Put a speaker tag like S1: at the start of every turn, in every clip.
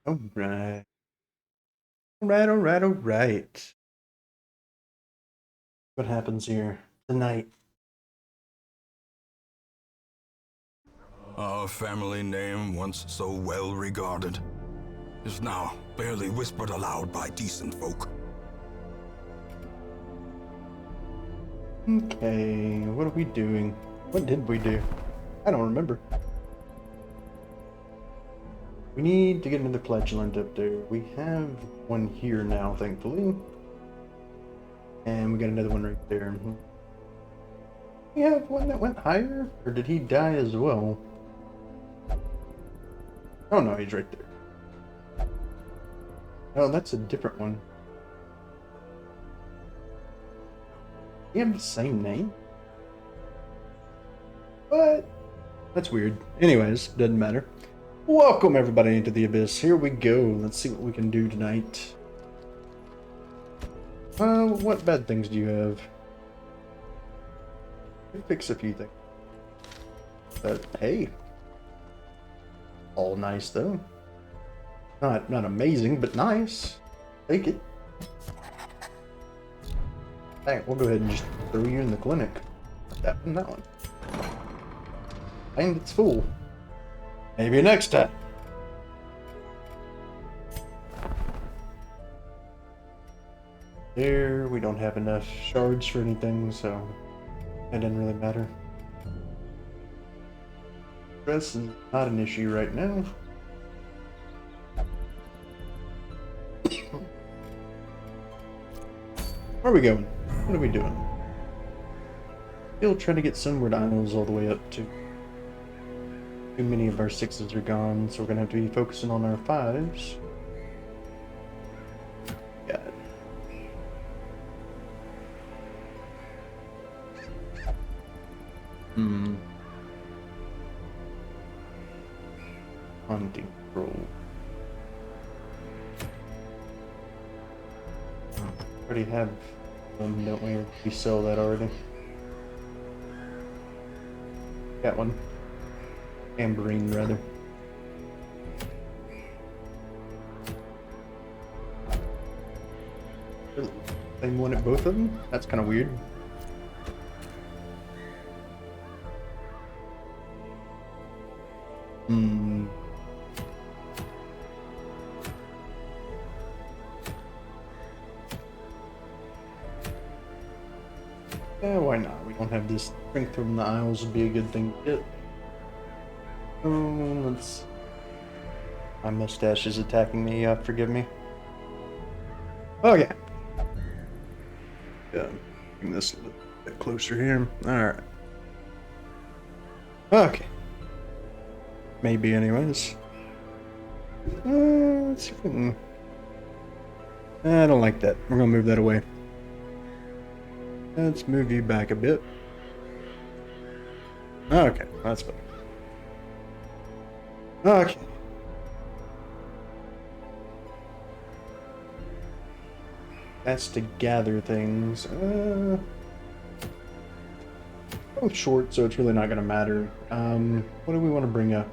S1: Alright. Alright. What happens here tonight?
S2: Our family name, once so well regarded, is now barely whispered aloud by decent folk.
S1: Okay, what are we doing? What did we do? I don't remember. We need to get another flatulent up there. We have one here now, thankfully. And we got another one right there. We have one that went higher? Or did he die as well? Oh no, he's right there. Oh, that's a different one. We have the same name? What? That's weird. Anyways, doesn't matter. Welcome everybody into the Abyss. Here we go. Let's see what we can do tonight. What bad things do you have? Fix a few things. But hey. All nice though. Not amazing, but nice. Take it. Alright, we'll go ahead and just throw you in the clinic. That one. And it's full. Maybe next time. There, we don't have enough shards for anything, so that doesn't really matter. Stress is not an issue right now. Where are we going? What are we doing? Still trying to get Sunward Isles all the way up to. Too many of our 6s are gone, so we're gonna have to be focusing on our 5s. Got it. Hunting roll. Already have them, don't we? We sell that already. Got one. Amberine, rather. Same one at both of them? That's kind of weird. Yeah, why not? We don't have this strength from the Isles would be a good thing to get. Let's. My mustache is attacking me. Forgive me. Oh yeah. Yeah. Bring this a little bit closer here. All right. Okay. Maybe, anyways. Let's see if we can. I don't like that. We're gonna move that away. Let's move you back a bit. Okay, that's better. Okay. That's to gather things. Both short, so it's really not going to matter. What do we want to bring up?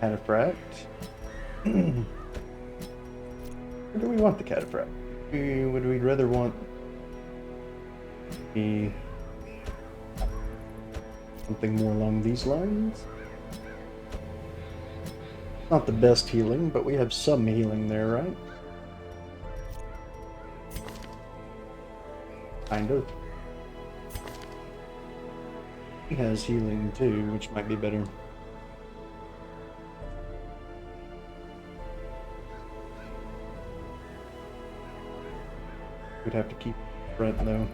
S1: Cataphract? Where do we want the cataphract? Would we rather want the something more along these lines? Not the best healing, but we have some healing there, right? Kind of. He has healing too, which might be better. We'd have to keep front though.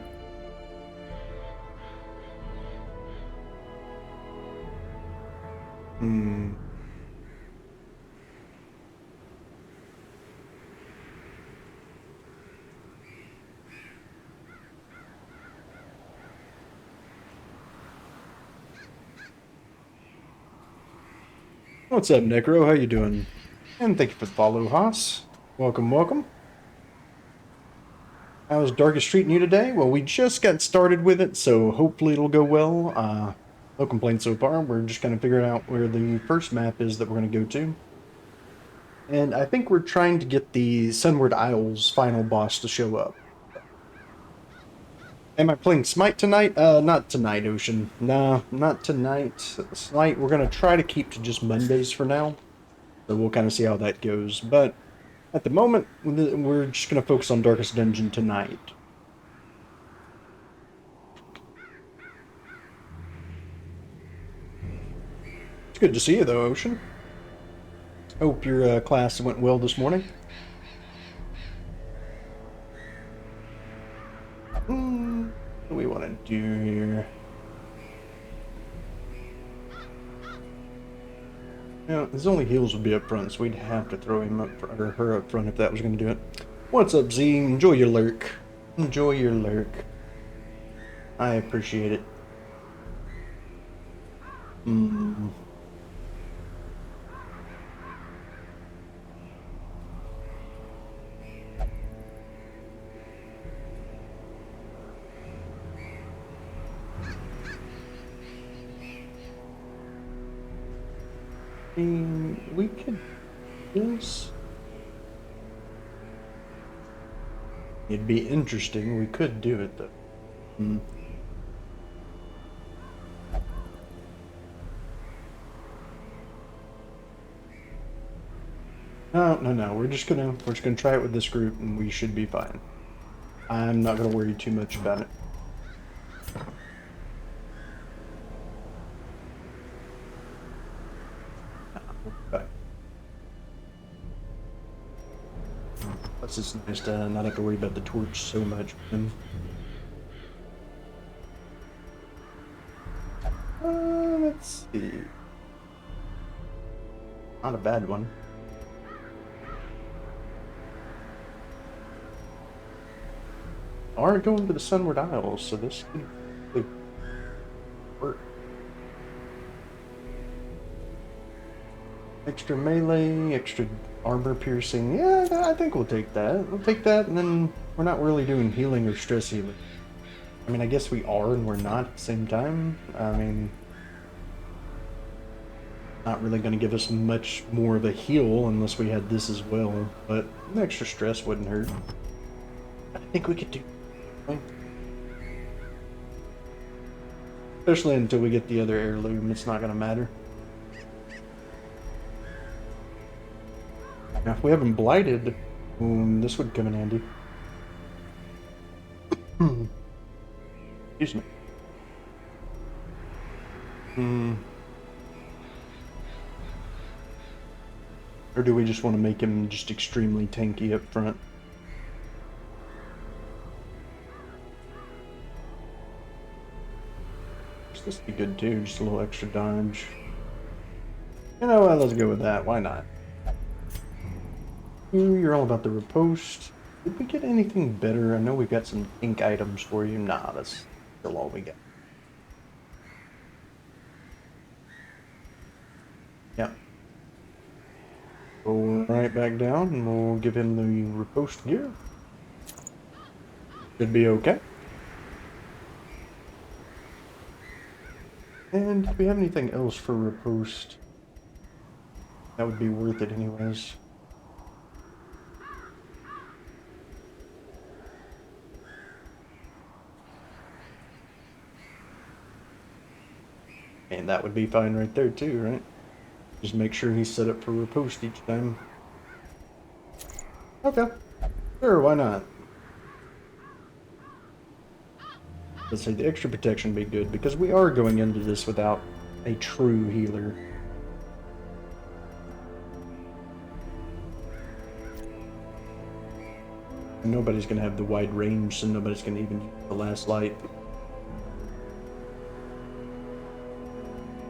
S1: What's up, Necro? How you doing? And thank you for the follow, Haas. Welcome. How's Darkest treating you today? Well, we just got started with it, so hopefully it'll go well. No complaints so far. We're just kind of figuring out where the first map is that we're going to go to. And I think we're trying to get the Sunward Isles final boss to show up. Am I playing Smite tonight? Not tonight, Ocean. Nah, not tonight. Smite, we're gonna try to keep to just Mondays for now. So we'll kind of see how that goes. But at the moment, we're just gonna focus on Darkest Dungeon tonight. It's good to see you, though, Ocean. Hope your class went well this morning. What do we want to do here? Yeah, his only heals would be up front, so we'd have to throw him up or her up front if that was going to do it. What's up, Z? Enjoy your lurk. Enjoy your lurk. I appreciate it. We could use. It'd be interesting. We could do it though. No. We're just gonna try it with this group, and we should be fine. I'm not gonna worry too much about it. Okay. It's just nice to not have to worry about the torch so much. Let's see. Not a bad one. Are going to the Sunward Isles, so this could work. Extra melee, extra armor piercing. Yeah, I think we'll take that. We'll take that, and then we're not really doing healing or stress healing. I mean, I guess we are and we're not at the same time. I mean, not really going to give us much more of a heal unless we had this as well, but an extra stress wouldn't hurt. I think we could do. Especially until we get the other heirloom, it's not going to matter. Now, if we haven't blighted, this would come in handy. Excuse me. Or do we just want to make him just extremely tanky up front? This would be good too, just a little extra dodge. You know what, let's go with that, why not? You're all about the riposte. Did we get anything better? I know we've got some ink items for you. Nah, that's still all we got. Yeah. Go right back down and we'll give him the riposte gear. Should be okay. And do we have anything else for riposte? That would be worth it anyways. And that would be fine right there too, right? Just make sure he's set up for riposte each time. Okay. Sure, why not? Let's say the extra protection would be good, because we are going into this without a true healer. And nobody's going to have the wide range, so nobody's going to even use the last light.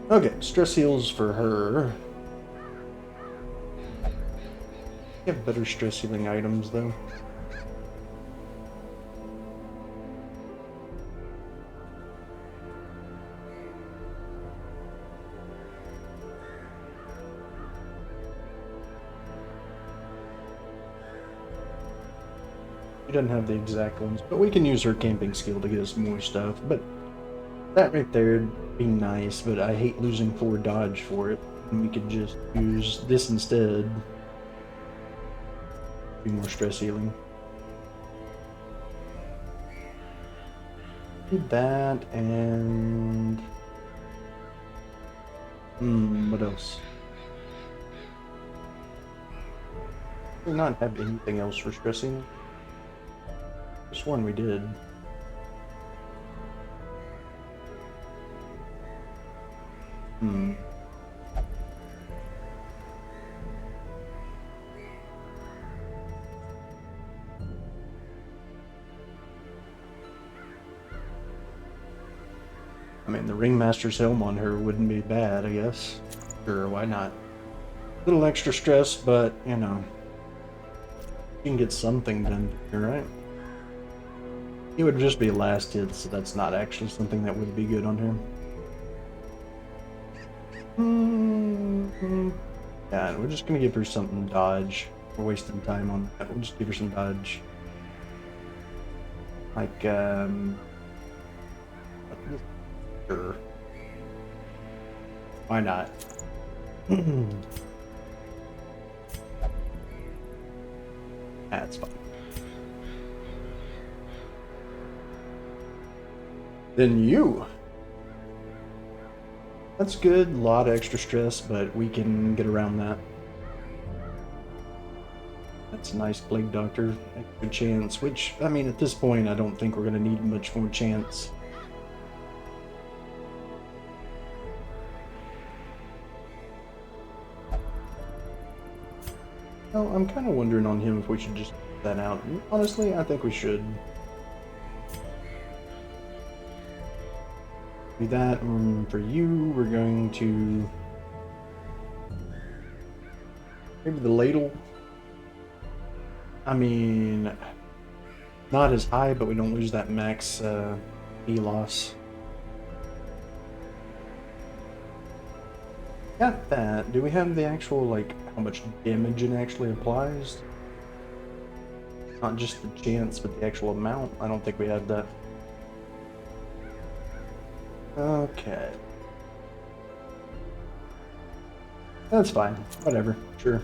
S1: Okay, stress heals for her. We have better stress healing items, though. She doesn't have the exact ones, but we can use her camping skill to get us more stuff. But that right there would be nice, but I hate losing 4 dodge for it. And we could just use this instead. do more stress healing. Need that and what else? Do we not have anything else for stressing? This one we did. I mean, the Ringmaster's helm on her wouldn't be bad, I guess. Sure, why not? A little extra stress, but, you know, you can get something done, right? It would just be last hit, so that's not actually something that would be good on her. Yeah, we're just gonna give her something dodge. We're wasting time on that. We'll just give her some dodge. Like, sure. Why not? That's fine. Then you. That's good. A lot of extra stress, but we can get around that. That's a nice Plague Doctor. Extra chance, which, I mean, at this point, I don't think we're going to need much more chance. Well, I'm kind of wondering on him if we should just put that out. Honestly, I think we should. Do that. For you, we're going to... maybe the ladle. I mean, not as high, but we don't lose that max E loss. Got that. Do we have the actual, like, how much damage it actually applies? Not just the chance, but the actual amount? I don't think we have that. Okay. That's fine. Whatever. Sure.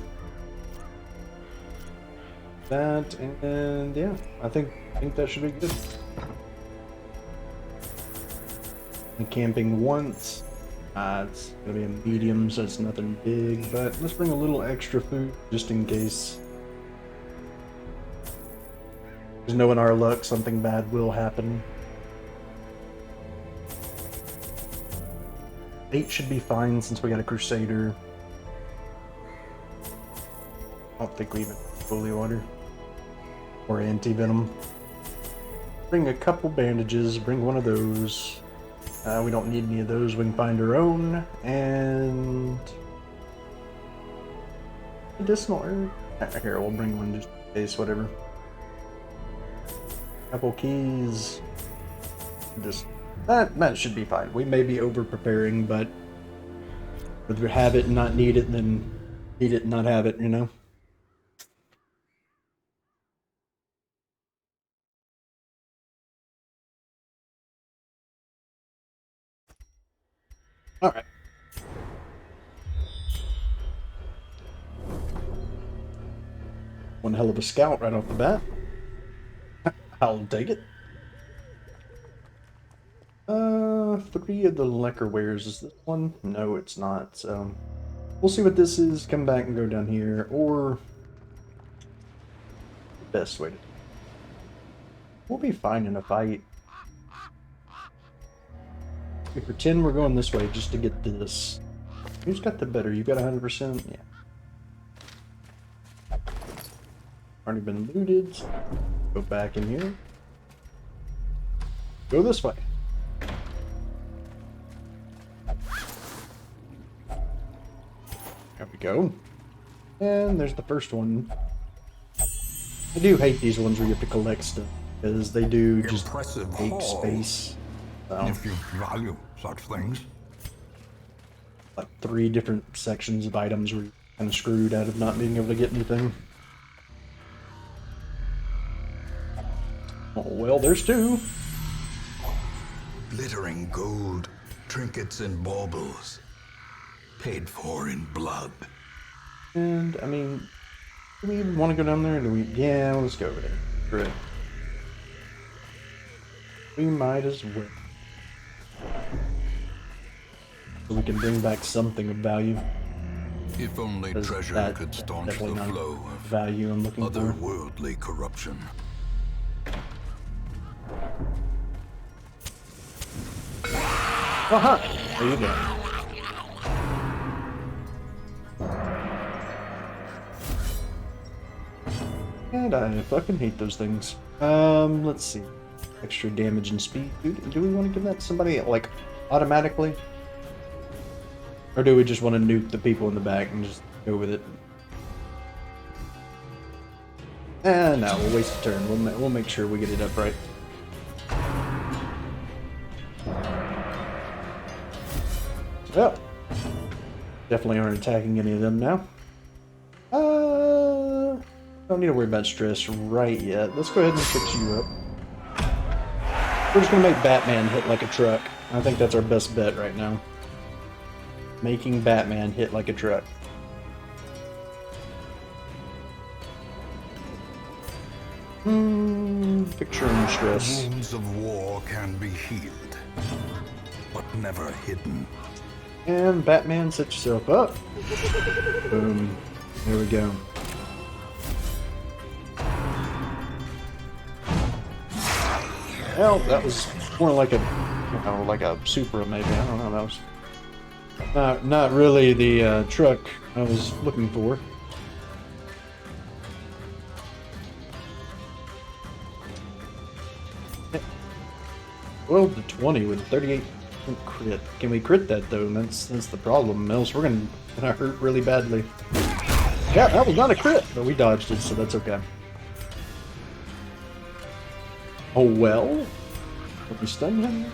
S1: That, and yeah, I think that should be good. And camping once. It's gonna be a medium, so it's nothing big, but let's bring a little extra food just in case. Because knowing our luck, something bad will happen. 8 should be fine since we got a Crusader. I don't think we even holy water or anti-venom. Bring a couple bandages, bring one of those. We don't need any of those, we can find our own. And medicinal herb. Here, we'll bring one just in case, whatever. Couple keys. Just that should be fine. We may be over preparing, but rather have it and not need it than need it and not have it, you know? Alright. One hell of a scout right off the bat. I'll take it. 3 of the lacquer wares. Is this one? No, it's not. So we'll see what this is. Come back and go down here, or the best way to. We'll be fine in a fight. We pretend we're going this way just to get this. Who's got the better? You got 100%? Yeah. Already been looted. So go back in here. Go this way. There we go. And there's the first one. I do hate these ones where you have to collect stuff, because they do just take space. So,
S2: If you value such things.
S1: like 3 different sections of items were kind of screwed out of not being able to get anything. Oh, well, there's 2.
S2: Glittering gold, trinkets and baubles. Paid for in blood.
S1: And, I mean, Do we even want to go down there? Or do we? Yeah, let's go over there. Great. We might as well. So we can bring back something of value.
S2: If only treasure could staunch the flow of
S1: value I'm looking for.
S2: otherworldly corruption.
S1: Aha! There you go. And I fucking hate those things. Let's see. Extra damage and speed. Do we want to give that to somebody, like, automatically? Or do we just want to nuke the people in the back and just go with it? No, we'll waste a turn. We'll make sure we get it up right. Well, definitely aren't attacking any of them now. Don't need to worry about stress right yet. Let's go ahead and fix you up. We're just gonna make Batman hit like a truck. I think that's our best bet right now. Making Batman hit like a truck. Picture and stress.
S2: Wounds of war can be healed, but never hidden.
S1: And Batman, set yourself up. Boom. There we go. Well, that was more like a, like a Supra maybe. I don't know. That was not really the truck I was looking for. Well, the 20 with 38 crit. Can we crit that though? That's the problem, else we're gonna hurt really badly. Yeah, that was not a crit, but we dodged it, so that's okay. Oh well. Can we stun him?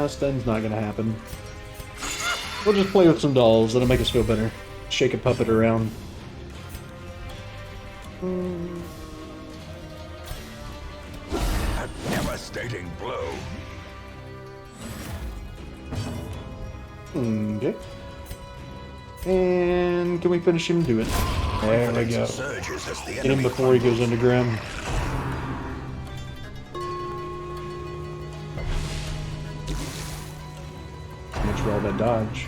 S1: Stun's not gonna happen. We'll just play with some dolls, that'll make us feel better. Shake a puppet around.
S2: A devastating blow.
S1: Okay. And can we finish him? Do it. There we go. Get him before he goes underground. Much for all that dodge.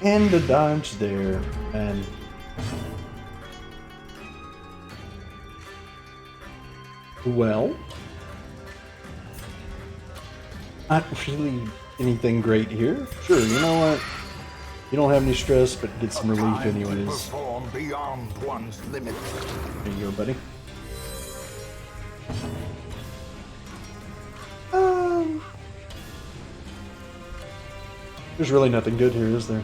S1: And the dodge there, and well, not really anything great here. Sure, you know what? You don't have any stress, but get some relief anyways.
S2: Perform beyond one's limit.
S1: There you go, buddy. There's really nothing good here, is there?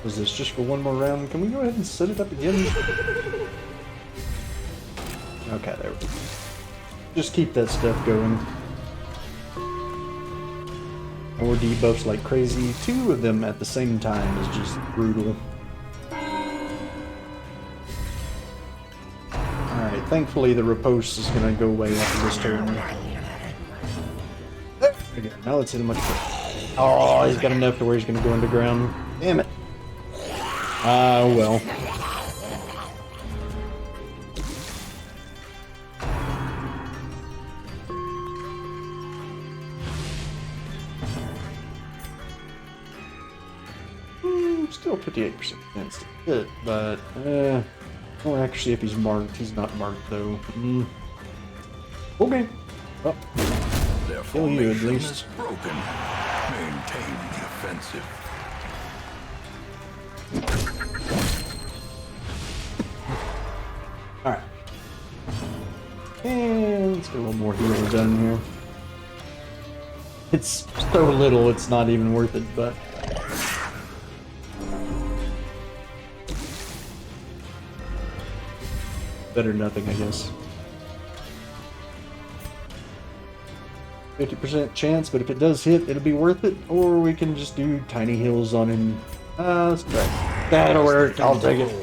S1: Was this just for one more round? Can we go ahead and set it up again? Okay, there we go. Just keep that stuff going. More debuffs like crazy. 2 of them at the same time is just brutal. Alright, thankfully the riposte is gonna go away after this turn. There we go. Now let's hit him much better. Oh, he's got enough to where he's gonna go underground. Damn it. Ah, well. Still 58% chance to hit, but more accuracy if he's marked. He's not marked though. Okay. Well, kill you at least.
S2: Broken. Maintain the offensive.
S1: Alright. And let's get a little more healing done here. It's so little, it's not even worth it, but better than nothing, I guess. 50% chance, but if it does hit, it'll be worth it. Or we can just do tiny heals on him. Let's try. That'll work. I'll take it.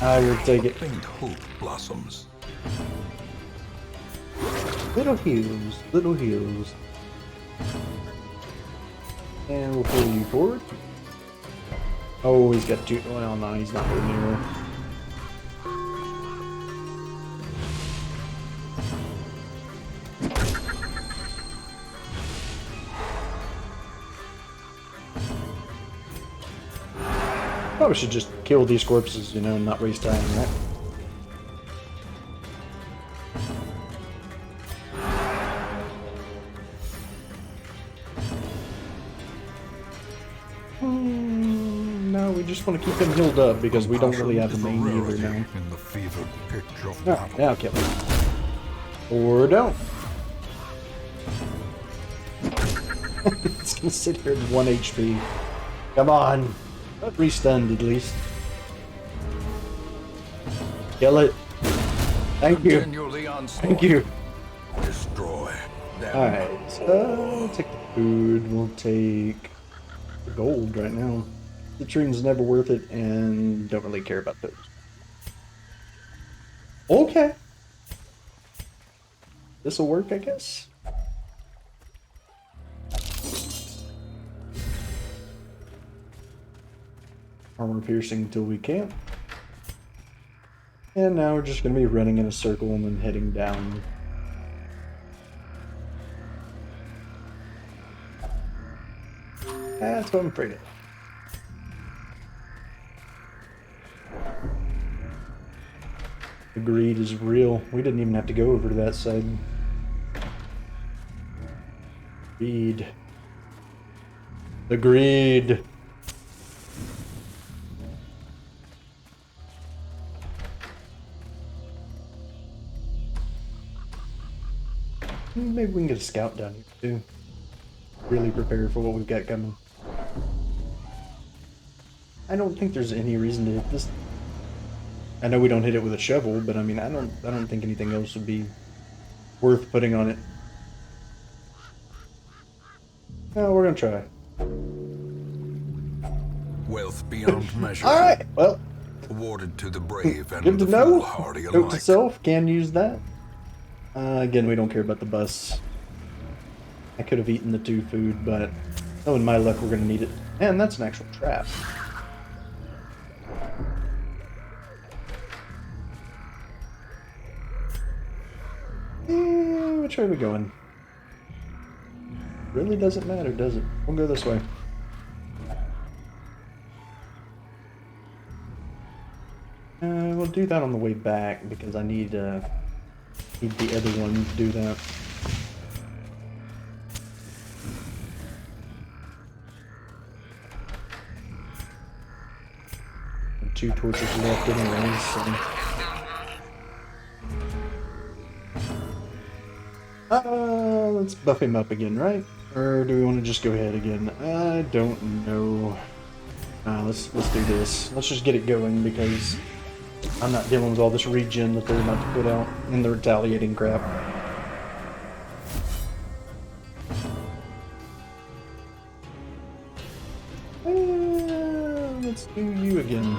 S1: I will take it.
S2: Faint hope blossoms.
S1: Little heals, little heals. And we'll pull you forward. Oh, he's got two. Well, no, he's not going near. Probably should just kill these corpses, you know, and not waste time, right? No, we just want to keep him healed up because we don't really have the main healer now.
S2: In the fevered pitch of
S1: No, now kill him. Or don't. It's gonna sit here at 1 HP. Come on. Not re-stunned at least. Kill it. Thank you. Thank you.
S2: Destroy them.
S1: Alright, so we'll take the food. We'll take the gold right now. The trine's never worth it and don't really care about those. Okay. This'll work, I guess. Armor piercing until we can't. And now we're just going to be running in a circle and then heading down. That's what I'm afraid of. The greed is real. We didn't even have to go over to that side. Greed. The greed. Maybe we can get a scout down here too. Really prepare for what we've got coming. I don't think there's any reason to hit this. I know we don't hit it with a shovel, but I mean, I don't think anything else would be worth putting on it. No, we're gonna try.
S2: Wealth beyond measure.
S1: All right. Well,
S2: awarded to the brave and
S1: good to
S2: the
S1: know.
S2: foolhardy
S1: Note
S2: alike.
S1: to self: can use that. Again, we don't care about the bus. I could have eaten the 2 food, but knowing my luck, we're gonna need it. Man, that's an actual trap. Which way are we going? Really doesn't matter, does it? We'll go this way. We'll do that on the way back because I need the other one to do that. And 2 torches left anyway, so... let's buff him up again, right? Or do we want to just go ahead again? I don't know. Let's do this. Let's just get it going because I'm not dealing with all this regen that they're about to put out in the retaliating crap. Let's do you again.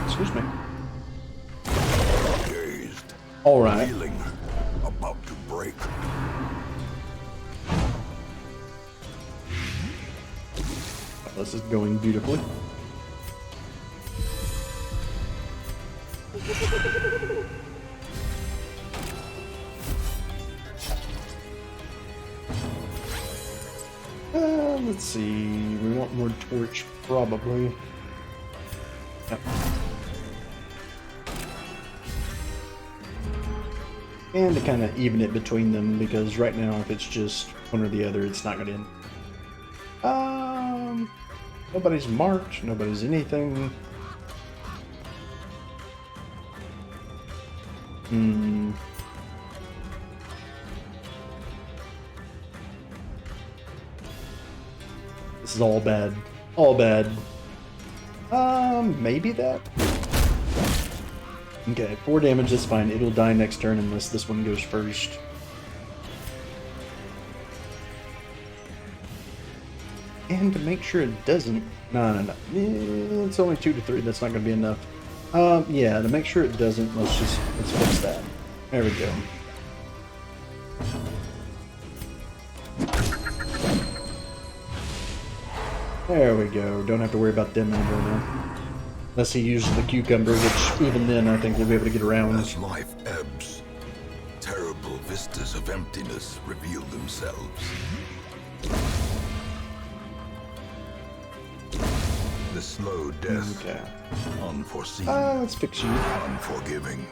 S1: Excuse me.
S2: Dazed.
S1: All right.
S2: Feeling about to break.
S1: This is going beautifully. Let's see. We want more torch, probably. Yep. And to kind of even it between them, because right now, if it's just one or the other, it's not going to end. Nobody's marked, nobody's anything. This is all bad. All bad. Maybe that? Okay, 4 damage, that's fine. It'll die next turn unless this one goes first. And to make sure it doesn't... No. It's only 2 to 3. That's not going to be enough. Yeah, to make sure it doesn't, let's fix that. There we go. There we go. Don't have to worry about them anymore now. Unless he uses the cucumber, which even then I think we'll be able to get around.
S2: As life ebbs, terrible vistas of emptiness reveal themselves. The slow death,
S1: Okay.
S2: unforeseen,
S1: Let's fix you.
S2: unforgiving.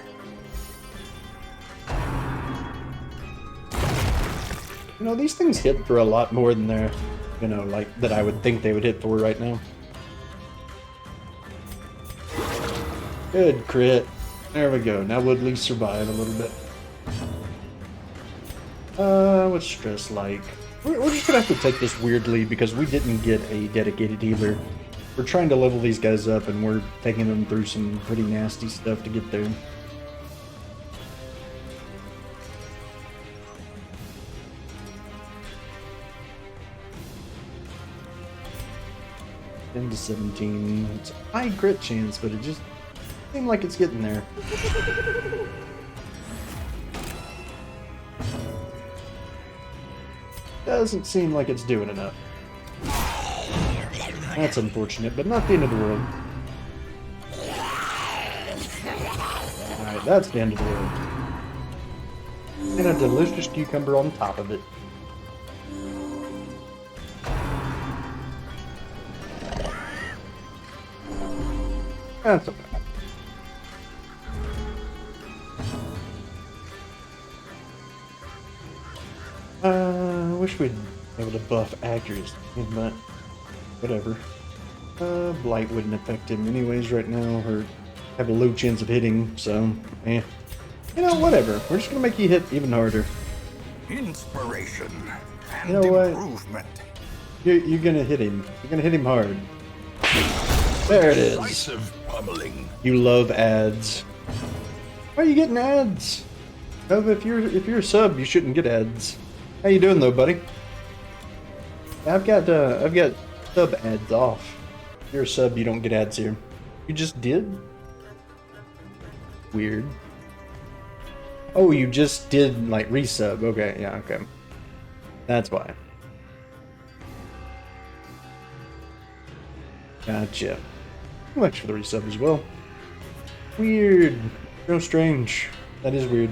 S1: You know, these things hit for a lot more than they're, you know, like, that I would think they would hit for right now. Good crit. There we go. Now we'll at least survive a little bit. What's stress like? We're just gonna have to take this weirdly because we didn't get a dedicated healer. We're trying to level these guys up and we're taking them through some pretty nasty stuff to get there. Into 17. It's a high crit chance, but it just seems like it's getting there. Doesn't seem like it's doing enough. That's unfortunate, but not the end of the world. Alright, that's the end of the world. And a delicious cucumber on top of it. That's okay. I wish we'd be able to buff accuracy, but whatever. Blight wouldn't affect him anyways right now, or have a low chance of hitting, so, eh. You know, whatever. We're just gonna make you hit even harder.
S2: Inspiration and
S1: You know what?
S2: improvement.
S1: You're gonna hit him. You're gonna hit him hard. There it is.
S2: Decisive pummeling.
S1: You love ads. Why are you getting ads? Oh, if you're a sub, you shouldn't get ads. How you doing though, buddy? I've got sub ads off. If you're a sub, you don't get ads here. You just did? Weird. Oh, you just did like resub. Okay, yeah, okay. That's why. Gotcha. Thanks for the resub as well. Weird. So strange. That is weird.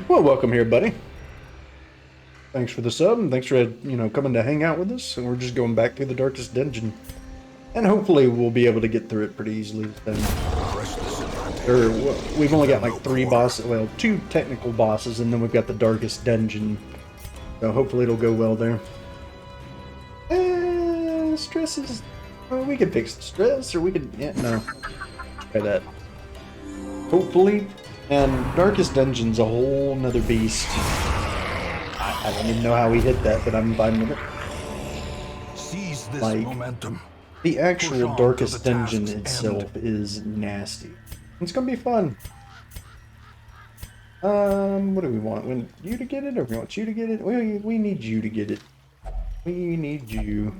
S1: Well, welcome here, buddy. Thanks for the sub, and thanks for, you know, coming to hang out with us. And we're just going back through the darkest dungeon. And hopefully we'll be able to get through it pretty easily then. Or, we've only got like 3 bosses, well, 2 technical bosses, and then we've got the darkest dungeon. So hopefully it'll go well there. Stress is... Well, we could fix the stress, or we could... Yeah, no. Try that. Hopefully. And Darkest Dungeon's a whole nother beast. I don't even know how we hit that, but I'm fine with it.
S2: Seize this
S1: Like,
S2: momentum.
S1: the actual
S2: Push on
S1: Darkest
S2: to the
S1: Dungeon
S2: task's
S1: itself is nasty. It's gonna be fun. What do we want? Want you to get it, or we want you to get it? We need you to get it. We need you.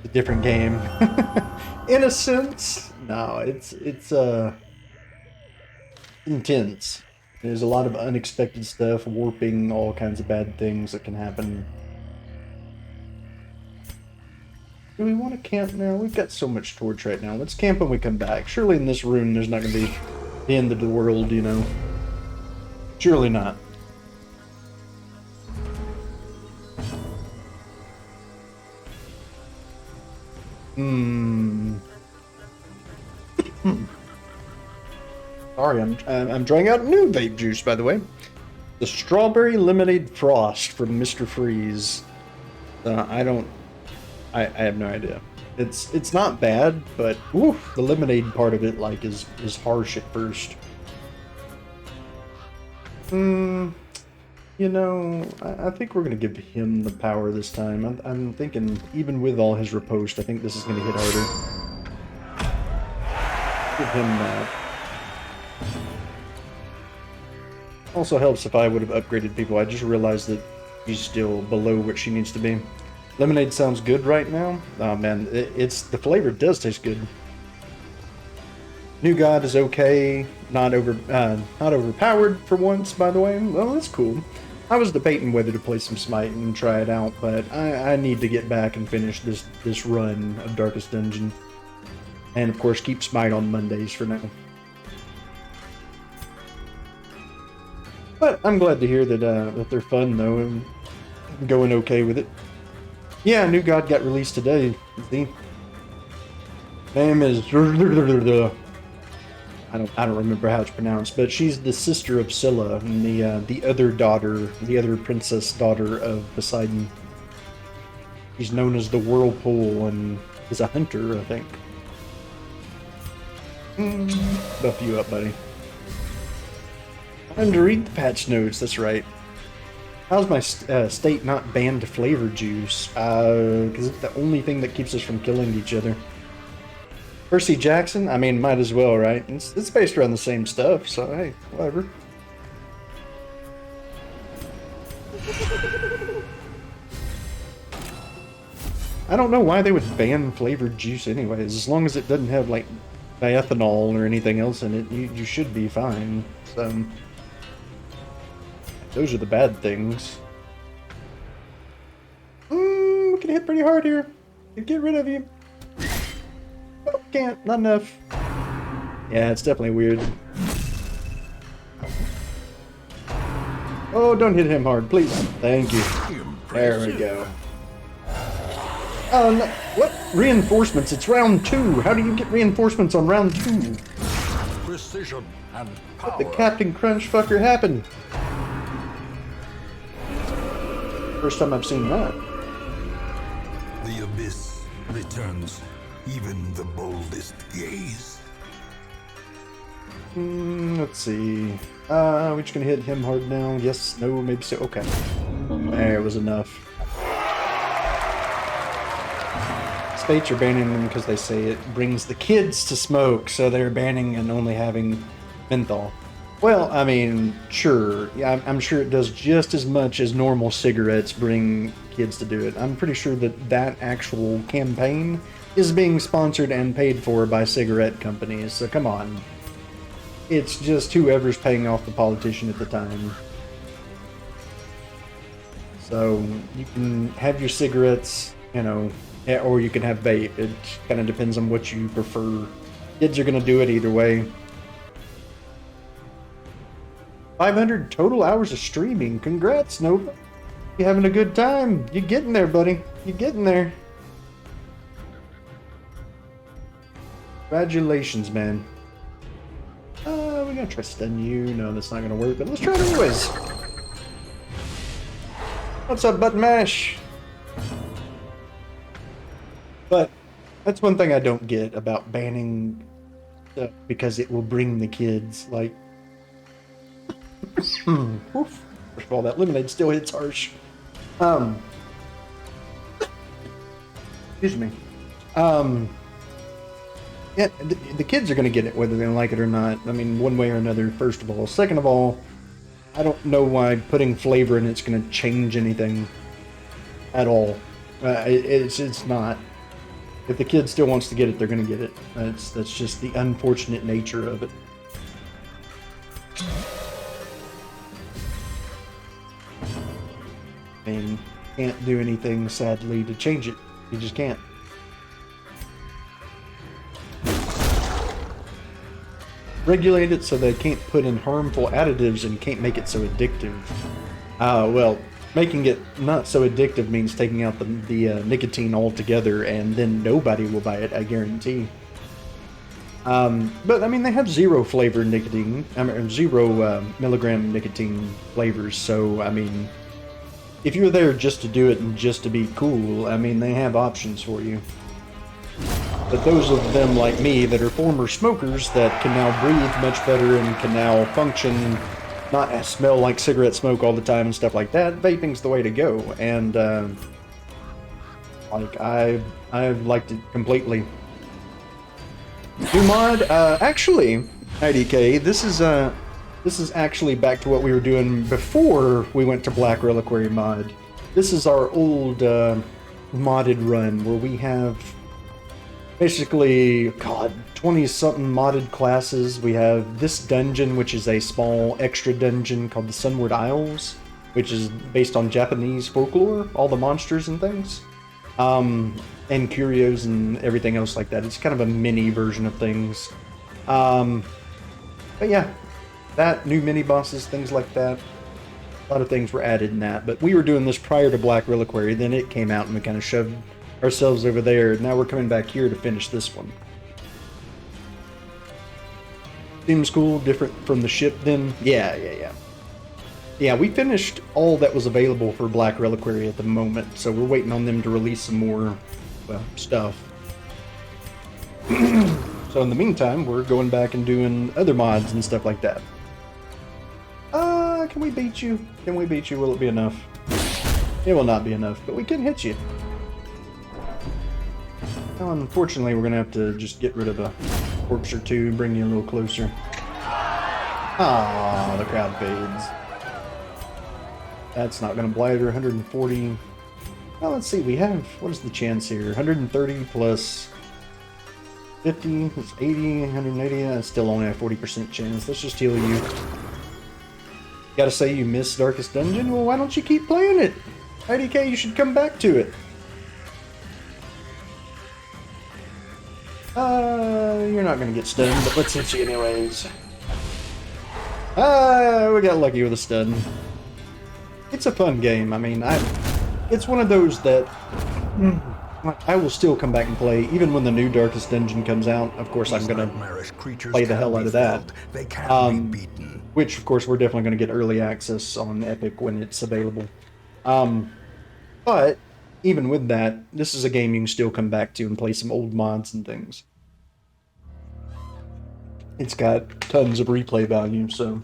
S1: A different game. In a sense. No, it's intense. There's a lot of unexpected stuff, warping, all kinds of bad things that can happen. Do we want to camp now? We've got so much torch right now. Let's camp when we come back. Surely in this room there's not going to be the end of the world, you know. Surely not. Sorry, I'm trying out new vape juice, by the way. The Strawberry Lemonade Frost from Mr. Freeze. I have no idea. It's not bad, but oof, the lemonade part of it like is harsh at first. You know, I think we're gonna give him the power this time. I'm thinking even with all his riposte, I think this is gonna hit harder. Give him that. Also helps if I would have upgraded people. I just realized that She's still below what she needs to be. Lemonade sounds good right now. Oh man, it's the flavor does taste good. New God is okay, not overpowered for once. By the way, well that's cool. I was debating whether to play some Smite and try it out, but I need to get back and finish this run of Darkest Dungeon, and of course keep Smite on Mondays for now. But I'm glad to hear that that they're fun though and going okay with it. Yeah, New God got released today. See, name is I don't remember how it's pronounced, but she's the sister of Scylla and the other daughter, the other princess daughter of Poseidon. She's known as the Whirlpool and is a hunter, I think. Buff you up, buddy. Time to read the patch notes. That's right. How's my state not banned to flavor juice? Because it's the only thing that keeps us from killing each other. Percy Jackson? I mean, might as well, right? It's based around the same stuff, so hey, whatever. I don't know why they would ban flavored juice anyways. As long as it doesn't have, like, diethanol or anything else in it, you should be fine. So, those are the bad things. We can hit pretty hard here. Get rid of you. Oh, can't. Not enough. Yeah, it's definitely weird. Oh, don't hit him hard, please. Thank you. There we go. Oh, no. What? Reinforcements? It's round 2. How do you get reinforcements on round 2?
S2: Precision and power.
S1: What the Captain Crunch fucker happened? First time I've seen that.
S2: The abyss returns even the boldest gaze.
S1: Let's see. We're just gonna hit him hard now. Yes, no, maybe so. Okay. There was enough. States are banning them because they say it brings the kids to smoke, so they're banning and only having menthol. Well, I mean, sure. Yeah, I'm sure it does just as much as normal cigarettes bring kids to do it. I'm pretty sure that that actual campaign is being sponsored and paid for by cigarette companies, so come on. It's just whoever's paying off the politician at the time. So, you can have your cigarettes, you know, or you can have vape. It kind of depends on what you prefer. Kids are going to do it either way. 500 total hours of streaming. Congrats, Nova. You having a good time. You're getting there, buddy. You're getting there. Congratulations, man. We're gonna try to stun you. No, that's not gonna work, but let's try it anyways. What's up, Button Mash? But that's one thing I don't get about banning stuff, because it will bring the kids, like... Oof. First of all, that lemonade still hits harsh. Excuse me. Yeah, the kids are going to get it whether they like it or not. I mean, one way or another, first of all. Second of all, I don't know why putting flavor in it's going to change anything at all. It's not. If the kid still wants to get it, they're going to get it. That's just the unfortunate nature of it. I mean, can't do anything, sadly, to change it. You just can't. Regulate it so they can't put in harmful additives and can't make it so addictive. Well, making it not so addictive means taking out the nicotine altogether, and then nobody will buy it, I guarantee. But I mean, they have 0 flavor nicotine, I mean, 0 milligram nicotine flavors, so I mean, if you're there just to do it and just to be cool, I mean, they have options for you. But those of them like me that are former smokers that can now breathe much better and can now function, not smell like cigarette smoke all the time and stuff like that, vaping's the way to go. And like I've liked it completely. New mod, actually, IDK, this is This is actually back to what we were doing before we went to Black Reliquary mod. This is our old modded run where we have basically, God, 20-something modded classes. We have this dungeon, which is a small extra dungeon called the Sunward Isles, which is based on Japanese folklore, all the monsters and things. And curios and everything else like that. It's kind of a mini version of things. But yeah, that, new mini-bosses, things like that. A lot of things were added in that. But we were doing this prior to Black Reliquary, then it came out and we kind of shoved ourselves over there. Now we're coming back here to finish this one. Seems cool, different from the ship then. Yeah, we finished all that was available for Black Reliquary at the moment, so we're waiting on them to release some more, well, stuff. So in the meantime, we're going back and doing other mods and stuff like that. Can we beat you? Can we beat you? Will it be enough? It will not be enough, but we can hit you. Well, unfortunately, we're going to have to just get rid of a corpse or two and bring you a little closer. Ah, the crowd fades. That's not going to blather. 140. Well, let's see. We have, what is the chance here? 130 plus 50. It's 80, 180. That's still only a 40% chance. Let's just heal you. Gotta say you missed Darkest Dungeon? Well, why don't you keep playing it? IDK, you should come back to it. You're not gonna get stunned, but let's hit you anyways. We got lucky with a stun. It's a fun game. I mean, it's one of those that I will still come back and play, even when the new Darkest Dungeon comes out. Of course, I'm gonna play the hell out of that. Which, of course, we're definitely gonna get early access on Epic when it's available. But even with that, this is a game you can still come back to and play some old mods and things. It's got tons of replay value, so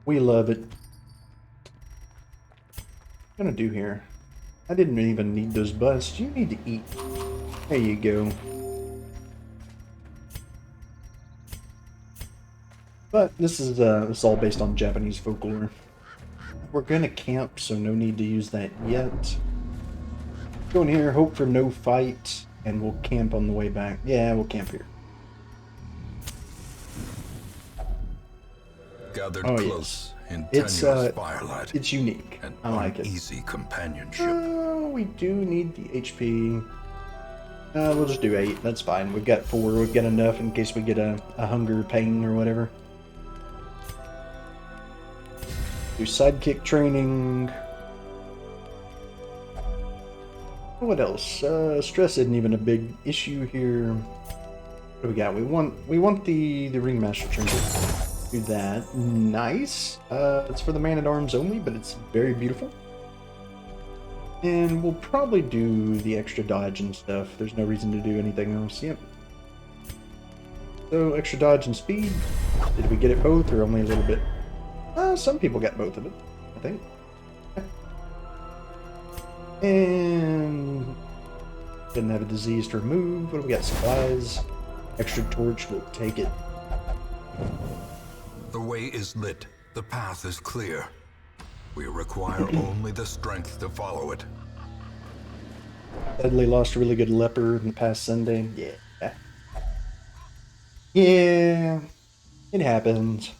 S1: we love it. What am I gonna do here? I didn't even need those busts. You need to eat. There you go. But this is it's all based on Japanese folklore. We're gonna camp, so no need to use that yet. Go in here, hope for no fight, and we'll camp on the way back. Yeah, we'll camp here.
S2: Gathered close in
S1: It's
S2: tenuous firelight.
S1: it's unique.
S2: And
S1: I like it.
S2: Easy companionship.
S1: We do need the HP. We'll just do 8. That's fine. We've got 4. We've got enough in case we get a hunger pain or whatever. Do sidekick training. What else? Stress isn't even a big issue here. What do we got? We want the ringmaster trinket. Do that. Nice. It's for the man-at-arms only, but it's very beautiful. And we'll probably do the extra dodge and stuff. There's no reason to do anything else. Yep. So, extra dodge and speed. Did we get it both, or only a little bit? Some people got both of it, I think. And didn't have a disease to remove. What do we got? Supplies. Extra torch. We'll take it.
S2: The way is lit. The path is clear. We require only the strength to follow it.
S1: Dudley lost a really good leper in the past Sunday. Yeah. Yeah. It happens.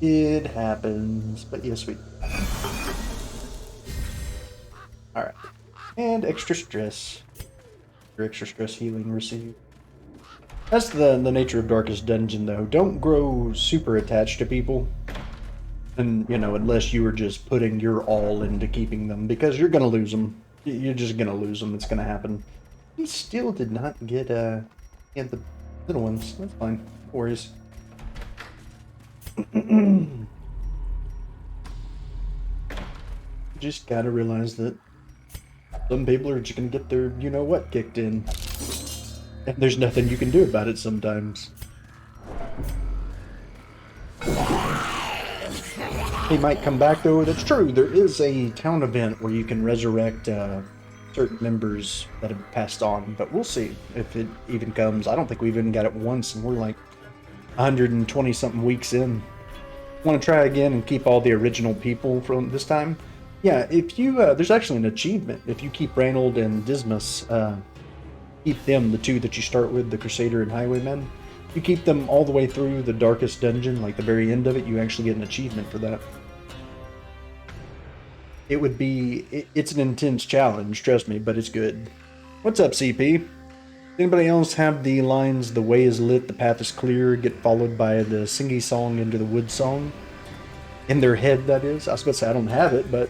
S1: It happens. But yes, we... Alright. And extra stress. Your extra stress healing received. That's the nature of Darkest Dungeon, though. Don't grow super attached to people. And, you know, unless you were just putting your all into keeping them. Because you're going to lose them. You're just going to lose them. It's going to happen. He still did not get the little ones. That's fine. No worries. Just gotta realize that some people are just gonna get their you-know-what kicked in. And there's nothing you can do about it sometimes. He might come back, though. That's true. There is a town event where you can resurrect certain members that have passed on. But we'll see if it even comes. I don't think we've even got it once, and we're like 120 something weeks in. Want to try again and keep all the original people from this time? Yeah, if you there's actually an achievement if you keep Reynold and Dismas, keep them, the two that you start with, the Crusader and Highwaymen. You keep them all the way through the darkest dungeon, like the very end of it, you actually get an achievement for that. It would be, it's an intense challenge, trust me, but it's good. What's up, CP? Anybody else have the lines, "The way is lit, the path is clear," get followed by the singy song into the wood song? In their head, that is. I was about to say I don't have it, but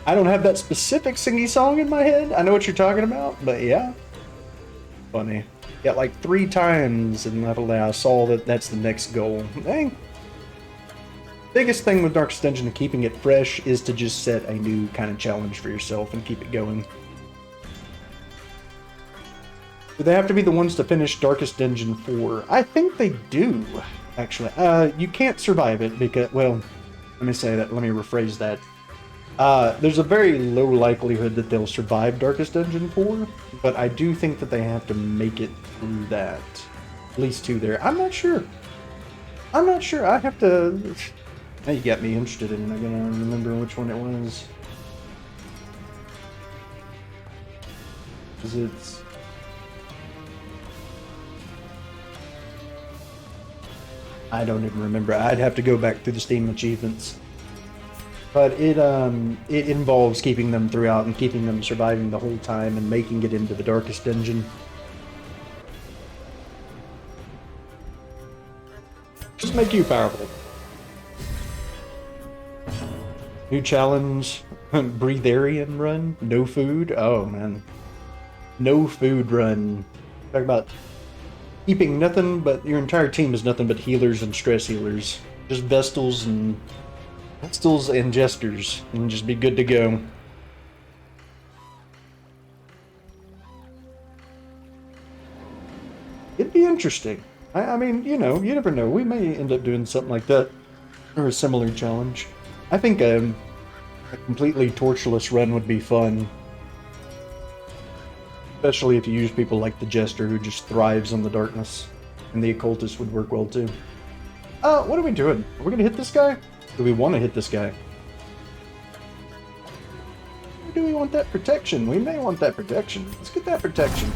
S1: I don't have that specific singy song in my head. I know what you're talking about, but yeah. Funny. Yeah, like 3 times in level A I saw that that's the next goal. Dang. Biggest thing with Darkest Dungeon and keeping it fresh is to just set a new kind of challenge for yourself and keep it going. Do they have to be the ones to finish Darkest Dungeon 4? I think they do, actually. You can't survive it because, well, let me say that, let me rephrase that. There's a very low likelihood that they'll survive Darkest Dungeon 4, but I do think that they have to make it through that. At least 2 there. I'm not sure. I'm not sure. I have to... Now you got me interested in it. I gotta remember which one it was. Because it's... I don't even remember. I'd have to go back through the Steam achievements. But it involves keeping them throughout and keeping them surviving the whole time and making it into the Darkest Dungeon. Just make you powerful. New challenge, Breatharian run, no food. Oh man, no food run. Talk about keeping nothing but, your entire team is nothing but healers and stress healers. Just Vestals and Jesters, and just be good to go. It'd be interesting. I mean, you know, you never know. We may end up doing something like that, or a similar challenge. I think a completely tortureless run would be fun. Especially if you use people like the Jester, who just thrives on the darkness. And the Occultist would work well too. What are we doing? Are we gonna hit this guy? Do we want to hit this guy? Or do we want that protection? We may want that protection. Let's get that protection.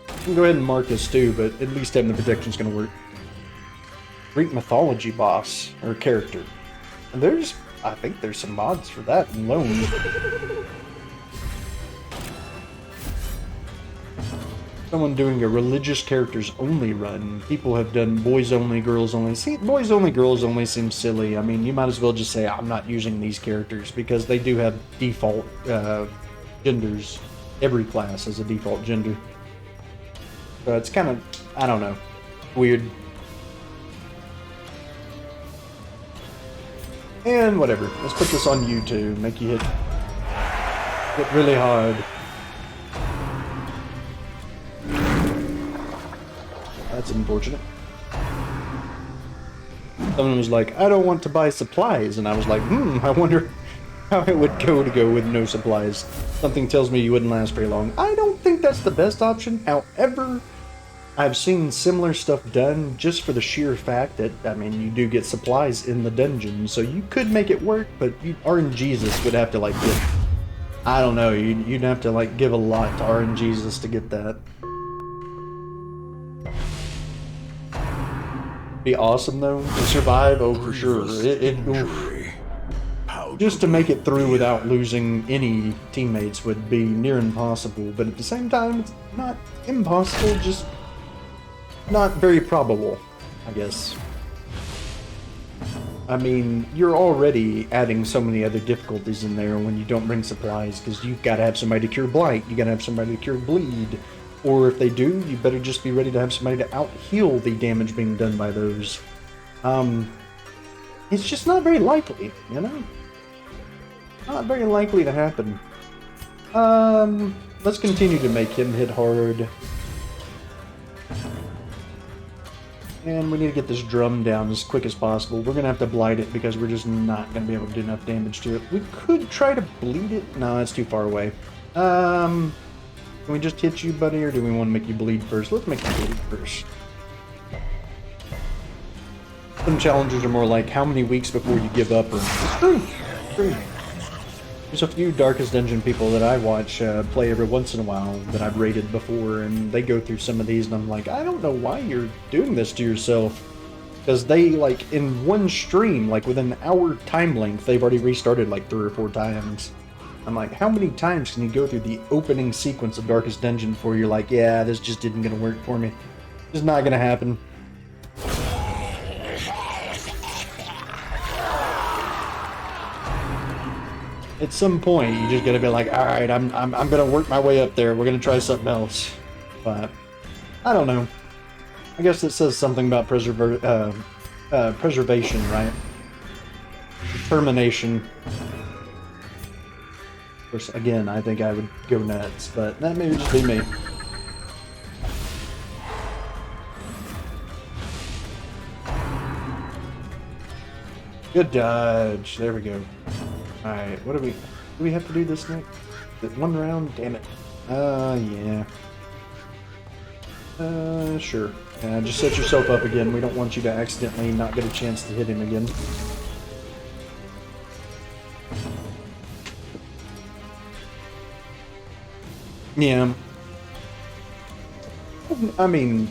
S1: We can go ahead and mark this too, but at least having the protection's gonna work. Greek mythology boss, or character. And I think there's some mods for that alone. Someone doing a religious characters only run. People have done boys only, girls only. See, boys only, girls only seems silly. I mean, you might as well just say, I'm not using these characters, because they do have default genders. Every class has a default gender. So it's kind of, I don't know, weird. And whatever. Let's put this on you too. Make you hit really hard. That's unfortunate. Someone was like, I don't want to buy supplies, and I was like, I wonder how it would go to go with no supplies. Something tells me you wouldn't last very long. I don't think that's the best option. However, I've seen similar stuff done just for the sheer fact that, I mean, you do get supplies in the dungeon, so you could make it work, but RNGesus would have to, like, get, I don't know, you'd have to, like, give a lot to RNGesus to get that. Be awesome though to survive. Oh, for sure. Just to make it through without losing any teammates would be near impossible. But at the same time, it's not impossible. Just not very probable, I guess. I mean, you're already adding so many other difficulties in there when you don't bring supplies, because you've got to have somebody to cure blight. You got to have somebody to cure bleed. Or if they do, you better just be ready to have somebody to out-heal the damage being done by those. It's just not very likely, you know? Not very likely to happen. Let's continue to make him hit hard. And we need to get this drum down as quick as possible. We're going to have to blight it because we're just not going to be able to do enough damage to it. We could try to bleed it. No, it's too far away. Can we just hit you, buddy, or do we want to make you bleed first? Let's make you bleed first. Some challenges are more like how many weeks before you give up, or it's true. It's true. There's a few Darkest Dungeon people that I watch play every once in a while that I've rated before, and they go through some of these, and I'm like, I don't know why you're doing this to yourself. Because they, like, in one stream, like within an hour time length, they've already restarted like 3 or 4 times. I'm like, how many times can you go through the opening sequence of Darkest Dungeon before you're like, yeah, this just isn't going to work for me. It's not going to happen. At some point, you just got to be like, all right, I'm going to work my way up there. We're going to try something else. But I don't know. I guess it says something about preservation, right? Determination. Of course, again, I think I would go nuts, but that may just be me. Good dodge. There we go. Alright, what do we have to do this next? Is it 1 round? Damn it. Yeah. Sure. Just set yourself up again. We don't want you to accidentally not get a chance to hit him again. Yeah. I mean,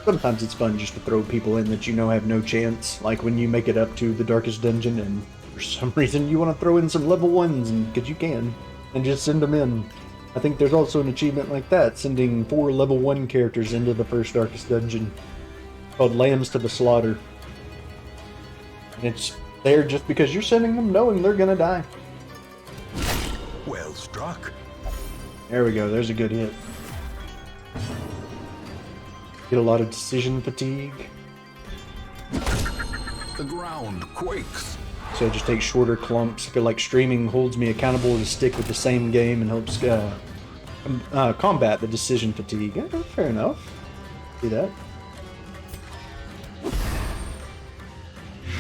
S1: sometimes it's fun just to throw people in that you know have no chance. Like when you make it up to the Darkest Dungeon and for some reason you want to throw in some level 1s, and because you can, and just send them in. I think there's also an achievement like that, sending 4 level 1 characters into the first Darkest Dungeon, called Lambs to the Slaughter. And it's there just because you're sending them knowing they're gonna die.
S2: Well struck.
S1: There we go, there's a good hit. Get a lot of decision fatigue.
S2: The ground quakes.
S1: So it just takes shorter clumps. I feel like streaming holds me accountable to stick with the same game and helps combat the decision fatigue. Yeah, fair enough. See that.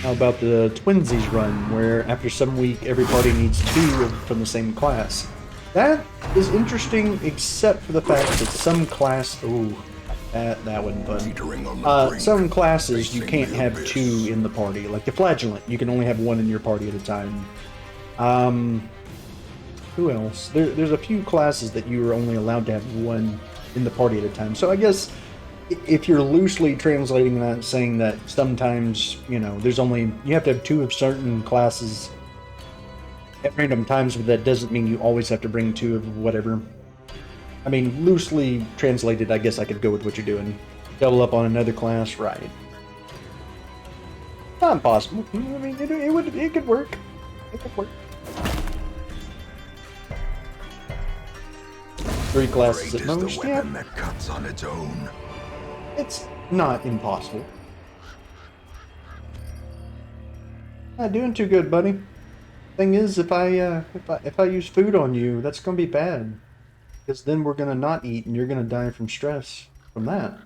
S1: How about the Twinsies run, where after some week every party needs 2 from the same class? That is interesting, except for the fact that some class... Ooh, that wasn't fun. Some classes you can't have 2 in the party. Like the Flagellant, you can only have 1 in your party at a time. Who else? There's a few classes that you are only allowed to have 1 in the party at a time. So I guess if you're loosely translating that, saying that sometimes, you know, you have to have 2 of certain classes at random times, but that doesn't mean you always have to bring 2 of whatever. I mean, loosely translated, I guess I could go with what you're doing. Double up on another class, right? Not impossible. I mean, it could work. It could work. 3 classes at most. Yeah.
S2: That cuts on its own.
S1: It's not impossible. Not doing too good, buddy. Thing is, if I use food on you, that's gonna be bad. Because then we're gonna not eat, and you're gonna die from stress from that.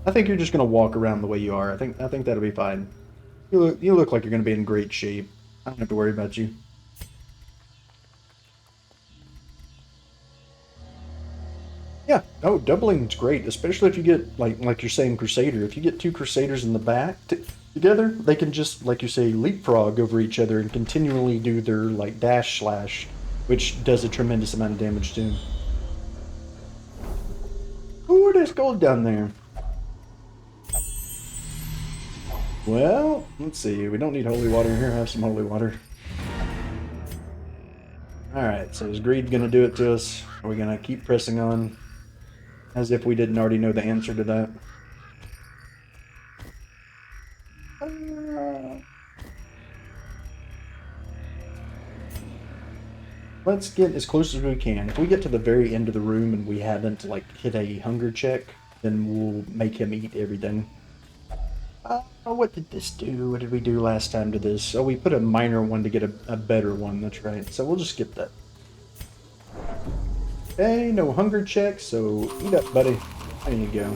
S1: I think you're just gonna walk around the way you are. I think that'll be fine. You look like you're gonna be in great shape. I don't have to worry about you. Yeah. Oh, doubling's great, especially if you get like you're saying Crusader. If you get 2 Crusaders in the back together, they can just, like you say, leapfrog over each other and continually do their like dash slash, which does a tremendous amount of damage too. Ooh, there's gold down there. Well, let's see. We don't need holy water here. Have some holy water. Alright, so is greed gonna do it to us? Are we gonna keep pressing on? As if we didn't already know the answer to that. Let's get as close as we can. If we get to the very end of the room and we haven't like hit a hunger check, then we'll make him eat everything. What did this do? What did we do last time to this? Oh, we put a minor one to get a better one. That's right. So we'll just skip that. Okay, no hunger check, so eat up, buddy. There you go.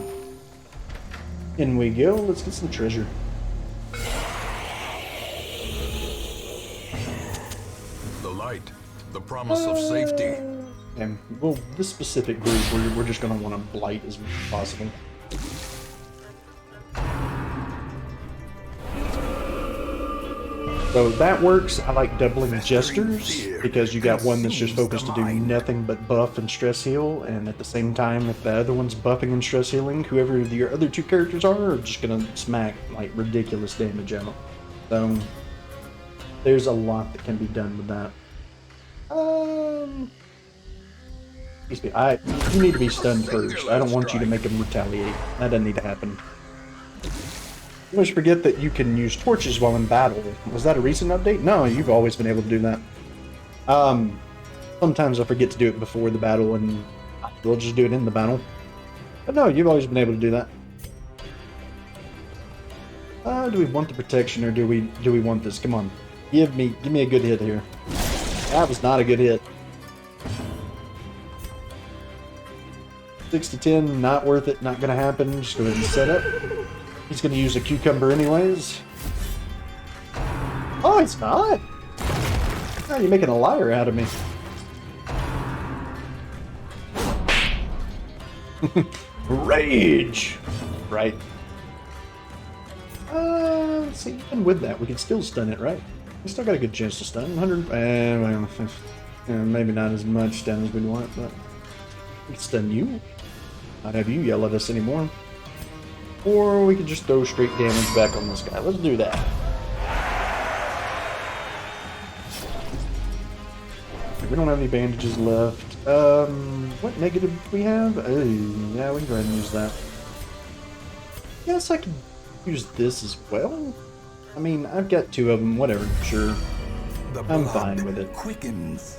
S1: In we go. Let's get some treasure.
S2: The light, the promise of safety.
S1: And well, this specific group, we're just going to want to blight as much as possible. So that works. I like doubling jesters because you got one that's just focused to do nothing but buff and stress heal, and at the same time, if the other one's buffing and stress healing, whoever your other two characters are just gonna smack like ridiculous damage out. So there's a lot that can be done with that. Excuse me. You need to be stunned first. I don't want you to make him retaliate. That doesn't need to happen. You always forget that you can use torches while in battle. Was that a recent update? No, you've always been able to do that. Sometimes I forget to do it before the battle, and we'll just do it in the battle. But no, you've always been able to do that. Do we want the protection, or do we want this? Come on, give me a good hit here. That was not a good hit. 6 to 10, not worth it. Not gonna happen. Just go ahead and set up. He's going to use a cucumber anyways. Oh, he's not. Oh, you're making a liar out of me. Rage! Right. Let's see, even with that, we can still stun it, right? We still got a good chance to stun. 100, maybe not as much stun as we'd want, but we can stun you. Not have you yell at us anymore. Or we could just throw straight damage back on this guy. Let's do that. We don't have any bandages left. What negative do we have? Oh, yeah, we can go ahead and use that. Yes, I could use this as well. I mean, I've got 2 of them. Whatever, sure. I'm fine with it.
S2: Quickens.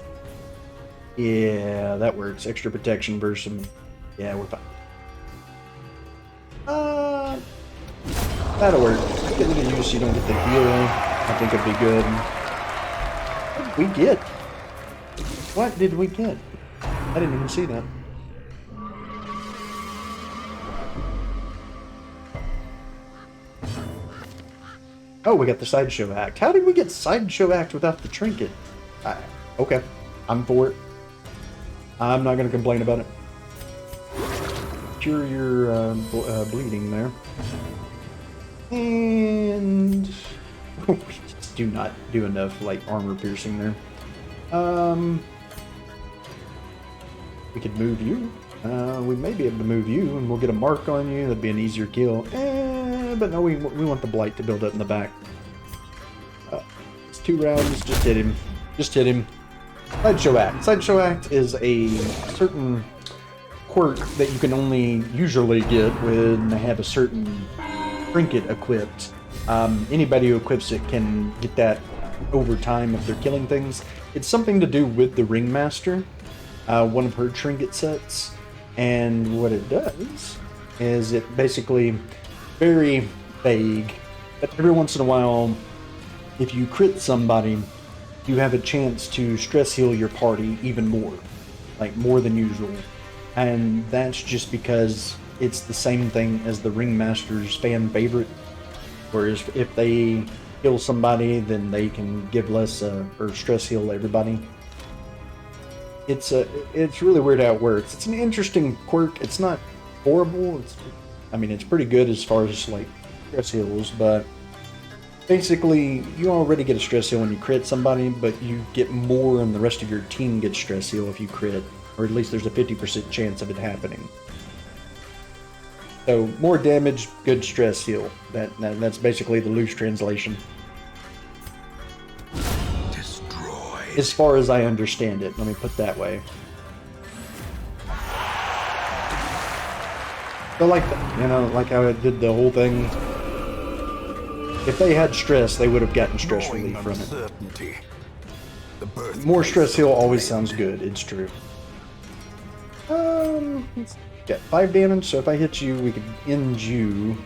S1: Yeah, that works. Extra protection versus some... Yeah, we're fine. That'll work. Get rid of you so you don't get the heal. I think it'd be good. What did we get? What did we get? I didn't even see that. Oh, we got the Sideshow Act. How did we get Sideshow Act without the trinket? Okay, I'm for it. I'm not going to complain about it. Cure your bleeding there. And we just do not do enough like armor piercing there. We could move you. We may be able to move you, and we'll get a mark on you. That'd be an easier kill. But no, we want the blight to build up in the back. It's 2 rounds. Just hit him. Just hit him. Sideshow Act. Sideshow Act is a certain quirk that you can only usually get when they have a certain trinket equipped. Anybody who equips it can get that over time if they're killing things. It's something to do with the Ringmaster, one of her trinket sets, and what it does is it basically very vague, but every once in a while, if you crit somebody, you have a chance to stress heal your party even more, like more than usual. And that's just because it's the same thing as the Ringmaster's fan favorite. Whereas if they kill somebody, then they can give less or stress heal everybody. It's really weird how it works. It's an interesting quirk. It's not horrible. It's pretty good as far as like stress heals, but basically you already get a stress heal when you crit somebody, but you get more and the rest of your team gets stress heal if you crit. Or at least there's a 50% chance of it happening. So more damage, good stress heal. That's basically the loose translation.
S2: Destroy.
S1: As far as I understand it, let me put that way. So like that, like how it did the whole thing. If they had stress, they would have gotten stress relief from it. More stress heal always sounds good. It's true. Got 5 damage, so if I hit you, we can end you.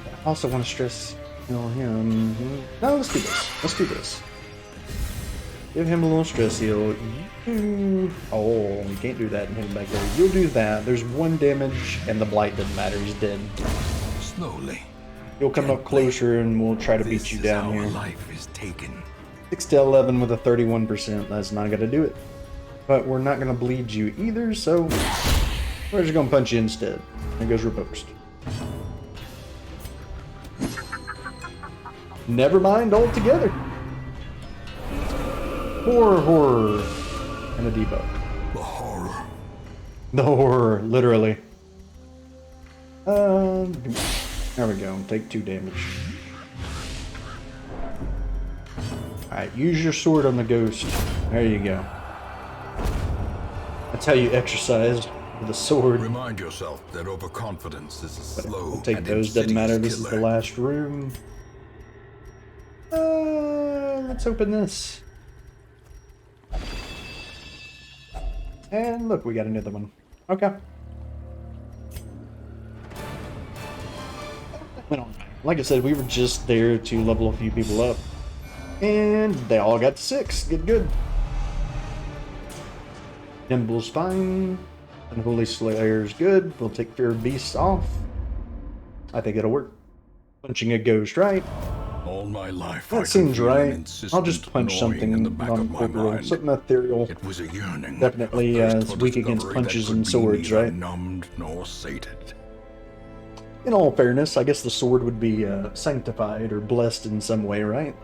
S1: I also want to stress heal him. No, let's do this. Let's do this. Give him a little stress heal. Oh, you can't do that and hit him back there. You'll do that. There's 1 damage, and the blight doesn't matter. He's dead.
S2: Slowly.
S1: You'll come up closer, and we'll try to beat you down here.
S2: Life is taken.
S1: 6 to 11 with a 31%. That's not gonna do it. but we're not gonna bleed you either, so we're just gonna punch you instead. There goes riposte. Never mind altogether. More horror and a debuff.
S2: The horror.
S1: The horror, literally. There we go. Take 2 damage. Alright, use your sword on the ghost. There you go. That's how you exercise with a sword.
S2: Remind yourself that overconfidence is a slow
S1: We'll take
S2: and
S1: those, doesn't matter. This is the
S2: killer.
S1: last room. Let's open this. And look, we got another one. Okay. Went on. Like I said, we were just there to level a few people up. And they all got to 6. Good. Nimble's fine. Unholy Slayer's good. We'll take Fear of Beasts off. I think it'll work. Punching a ghost, right?
S2: All my life, I
S1: That
S2: could
S1: seems
S2: feel an
S1: right.
S2: insistent
S1: I'll just punch
S2: gnawing
S1: something
S2: in the back of my
S1: non-corporeal.
S2: mind.
S1: Something ethereal.
S2: It was a yearning.
S1: Definitely,
S2: a thirst
S1: it's
S2: for
S1: weak against
S2: discovery
S1: punches
S2: that
S1: and
S2: could be
S1: swords,
S2: neither
S1: right?
S2: numbed nor sated.
S1: In all fairness, I guess the sword would be sanctified or blessed in some way, right?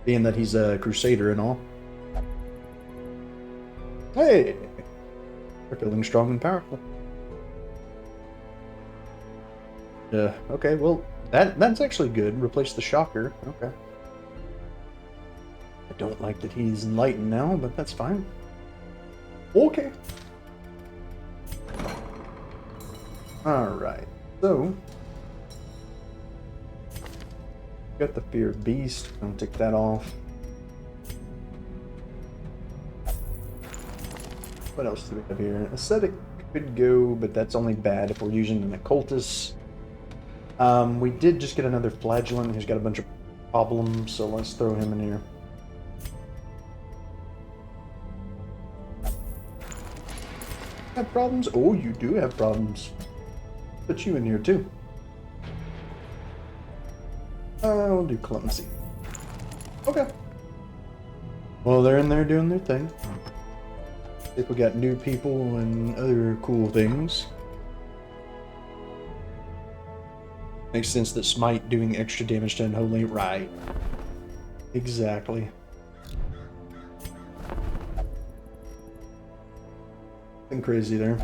S1: Being that he's a crusader and all. Hey! We're feeling strong and powerful. Okay, well, that's actually good. Replace the shocker. Okay. I don't like that he's enlightened now, but that's fine. Okay. Alright, so... got the Fear of Beast. I'll take that off. What else do we have here? Ascetic could go, but that's only bad if we're using an occultist. We did just get another flagellant who's got a bunch of problems, so let's throw him in here. Have problems? Oh, you do have problems. Put you in here too. We'll do clumsy. Okay. Well, they're in there doing their thing. If we got new people and other cool things. Makes sense that Smite doing extra damage to Unholy. Right. Exactly. Nothing crazy there.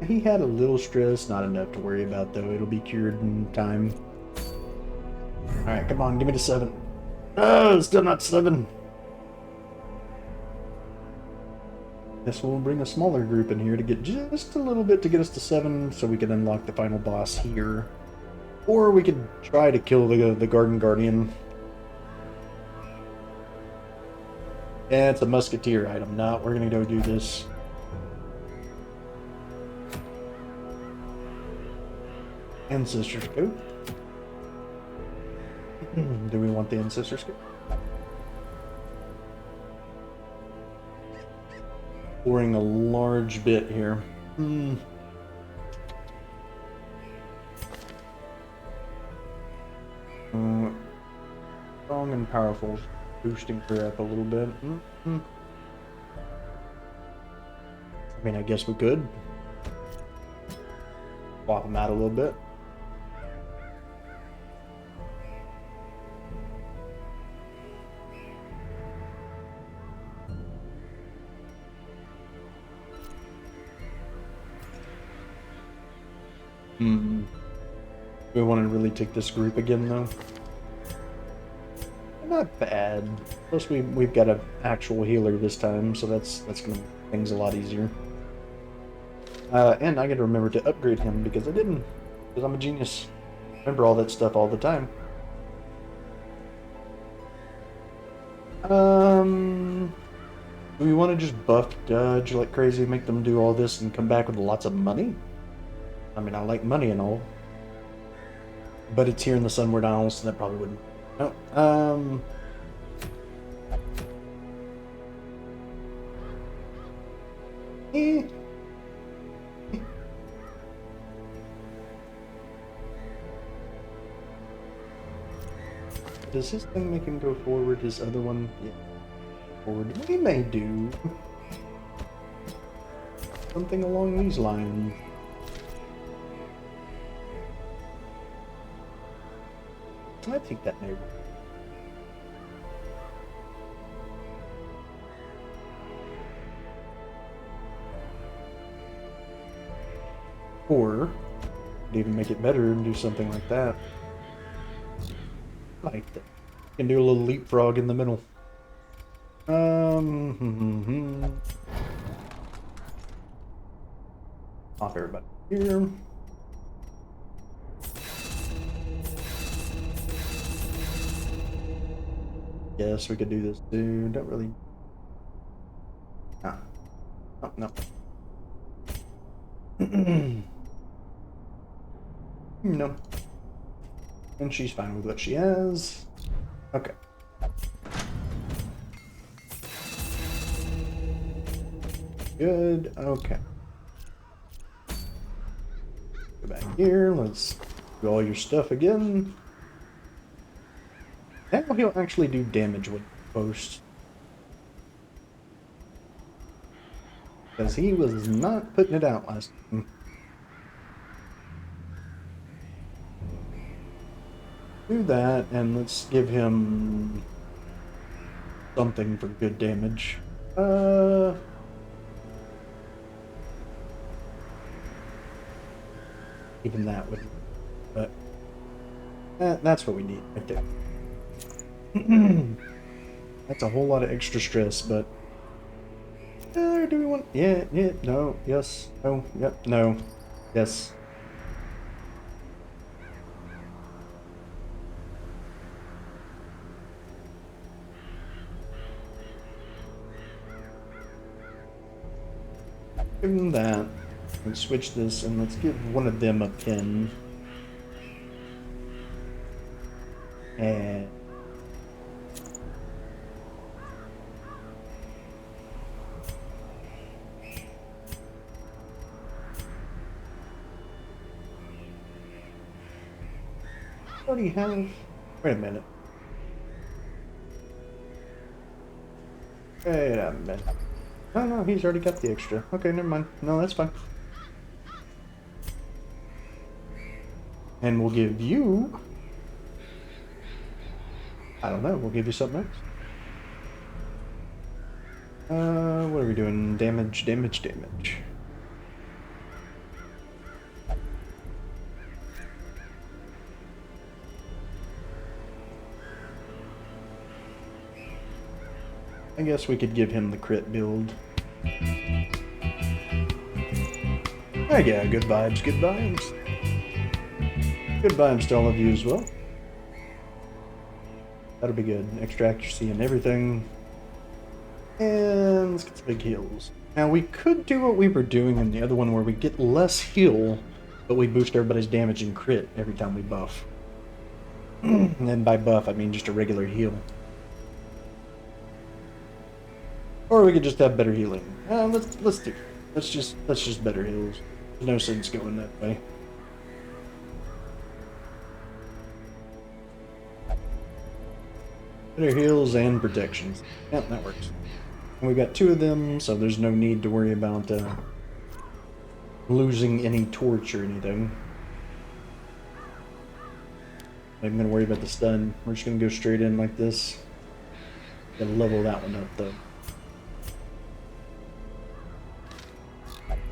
S1: He had a little stress, not enough to worry about though. It'll be cured in time. Alright, come on, give me the 7. Oh, still not 7. Guess we'll bring a smaller group in here to get just a little bit to get us to 7 so we can unlock the final boss here. Or we could try to kill the Garden Guardian. Yeah, it's a musketeer item. No, we're gonna go do this. Ancestor Scope. Do we want the Ancestor Scope? Pouring a large bit here. Strong and powerful. Boosting her up a little bit. I mean, I guess we could. Swap them out a little bit. We want to really take this group again, though. Not bad. Plus, we've got an actual healer this time, so that's gonna make things a lot easier. And I got to remember to upgrade him because I didn't, because I'm a genius. Remember all that stuff all the time. Do we want to just buff Dodge like crazy, make them do all this, and come back with lots of money? I mean, I like money and all. But it's here in the Sunward Isles, so that probably wouldn't. No. Does his thing make him go forward? His other one? Yeah. Forward. We may do something along these lines. I think that may work. Or could even make it better and do something like that. Like that. You can do a little leapfrog in the middle. Pop everybody here. Yes, we could do this too. Don't really. Ah. Oh, no. No. And she's fine with what she has. Okay. Good. Okay. Go back here. Let's do all your stuff again. Now he'll actually do damage with post. Because he was not putting it out last time. Do that, and let's give him something for good damage. Even that would, but that's what we need right there. That's a whole lot of extra stress, but do we want? Yeah, no, yes, no, yep, no, yes. Give them that. Let's switch this and let's give one of them a pin. And what do you have? Wait a minute. Wait a minute. No, he's already got the extra. Okay, never mind. No, that's fine. And we'll give you... I don't know, we'll give you something else. What are we doing? Damage. I guess we could give him the crit build. Oh yeah, good vibes. Good vibes to all of you as well. That'll be good. Extra accuracy and everything. And let's get some big heals. Now we could do what we were doing in the other one where we get less heal, but we boost everybody's damage and crit every time we buff. And then by buff, I mean just a regular heal. Or we could just have better healing. Let's do. Let's just better heals. There's no sense going that way. Better heals and protections. Yep, that works. And we got 2 of them, so there's no need to worry about losing any torch or anything. I'm gonna worry about the stun. We're just gonna go straight in like this. Gotta level that one up though.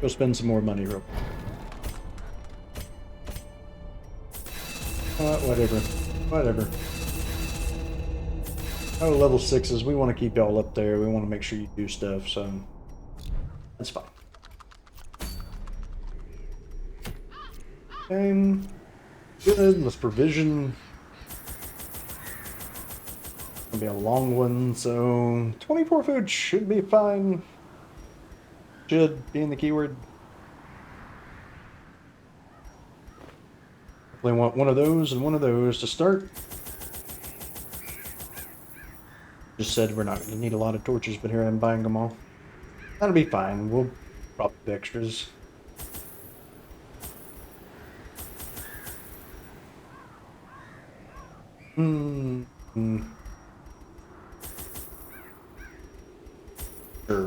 S1: Go spend some more money real quick. Whatever. Oh, level 6s. We want to keep y'all up there. We want to make sure you do stuff, so that's fine. Okay. Good. Let's provision. It'll be a long one, so 24 food should be fine. Should being the keyword. Definitely want one of those and one of those to start. Just said we're not going to need a lot of torches, but here I'm buying them all. That'll be fine. We'll drop the extras. Sure,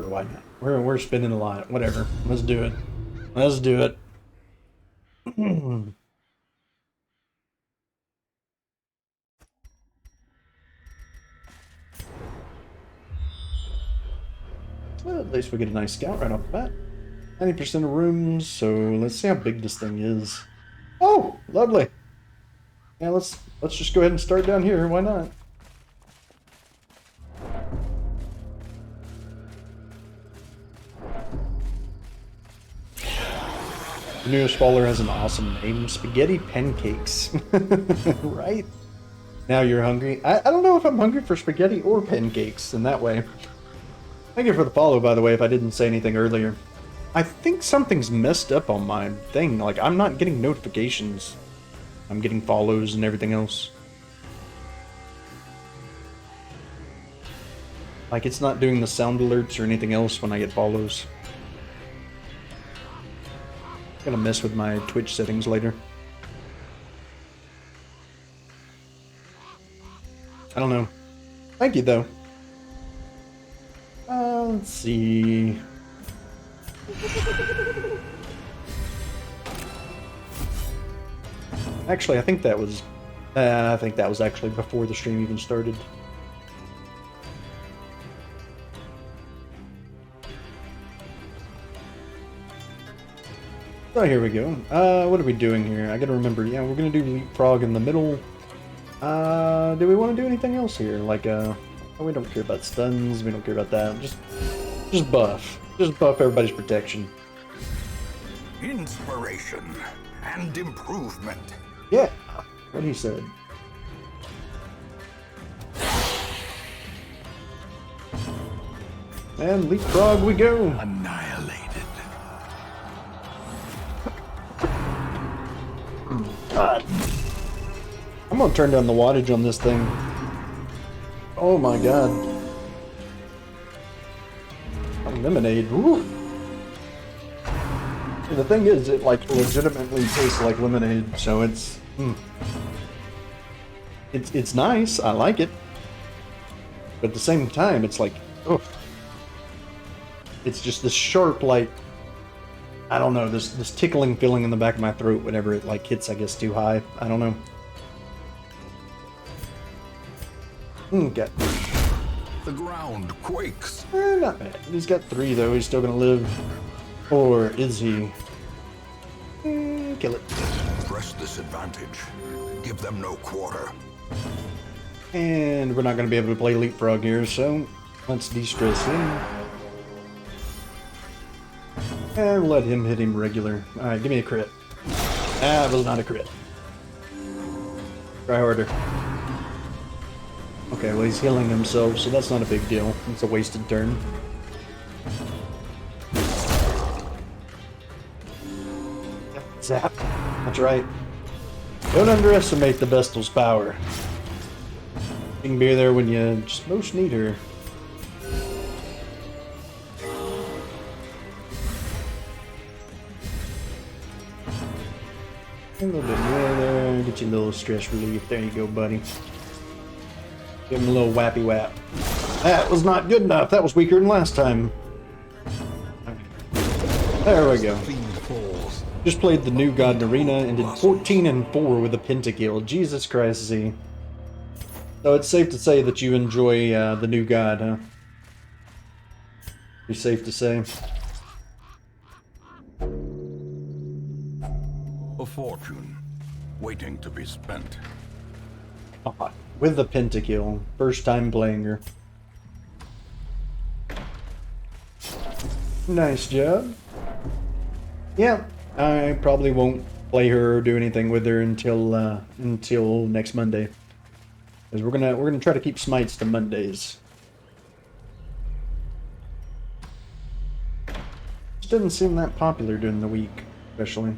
S1: why not? We're spending a lot. Whatever. Let's do it. Let's do it. Well, at least we get a nice scout right off the bat. 90% of rooms, so let's see how big this thing is. Oh, lovely. Yeah, let's just go ahead and start down here. Why not? The newest faller has an awesome name, Spaghetti Pancakes. Right? Now you're hungry. I don't know if I'm hungry for spaghetti or pancakes in that way. Thank you for the follow, by the way, if I didn't say anything earlier. I think something's messed up on my thing. Like, I'm not getting notifications. I'm getting follows and everything else. Like, it's not doing the sound alerts or anything else when I get follows. I'm gonna mess with my Twitch settings later. I don't know. Thank you, though. Let's see. Actually, I think that was actually before the stream even started. So here we go. What are we doing here? I gotta remember. Yeah, we're gonna do leapfrog in the middle. Do we want to do anything else here? Like, oh, we don't care about stuns. We don't care about that. Just buff. Just buff everybody's protection.
S2: Inspiration and improvement.
S1: Yeah, what he said. And leapfrog we go.
S2: Annihilated.
S1: God. I'm gonna turn down the wattage on this thing. Oh my god. Lemonade. Woo. And the thing is, it like legitimately tastes like lemonade, so it's it's nice. I like it, but at the same time, it's like, oh, it's just this sharp, like, I don't know, this tickling feeling in the back of my throat whenever it like hits, I guess, too high. I don't know. Okay.
S2: The ground quakes.
S1: Not bad. He's got 3 though. He's still gonna live. Or is he? Kill it.
S2: Press this advantage. Give them no quarter.
S1: And we're not gonna be able to play leapfrog here, so let's de-stress him. And let him hit him regular. Alright, give me a crit. Ah, it was not a crit. Try harder. Okay, well he's healing himself, so that's not a big deal. It's a wasted turn. Zap. That's right. Don't underestimate the Vestal's power. She can be there when you just most need her. A little bit more there. Get you a little stress relief. There you go, buddy. Give him a little wappy wap. That was not good enough. That was weaker than last time. There we go. Just played the new God Arena and did 14 and 4 with a pentakill. Jesus Christ, Z. So it's safe to say that you enjoy the new God, huh? Be safe to say.
S2: A fortune waiting to be spent.
S1: With the pentakill. First time playing her. Nice job. Yeah, I probably won't play her or do anything with her until next Monday. Because we're gonna try to keep smites to Mondays. Just doesn't seem that popular during the week, especially.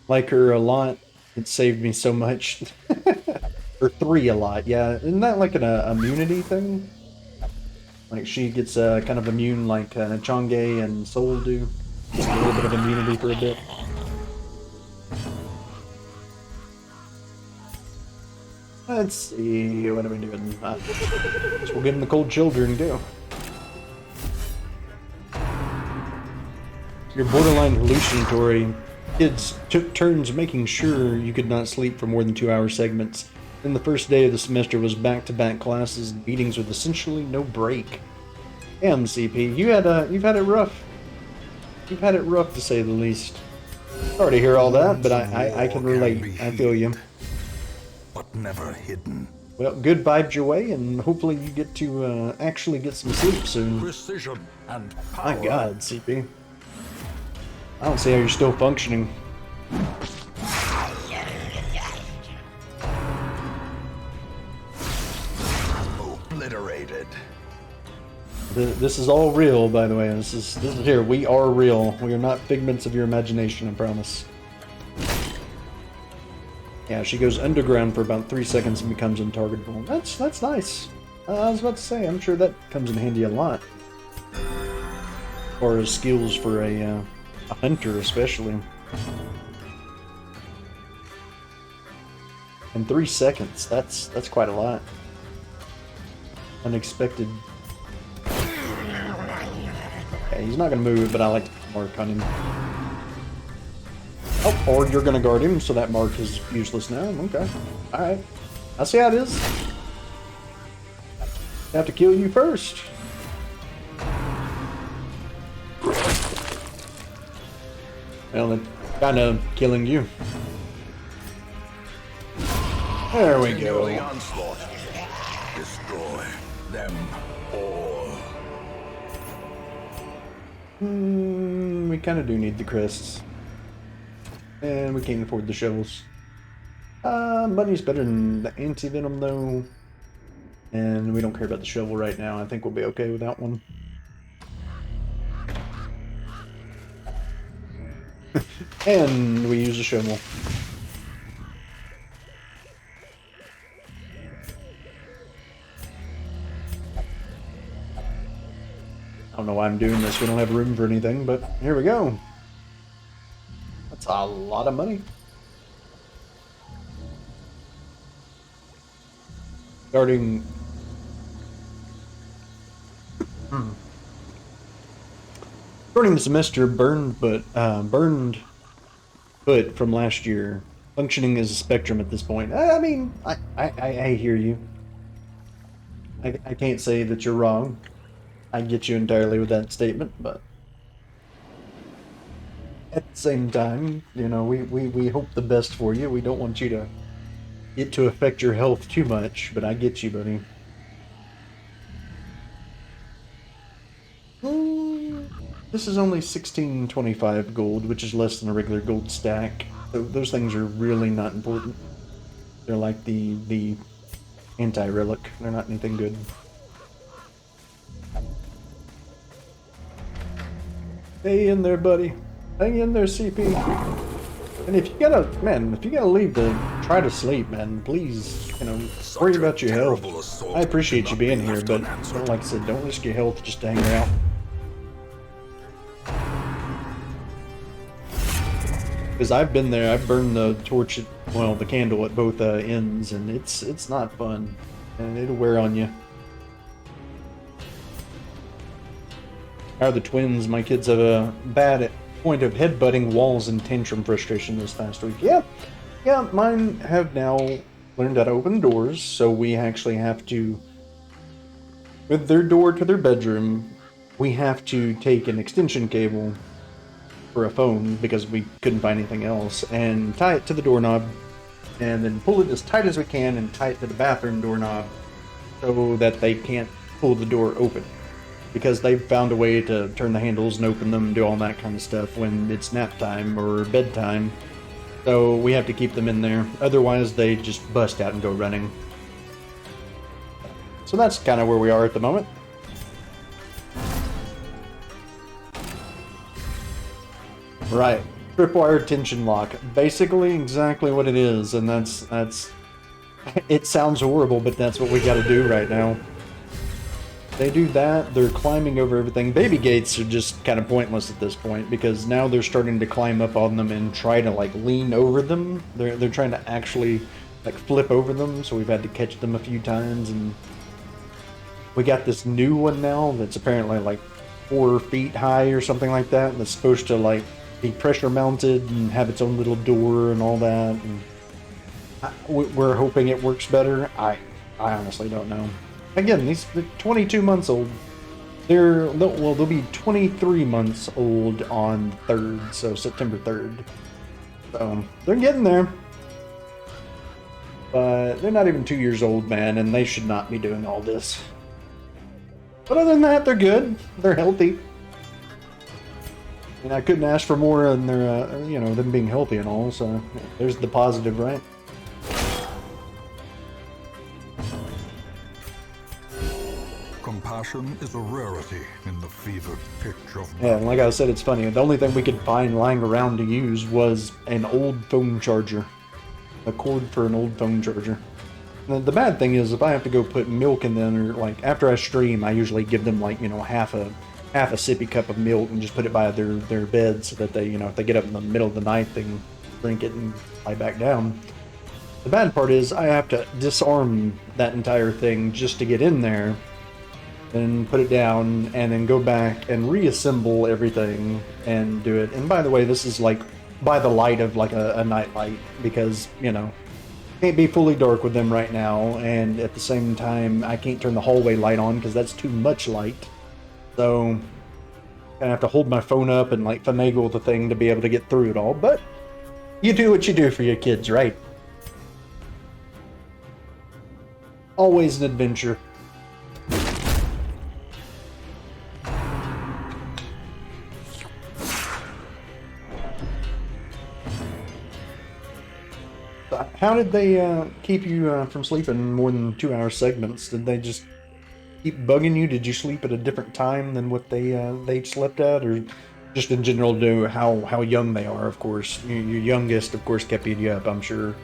S1: Like her a lot. It saved me so much. Or 3 a lot, yeah. Isn't that like an immunity thing? Like she gets kind of immune like Chang'e and Soul do. Just a little bit of immunity for a bit. Let's see, what are we doing? So we're getting the cold children too. Your borderline hallucinatory kids took turns making sure you could not sleep for more than 2-hour segments. Then the first day of the semester was back-to-back classes and meetings with essentially no break. Damn, CP, you've had it rough. You've had it rough to say the least. Sorry to hear all that, but I can relate. I feel you.
S2: But never hidden.
S1: Well, good vibes your way, and hopefully you get to actually get some sleep soon.
S2: Precision and power.
S1: My God, CP. I don't see how you're still functioning.
S2: Obliterated.
S1: This is all real, by the way. This is here. We are real. We are not figments of your imagination, I promise. Yeah, she goes underground for about 3 seconds and becomes untargetable. That's nice. I was about to say, I'm sure that comes in handy a lot. Or as skills for a hunter, especially. In 3 seconds, that's quite a lot. Unexpected. Okay, he's not gonna move, but I like to mark on him. Oh, or you're gonna guard him, so that mark is useless now. Okay. Alright. I see how it is. Have to kill you first. Well, it's kinda killing you. There we go.
S2: The onslaught. Destroy them all.
S1: We kinda do need the crests. And we can't afford the shovels. Bunny's better than the anti-venom though. And we don't care about the shovel right now. I think we'll be okay with that one. And we use a shovel. I don't know why I'm doing this. We don't have room for anything, but here we go. That's a lot of money. Starting the semester, burned foot from last year, functioning as a spectrum at this point. I mean, I hear you. I can't say that you're wrong. I get you entirely with that statement, but at the same time, you know, we hope the best for you. We don't want you to get to affect your health too much, but I get you, buddy. This is only 1625 gold, which is less than a regular gold stack. So those things are really not important. They're like the anti-relic. They're not anything good. Hang in there, buddy. Hang in there, CP. And if you gotta leave to try to sleep, man, please, you know, worry about your health. I appreciate you being here, but like I said, don't risk your health just to hang out. Because I've been there, I've burned the torch, the candle at both ends, and it's not fun, and it'll wear on you. How are the twins? My kids have a bad point of headbutting walls and tantrum frustration this past week. Yeah, mine have now learned how to open doors, so we actually have to, with their door to their bedroom, we have to take an extension cable for a phone because we couldn't find anything else, and tie it to the doorknob, and then pull it as tight as we can and tie it to the bathroom doorknob so that they can't pull the door open. Because they've found a way to turn the handles and open them and do all that kind of stuff when it's nap time or bedtime. So we have to keep them in there. Otherwise, they just bust out and go running. So that's kind of where we are at the moment. Right. Tripwire tension lock. Basically exactly what it is, and that's it sounds horrible, but that's what we gotta do right now. They do that, they're climbing over everything. Baby gates are just kind of pointless at this point, because now they're starting to climb up on them and try to, like, lean over them. They're trying to actually like flip over them, so we've had to catch them a few times, and we got this new one now that's apparently like 4 feet high or something like that, and it's supposed to like be pressure mounted and have its own little door and all that. And we're hoping it works better. I honestly don't know. Again, they're 22 months old. They'll be 23 months old on 3rd, so September 3rd. So they're getting there. But they're not even 2 years old, man, and they should not be doing all this. But other than that, they're good. They're healthy. And I couldn't ask for more than their, them being healthy and all, so there's the positive, right?
S2: Compassion is a rarity in the fevered pitch of...
S1: Yeah, and like I said, it's funny. The only thing we could find lying around to use was an old phone charger. A cord for an old phone charger. The bad thing is, if I have to go put milk in them, or like after I stream, I usually give them like, half a sippy cup of milk and just put it by their bed so that they, if they get up in the middle of the night, they can drink it and lie back down. The bad part is I have to disarm that entire thing just to get in there, then put it down, and then go back and reassemble everything and do it. And by the way, this is like by the light of like a night light, because, can't be fully dark with them right now, and at the same time, I can't turn the hallway light on because that's too much light. So, I have to hold my phone up and like finagle the thing to be able to get through it all. But you do what you do for your kids, right? Always an adventure. How did they keep you from sleeping more than 2-hour segments? Did they just keep bugging you? Did you sleep at a different time than what they slept at, or just in general know how young they are? Of course, your youngest, of course, kept you up, I'm sure.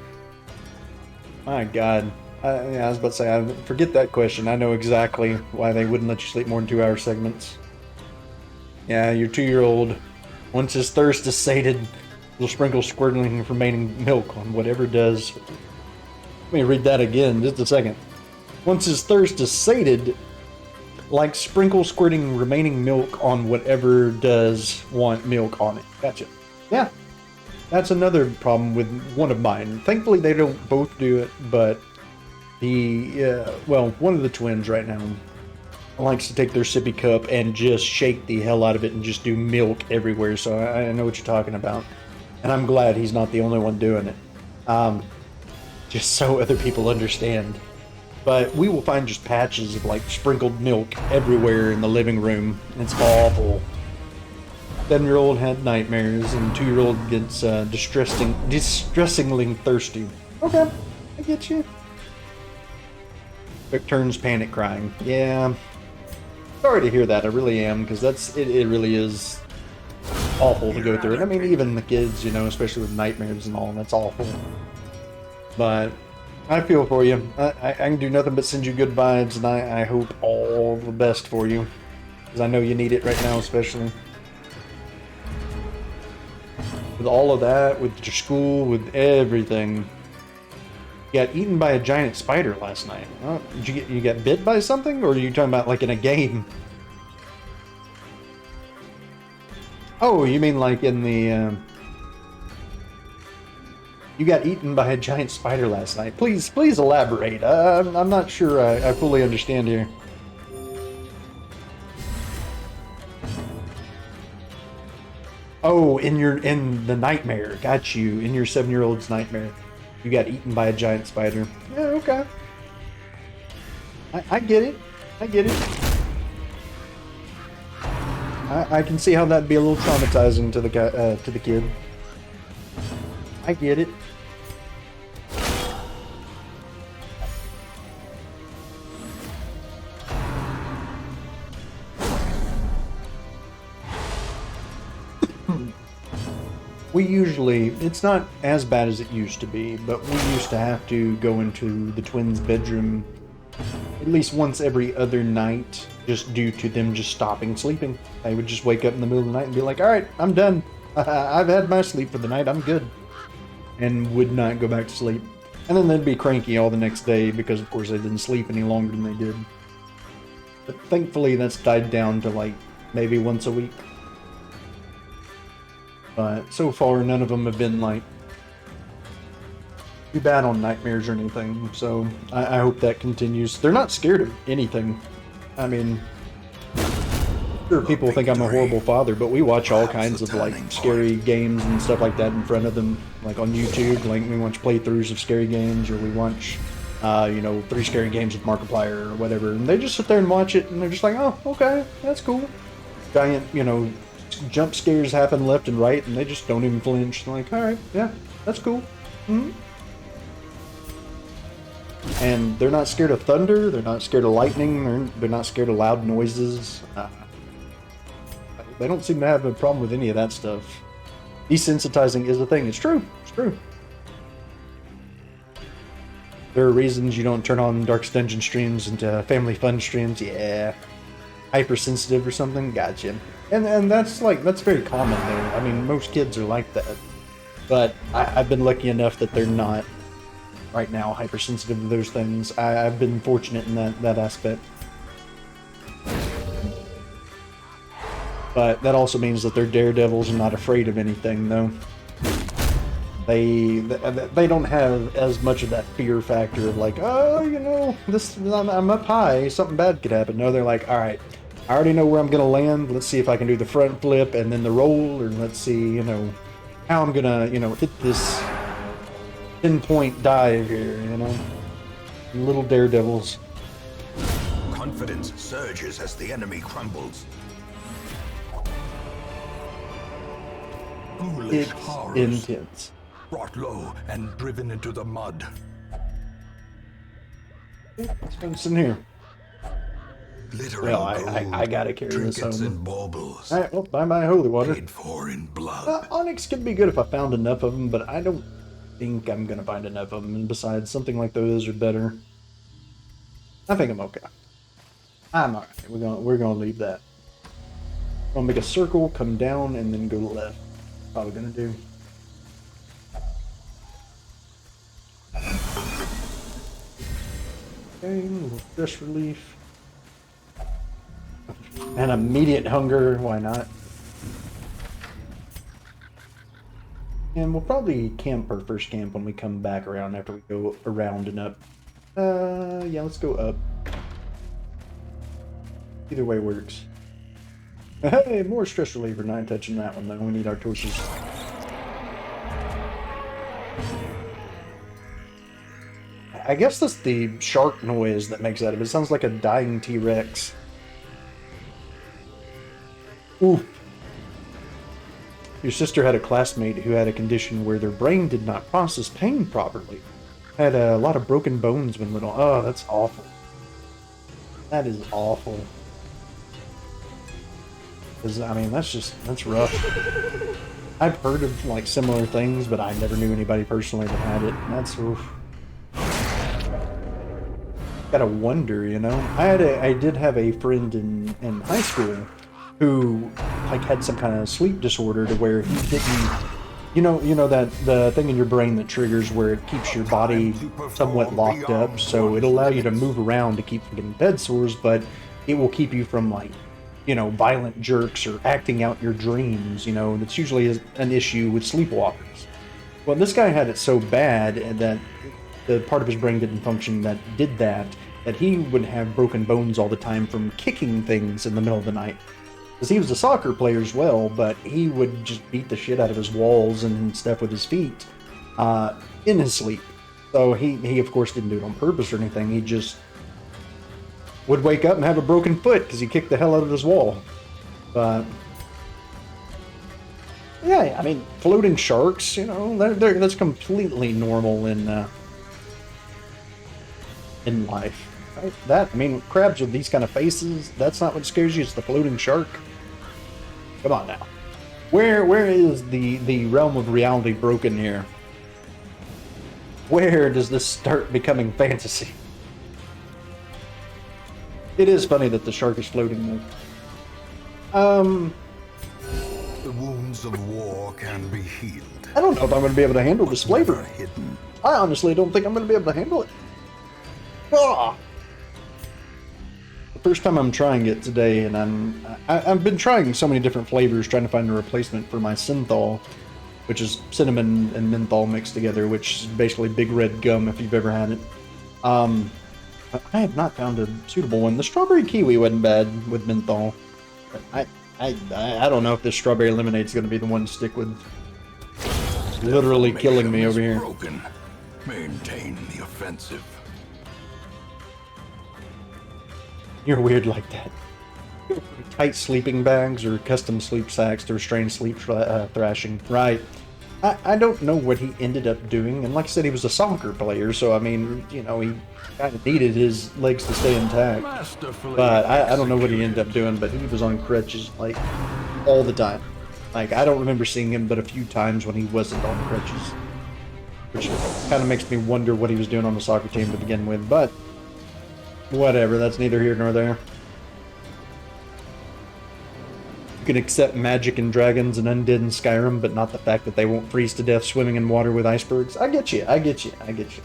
S1: My God, I was about to say, I forget that question. I know exactly why they wouldn't let you sleep more than 2-hour segments. Yeah, your 2-year-old, once his thirst is sated, will sprinkle squirting remaining milk on whatever does. Let me read that again, just a second. Once his thirst is sated, like sprinkle squirting remaining milk on whatever does want milk on it. Gotcha. Yeah, that's another problem with one of mine. Thankfully, they don't both do it, but one of the twins right now likes to take their sippy cup and just shake the hell out of it and just do milk everywhere. So I know what you're talking about. And I'm glad he's not the only one doing it. Just so other people understand. But we will find just patches of like sprinkled milk everywhere in the living room. It's awful. 7-year-old had nightmares, and 2-year-old gets distressingly thirsty. Okay, I get you. Quick turns panic crying. Yeah. Sorry to hear that, I really am, because it really is awful to go through it. I mean, even the kids, especially with nightmares and all, that's awful. But I feel for you. I can do nothing but send you good vibes, and I hope all the best for you, because I know you need it right now, especially. With all of that, with your school, with everything. You got eaten by a giant spider last night. Oh, did you get bit by something, or are you talking about like in a game? Oh, you mean like in the, you got eaten by a giant spider last night. Please elaborate. I'm not sure I fully understand here. Oh, in the nightmare. Got you. In your 7-year-old's nightmare. You got eaten by a giant spider. Yeah, okay. I get it. I get it. I can see how that'd be a little traumatizing to the kid. I get it. It's not as bad as it used to be, but we used to have to go into the twins' bedroom at least once every other night, just due to them just stopping sleeping. They would just wake up in the middle of the night and be like, alright, I'm done. I've had my sleep for the night, I'm good. And would not go back to sleep. And then they'd be cranky all the next day because, of course, they didn't sleep any longer than they did. But thankfully, that's died down to, like, maybe once a week. But so far, none of them have been, like, too bad on nightmares or anything. So I hope that continues. They're not scared of anything. I mean, sure, people think I'm a horrible father, but we watch all kinds of, like, scary games and stuff like that in front of them. Like, on YouTube, like, we watch playthroughs of scary games, or we watch, you know, 3 scary games with Markiplier or whatever. And they just sit there and watch it, and they're just like, oh, okay, that's cool. Giant, you know, jump scares happen left and right, and they just don't even flinch. They're like, alright, yeah, that's cool. Mm-hmm. And they're not scared of thunder, they're not scared of lightning, they're not scared of loud noises. They don't seem to have a problem with any of that stuff. Desensitizing is a thing. It's true. It's true. There are reasons you don't turn on Darkest Dungeon streams into Family Fun streams. Yeah. Hypersensitive or something? Gotcha. And that's very common there. I mean, most kids are like that. But I've been lucky enough that they're not, right now, hypersensitive to those things. I've been fortunate in that aspect. But that also means that they're daredevils and not afraid of anything, though. They don't have as much of that fear factor of like, oh, you know, I'm up high, something bad could happen. No, they're like, all right, I already know where I'm gonna land. Let's see if I can do the front flip and then the roll, or let's see, you know, how I'm gonna, you know, hit this pinpoint dive here, you know. Little daredevils.
S2: Confidence surges as the enemy crumbles. Ghoulish
S1: It's
S2: horrors,
S1: intense.
S2: brought low and driven into the mud.
S1: What's in here?
S2: Glittering
S1: Well, I
S2: gold,
S1: gotta carry this
S2: trinkets
S1: home.
S2: and baubles,
S1: Alright, well, bye-bye holy water.
S2: paid for in blood.
S1: Onyx could be good if I found enough of them, but I don't think I'm gonna find enough of them. And besides, something like those are better. I think I'm okay. I'm alright. We're gonna leave that. Gonna make a circle, come down, and then go left. Probably gonna do. Okay, a little stress relief. And immediate hunger, why not? And we'll probably camp our first camp when we come back around after we go around and up. Yeah, let's go up. Either way works. Hey, more stress reliever. Not touching that one though. We need our torches. I guess that's the shark noise that makes that. It sounds like a dying T-Rex. Ooh. Your sister had a classmate who had a condition where their brain did not process pain properly. Had a lot of broken bones when little. Oh, that's awful. That is awful. Because, I mean, that's rough. I've heard of, like, similar things, but I never knew anybody personally that had it. And that's, oof. Gotta wonder, you know? I did have a friend in high school who, like, had some kind of sleep disorder to where he didn't... You know that the thing in your brain that triggers where it keeps your body somewhat locked up, so it'll allow you to move around to keep from getting bed sores, but it will keep you from, like, you know, violent jerks or acting out your dreams, you know. That's usually an issue with sleepwalkers. Well, this guy had it so bad that the part of his brain didn't function that did that he would have broken bones all the time from kicking things in the middle of the night. Because he was a soccer player as well, but he would just beat the shit out of his walls and stuff with his feet in his sleep. So he of course didn't do it on purpose or anything. He just would wake up and have a broken foot because he kicked the hell out of his wall. But yeah, I mean, floating sharks, you know, that's completely normal in life. Right? That, I mean, crabs with these kind of faces, that's not what scares you, it's the floating shark. Come on now. Where is the realm of reality broken here? Where does this start becoming fantasy? It is funny that the shark is floating though.
S2: The wounds of war can be healed.
S1: I don't know if I'm going to be able to handle this flavor.
S2: Hidden.
S1: I honestly don't think I'm going to be able to handle it. Ah! The first time I'm trying it today, and I've been trying so many different flavors, trying to find a replacement for my synthol, which is cinnamon and menthol mixed together, which is basically big red gum if you've ever had it. But I have not found a suitable one. The strawberry kiwi wasn't bad with menthol. But I don't know if this strawberry lemonade is going to be the one to stick with. It's literally killing me over here.
S2: Broken. Maintain the offensive.
S1: You're weird like that. Tight sleeping bags or custom sleep sacks to restrain sleep thrashing. Right. I don't know what he ended up doing. And like I said, he was a soccer player, so I mean, you know, he kind of needed his legs to stay intact. But I don't know what he ended up doing, but he was on crutches, like, all the time. Like, I don't remember seeing him but a few times when he wasn't on crutches. Which kind of makes me wonder what he was doing on the soccer team to begin with, but whatever, that's neither here nor there. You can accept magic and dragons and undead in Skyrim, but not the fact that they won't freeze to death swimming in water with icebergs. I get you, I get you, I get you.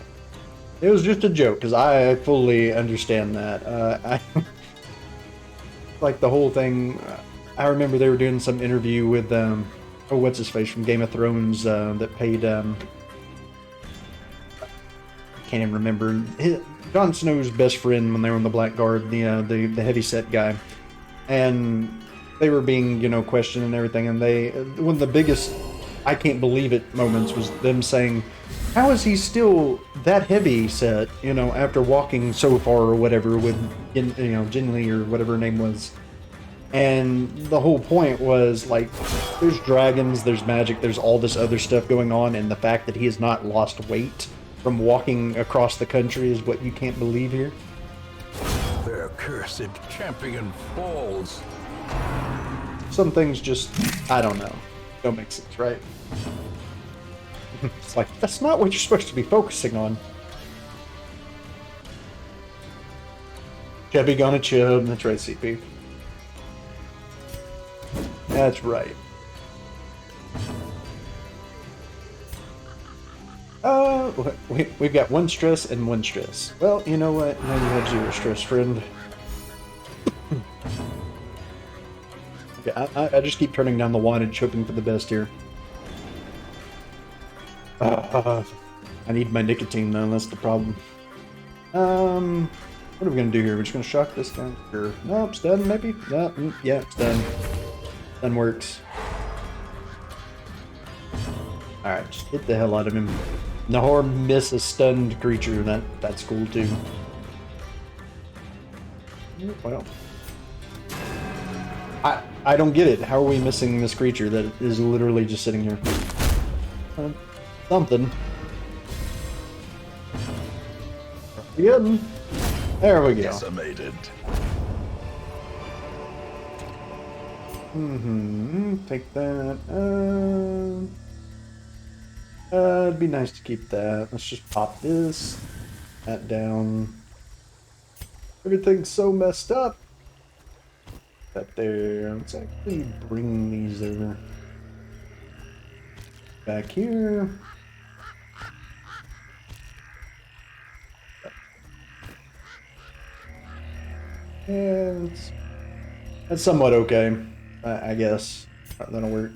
S1: It was just a joke, because I fully understand that. Like the whole thing, I remember they were doing some interview with, oh, what's his face from Game of Thrones that paid, I can't even remember, Jon Snow's best friend when they were in the Blackguard, the heavyset guy. And they were being, you know, questioned and everything, and one of the biggest I can't believe it moments was them saying, how is he still that heavy set, you know, after walking so far or whatever with, you know, Jinli or whatever her name was. And the whole point was, like, there's dragons, there's magic, there's all this other stuff going on, and the fact that he has not lost weight from walking across the country is what you can't believe here.
S2: Their cursed champion falls.
S1: Some things just, I don't know, don't make sense, right? It's like, that's not what you're supposed to be focusing on. Chubby gonna chub, that's right, CP. That's right. We've got one stress and one stress. Well, you know what? Now you have zero stress, friend. Okay, I just keep turning down the wattage, hoping for the best here. I need my nicotine though, that's the problem. What are we gonna do here? We're just gonna shock this guy? Sure. Nope, stun maybe? No, yeah, stun. Stun works. Alright, just hit the hell out of him. Nahor miss a stunned creature, that's cool too. Well. I don't get it. How are we missing this creature that is literally just sitting here? Something. Again. There we go.
S2: Decimated.
S1: Take that. It'd be nice to keep that. Let's just pop this. That down. Everything's so messed up. That there. Let's actually bring these over. Back here. And that's somewhat okay, I guess. That'll work.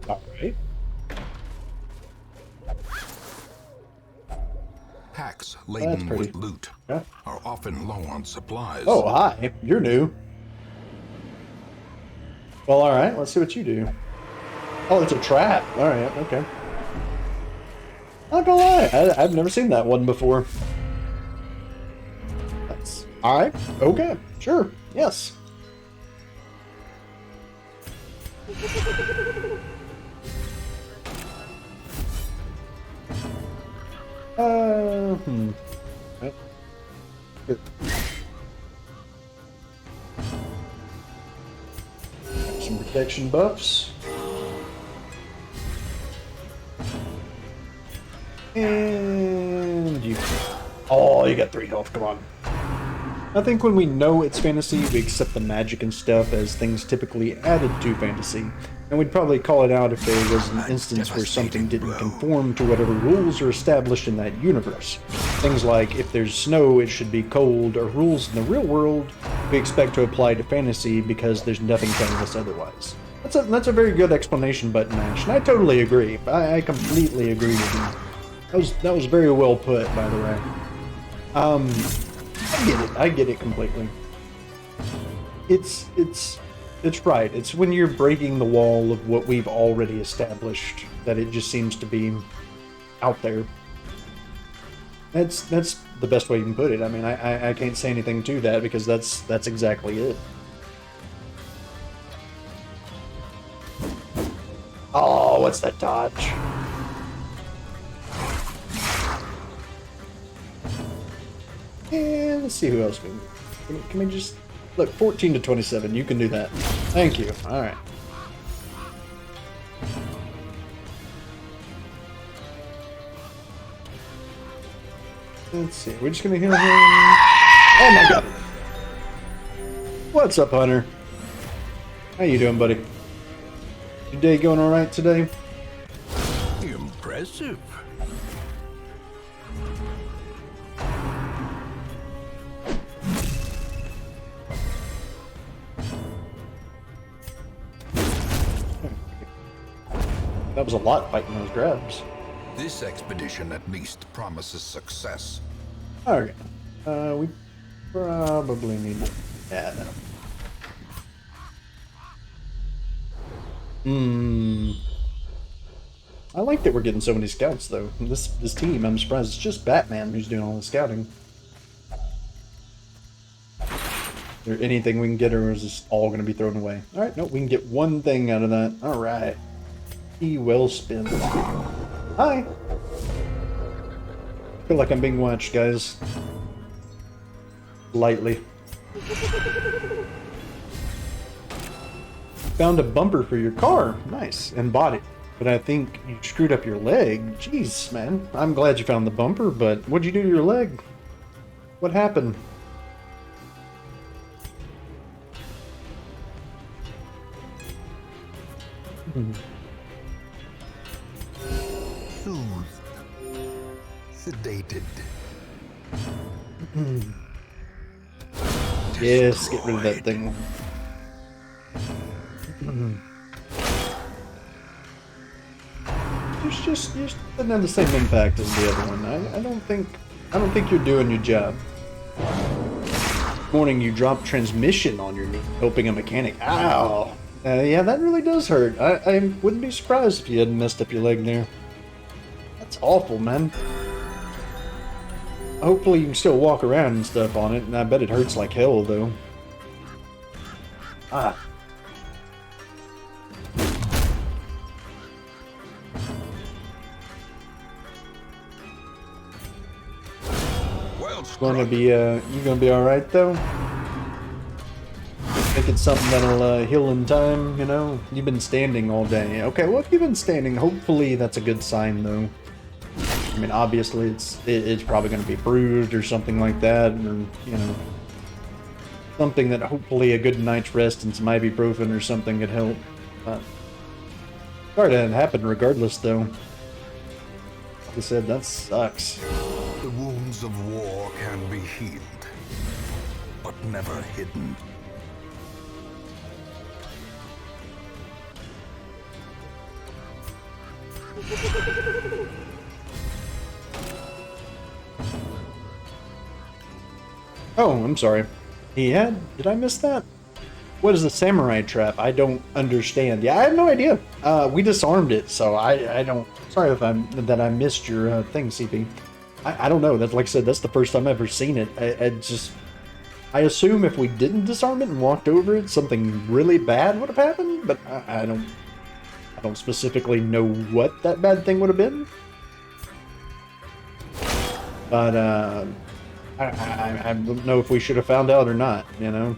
S1: All right.
S2: Packs laden with loot are often low on supplies.
S1: Oh, hi. You're new. Well, alright. Let's see what you do. Oh, it's a trap. Alright, okay. Not gonna lie. I've never seen that one before. That's... Alright. Okay. Sure. Yes. Right. Good. Some protection buffs. And you... Oh, you got 3 health, come on. I think when we know it's fantasy, we accept the magic and stuff as things typically added to fantasy, and we'd probably call it out if there was an instance where something didn't conform to whatever rules are established in that universe. Things like, if there's snow, it should be cold, or rules in the real world we expect to apply to fantasy because there's nothing telling us otherwise. That's a very good explanation, Button Mash, and I totally agree. I completely agree with you. That was very well put, by the way. I get it completely. It's right. It's when you're breaking the wall of what we've already established that it just seems to be out there. That's the best way you can put it. I mean, I can't say anything to that because that's exactly it. Oh, what's that dodge? And let's see who else can we just look. 14 to 27. You can do that. Thank you. All right. Let's see. We're just gonna heal him. Oh my god. What's up, Hunter? How you doing, buddy? Your day going all right today?
S2: Impressive.
S1: That was a lot fighting those grabs.
S2: This expedition at least promises success.
S1: Okay. We probably need to add up. I like that we're getting so many scouts, though. This team, I'm surprised it's just Batman who's doing all the scouting. Is there anything we can get, or is this all going to be thrown away? Alright, no, we can get one thing out of that. Alright. He will spin. Hi! I feel like I'm being watched, guys. Lightly. Found a bumper for your car. Nice. And bought it. But I think you screwed up your leg. Jeez, man. I'm glad you found the bumper, but what'd you do to your leg? What happened?
S2: Soothed. Sedated.
S1: Yes, get rid of that thing. Just doesn't have the same impact as the other one. I don't think you're doing your job. Morning, you dropped transmission on your knee, helping a mechanic. Ow! Yeah, that really does hurt. I wouldn't be surprised if you hadn't messed up your leg there. That's awful, man. Hopefully you can still walk around and stuff on it, and I bet it hurts like hell, though. Ah. You gonna be alright, though? Think it's something that'll heal in time, you know? You've been standing all day. Okay, well, if you've been standing, hopefully that's a good sign, though. I mean, obviously, it's probably going to be bruised or something like that, or, you know, something that hopefully a good night's rest and some ibuprofen or something could help. Sorry that happened regardless, though. Like I said, that sucks.
S2: The wounds of war can be healed, but never hidden.
S1: Oh, I'm sorry. Did I miss that? What is the samurai trap? I don't understand. Yeah, I have no idea. We disarmed it, so I don't... Sorry if I missed your thing, CP. I don't know. That's, like I said, that's the first time I've ever seen it. I assume if we didn't disarm it and walked over it, something really bad would have happened, but I don't specifically know what that bad thing would have been. But I don't know if we should have found out or not, you know?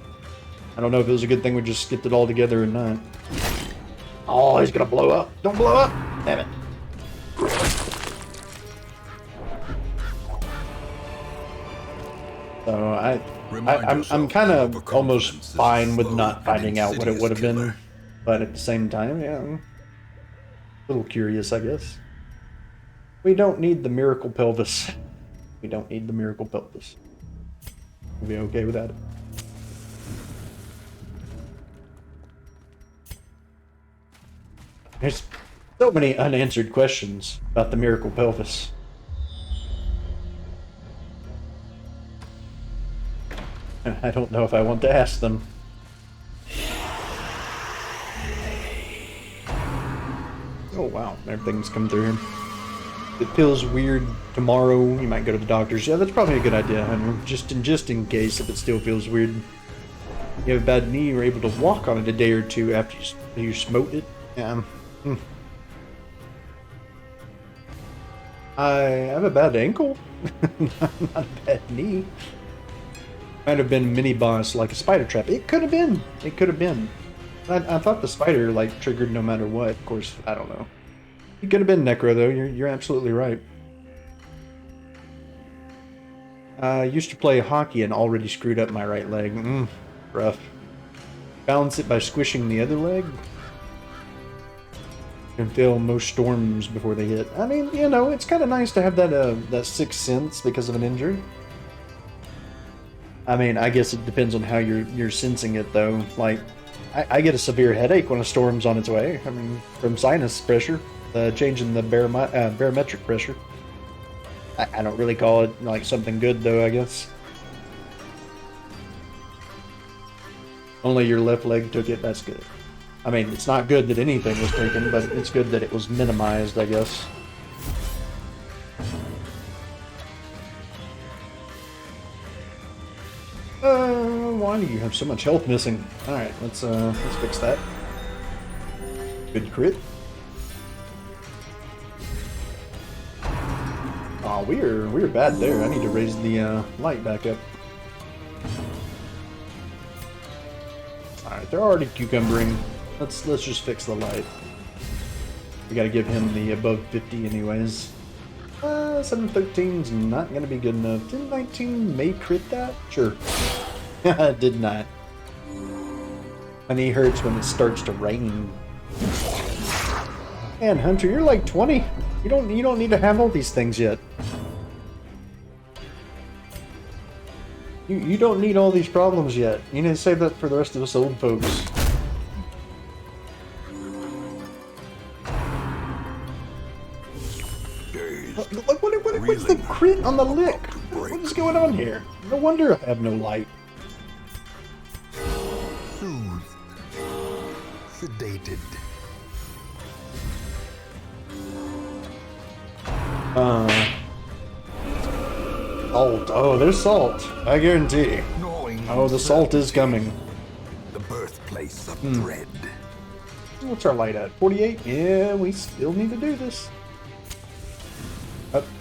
S1: I don't know if it was a good thing we just skipped it all together or not. Oh, he's gonna blow up. Don't blow up! Damn it. So
S2: Remind
S1: I'm
S2: yourself
S1: kind
S2: that
S1: of almost
S2: overconfidence is
S1: fine with
S2: slow
S1: not
S2: and
S1: finding out what it
S2: insidious
S1: would have been,
S2: killer.
S1: but at the same time, yeah, I'm a little curious, I guess. We don't need the miracle pelvis. We don't need the miracle pelvis. We'll be okay with that. There's so many unanswered questions about the miracle pelvis. I don't know if I want to ask them. Oh wow, everything's come through here. It feels weird tomorrow. You might go to the doctor's. Yeah, that's probably a good idea. I know, just in case if it still feels weird. You have a bad knee. You're able to walk on it a day or two after you smoked it. Yeah. I have a bad ankle. Not a bad knee. Might have been mini boss like a spider trap. It could have been. It could have been. I thought the spider like triggered no matter what. Of course, I don't know. It could have been Necro though. You're absolutely right. I used to play hockey and already screwed up my right leg. Rough. Balance it by squishing the other leg. And feel most storms before they hit. I mean, you know, it's kind of nice to have that sixth sense because of an injury. I mean, I guess it depends on how you're sensing it though. Like, I get a severe headache when a storm's on its way. I mean, from sinus pressure, changing the barometric pressure. I don't really call it like something good though, I guess. Only your left leg took it, that's good. I mean, it's not good that anything was taken, but it's good that it was minimized, I guess. Why do you have so much health missing? Alright, let's fix that. Good crit. Aw, we're bad there. I need to raise the light back up. Alright, they're already cucumbering. Let's just fix the light. We gotta give him the above 50 anyways. 713's not gonna be good enough. 1019 may crit that? Sure. Did not. My knee hurts when it starts to rain. Man, Hunter, you're like 20. You don't need to have all these things yet. You don't need all these problems yet. You need to save that for the rest of us old folks. What's the crit on the lick? What is going on here? No wonder I have no light.
S2: Soothed. Sedated.
S1: Salt. Oh, there's salt. I guarantee. Oh, the salt is coming.
S2: The birthplace of dread.
S1: What's our light at? 48? Yeah, we still need to do this.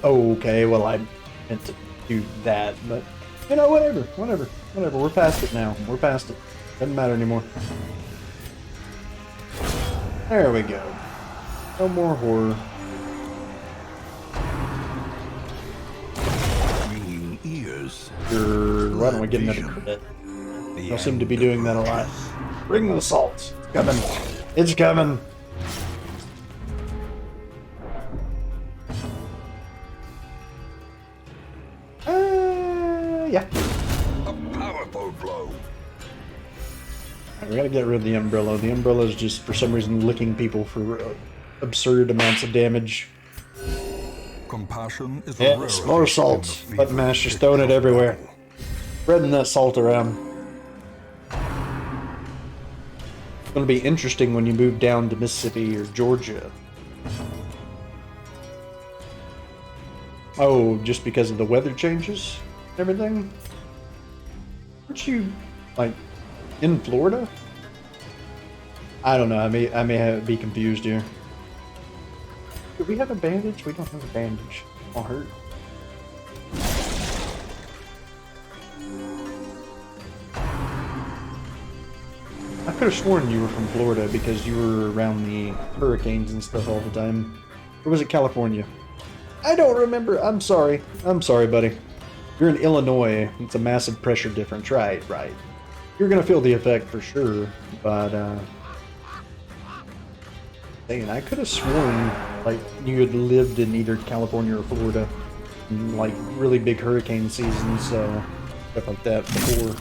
S1: Okay, well, I meant to do that, but, you know, whatever. We're past it now. We're past it. Doesn't matter anymore. There we go. No more horror.
S2: Ringing ears.
S1: Sure, why don't we get another credit? They'll seem to be doing that a lot. Bring the salt. It's coming. It's coming. Yeah.
S2: A powerful blow.
S1: We gotta get rid of the umbrella. The umbrella is just, for some reason, licking people for absurd amounts of damage.
S2: Compassion is
S1: Yeah, more salt. Button mash, just throwing it everywhere. Spreading that salt around. It's gonna be interesting when you move down to Mississippi or Georgia. Oh, just because of the weather changes? Everything? Aren't you, like, in Florida? I don't know, I may be confused here. Do we have a bandage? We don't have a bandage. I'll hurt. I could have sworn you were from Florida because you were around the hurricanes and stuff all the time. Or was it California? I don't remember. I'm sorry. I'm sorry, buddy. You're in Illinois. It's a massive pressure difference. Right. You're gonna feel the effect for sure, but dang, I could have sworn like you had lived in either California or Florida, in, like really big hurricane seasons, so stuff like that before.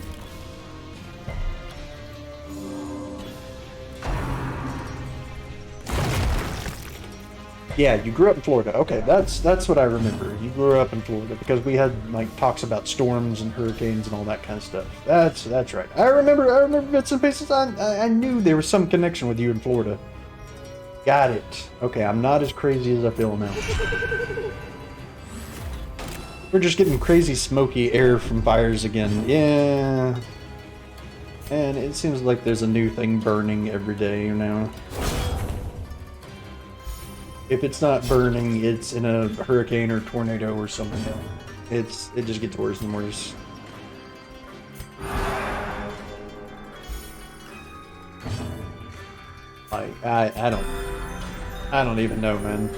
S1: Yeah, you grew up in Florida. Okay, that's what I remember. You grew up in Florida because we had like talks about storms and hurricanes and all that kind of stuff. That's right. I remember bits and pieces. I knew there was some connection with you in Florida. Got it. Okay, I'm not as crazy as I feel now. We're just getting crazy smoky air from fires again. Yeah. And it seems like there's a new thing burning every day now. If it's not burning, it's in a hurricane or tornado or something. It just gets worse and worse. Like I don't even know, man.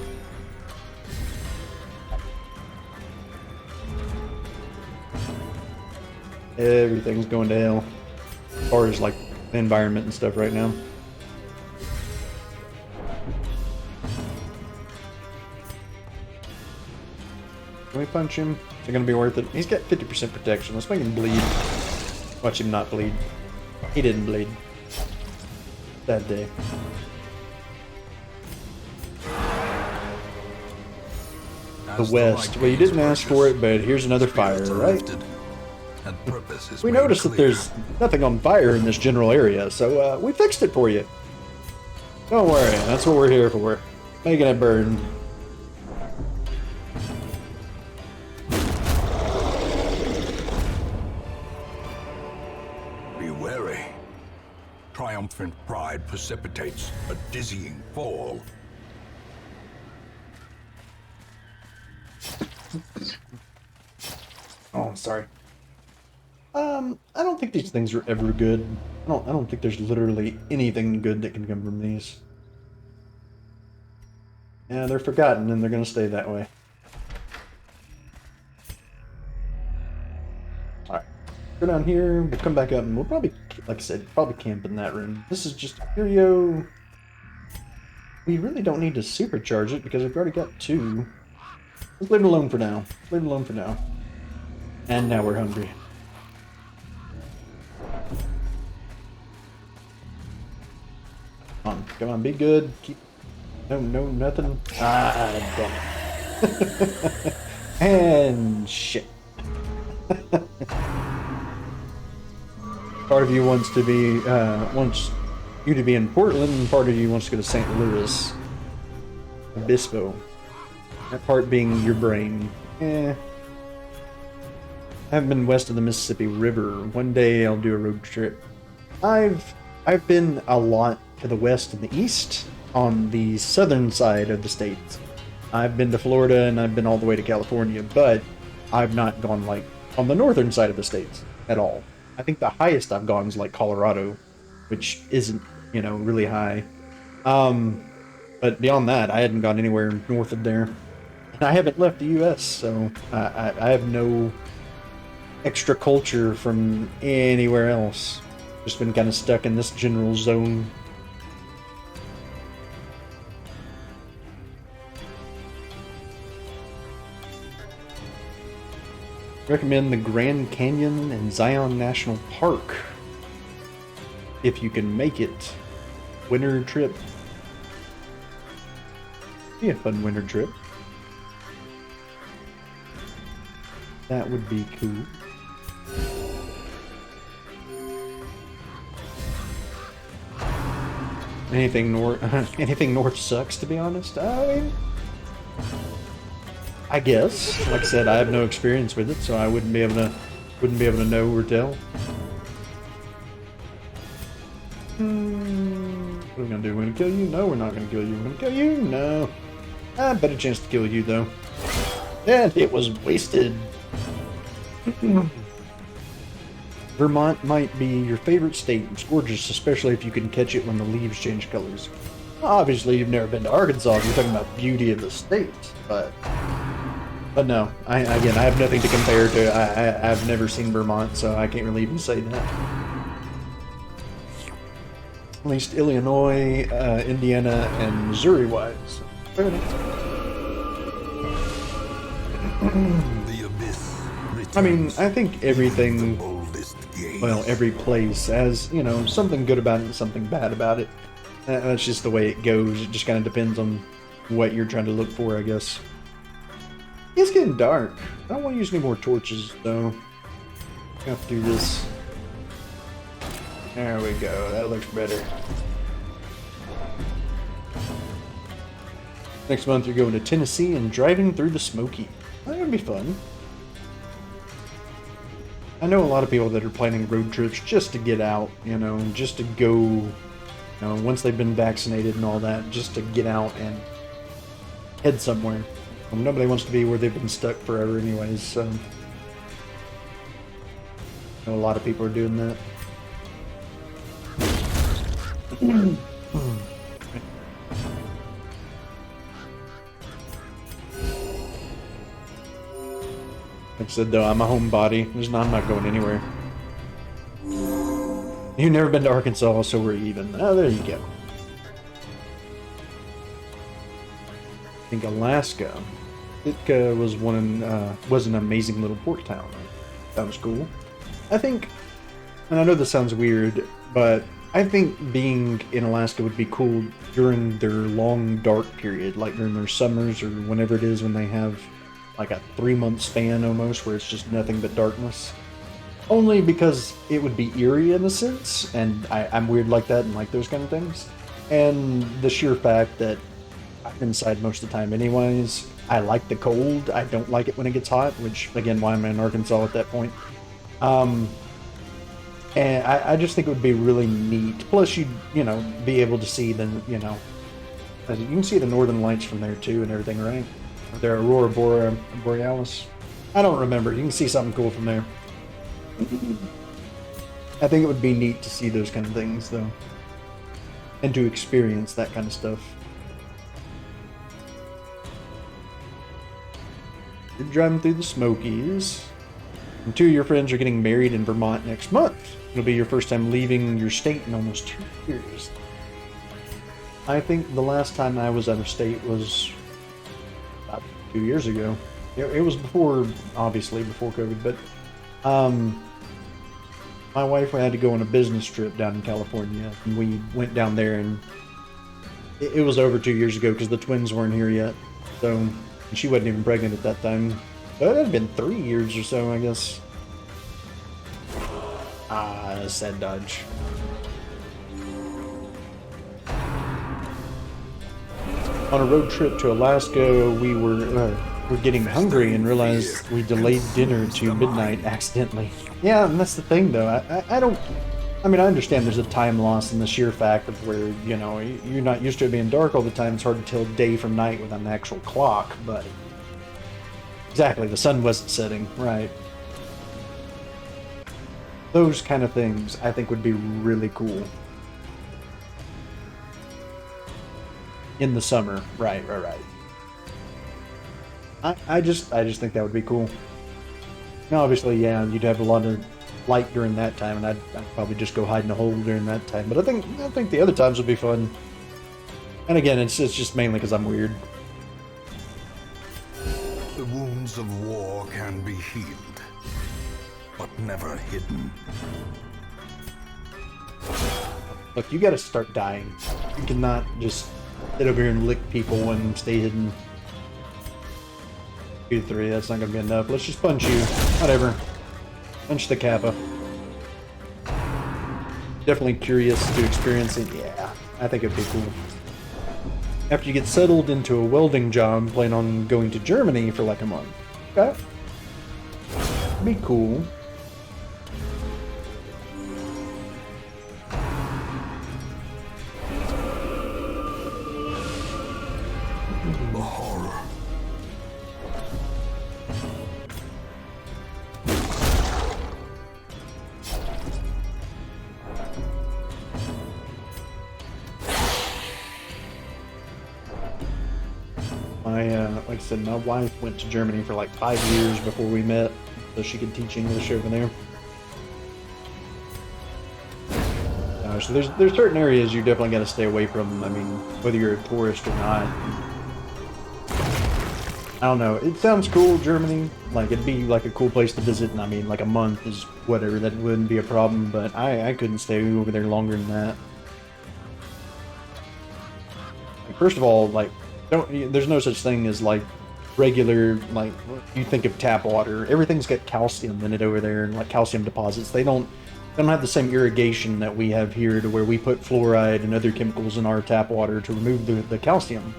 S1: Everything's going to hell as far as like the environment and stuff right now. Can we punch him? Is it gonna be worth it? He's got 50% protection. Let's make him bleed. Watch him not bleed. He didn't bleed. That day. The West. Well, you didn't ask for it, but here's another fire, right? We noticed that there's nothing on fire in this general area, so we fixed it for you. Don't worry, that's what we're here for. Making it burn.
S2: Triumphant pride precipitates a dizzying fall.
S1: Oh, I'm sorry. I don't think these things are ever good. I don't think there's literally anything good that can come from these. Yeah, they're forgotten and they're gonna stay that way. Alright. Go down here, we'll come back up and we'll probably, like I said, probably camp in that room. This is just a curio. We really don't need to supercharge it because we've already got 2. Let's leave it alone for now. Leave it alone for now. And now we're hungry. Come on, be good. Keep. No, nothing. Ah, damn it. And shit. Part of you wants to be, wants you to be in Portland, and part of you wants to go to St. Louis. Obispo. That part being your brain. I haven't been west of the Mississippi River. One day I'll do a road trip. I've been a lot to the west and the east on the southern side of the state. I've been to Florida and I've been all the way to California, but I've not gone like on the northern side of the state at all. I think the highest I've gone is like Colorado, which isn't, you know, really high. But beyond that, I hadn't gone anywhere north of there. And I haven't left the US, so I have no extra culture from anywhere else. Just been kind of stuck in this general zone. Recommend the Grand Canyon and Zion National Park if you can make it. Winter trip. Be a fun winter trip. That would be cool. Anything north sucks, to be honest. I mean, I guess. Like I said, I have no experience with it, so I wouldn't be able to know or tell. What are we gonna do? We're gonna kill you? No, we're not gonna kill you. We're gonna kill you? No. I better chance to kill you though. And it was wasted. Vermont might be your favorite state. It's gorgeous, especially if you can catch it when the leaves change colors. Obviously, you've never been to Arkansas if you're talking about beauty of the state, but But no, again, I have nothing to compare to. I've never seen Vermont, so I can't really even say that. At least Illinois, Indiana, and Missouri-wise. Fair enough.
S2: The abyss.
S1: I mean, I think everything,
S2: The oldest gaze.
S1: well, every place has, you know, something good about it and something bad about it. That's just the way it goes. It just kind of depends on what you're trying to look for, I guess. It's getting dark. I don't want to use any more torches, though. I have to do this. There we go. That looks better. Next month, you're going to Tennessee and driving through the Smoky. That would be fun. I know a lot of people that are planning road trips just to get out, you know, just to go, you know, once they've been vaccinated and all that, just to get out and head somewhere. Nobody wants to be where they've been stuck forever anyways, so I know a lot of people are doing that. Like I said though, I'm a homebody. I'm not going anywhere. You've never been to Arkansas, so we're even. Oh, there you go. I think Alaska. It was was an amazing little port town. That was cool. I think, and I know this sounds weird, but I think being in Alaska would be cool during their long dark period, like during their summers or whenever it is when they have like a 3-month span almost where it's just nothing but darkness. Only because it would be eerie in a sense, and I'm weird like that and like those kind of things. And the sheer fact that I'm inside most of the time anyways. I like the cold. I don't like it when it gets hot, which, again, why I'm in Arkansas at that point. And I just think it would be really neat. Plus, you'd, you know, be able to see the, you know, you can see the northern lights from there, too, and everything, right? Their Aurora Borealis. I don't remember. You can see something cool from there. I think it would be neat to see those kind of things, though. And to experience that kind of stuff. You're driving through the Smokies. And 2 of your friends are getting married in Vermont next month. It'll be your first time leaving your state in almost 2 years. I think the last time I was out of state was about 2 years ago. It was before, obviously, before COVID, but my wife had to go on a business trip down in California, and we went down there, and it was over 2 years ago because the twins weren't here yet. So she wasn't even pregnant at that time. But it had been 3 years or so, I guess. Sad dodge. On a road trip to Alaska, we were getting hungry and realized we delayed dinner to midnight accidentally. Yeah, and that's the thing, though. I don't... I mean, I understand there's a time loss in the sheer fact of where, you know, you're not used to it being dark all the time. It's hard to tell day from night with an actual clock, but... Exactly, the sun wasn't setting, right. Those kind of things, I think, would be really cool. In the summer, right. I just think that would be cool. Now, obviously, yeah, you'd have a lot of light during that time, and I'd probably just go hide in a hole during that time. But I think the other times would be fun. And again, it's just mainly because I'm weird.
S2: The wounds of war can be healed, but never hidden.
S1: Look, you gotta start dying. You cannot just sit over here and lick people and stay hidden. 2 to 3, that's not gonna be enough. Let's just punch you. Whatever. Punch the Kappa. Definitely curious to experience it. Yeah, I think it'd be cool. After you get settled into a welding job, plan on going to Germany for like a month. Okay. Be cool.
S2: The horror.
S1: Like I said, my wife went to Germany for like 5 years before we met, so she could teach English over there. So there's certain areas you definitely got to stay away from. I mean, whether you're a tourist or not. I don't know. It sounds cool, Germany. Like, it'd be like a cool place to visit, and I mean, like a month is whatever. That wouldn't be a problem, but I couldn't stay over there longer than that. Like, first of all, like, there's no such thing as like regular, like, you think of tap water. Everything's got calcium in it over there, and like calcium deposits. They don't have the same irrigation that we have here, to where we put fluoride and other chemicals in our tap water to remove the calcium.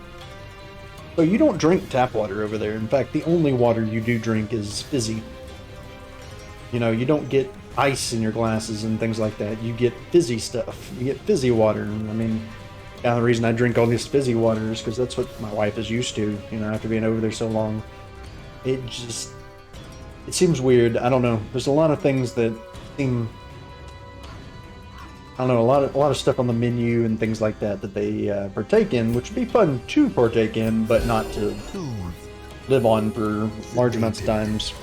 S1: So you don't drink tap water over there. In fact, the only water you do drink is fizzy. You know, you don't get ice in your glasses and things like that. You get fizzy stuff. You get fizzy water. I mean, the reason I drink all this fizzy water is because that's what my wife is used to, you know, after being over there so long. It seems weird. I don't know. There's a lot of things that seem, I don't know, a lot of stuff on the menu and things like that that they partake in, which would be fun to partake in, but not to live on for large amounts of times.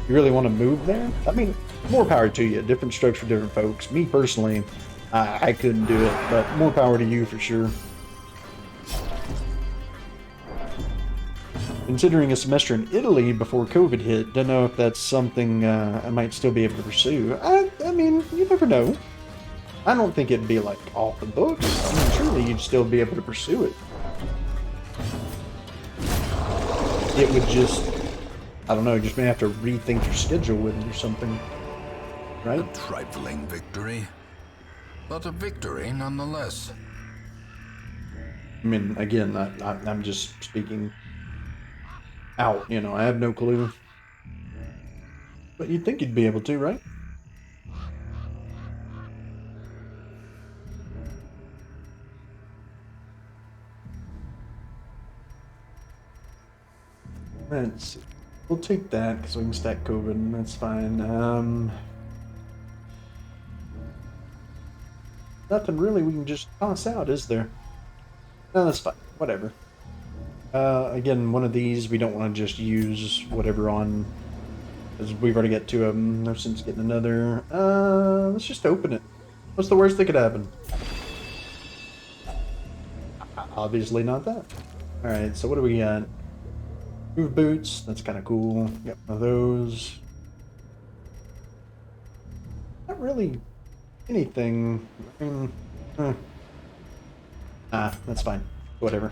S1: You really want to move there? I mean, more power to you. Different strokes for different folks. Me personally, I couldn't do it, but more power to you for sure. Considering a semester in Italy before COVID hit, don't know if that's something I might still be able to pursue. I mean, you never know. I don't think it'd be like off the books. I mean, surely you'd still be able to pursue it. It would just, I don't know, just may have to rethink your schedule with it or something, right?
S2: A trifling victory, but a victory nonetheless.
S1: I mean, again, I'm just speaking out, you know, I have no clue. But you'd think you'd be able to, right? Let's see. We'll take that because we can stack COVID, and that's fine. Nothing really we can just toss out, is there? No, that's fine. Whatever. Again, one of these we don't want to just use whatever on, because we've already got 2 of them. No sense getting another. Let's just open it. What's the worst that could happen? Obviously not that. Alright, so what do we got? Move boots, that's kind of cool. Got one of those. Not really anything. I mean, that's fine. Whatever.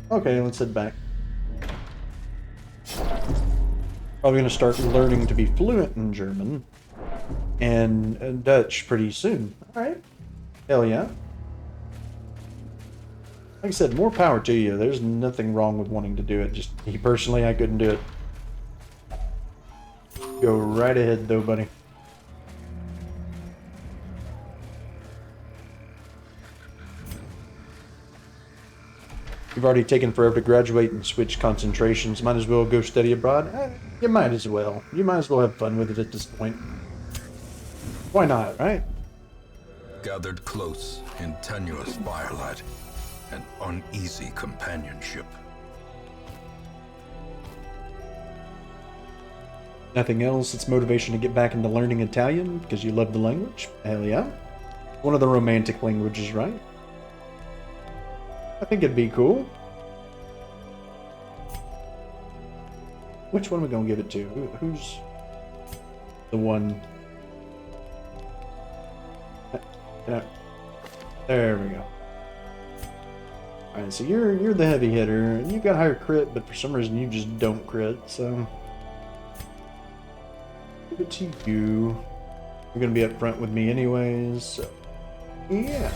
S1: Okay, let's head back. Probably gonna start learning to be fluent in German and Dutch pretty soon. Alright. Hell yeah. Like I said, more power to you. There's nothing wrong with wanting to do it. Just me personally, I couldn't do it. Go right ahead though, buddy. You've already taken forever to graduate and switch concentrations. Might as well go study abroad. You might as well. You might as well have fun with it at this point. Why not, right?
S2: Gathered close in tenuous firelight and uneasy companionship.
S1: Nothing else? It's motivation to get back into learning Italian because you love the language? Hell yeah. One of the romantic languages, right? I think it'd be cool. Which one are we gonna give it to? Who's the one? There we go. Alright, so you're the heavy hitter. You've got higher crit, but for some reason you just don't crit, so give it to you. You're gonna be up front with me anyways, so yeah.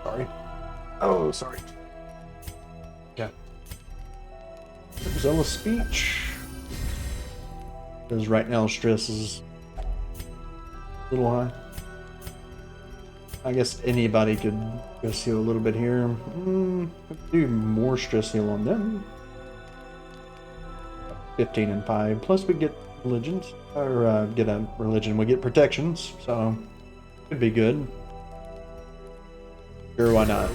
S1: Sorry. Oh, sorry. Yeah. Zealous speech. Because right now stress is a little high. I guess anybody could stress heal a little bit here. Do more stress heal on them. 15 and 5. Plus we get religions. Or get a religion. We get protections. So, could be good. Sure, why not?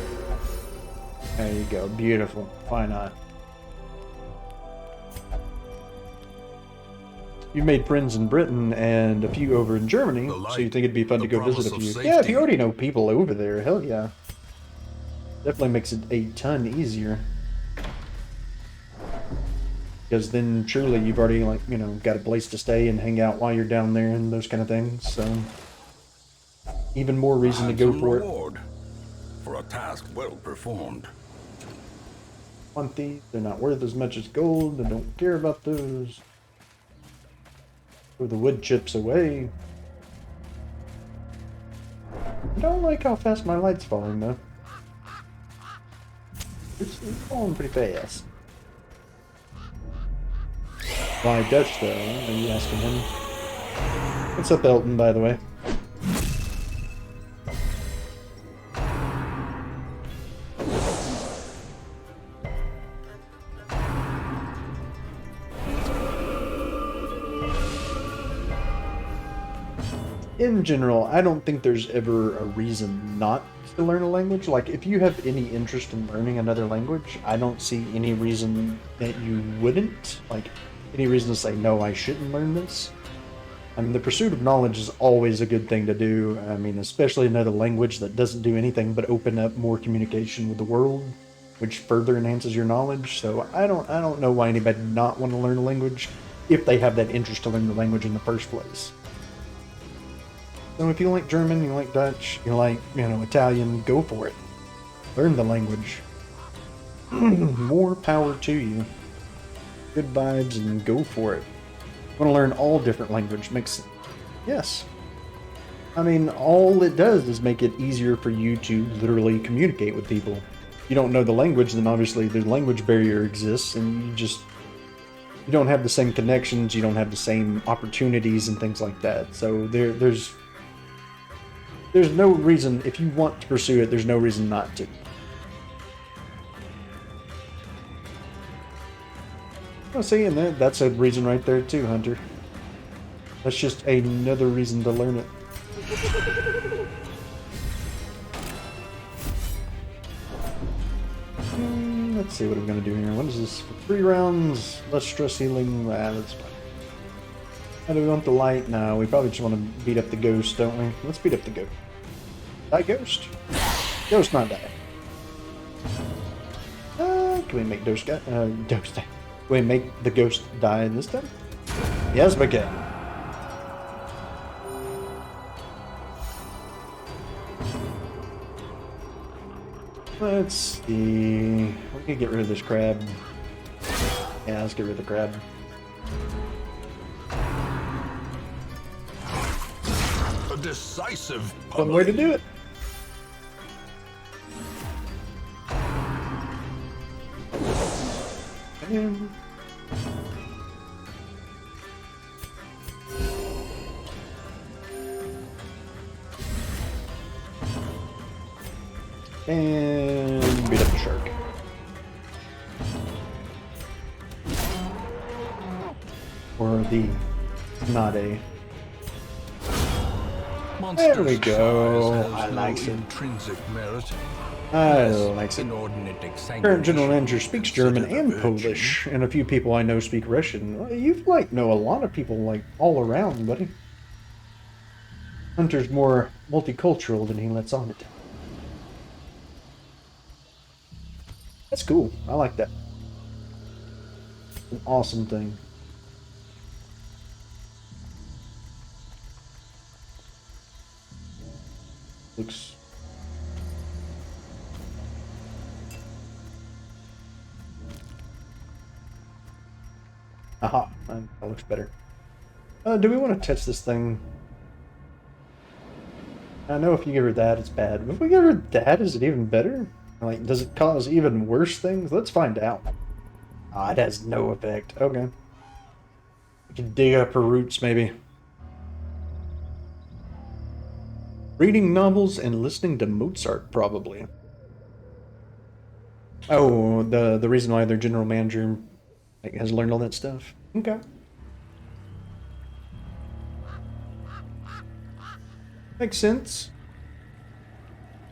S1: There you go. Beautiful. Why not? You've made friends in Britain and a few over in Germany, so you think it'd be fun to go visit a few. Yeah, if you already know people over there, hell yeah. Definitely makes it a ton easier. Because then truly you've already, like, you know, got a place to stay and hang out while you're down there and those kind of things, so even more reason to go for it.
S2: For a task well performed.
S1: Want these? They're not worth as much as gold. I don't care about those. Throw the wood chips away. I don't like how fast my light's falling though. It's falling pretty fast. Why Dutch though? Are you asking him? What's up, Elton, by the way? In general, I don't think there's ever a reason not to learn a language. Like, if you have any interest in learning another language, I don't see any reason that you wouldn't. Like, any reason to say, no, I shouldn't learn this. I mean, the pursuit of knowledge is always a good thing to do. I mean, especially another language that doesn't do anything but open up more communication with the world, which further enhances your knowledge. So I don't know why anybody would not want to learn a language if they have that interest to learn the language in the first place. So if you like German, you like Dutch, you like, you know, Italian, go for it. Learn the language. More power to you. Good vibes and go for it. Want to learn all different language makes it. Yes. I mean, all it does is make it easier for you to literally communicate with people. If you don't know the language, then obviously the language barrier exists, and you don't have the same connections, you don't have the same opportunities and things like that. So there's no reason, if you want to pursue it, there's no reason not to. Well, see, and that's a reason right there too, Hunter. That's just another reason to learn it. Let's see what I'm going to do here. What is this? For 3 rounds, less stress healing. That's fine. How do we want the light? No, we probably just want to beat up the ghost, don't we? Let's beat up the ghost. Die, ghost? Ghost not die. Can we make ghost die? Ghost die. Can we make the ghost die this time? Yes, we can. Let's see. We can get rid of this crab. Yeah, let's get rid of the crab.
S2: A decisive
S1: One way to do it. And beat up the shark. Or the not a. There we go. I like it.
S2: Intrinsic merit.
S1: I like it. Current general manager speaks German and Polish, and a few people I know speak Russian. Well, you know a lot of people all around, buddy. Hunter's more multicultural than he lets on it. That's cool. I like that. An awesome thing. Looks. Aha, that looks better. Do we want to touch this thing? I know if you give her that, it's bad. But if we give her that, is it even better? Like, does it cause even worse things? Let's find out. Ah, it has no effect. Okay. We can dig up her roots, maybe. Reading novels and listening to Mozart, probably. Oh, the reason why their general manager like, has learned all that stuff. Okay. Makes sense.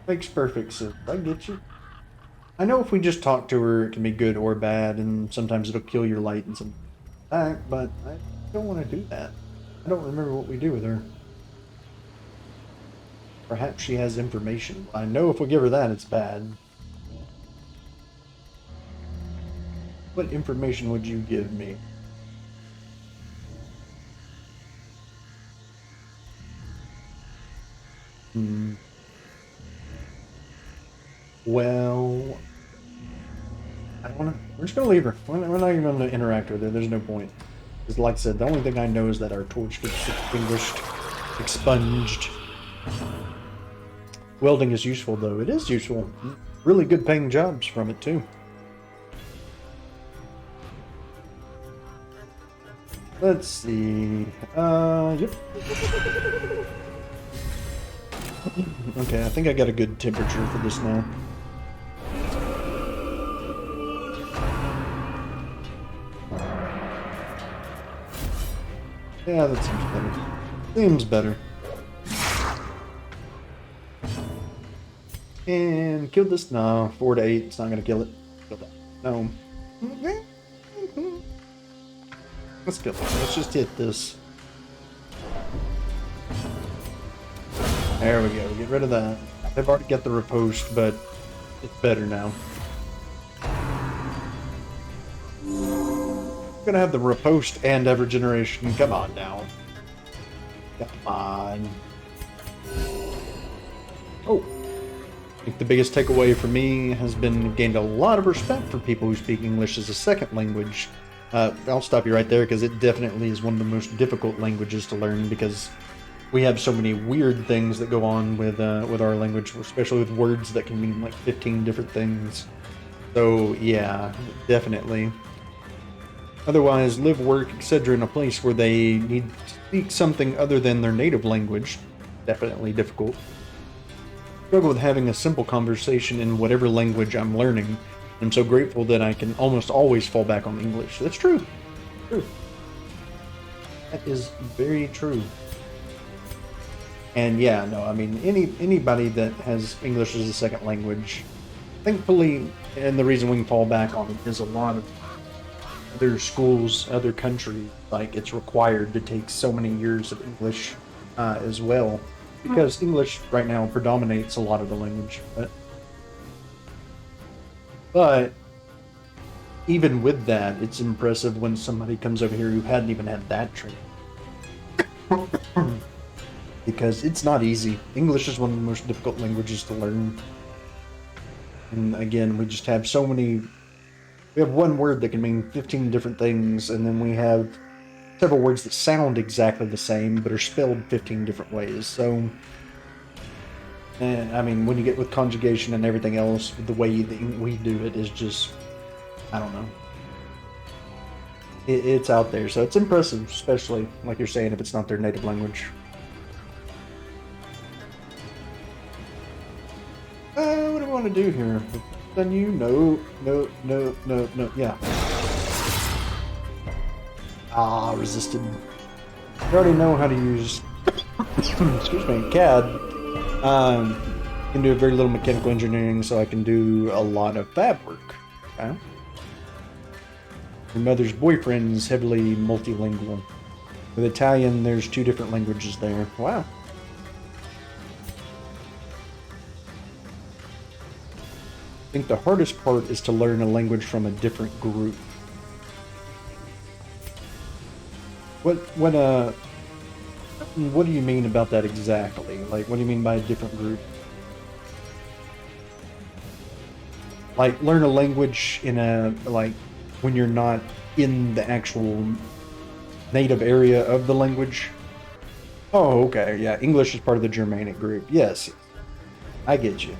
S1: Makes perfect sense. I get you. I know if we just talk to her, it can be good or bad, and sometimes it'll kill your light and some back, but I don't want to do that. I don't remember what we do with her. Perhaps she has information. I know if we give her that, it's bad. What information would you give me? Hmm. Well, I don't want to. We're just gonna leave her. We're not even gonna interact with her. There's no point. Because, like I said, the only thing I know is that our torch gets extinguished, expunged. Welding is useful, though. It is useful. Really good paying jobs from it, too. Let's see. Yep. Okay, I think I got a good temperature for this now. Yeah, that seems better. Seems better. And kill this? No, 4 to 8. It's not gonna kill it. Kill that. No. Let's kill it. Let's just hit this. There we go. Get rid of that. I've already got the riposte, but it's better now. I'm gonna have the riposte and ever generation. Come on now. Come on. Oh. I think the biggest takeaway for me has been gained a lot of respect for people who speak English as a second language. I'll stop you right there because it definitely is one of the most difficult languages to learn because we have so many weird things that go on with our language, especially with words that can mean like 15 different things. So yeah, definitely. Otherwise, live, work, etc. in a place where they need to speak something other than their native language. Definitely difficult. Struggle with having a simple conversation in whatever language I'm learning. I'm so grateful that I can almost always fall back on English. That's true. True. That is very true. And yeah, no, I mean anybody that has English as a second language, thankfully, and the reason we can fall back on it is a lot of other schools, other countries, like it's required to take so many years of English as well. Because English right now predominates a lot of the language, but even with that, it's impressive when somebody comes over here who hadn't even had that training. Because it's not easy. English is one of the most difficult languages to learn. And again, we just have so many. We have one word that can mean 15 different things, and then we have several words that sound exactly the same but are spelled 15 different ways. So, and I mean, when you get with conjugation and everything else, the way that we do it is just, I don't know. It's out there, so it's impressive, especially like you're saying, if it's not their native language. What do I want to do here? Then you? No, no, no, no, no. Yeah. Ah, resisted. I already know how to use, excuse me, CAD. Can do very little mechanical engineering, so I can do a lot of fab work. Okay. Your mother's boyfriend is heavily multilingual. With Italian, there's 2 different languages there. Wow. I think the hardest part is to learn a language from a different group. What do you mean about that exactly? Like, what do you mean by a different group? Like, learn a language in a, like, when you're not in the actual native area of the language? Oh, okay, yeah, English is part of the Germanic group. Yes, I get you.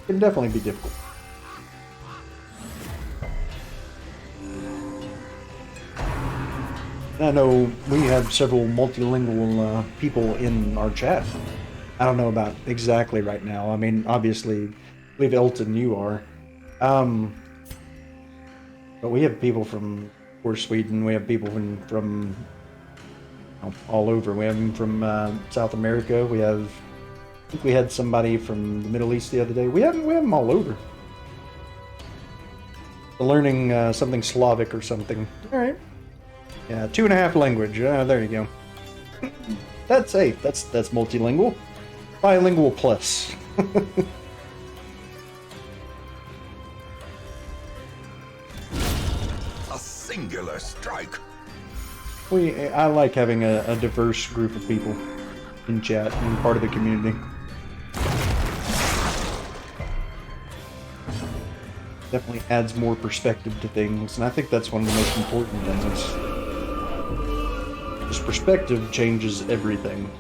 S1: It can definitely be difficult. I know we have several multilingual people in our chat. I don't know about exactly right now. I mean, obviously, I believe Elton, you are. Um, but we have people from, of course, Sweden. We have people from all over. We have them from South America. I think we had somebody from the Middle East the other day. We have them all over. Learning something Slavic or something. All right. Yeah, 2.5 language. There you go. That's multilingual. Bilingual plus.
S2: A singular strike.
S1: I like having a diverse group of people in chat and part of the community. Definitely adds more perspective to things, and I think that's one of the most important things. This perspective changes everything.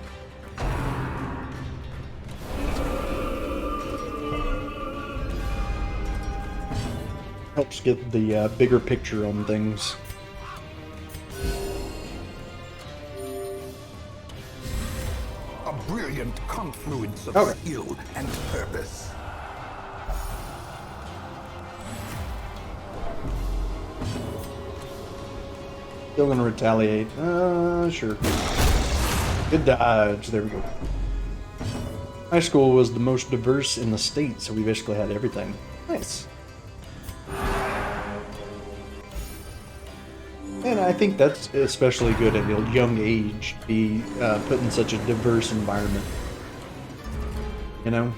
S1: Helps get the bigger picture on things.
S2: A brilliant confluence of skill and purpose.
S1: Still gonna retaliate. Sure. Good dodge. There we go. High school was the most diverse in the state, so we basically had everything. Nice. And I think that's especially good at a young age to be put in such a diverse environment. You know?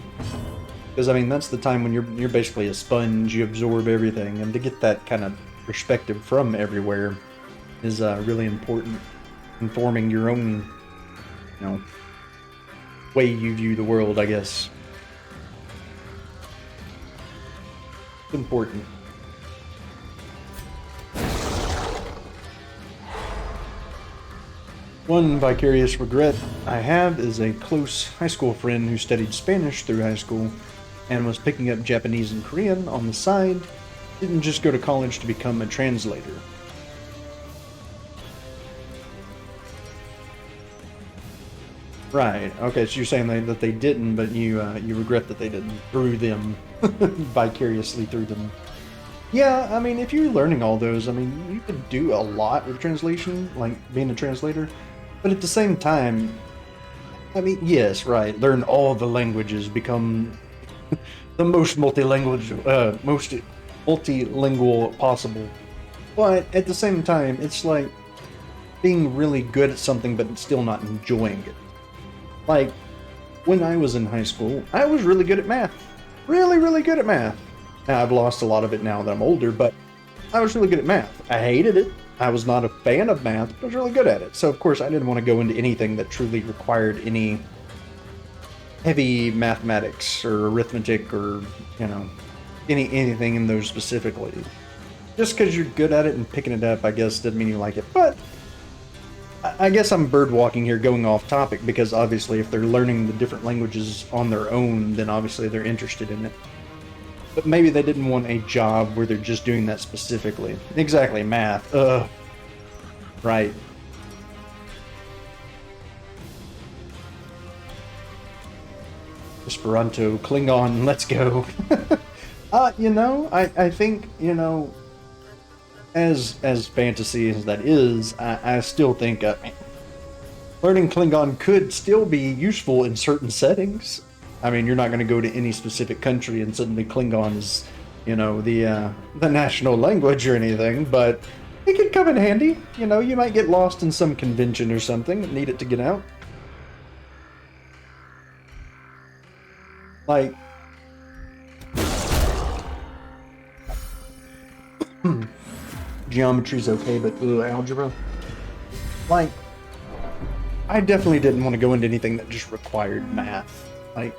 S1: Because, I mean, that's the time when you're basically a sponge, you absorb everything, and to get that kind of perspective from everywhere is really important, informing your own, way you view the world, I guess. It's important. One vicarious regret I have is a close high school friend who studied Spanish through high school and was picking up Japanese and Korean on the side, didn't just go to college to become a translator. Right. Okay, so you're saying that they didn't, but you regret that they didn't through them, vicariously through them. Yeah, I mean, if you're learning all those, I mean, you could do a lot with translation, like being a translator. But at the same time, I mean, yes, right, learn all the languages, become the most multilingual possible. But at the same time, it's like being really good at something but still not enjoying it. Like, when I was in high school, I was really good at math. Really, really good at math. Now, I've lost a lot of it now that I'm older, but I was really good at math. I hated it. I was not a fan of math, but I was really good at it. So, of course, I didn't want to go into anything that truly required any heavy mathematics or arithmetic or, anything in those specifically. Just because you're good at it and picking it up, I guess, doesn't mean you like it. But I guess I'm bird walking here, going off topic, because obviously if they're learning the different languages on their own, then obviously they're interested in it. But maybe they didn't want a job where they're just doing that specifically. Exactly, math. Right. Esperanto, Klingon, let's go. I think, as fantasy as that is, I still think learning Klingon could still be useful in certain settings. I mean, you're not going to go to any specific country and suddenly Klingon is, the national language or anything, but it could come in handy. You might get lost in some convention or something and need it to get out. Like, geometry's okay, but algebra? Like, I definitely didn't want to go into anything that just required math. Like,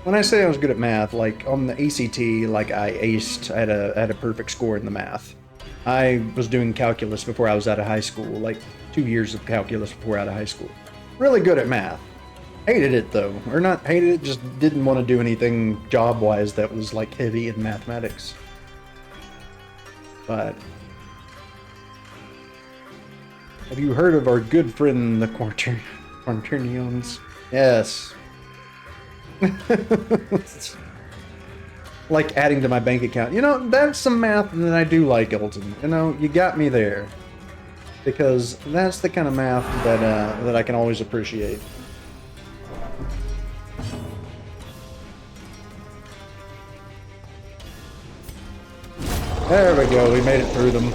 S1: when I say I was good at math, like, on the ACT, like, I aced, I had a perfect score in the math. I was doing calculus before I was out of high school, like, 2 years of calculus before out of high school. Really good at math. Hated it, though. Or not hated it, just didn't want to do anything job-wise that was, like, heavy in mathematics. But Have you heard of our good friend, the Quaternions? Yes. Like adding to my bank account. You know, that's some math that I do like, Elton. You know, you got me there. Because that's the kind of math that I can always appreciate. There we go, we made it through them.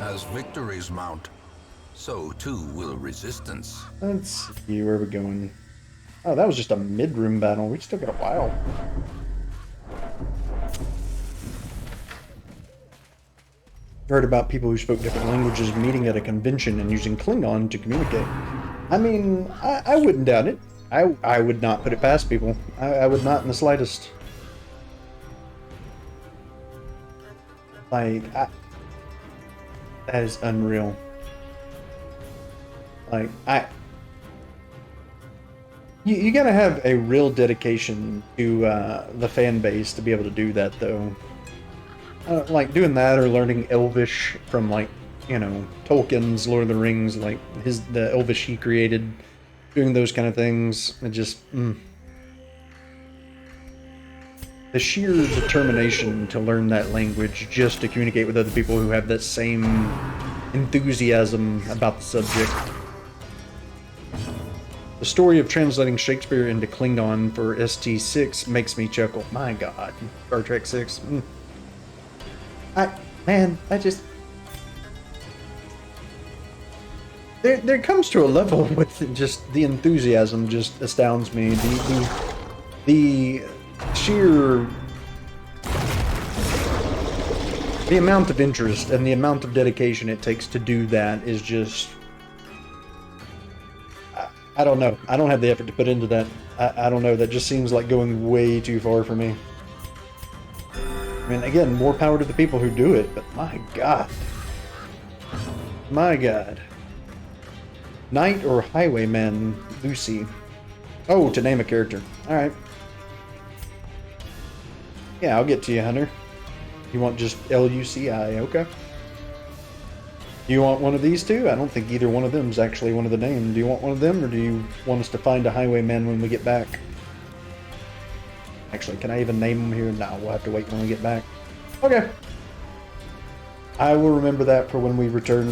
S2: As victories mount, so too will resistance.
S1: Let's see, where are we going? Oh, that was just a mid-room battle. We still got a while. Heard about people who spoke different languages meeting at a convention and using Klingon to communicate. I mean, I wouldn't doubt it. I would not put it past people. I would not in the slightest. Like, that is unreal. Like, you gotta have a real dedication to the fan base to be able to do that, though. Like, doing that or learning Elvish from, like, you know, Tolkien's Lord of the Rings, like, the Elvish he created, doing those kind of things, it just, The sheer determination to learn that language just to communicate with other people who have that same enthusiasm about the subject. The story of translating Shakespeare into Klingon for ST6 makes me chuckle. My God, Star Trek 6. I just... There comes to a level with just the enthusiasm just astounds me. The sheer... The amount of interest and the amount of dedication it takes to do that is just... I don't know. I don't have the effort to put into that. I don't know. That just seems like going way too far for me. I mean, again, more power to the people who do it, but my God. My God. Knight or Highwayman Lucy. Oh, to name a character. Alright. Yeah, I'll get to you, Hunter. You want just L-U-C-I, okay. Do you want one of these two? I don't think either one of them is actually one of the names. Do you want one of them, or do you want us to find a highwayman when we get back? Actually, can I even name them here? No, we'll have to wait when we get back. Okay. I will remember that for when we return.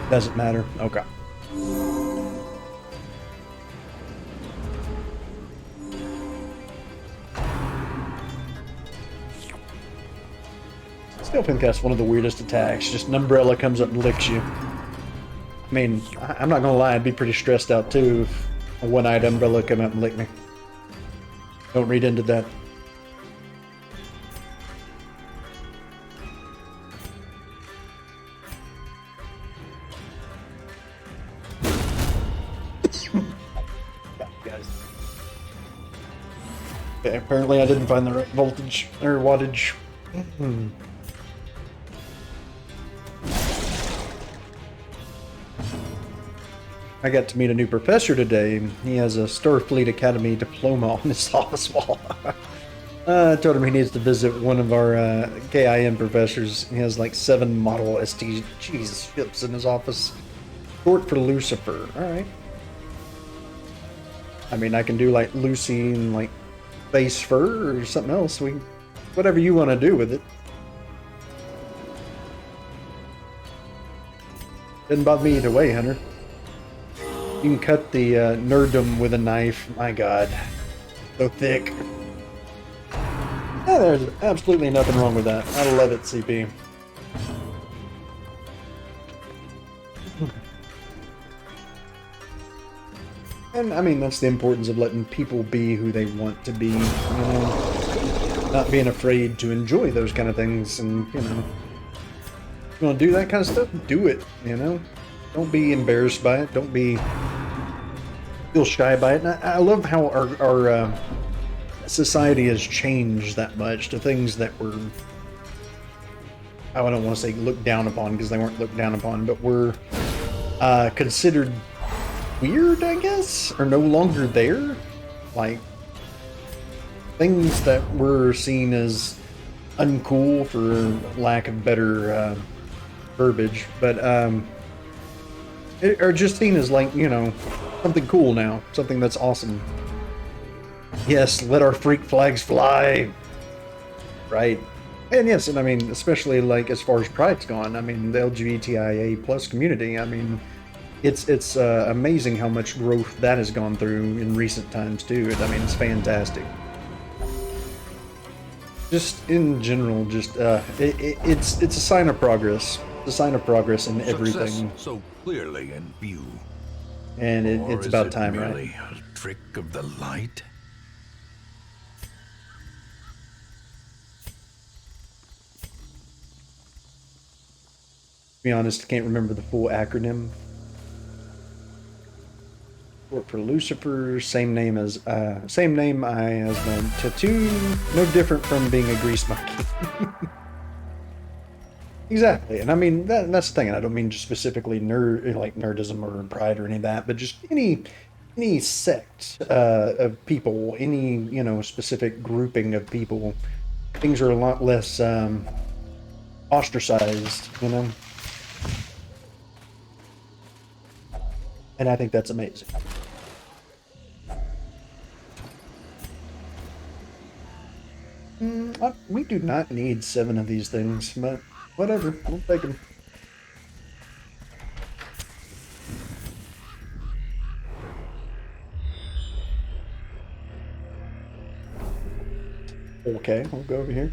S1: Doesn't matter. Okay. Still think that's one of the weirdest attacks. Just an umbrella comes up and licks you. I mean, I'm not gonna lie, I'd be pretty stressed out too if a one-eyed umbrella come up and lick me. Don't read into that. Guys. Okay, apparently I didn't find the right voltage or wattage. I got to meet a new professor today. He has a Starfleet Academy diploma on his office wall. I told him he needs to visit one of our KIN professors. He has like 7 model ST ships in his office. Short for Lucifer. Alright. I mean, I can do like Lucy and like face fur or something else. Whatever you want to do with it. Didn't bother me either way, Hunter. You can cut the nerddom with a knife. My God. So thick. Yeah, there's absolutely nothing wrong with that. I love it, CP. And, I mean, that's the importance of letting people be who they want to be. You know? Not being afraid to enjoy those kind of things. And, you know, if you want to do that kind of stuff, do it, you know? Don't be embarrassed by it. Don't feel shy by it. And I love how our society has changed that much to things that were, I don't want to say looked down upon because they weren't looked down upon, but were considered weird, I guess, or no longer there. Like things that were seen as uncool for lack of better verbiage, but are just seen as like, you know, something cool now, something that's awesome. Yes, let our freak flags fly, right? And yes, and I mean, especially like as far as Pride's gone, I mean, the LGBTIA plus community, I mean, it's amazing how much growth that has gone through in recent times too. I mean, it's fantastic. Just in general, just it's a sign of progress. It's a sign of progress in everything,
S2: so clearly in view.
S1: and
S2: Or
S1: it's
S2: is
S1: about
S2: it
S1: time, right?
S2: merely a trick of the light?
S1: To be honest, I can't remember the full acronym. Short for Lucifer, same name I as my tattoo, no different from being a grease monkey. Exactly, and I mean that's the thing. And I don't mean just specifically nerdism or pride or any of that, but just any sect of people, any specific grouping of people. Things are a lot less ostracized, and I think that's amazing. We do not need 7 of these things, but whatever, we'll take them. Okay, we'll go over here.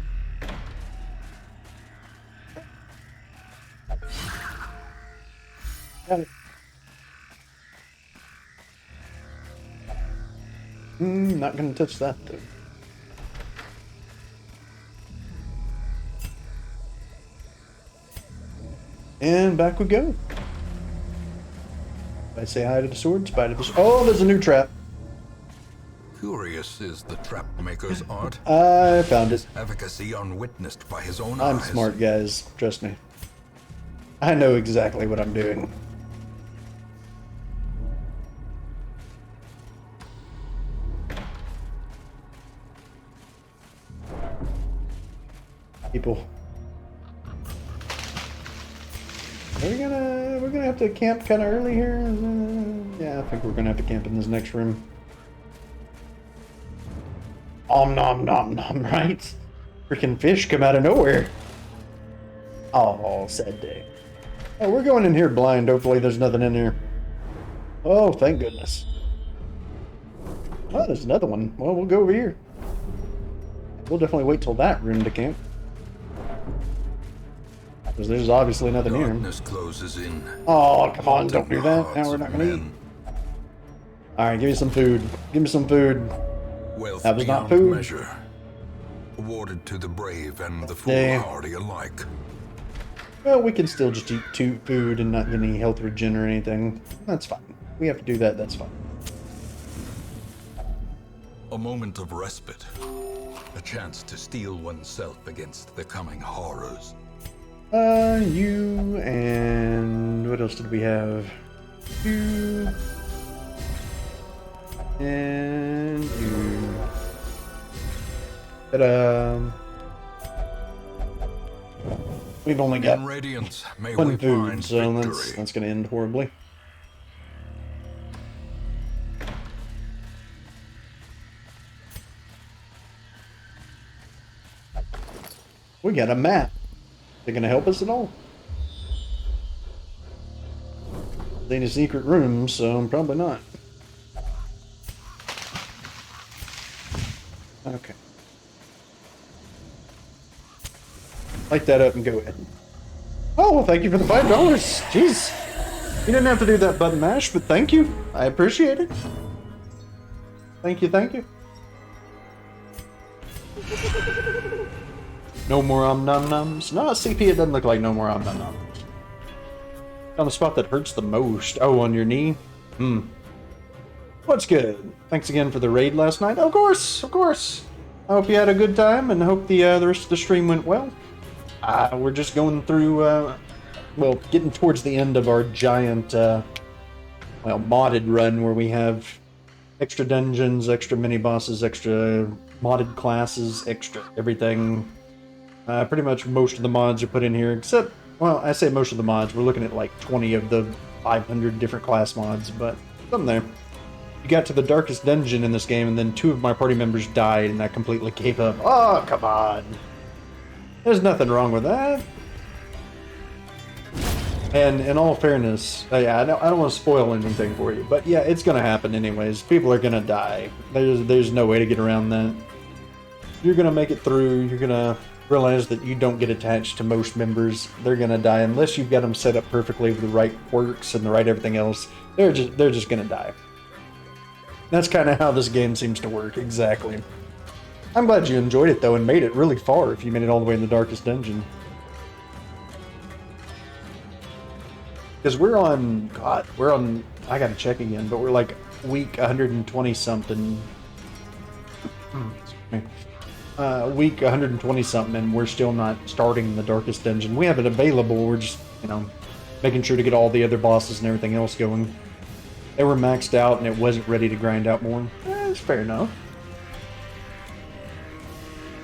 S1: Got it. Not gonna touch that though. And back we go. I say hi to the sword, spite of the Oh, there's a new trap.
S2: Curious is the trap maker's art.
S1: I found it.
S2: Efficacy unwitnessed by his own
S1: I'm
S2: eyes.
S1: smart, guys. Trust me. I know exactly what I'm doing. People. We're gonna have to camp kind of early here. Yeah, I think we're gonna have to camp in this next room. Om nom nom nom, right? Freaking fish come out of nowhere. Oh, sad day. Oh, we're going in here blind. Hopefully there's nothing in here. Oh, thank goodness. Oh, there's another one. Well, we'll go over here. We'll definitely wait till that room to camp. Because there's obviously nothing here.
S2: Darkness closes in.
S1: Oh, come on, don't do that. Now we're not gonna eat. Alright, give me some food. Give me some food.
S2: Wealth
S1: That was not
S2: beyond
S1: food.
S2: measure. Awarded to the brave and the
S1: Damn.
S2: foolhardy alike.
S1: Well, we can still just eat food and not get any health regen or anything. That's fine. We have to do that, that's fine.
S2: A moment of respite. A chance to steel oneself against the coming horrors.
S1: You and what else did we have? You and you. But we've only got
S2: In Radiance, may
S1: one
S2: we
S1: food,
S2: find
S1: so
S2: victory.
S1: that's gonna end horribly. We got a map. They're gonna help us at all? They ain't a secret room, so probably not. Okay. Light that up and go ahead. Oh, well, thank you for the $5. Jeez. You didn't have to do that button mash, but thank you. I appreciate it. Thank you, thank you. No more nom-nums. No, CP, it doesn't look like no more nom-nums. On the spot that hurts the most. Oh, on your knee? What's good? Thanks again for the raid last night. Of course, of course. I hope you had a good time and hope the rest of the stream went well. We're just going through, well, getting towards the end of our giant, well, modded run where we have extra dungeons, extra mini-bosses, extra modded classes, extra everything. Pretty much most of the mods are put in here, except, well, I say most of the mods. We're looking at like 20 of the 500 different class mods, but some there. You got to the darkest dungeon in this game, and then 2 of my party members died, and I completely gave up. Oh, come on. There's nothing wrong with that. And in all fairness, yeah, I don't want to spoil anything for you, but yeah, it's going to happen anyways. People are going to die. There's no way to get around that. You're going to make it through. You're going to realize that you don't get attached to most members. They're going to die unless you've got them set up perfectly with the right quirks and the right everything else. They're just going to die. That's kind of how this game seems to work, exactly. I'm glad you enjoyed it, though, and made it really far if you made it all the way in the darkest dungeon. Because we're on, I gotta check again, but we're like week 120-something. Week 120-something, and we're still not starting the darkest dungeon. We have it available, we're just, making sure to get all the other bosses and everything else going. They were maxed out, and it wasn't ready to grind out more. It's fair enough.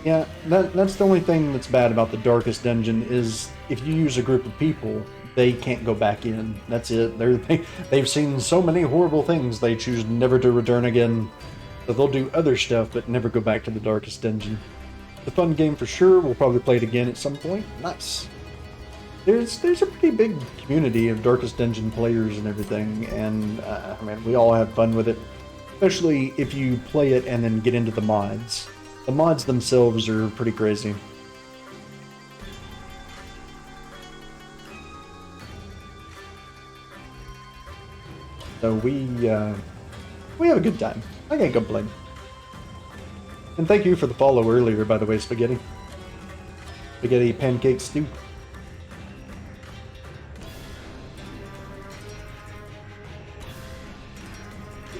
S1: Yeah, that's the only thing that's bad about the darkest dungeon is if you use a group of people, they can't go back in. That's it. They've seen so many horrible things, they choose never to return again. So they'll do other stuff, but never go back to the darkest dungeon. It's a fun game for sure. We'll probably play it again at some point. Nice. There's a pretty big community of darkest dungeon players and everything, and I mean, we all have fun with it. Especially if you play it and then get into the mods. The mods themselves are pretty crazy. So we have a good time. I can't complain. And thank you for the follow earlier, by the way, Spaghetti. Spaghetti pancake stew.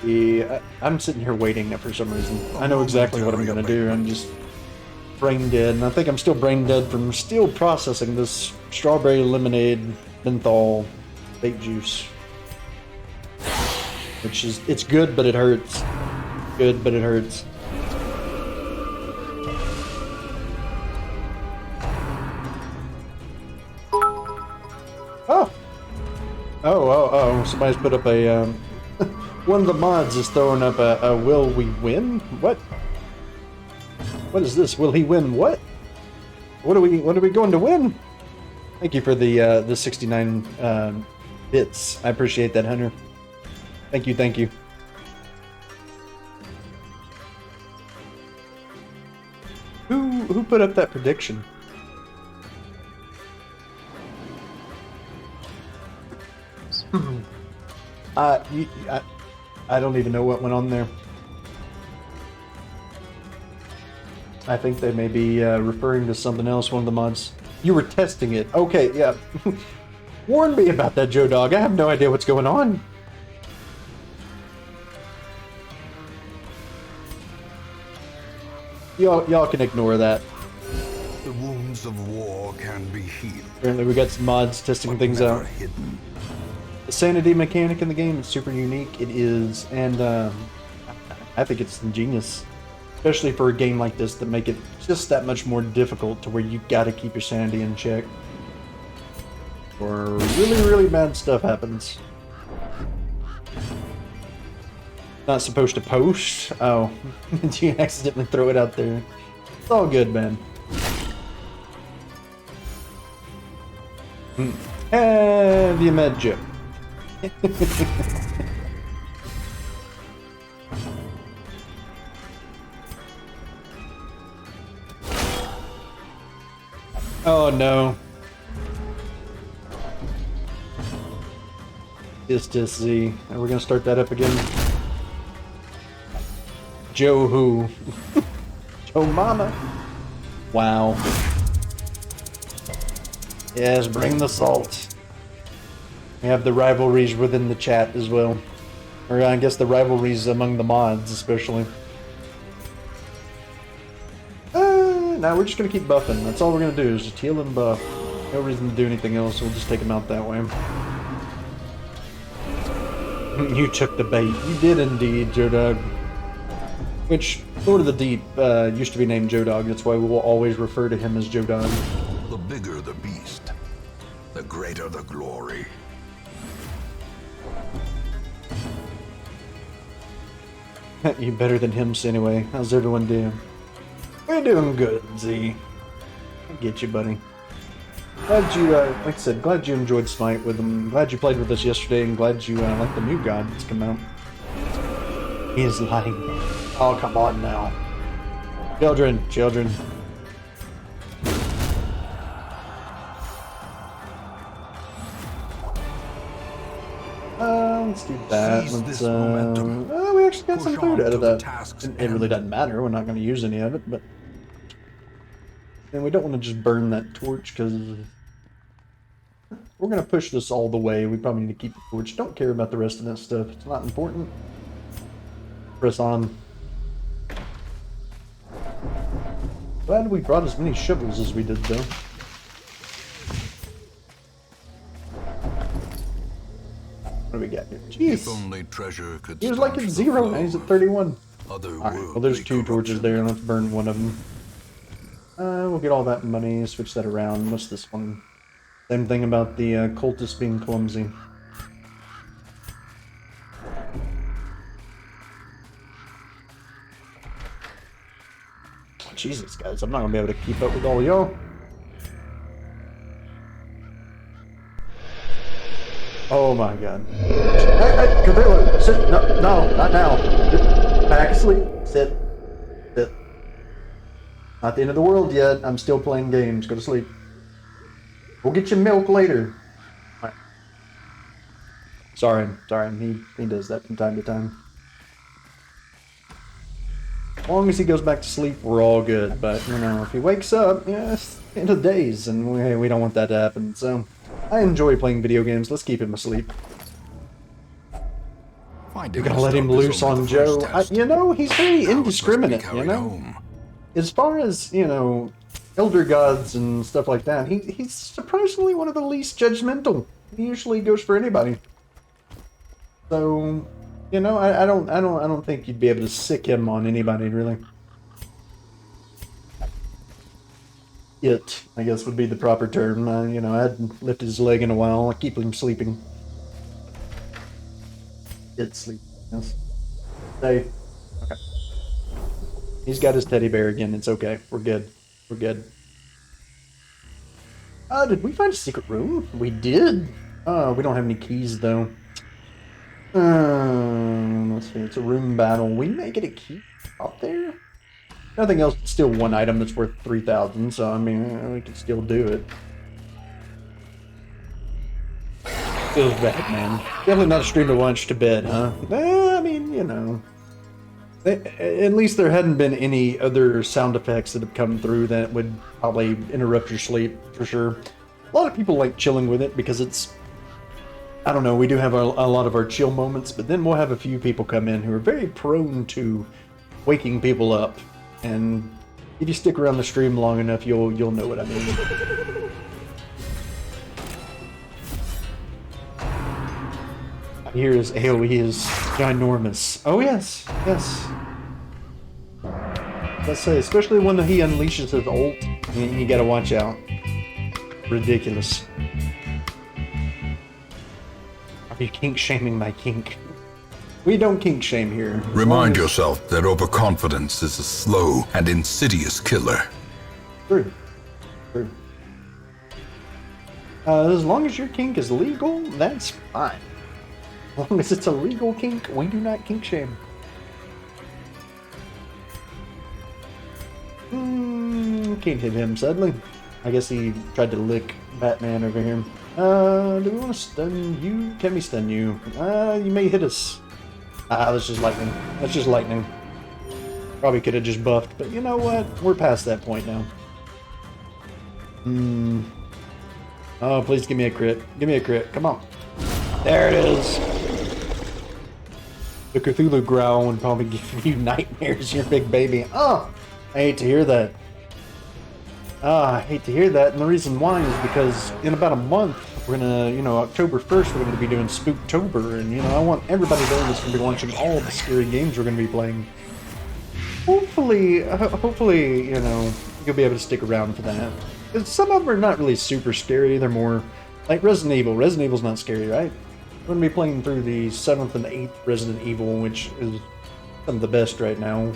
S1: Yeah, I'm sitting here waiting for some reason. I know exactly what I'm gonna do. I'm just brain dead, and I think I'm still brain dead from still processing this strawberry lemonade menthol vape juice. Which is, it's good, but it hurts. Good, but it hurts. Oh! Oh, somebody's put up a, one of the mods is throwing up a will we win? What? What is this? Will he win what? What are we going to win? Thank you for the 69 bits. I appreciate that, Hunter. Thank you, thank you. Who put up that prediction? I don't even know what went on there. I think they may be referring to something else, one of the mods. You were testing it. Okay, yeah. Warn me about that, Joe Dog. I have no idea what's going on. Y'all can ignore that.
S2: The wounds of war can be healed.
S1: Apparently we got some mods testing things out.
S2: Hidden.
S1: The sanity mechanic in the game is super unique. It is, and I think it's ingenious. Especially for a game like this that make it just that much more difficult to where you gotta keep your sanity in check. Or really, really bad stuff happens. Not supposed to post? Oh, did you accidentally throw it out there? It's all good, man. Have you met Joe? Oh no. Just see. We're gonna start that up again. Joe who? Joe Mama. Wow. Yes, bring the salt. We have the rivalries within the chat as well. Or I guess the rivalries among the mods especially. Now we're just gonna keep buffing. That's all we're gonna do is just heal and buff. No reason to do anything else. We'll just take him out that way. You took the bait. You did indeed, Joe Doug. Which, Lord of the Deep used to be named Joe Dog. That's why we will always refer to him as Joe Dog.
S2: The bigger the beast, the greater the glory.
S1: You better than him, anyway. How's everyone doing? We're doing good, Z. I get you, buddy. Glad you, like I said, glad you enjoyed Smite with him. Glad you played with us yesterday, and glad you like the new god that's come out. He is lying. Oh, come on now. Children, children. Let's do that. Let's, oh, we actually got some food out of that. It really doesn't matter. We're not going to use any of it, but... And we don't want to just burn that torch, because... We're going to push this all the way. We probably need to keep the torch. Don't care about the rest of that stuff. It's not important. Press on. Glad we brought as many shovels as we did, though. What do we got here? Jeez.
S2: If only treasure could
S1: He was like at 0, now he's at 31. Alright, well there's 2 torches there, let's burn one of them. We'll get all that money, switch that around. What's this one? Same thing about the cultist being clumsy. Jesus, guys, I'm not gonna be able to keep up with all y'all. Oh my god. Hey, Cthulhu, sit. No, not now. Back asleep. Sit. Sit. Not the end of the world yet. I'm still playing games. Go to sleep. We'll get you milk later. Right. Sorry. He does that from time to time. As long as he goes back to sleep, we're all good. But, you know, if he wakes up, yeah, it's the end of days, and we don't want that to happen. So, I enjoy playing video games. Let's keep him asleep. You're gonna let him loose on Joe? You know, he's very indiscriminate, you know? As far as, you know, elder gods and stuff like that, he's surprisingly one of the least judgmental. He usually goes for anybody. So, you know, I don't think you'd be able to sick him on anybody, really. It, I guess, would be the proper term. You know, I hadn't lifted his leg in a while. I keep him sleeping. It sleep. Yes. Stay. Okay. He's got his teddy bear again. It's okay. We're good. We're good. Did we find a secret room? We did. We don't have any keys, though. Let's see. It's a room battle. We may get a key out there. Nothing else. Still one item that's worth 3,000. So I mean, we can still do it. Feels bad, man. Definitely not a stream to watch to bed, huh? I mean, you know. At least there hadn't been any other sound effects that have come through that would probably interrupt your sleep, for sure. A lot of people like chilling with it because it's... I don't know, we do have a lot of our chill moments, but then we'll have a few people come in who are very prone to waking people up. And if you stick around the stream long enough, you'll know what I mean. Here is AoE is ginormous. Oh yes, yes. Let's say, especially when he unleashes his ult, you gotta watch out. Ridiculous. Are you kink shaming my kink? We don't kink shame here.
S2: Remind yourself that overconfidence is a slow and insidious killer.
S1: True. True. As long as your kink is legal, that's fine. As long as it's a legal kink, we do not kink shame. Can't hit him, sadly. I guess he tried to lick Batman over here. Do we want to stun you? Can we stun you? You may hit us. That's just lightning. That's just lightning. Probably could have just buffed, but you know what? We're past that point now. Oh, please give me a crit. Give me a crit. Come on. There it is. The Cthulhu growl would probably give you nightmares, your big baby. Oh, I hate to hear that. I hate to hear that, and the reason why is because in about a month, we're gonna, you know, October 1st, we're gonna be doing Spooktober, and, you know, I want everybody there that's gonna be watching all the scary games we're gonna be playing. hopefully, you know, you'll be able to stick around for that. 'Cause some of them are not really super scary. They're more like Resident Evil. Resident Evil's not scary, right? We're going to be playing through the 7th and 8th Resident Evil, which is some of the best right now.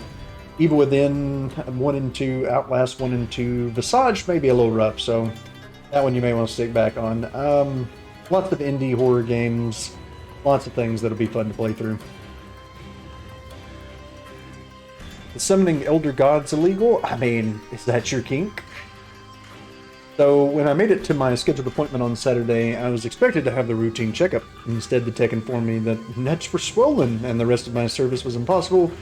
S1: Evil Within 1 and 2, Outlast 1 and 2. Visage may be a little rough, so that one you may want to stick back on. Lots of indie horror games. Lots of things that'll be fun to play through. Is summoning Elder Gods illegal? I mean, is that your kink? So, when I made it to my scheduled appointment on Saturday, I was expected to have the routine checkup. Instead, the tech informed me that nuts were swollen and the rest of my service was impossible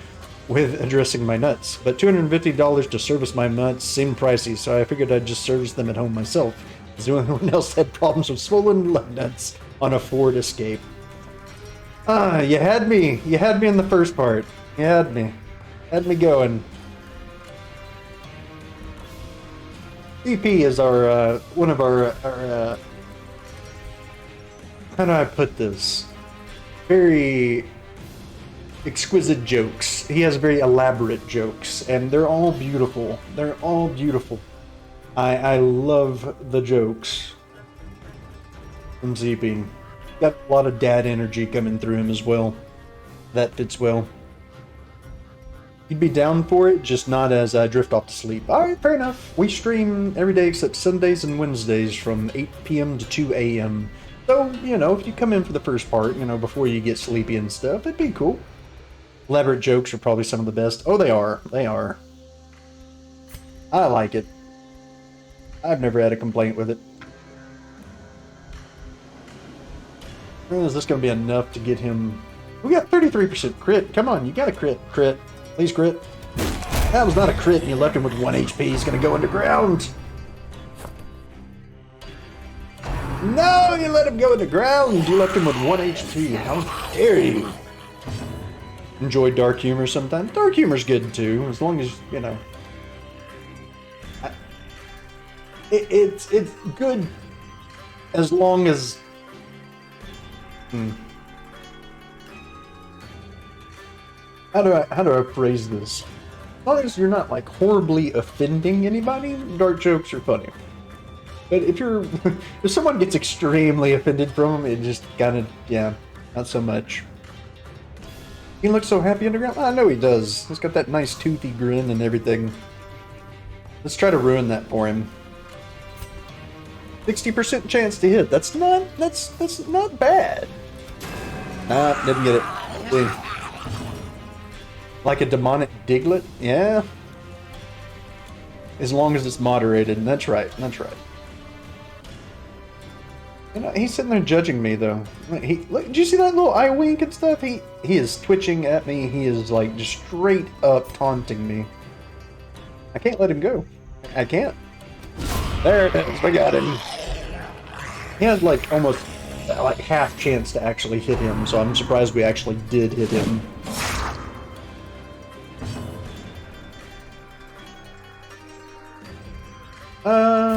S1: with addressing my nuts. But $250 to service my nuts seemed pricey, so I figured I'd just service them at home myself, as anyone else had problems with swollen lung nuts on a Ford Escape. Ah, you had me. You had me in the first part. You had me. Had me going. CP is our, one of our how do I put this? Very exquisite jokes. He has very elaborate jokes, and they're all beautiful. They're all beautiful. I love the jokes from CP. Got a lot of dad energy coming through him as well. That fits well. You'd be down for it, just not as I drift off to sleep. Alright, fair enough. We stream every day except Sundays and Wednesdays from 8 p.m. to 2 a.m. So, you know, if you come in for the first part, you know, before you get sleepy and stuff, it'd be cool. Elaborate jokes are probably some of the best. Oh, they are. They are. I like it. I've never had a complaint with it. Is this going to be enough to get him... We got 33% crit. Come on, you got a crit. Crit. Please crit. That was not a crit and you left him with 1 HP. He's going to go underground. No, you let him go underground. You left him with 1 HP. How dare you? Enjoy dark humor sometimes. Dark humor's good too, as long as, you know. It's good as long as... How do I phrase this? As long as you're not like horribly offending anybody, dark jokes are funny. But if you're, if someone gets extremely offended from them, it just kind of, yeah, not so much. He looks so happy underground. I know he does. He's got that nice toothy grin and everything. Let's try to ruin that for him. 60% chance to hit. That's not bad. Ah, didn't get it. Wait. Like a demonic Diglett? Yeah. As long as it's moderated. That's right. That's right. You know, he's sitting there judging me, though. Look, did you see that little eye wink and stuff? He is twitching at me. He is, like, just straight up taunting me. I can't let him go. I can't. There it is. We got him. He had, like, almost, like, half chance to actually hit him, so I'm surprised we actually did hit him.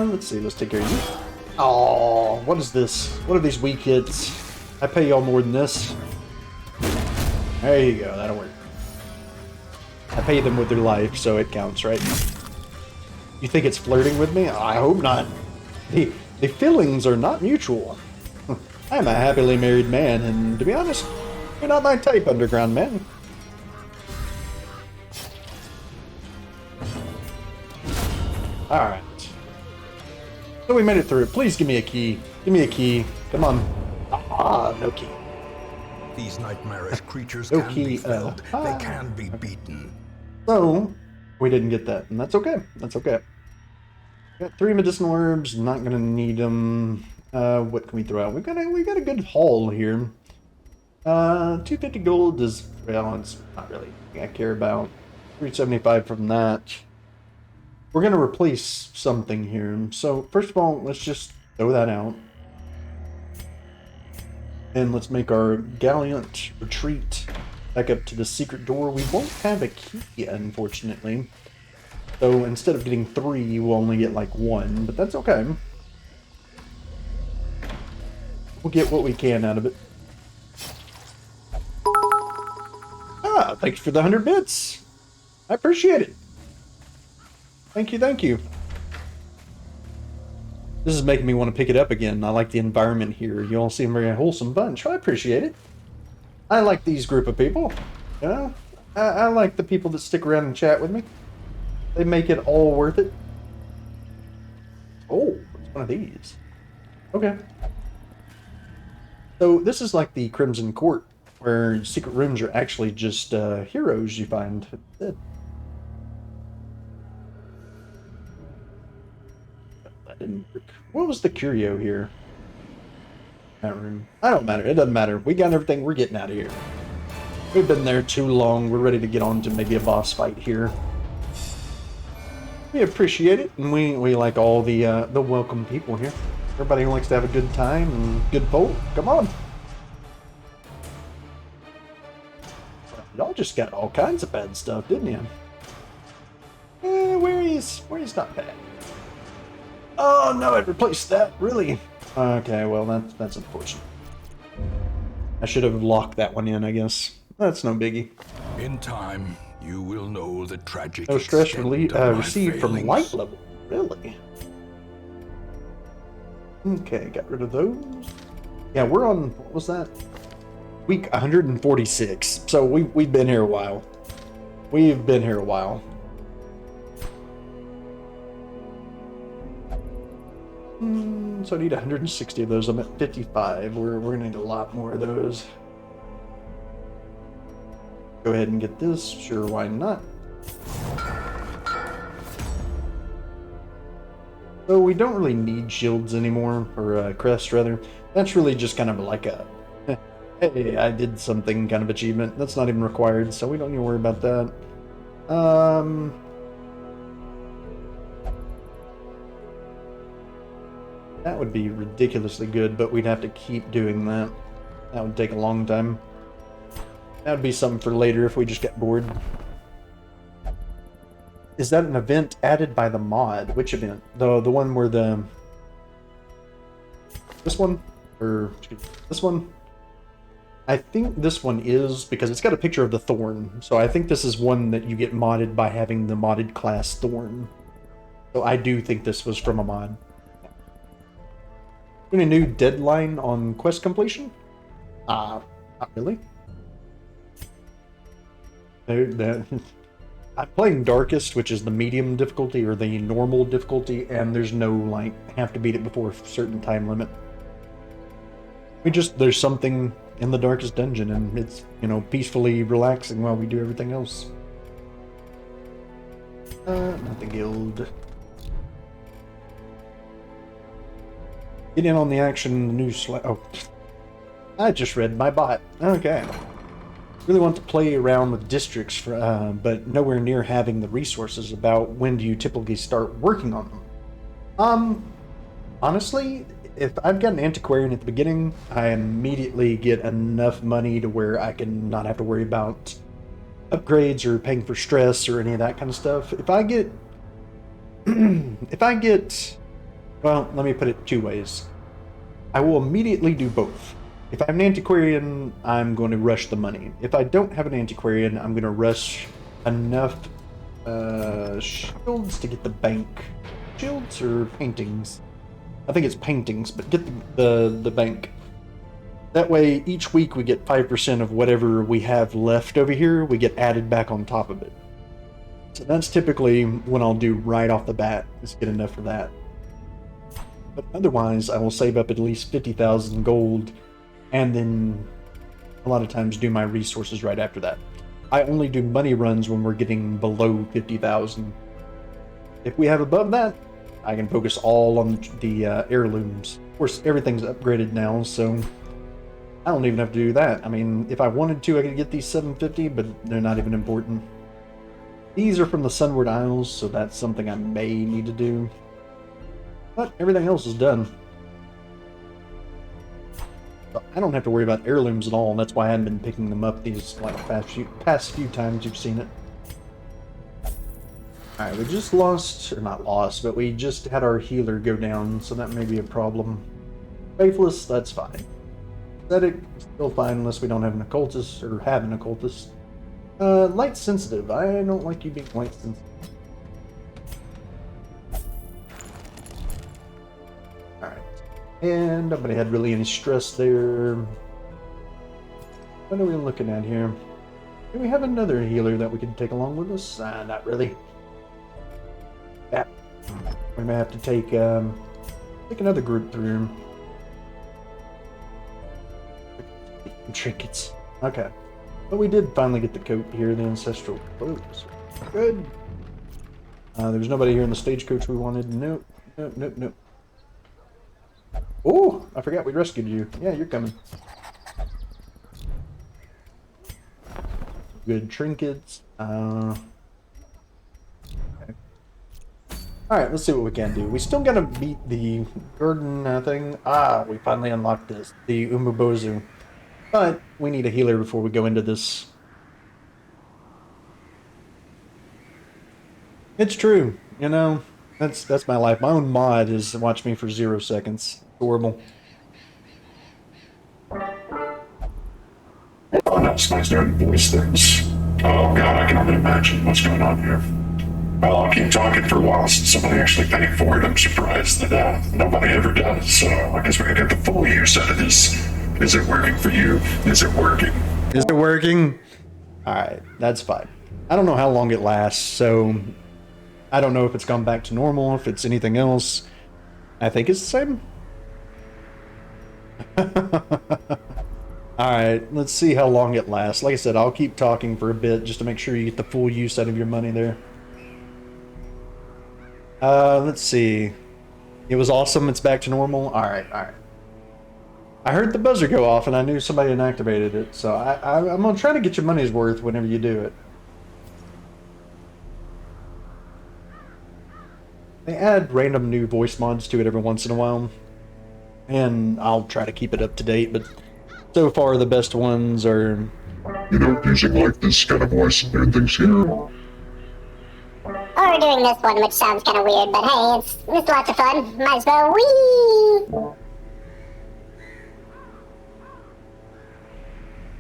S1: Let's see, let's take care of you. Oh, what is this? What are these weak hits? I pay y'all more than this. There you go, that'll work. I pay them with their life, so it counts, right? You think it's flirting with me? I hope not. The feelings are not mutual. I'm a happily married man, and to be honest, you're not my type, underground man. Alright. So we made it through. Please give me a key. Give me a key. Come on. Ah, no key.
S2: These nightmarish creatures
S1: No
S2: can
S1: key,
S2: be felled. They can be beaten.
S1: So, we didn't get that, and that's okay. That's okay. Got 3 medicinal herbs. Not gonna need them. What can we throw out? We got a good haul here. 250 gold is, well, it's not really I care about. 375 from that. We're going to replace something here. So, first of all, let's just throw that out. And let's make our gallant retreat back up to the secret door. We won't have a key, unfortunately. So, instead of getting 3, we'll only get like 1. But that's okay. We'll get what we can out of it. Ah, thanks for the 100 bits. I appreciate it. Thank you, thank you. This is making me want to pick it up again. I like the environment here. You all seem a very wholesome bunch. I appreciate it. I like these group of people. You know? I like the people that stick around and chat with me. They make it all worth it. Oh, what's one of these? Okay. So this is like the Crimson Court, where secret rooms are actually just heroes you find. That didn't work. What was the curio here? That room. I don't matter. It doesn't matter. We got everything. We're getting out of here. We've been there too long. We're ready to get on to maybe a boss fight here. We appreciate it, and we like all the welcome people here. Everybody who likes to have a good time and good folk. Come on. Y'all just got all kinds of bad stuff, didn't you? Where is not bad? Oh no, it replaced that. Really? Okay, well that's unfortunate. I should have locked that one in, I guess. That's no biggie.
S2: In time, you will know the tragic.
S1: No stress
S2: extent of my
S1: received from
S2: failings.
S1: light level. Really? Okay, got rid of those. Yeah, we're on, what was that? Week 146. So we've been here a while. We've been here a while. So I need 160 of those. I'm at 55. We're gonna need a lot more of those. Go ahead and get this. Sure, why not? So we don't really need shields anymore, or crest rather. That's really just kind of like a, hey, I did something kind of achievement. That's not even required, so we don't need to worry about that. That would be ridiculously good, but we'd have to keep doing that. That would take a long time. That would be something for later if we just get bored. Is that an event added by the mod? Which event? The one where the... This one? Or this one? I think this one is, because it's got a picture of the Thorn. So I think this is one that you get modded by having the modded class Thorn. So I do think this was from a mod. Any new deadline on quest completion? Not really. I'm playing Darkest, which is the medium difficulty or the normal difficulty, and there's no, like, have to beat it before a certain time limit. There's something in the Darkest dungeon, and it's, you know, peacefully relaxing while we do everything else. Not the guild. Get in on the action, the new oh. I just read my bot. Okay. Really want to play around with districts, but nowhere near having the resources about when do you typically start working on them. Honestly, if I've got an antiquarian at the beginning, I immediately get enough money to where I can not have to worry about upgrades or paying for stress or any of that kind of stuff. If I get... Well, let me put it two ways. I will immediately do both. If I have an antiquarian, I'm going to rush the money. If I don't have an antiquarian, I'm going to rush enough shields to get the bank. Shields or paintings? I think it's paintings, but get the bank. That way, each week we get 5% of whatever we have left over here, we get added back on top of it. So that's typically what I'll do right off the bat, is get enough for that. But otherwise, I will save up at least 50,000 gold, and then a lot of times do my resources right after that. I only do money runs when we're getting below 50,000. If we have above that, I can focus all on the heirlooms. Of course, everything's upgraded now, so I don't even have to do that. I mean, if I wanted to, I could get these 750, but they're not even important. These are from the Sunward Isles, so that's something I may need to do. But everything else is done. So I don't have to worry about heirlooms at all, and that's why I haven't been picking them up these like past few times you've seen it. Alright, we just lost, or not lost, but we just had our healer go down, so that may be a problem. Faithless, that's fine. Aesthetic, still fine unless we don't have an occultist, or have an occultist. Light sensitive. I don't like you being light sensitive. Alright. And nobody had really any stress there. What are we looking at here? Do we have another healer that we can take along with us? Not really. Yeah. We may have to take another group through. Trinkets. Okay. But we did finally get the coat here, the ancestral clothes. Good. There was nobody here in the stagecoach we wanted. Nope. Nope, nope, nope. Oh, I forgot we rescued you. Yeah, you're coming. Good trinkets. Okay. Alright, let's see what we can do. We still gotta beat the garden thing. We finally unlocked this. The Umubozu. But we need a healer before we go into this. It's true, you know. That's my life. My own mod is watch me for 0 seconds. Horrible.
S3: Oh, that's nice doing voice things. Oh god, I can only imagine what's going on here. Well, I'll keep talking for a while since somebody actually paid for it. I'm surprised that nobody ever does, so I guess we're gonna get the full use out of this. Is it working for you? Is it working?
S1: Is it working? Alright, that's fine. I don't know how long it lasts, so I don't know if it's gone back to normal, if it's anything else. I think it's the same. Alright, let's see how long it lasts. Like I said, I'll keep talking for a bit just to make sure you get the full use out of your money there. Let's see. It was awesome, it's back to normal. Alright, alright. I heard the buzzer go off and I knew somebody had activated it, so I'm gonna try to get your money's worth whenever you do it. They add random new voice mods to it every once in a while, and I'll try to keep it up to date, but so far the best ones are...
S3: You know, using like this kind of voice and doing things here.
S4: Or doing this one, which sounds kind of weird, but hey, it's lots of fun. Might as well, whee!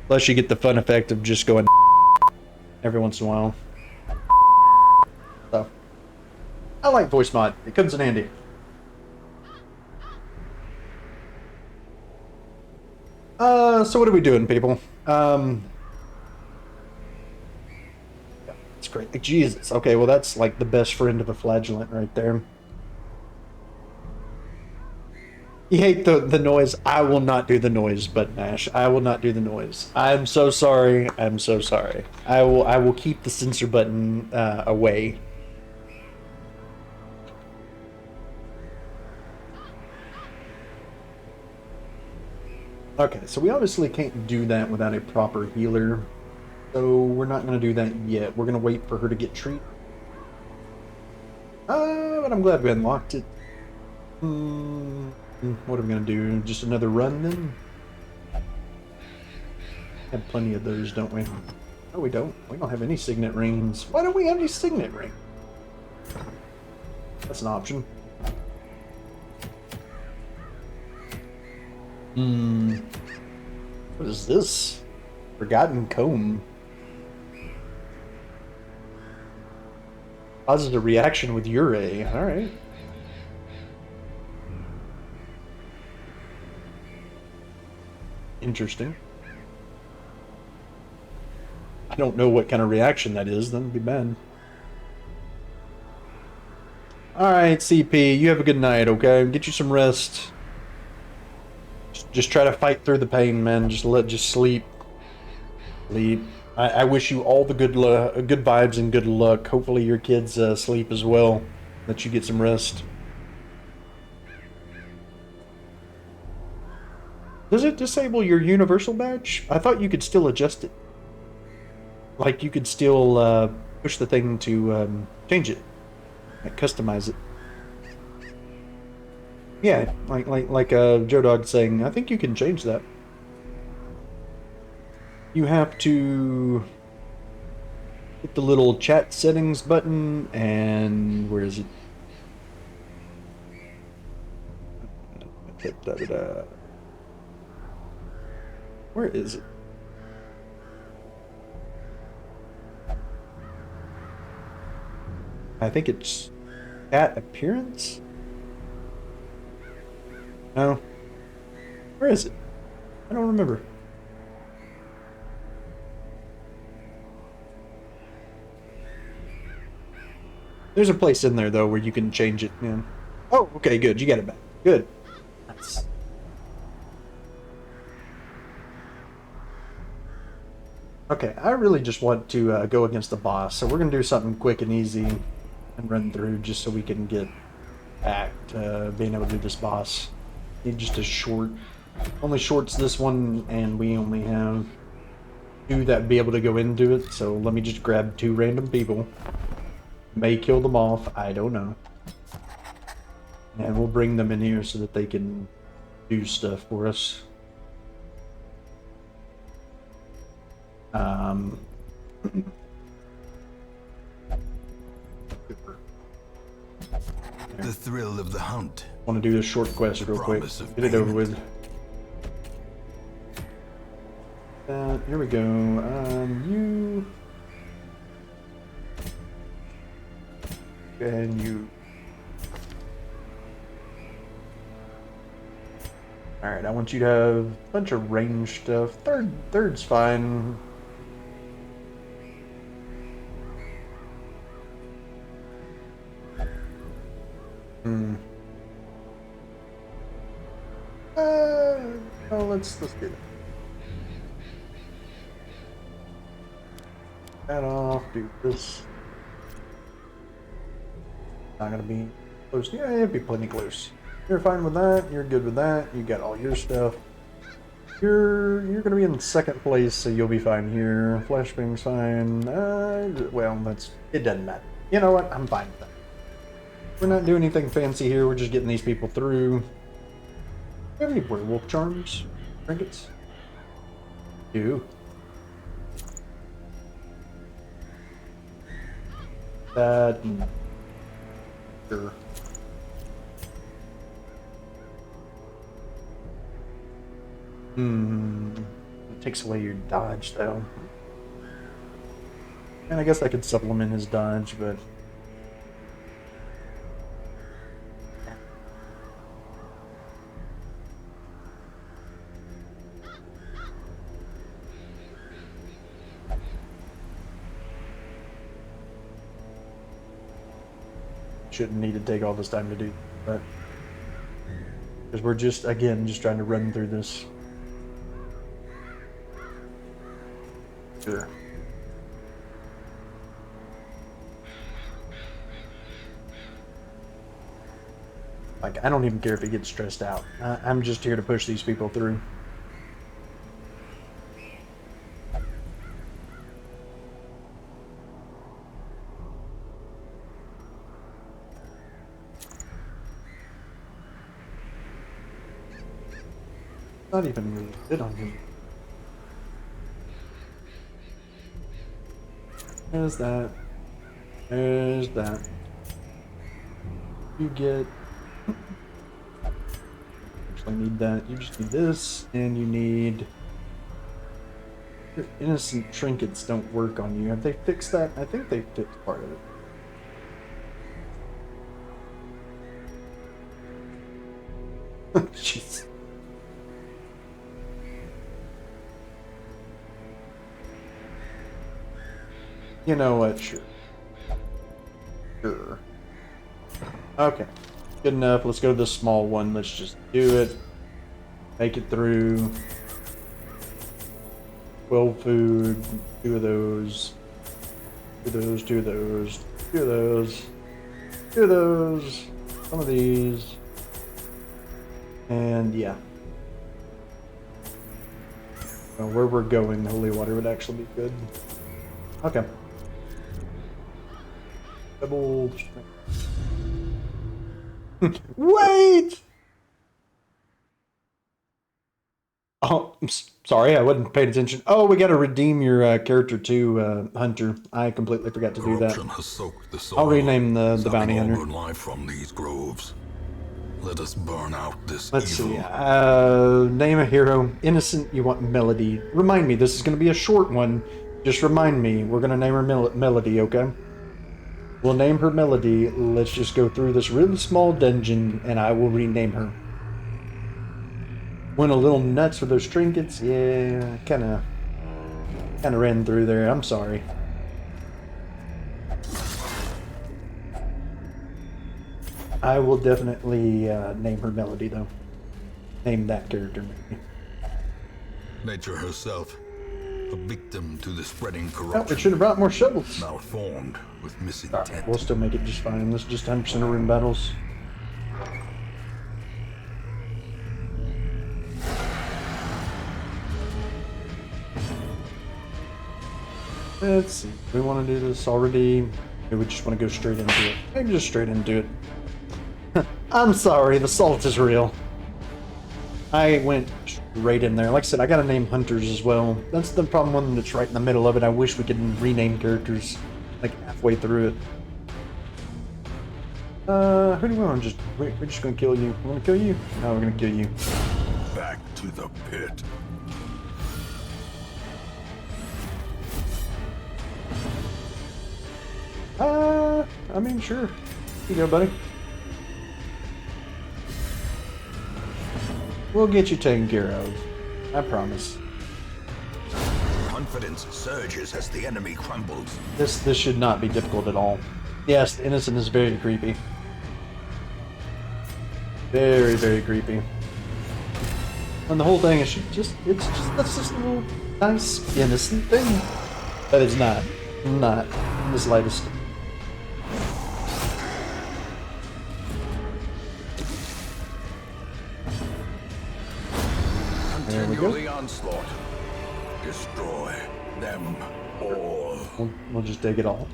S1: Plus you get the fun effect of just going every once in a while. So, I like voice mod. It comes in handy. So what are we doing, people? It's great. Jesus. Okay, well that's like the best friend of a flagellant right there. You hate the noise. I will not do the noise, but Nash, I will not do the noise. I'm so sorry. I'm so sorry. I will keep the censor button away. Okay, so we obviously can't do that without a proper healer. So we're not going to do that yet. We're going to wait for her to get treated. But I'm glad we unlocked it. What are we going to do? Just another run then? Have plenty of those, don't we? No, we don't. We don't have any signet rings. Why don't we have any signet ring? That's an option. What is this? Forgotten comb. Causes a reaction with Ure. Alright. Interesting. I don't know what kind of reaction that is. That'd be bad. Alright, CP. You have a good night, okay? Get you some rest. Just try to fight through the pain, man. Just sleep. Sleep. I wish you all the good vibes and good luck. Hopefully your kids sleep as well. Let you get some rest. Does it disable your universal badge? I thought you could still adjust it. Like you could still push the thing to change it, like customize it. Yeah, like Joe Dog saying, I think you can change that. You have to hit the little chat settings button, and where is it? Where is it? I think it's cat appearance? No. Where is it? I don't remember. There's a place in there, though, where you can change it, man. Oh, okay, good. You got it back. Good. Nice. Okay, I really just want to go against the boss, so we're going to do something quick and easy and run through just so we can get back to being able to do this boss. Need just a short. Only shorts this one, and we only have 2 that be able to go into it, so let me just grab 2 random people. May kill them off, I don't know. And we'll bring them in here so that they can do stuff for us.
S2: The thrill of the hunt.
S1: Want to do this short quest real quick. Get it over with. Here we go. You. And you. Alright, I want you to have a bunch of range stuff. Third's fine. Oh, let's do that. That off, do this. Not gonna be close. Yeah, it'd be plenty close. You're fine with that. You're good with that. You got all your stuff. You're gonna be in second place, so you'll be fine here. Flashbang's fine. Well, it doesn't matter. You know what? I'm fine with that. We're not doing anything fancy here. We're just getting these people through. Do you have any werewolf charms? Trinkets? Do. That. Sure. It takes away your dodge, though. And I guess I could supplement his dodge, but. Shouldn't need to take all this time to do, but because we're just trying to run through this. Sure. Like, I don't even care if he gets stressed out. I'm just here to push these people through. Not even really fit on him. There's that. There's that. You get. Actually, need that. You just need this, and you need. Your innocent trinkets don't work on you. Have they fixed that? I think they fixed part of it. Jeez. You know what? Sure. Sure. Okay. Good enough. Let's go to the small one. Let's just do it. Make it through. 12 food. 2 of those. 2 of those. 2 of those. 2 of those. 2 of those. Some of these. And yeah. Well, where we're going, the holy water would actually be good. Okay. Double Wait! Oh, I'm sorry, I wasn't paying attention. Oh, we gotta redeem your character too, Hunter. I completely forgot to do that.
S2: Has soaked the soil,
S1: I'll rename the bounty hunter.
S2: Good life from these groves. Let us burn out this
S1: Let's
S2: evil.
S1: see. Name a hero. Innocent, you want Melody. Remind me, this is gonna be a short one. Just remind me, we're gonna name her Melody, okay? We'll name her Melody. Let's just go through this really small dungeon, and I will rename her. Went a little nuts with those trinkets. Yeah, kind of ran through there. I'm sorry. I will definitely name her Melody, though. Name that character, maybe.
S2: Nature herself, a victim to the spreading
S1: Oh,
S2: corruption.
S1: it should have brought more shovels.
S2: Malformed with misintent.
S1: Alright, we'll still make it just fine. This is just 100% of room battles. Let's see. We want to do this already. Maybe we just want to go straight into it. Maybe just straight into it. I'm sorry, the salt is real. I went straight in there. Like I said, I gotta name hunters as well. That's the problem one that's right in the middle of it. I wish we could rename characters like halfway through it. Who do we want to just... We're just gonna kill you. We're gonna kill you? No, we're gonna kill you.
S2: Back to the pit.
S1: I mean, sure. Here you go, buddy. We'll get you taken care of. I promise.
S2: Confidence surges as the enemy crumbles.
S1: This should not be difficult at all. Yes, the innocent is very creepy. Very, very creepy. And the whole thing is that's just a little nice, innocent thing. But it's not. Not in the slightest. There we go.
S2: Continue the onslaught. Destroy them all.
S1: We'll just take it all.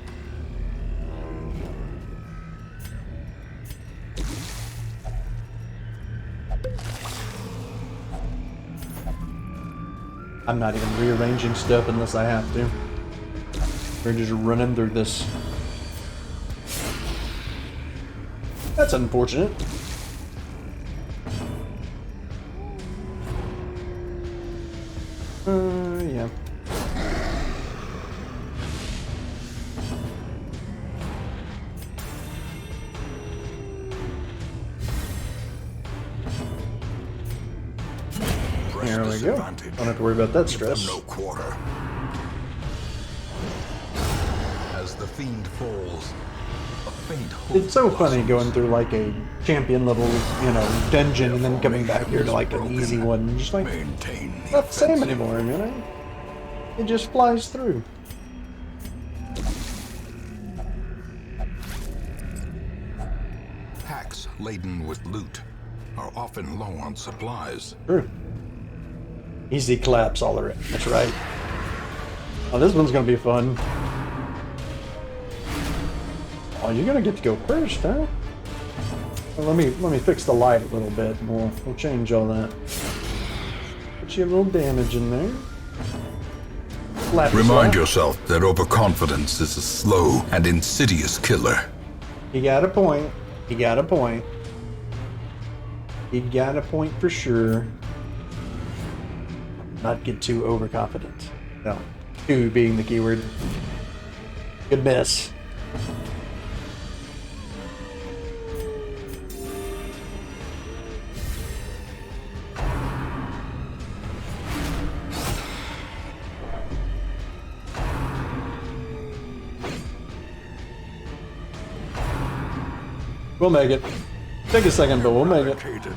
S1: I'm not even rearranging stuff unless I have to. We're just running through this. That's unfortunate. Yeah. There we go. Don't have to worry about that stress.
S2: No quarter. As the fiend falls, a faint hope
S1: It's so funny
S2: blossoms.
S1: going through like a champion level, dungeon and then coming back here to like an easy one. And just like,
S2: Maintain
S1: not the same
S2: offensive.
S1: anymore, It just flies through.
S2: Packs laden with loot are often low on supplies.
S1: True. Easy claps all around. That's right. Oh, this one's gonna be fun. Oh, you're gonna get to go first, huh? Well, let me fix the light a little bit, and we'll change all that. Put you a little damage in there. Slap,
S2: Remind
S1: slap.
S2: yourself that overconfidence is a slow and insidious killer.
S1: You got a point. You got a point. You got a point for sure. Not get too overconfident. No. Too being the keyword. Good miss. We'll make it. Take a second, but we'll make it.
S2: Eradicated.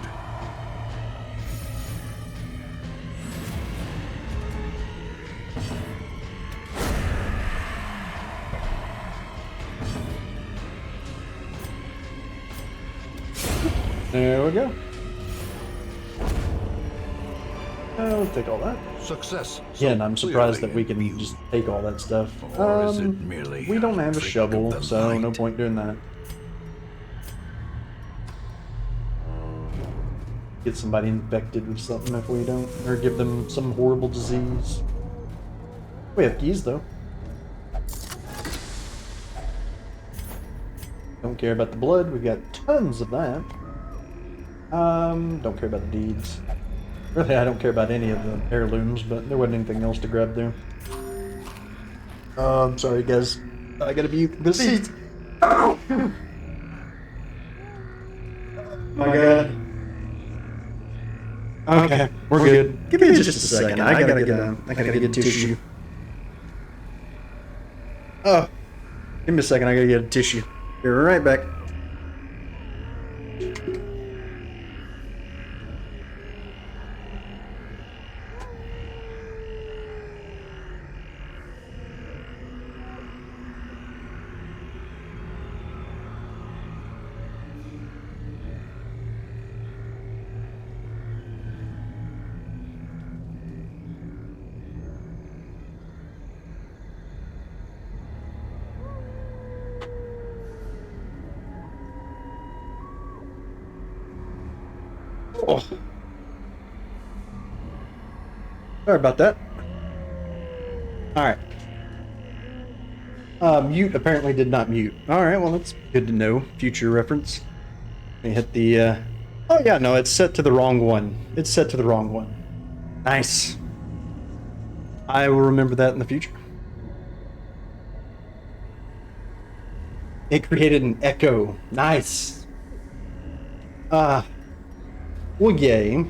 S1: There we go. I'll take all that.
S2: Success.
S1: Again, I'm surprised
S2: clearly
S1: that we
S2: in
S1: can
S2: view.
S1: just take all that stuff.
S2: Or is it merely
S1: We don't have a
S2: trick
S1: shovel,
S2: of the
S1: so no
S2: light?
S1: point doing that. Get somebody infected with something if we don't, or give them some horrible disease. We have keys though. Don't care about the blood. We've got tons of that. Don't care about the deeds. Really, I don't care about any of the heirlooms, but there wasn't anything else to grab there. Sorry guys. I gotta be busy. My God. Okay, we're good. Give me just a second. I gotta get tissue. Oh, give me a second. I gotta get a tissue. Be right back. Oh. Sorry about that. Alright. Mute apparently did not mute. Alright, well that's good to know. Future reference. Let me hit the, Oh yeah, no, it's set to the wrong one. It's set to the wrong one. Nice. I will remember that in the future. It created an echo. Nice. Well, yay.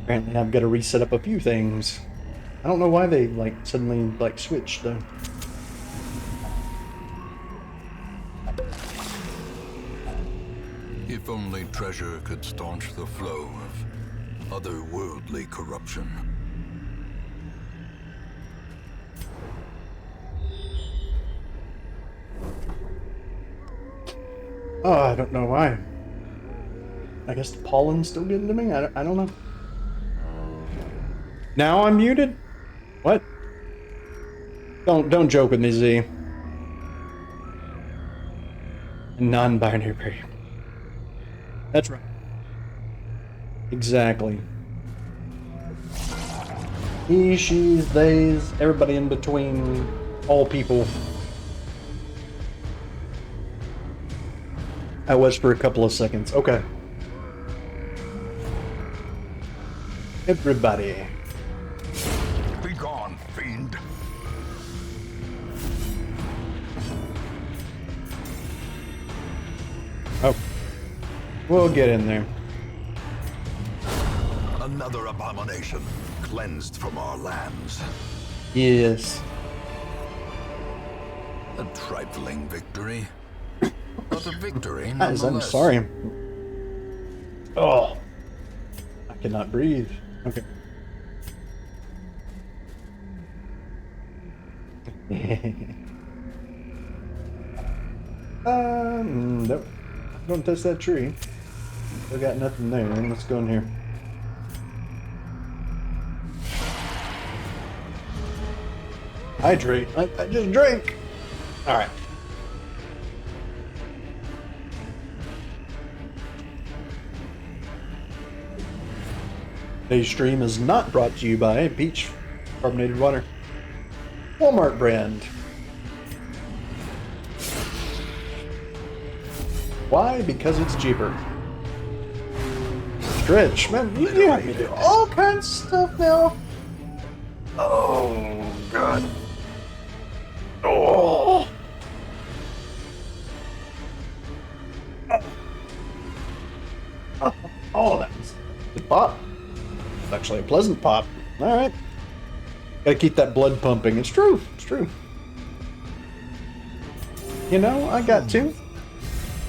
S1: Apparently I've got to reset up a few things. I don't know why they, like, suddenly, like, switched, though.
S2: If only treasure could staunch the flow of otherworldly corruption.
S1: Oh, I don't know why. I guess the pollen's still getting to me? I don't know. Now I'm muted? What? Don't joke with me, Z. Non-binary. That's right. Exactly. He, she's, theys, everybody in between, all people. I was for a couple of seconds. Okay. Everybody.
S2: Be gone, fiend.
S1: Oh. We'll get in there.
S2: Another abomination cleansed from our lands.
S1: Yes.
S2: A trifling victory. But a victory
S1: Guys, I'm
S2: nonetheless.
S1: sorry. Oh. I cannot breathe. Okay. Nope. Don't touch that tree. Still got nothing there. Let's go in here. Hydrate. I just drank. Alright. Today's stream is not brought to you by Peach Carbonated Water. Walmart brand. Why? Because it's cheaper. Stretch. Man, you have me do all kinds of stuff now. Oh, God. Oh. Oh, that's a pop. It's actually a pleasant pop. All right. Gotta keep that blood pumping. It's true. It's true. You know, I got to.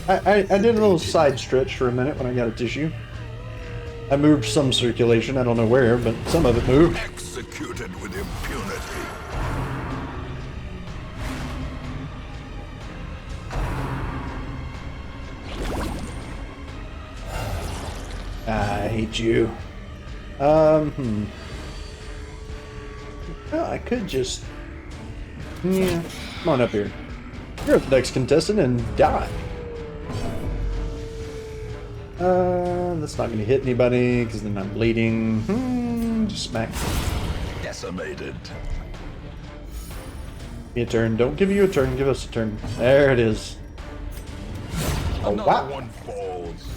S1: I did a little side stretch for a minute when I got a tissue. I moved some circulation. I don't know where, but some of it moved.
S2: Executed with impunity.
S1: I hate you. Well, I could just... Yeah, come on up here. You're the next contestant and die. That's not gonna hit anybody, because then I'm bleeding. Just smack.
S2: Decimated.
S1: Give me a turn. Don't give you a turn, give us a turn. There it is. Oh,
S2: Another
S1: wow.
S2: one falls.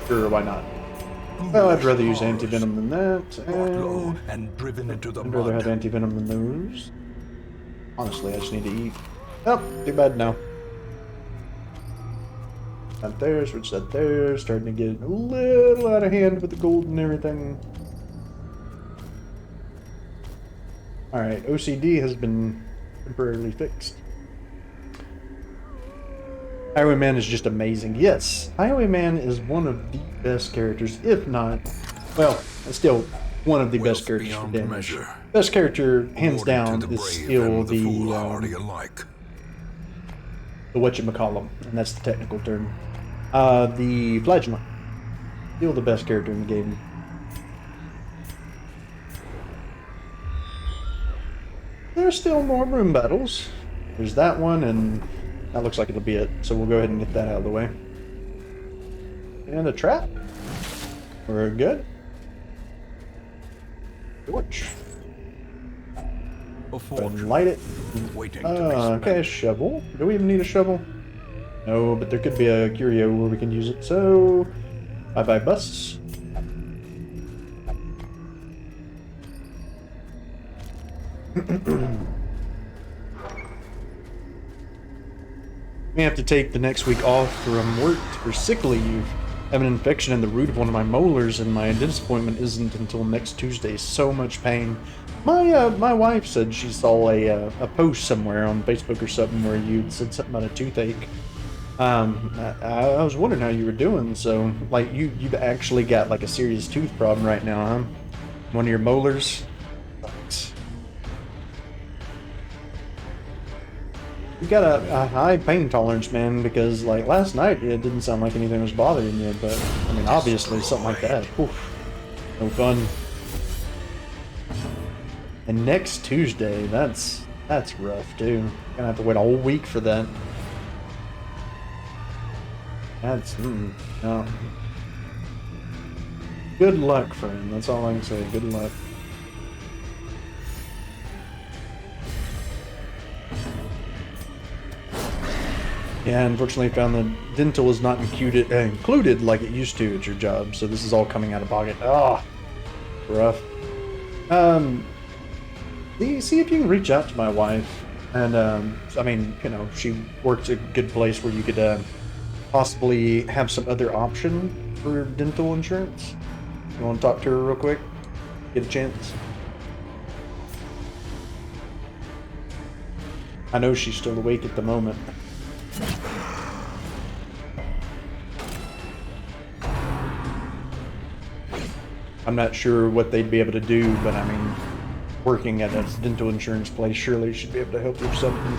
S1: Sure, why not? Well, I'd rather use anti-venom than that.
S2: Brought low and driven into the
S1: I'd rather have
S2: mud.
S1: anti-venom than those. Honestly, I just need to eat. Oh, too bad now. That there, switch that there. Starting to get a little out of hand with the gold and everything. Alright, OCD has been temporarily fixed. Highwayman is just amazing. Yes, Highwayman is one of the best characters, if not, well, still one of the best characters for damage. Best character, hands down, is still the whatchamacallem, and that's the technical term. The Flagellant. Still the best character in the game. There's still more room battles. There's that one, and that looks like it'll be it. So we'll go ahead and get that out of the way. And a trap. We're good. Torch. And light it. Okay, a shovel. Do we even need a shovel? No, but there could be a curio where we can use it. So, bye-bye busts. May have to take the next week off from work for sick leave. I have an infection in the root of one of my molars, and my dentist appointment isn't until next Tuesday. So much pain. My wife said she saw a post somewhere on Facebook or something where you said something about a toothache. I was wondering how you were doing. So, like, you've actually got like a serious tooth problem right now, huh? One of your molars. Sucks. You got a high pain tolerance, man, because like last night it didn't sound like anything was bothering you, but I mean obviously something like that. Oof, no fun. And next Tuesday, that's rough too. Gonna have to wait a whole week for that. That's no. Good luck, friend. That's all I can say. Good luck. Yeah, unfortunately I found the dental is not included like it used to at your job, so this is all coming out of pocket. Ah, rough. See if you can reach out to my wife, and I mean, you know, she works at a good place where you could possibly have some other option for dental insurance. You want to talk to her real quick? Get a chance? I know she's still awake at the moment. I'm not sure what they'd be able to do, but I mean, working at a dental insurance place, surely should be able to help with something.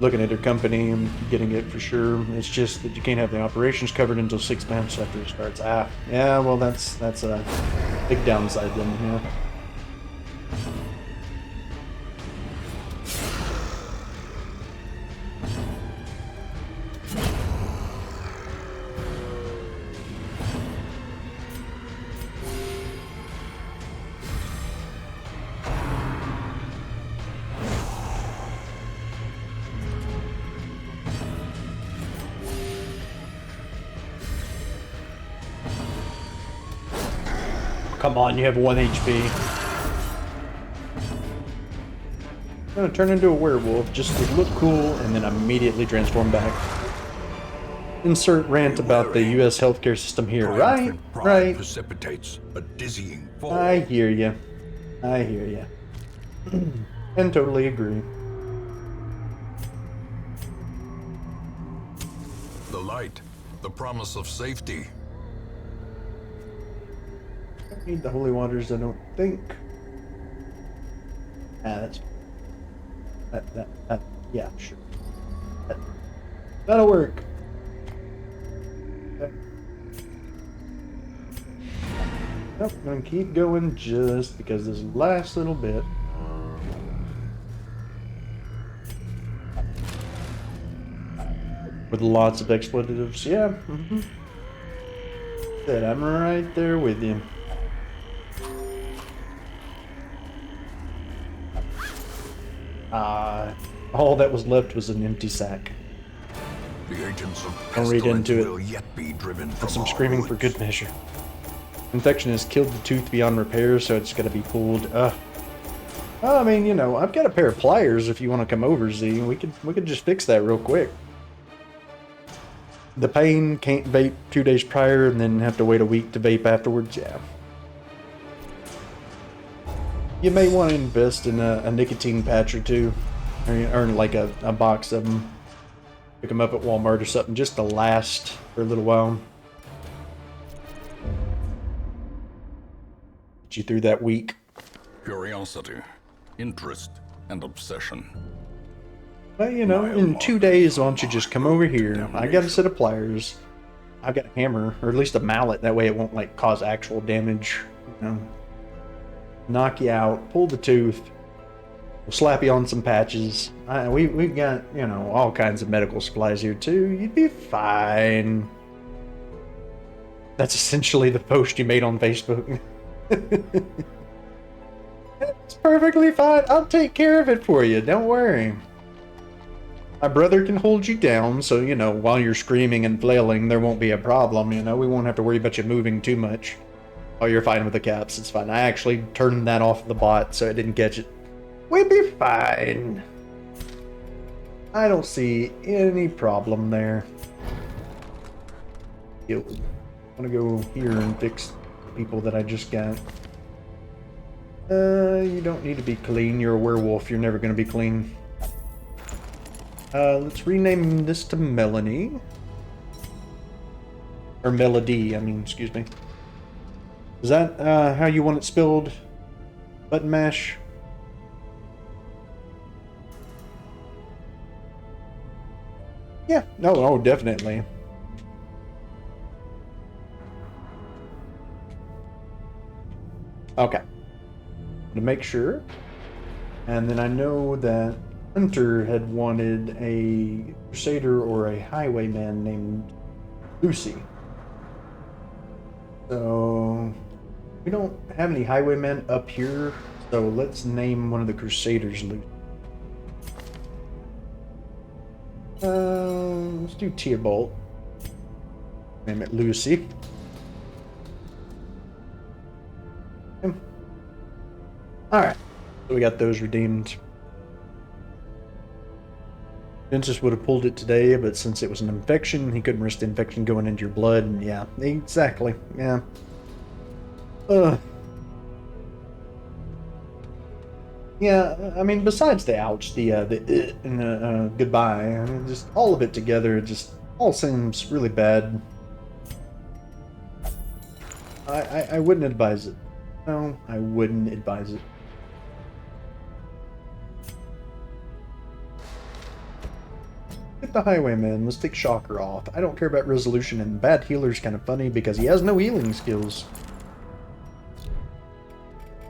S1: Looking at her company and getting it for sure. It's just that you can't have the operations covered until 6 months after it starts. Ah, yeah, well that's a big downside then, yeah. Come on, you have 1 HP. I'm gonna turn into a werewolf just to look cool and then immediately transform back. Insert rant about the US healthcare system here, right? Right.
S2: Precipitates a dizzying fall.
S1: I hear you. I hear you. And totally agree.
S2: The light, the promise of safety.
S1: Don't need the holy waters, I don't think. That's that yeah, sure. That'll work. Okay. Nope, I'm gonna keep going just because this last little bit. With lots of expletives, yeah. Said I'm right there with you. All that was left was an empty sack.
S2: The agents of
S1: Don't read
S2: pestilence
S1: into it.
S2: will yet be driven
S1: And
S2: from
S1: some
S2: our
S1: screaming for
S2: woods.
S1: good measure. Infection has killed the tooth beyond repair, so it's gotta be pulled. I mean, you know, I've got a pair of pliers if you want to come over, Z. We could just fix that real quick. The pain, can't vape 2 days prior and then have to wait a week to vape afterwards. Yeah. You may want to invest in a nicotine patch or two, or like a box of them. Pick them up at Walmart or something just to last for a little while. Get you through that week.
S2: Curiosity, interest, and obsession.
S1: Well, you know, in 2 days, why don't you just come over here? I got a set of pliers. I've got a hammer, or at least a mallet. That way it won't, like, cause actual damage. You know, knock you out, pull the tooth. We'll slap you on some patches. We've got, you know, all kinds of medical supplies here, too. You'd be fine. That's essentially the post you made on Facebook. It's perfectly fine. I'll take care of it for you. Don't worry. My brother can hold you down, so, you know, while you're screaming and flailing, there won't be a problem, you know? We won't have to worry about you moving too much. Oh, you're fine with the caps. It's fine. I actually turned that off the bot, so it didn't catch it. We'll be fine. I don't see any problem there. I'm gonna go here and fix the people that I just got. You don't need to be clean. You're a werewolf. You're never gonna be clean. Let's rename this to Melanie. Or Melody, I mean, excuse me. Is that how you want it spelled? Button mash? Yeah, no, oh, definitely. Okay. To make sure. And then I know that Hunter had wanted a crusader or a highwayman named Lucy. So we don't have any highwaymen up here, so let's name one of the crusaders Lucy. Let's do Teobald. Name it Lucy. Alright, so we got those redeemed. Dentist would have pulled it today, but since it was an infection, he couldn't risk the infection going into your blood, and yeah, exactly, yeah. Yeah, I mean, besides the ouch, the and the goodbye, I mean, just all of it together, it just all seems really bad. I wouldn't advise it. No, I wouldn't advise it. Get the highwayman. Let's take Shocker off. I don't care about resolution, and bad healer's kind of funny because he has no healing skills.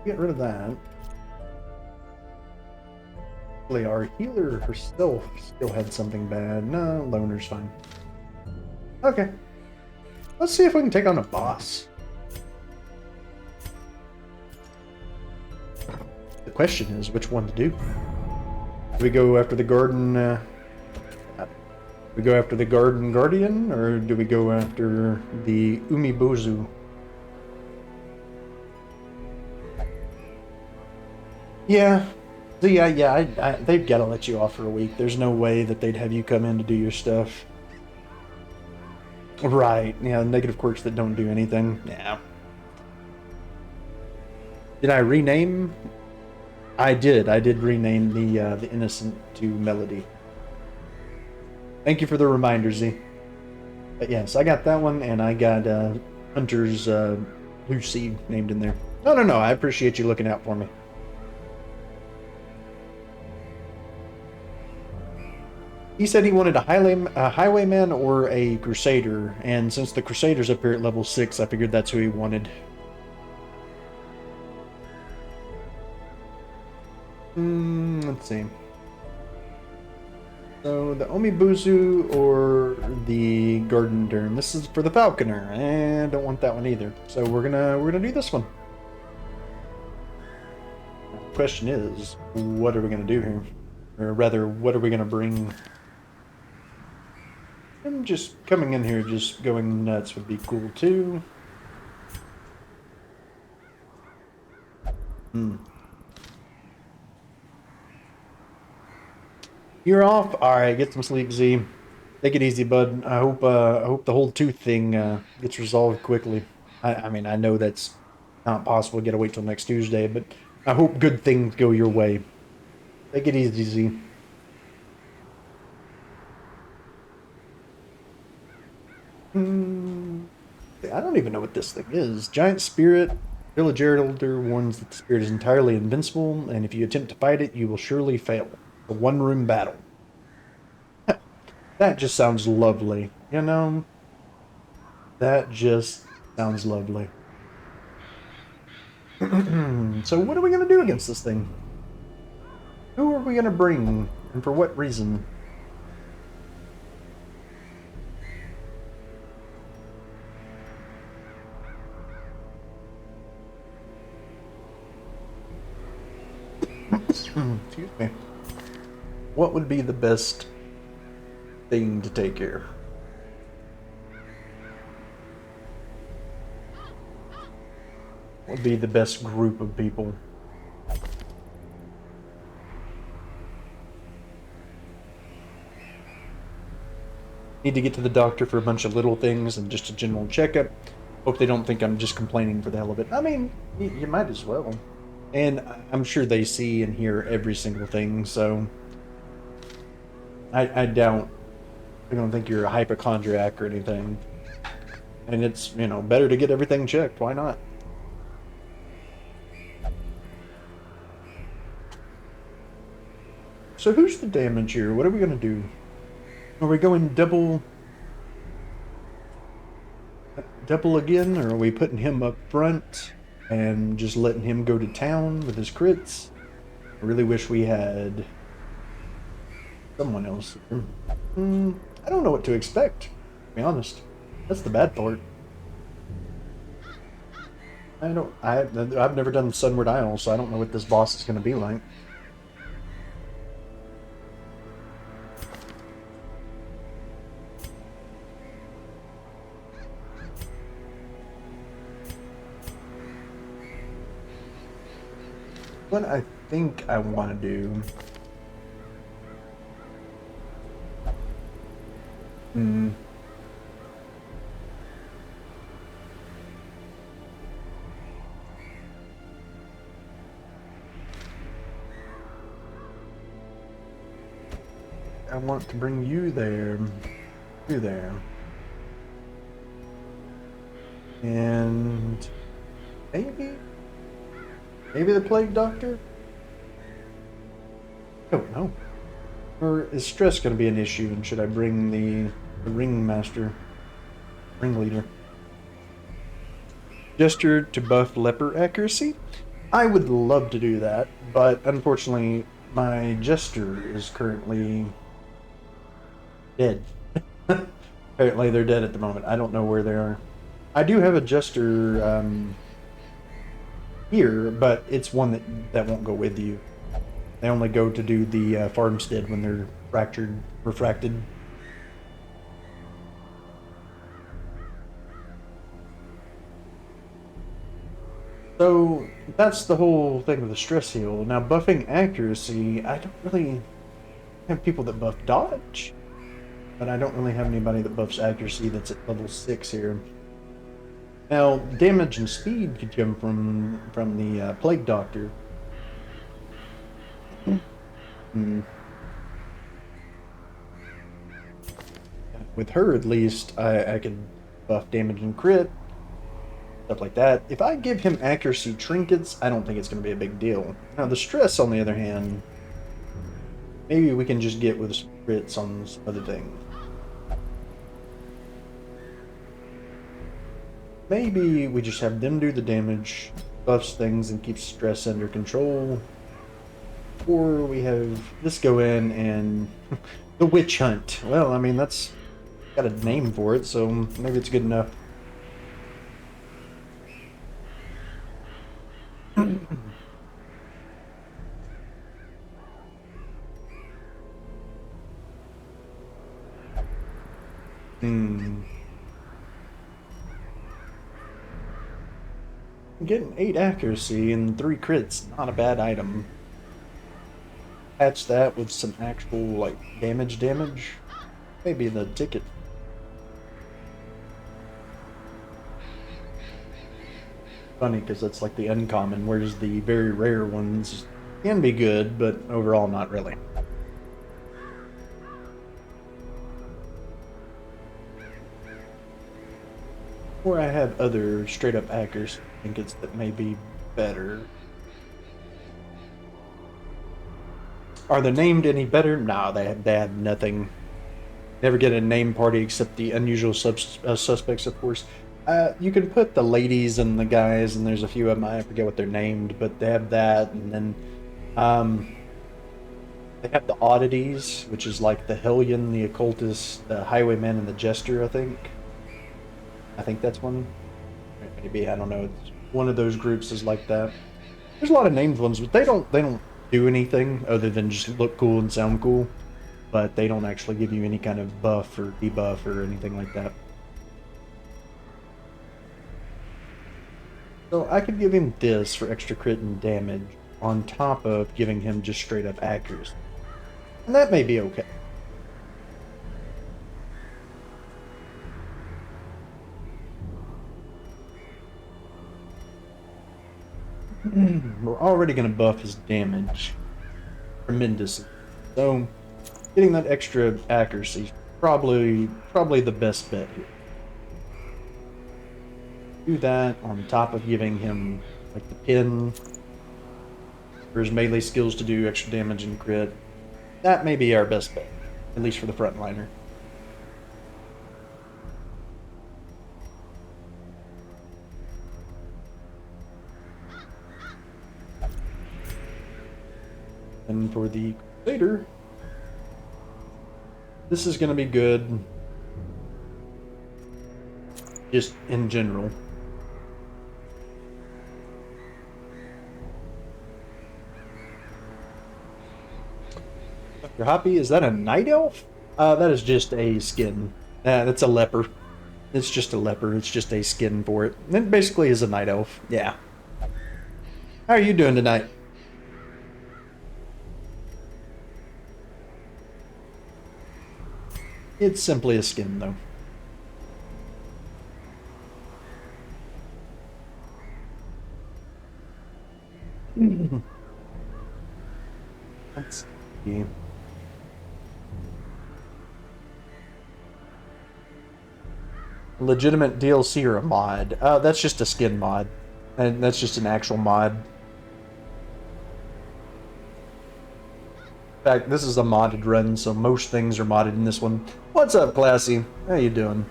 S1: Get rid of that. Actually, our healer herself still had something bad. No, Loner's fine. Okay. Let's see if we can take on a boss. The question is which one to do. Do we go after the garden... we go after the Garden Guardian, or do we go after the Umibozu? Yeah. They've got to let you off for a week. There's no way that they'd have you come in to do your stuff. Right, yeah, negative quirks that don't do anything. Yeah. Did I rename? I did rename the Innocent to Melody. Thank you for the reminder, Z. But yes, I got that one, and I got Hunter's Lucy named in there. No, I appreciate you looking out for me. He said he wanted a highwayman or a crusader, and since the crusader's up here at level 6, I figured that's who he wanted. Let's see. So the Omibuzu or the Garden Derm. This is for the Falconer. I don't want that one either. So we're gonna do this one. The question is, what are we gonna do here? Or rather, what are we gonna bring? And just coming in here, just going nuts would be cool too. You're off? Alright, get some sleep, Z. Take it easy, bud. I hope the whole tooth thing gets resolved quickly. I mean, I know that's not possible. You gotta wait till next Tuesday, but I hope good things go your way. Take it easy, Z. I don't even know what this thing is. Giant spirit. Village elder warns that the spirit is entirely invincible, and if you attempt to fight it, you will surely fail. A one-room battle. That just sounds lovely, you know? That just sounds lovely. So what are we going to do against this thing? Who are we going to bring, and for what reason? Excuse me. What would be the best thing to take care? What would be the best group of people? Need to get to the doctor for a bunch of little things and just a general checkup. Hope they don't think I'm just complaining for the hell of it. I mean, you might as well. And I'm sure they see and hear every single thing, so I doubt they're gonna think you're a hypochondriac or anything. And it's, you know, better to get everything checked. Why not? So who's the damage here? What are we gonna do? Are we going double again, or are we putting him up front and just letting him go to town with his crits? I really wish we had someone else. I don't know what to expect, to be honest. That's the bad part. I've never done Sunward Isle, so I don't know what this boss is going to be like. What I think I want to do... I want to bring you there. You there. And... Maybe the Plague Doctor? I don't know. Or is stress going to be an issue, and should I bring the Ringmaster? Ringleader. Gesture to buff leper accuracy? I would love to do that, but unfortunately my Jester is currently dead. Apparently they're dead at the moment. I don't know where they are. I do have a Jester here, but it's one that won't go with you. They only go to do the farmstead when they're refracted. So that's the whole thing with the stress heal. Now buffing accuracy, I don't really have people that buff dodge, but I don't really have anybody that buffs accuracy that's at level 6 here. Now damage and speed could come from the Plague Doctor. With her, at least, I could buff damage and crit, stuff like that. If I give him accuracy trinkets, I don't think it's going to be a big deal. Now, the stress, on the other hand, maybe we can just get with some crits on some other thing. Maybe we just have them do the damage, buffs things, and keeps stress under control. Or we have this go in and the witch hunt. Well, I mean, that's got a name for it, so maybe it's good enough. Getting 8 accuracy and 3 crits, not a bad item. Patch that with some actual, like, damage. Maybe the ticket. Funny, because that's like the uncommon, whereas the very rare ones can be good, but overall not really. Or I have other straight-up accuracy trinkets that may be better. Are they named any better? No, they have nothing. Never get a name party except the unusual suspects, of course. You can put the ladies and the guys, and there's a few of them, I forget what they're named, but they have that, and then they have the oddities, which is like the Hellion, the Occultist, the Highwayman, and the Jester, I think. I think that's one. Maybe, I don't know. It's one of those groups is like that. There's a lot of named ones, but they don't do anything other than just look cool and sound cool. But they don't actually give you any kind of buff or debuff or anything like that. So I could give him this for extra crit and damage on top of giving him just straight up accuracy. And that may be okay. We're already going to buff his damage tremendously. So getting that extra accuracy is probably the best bet here. Do that on top of giving him like the pin for his melee skills to do extra damage and crit. That may be our best bet, at least for the frontliner. And for the Crusader, this is going to be good just in general. Dr. Hoppy, is that a night elf? That is just a skin. That's a leper. It's just a leper. It's just a skin for it. It basically is a night elf. Yeah. How are you doing tonight? It's simply a skin, though. Let's see. Legitimate DLC or a mod? That's just a skin mod. And that's just an actual mod. In fact, this is a modded run, so most things are modded in this one. What's up, Classy? How you doing?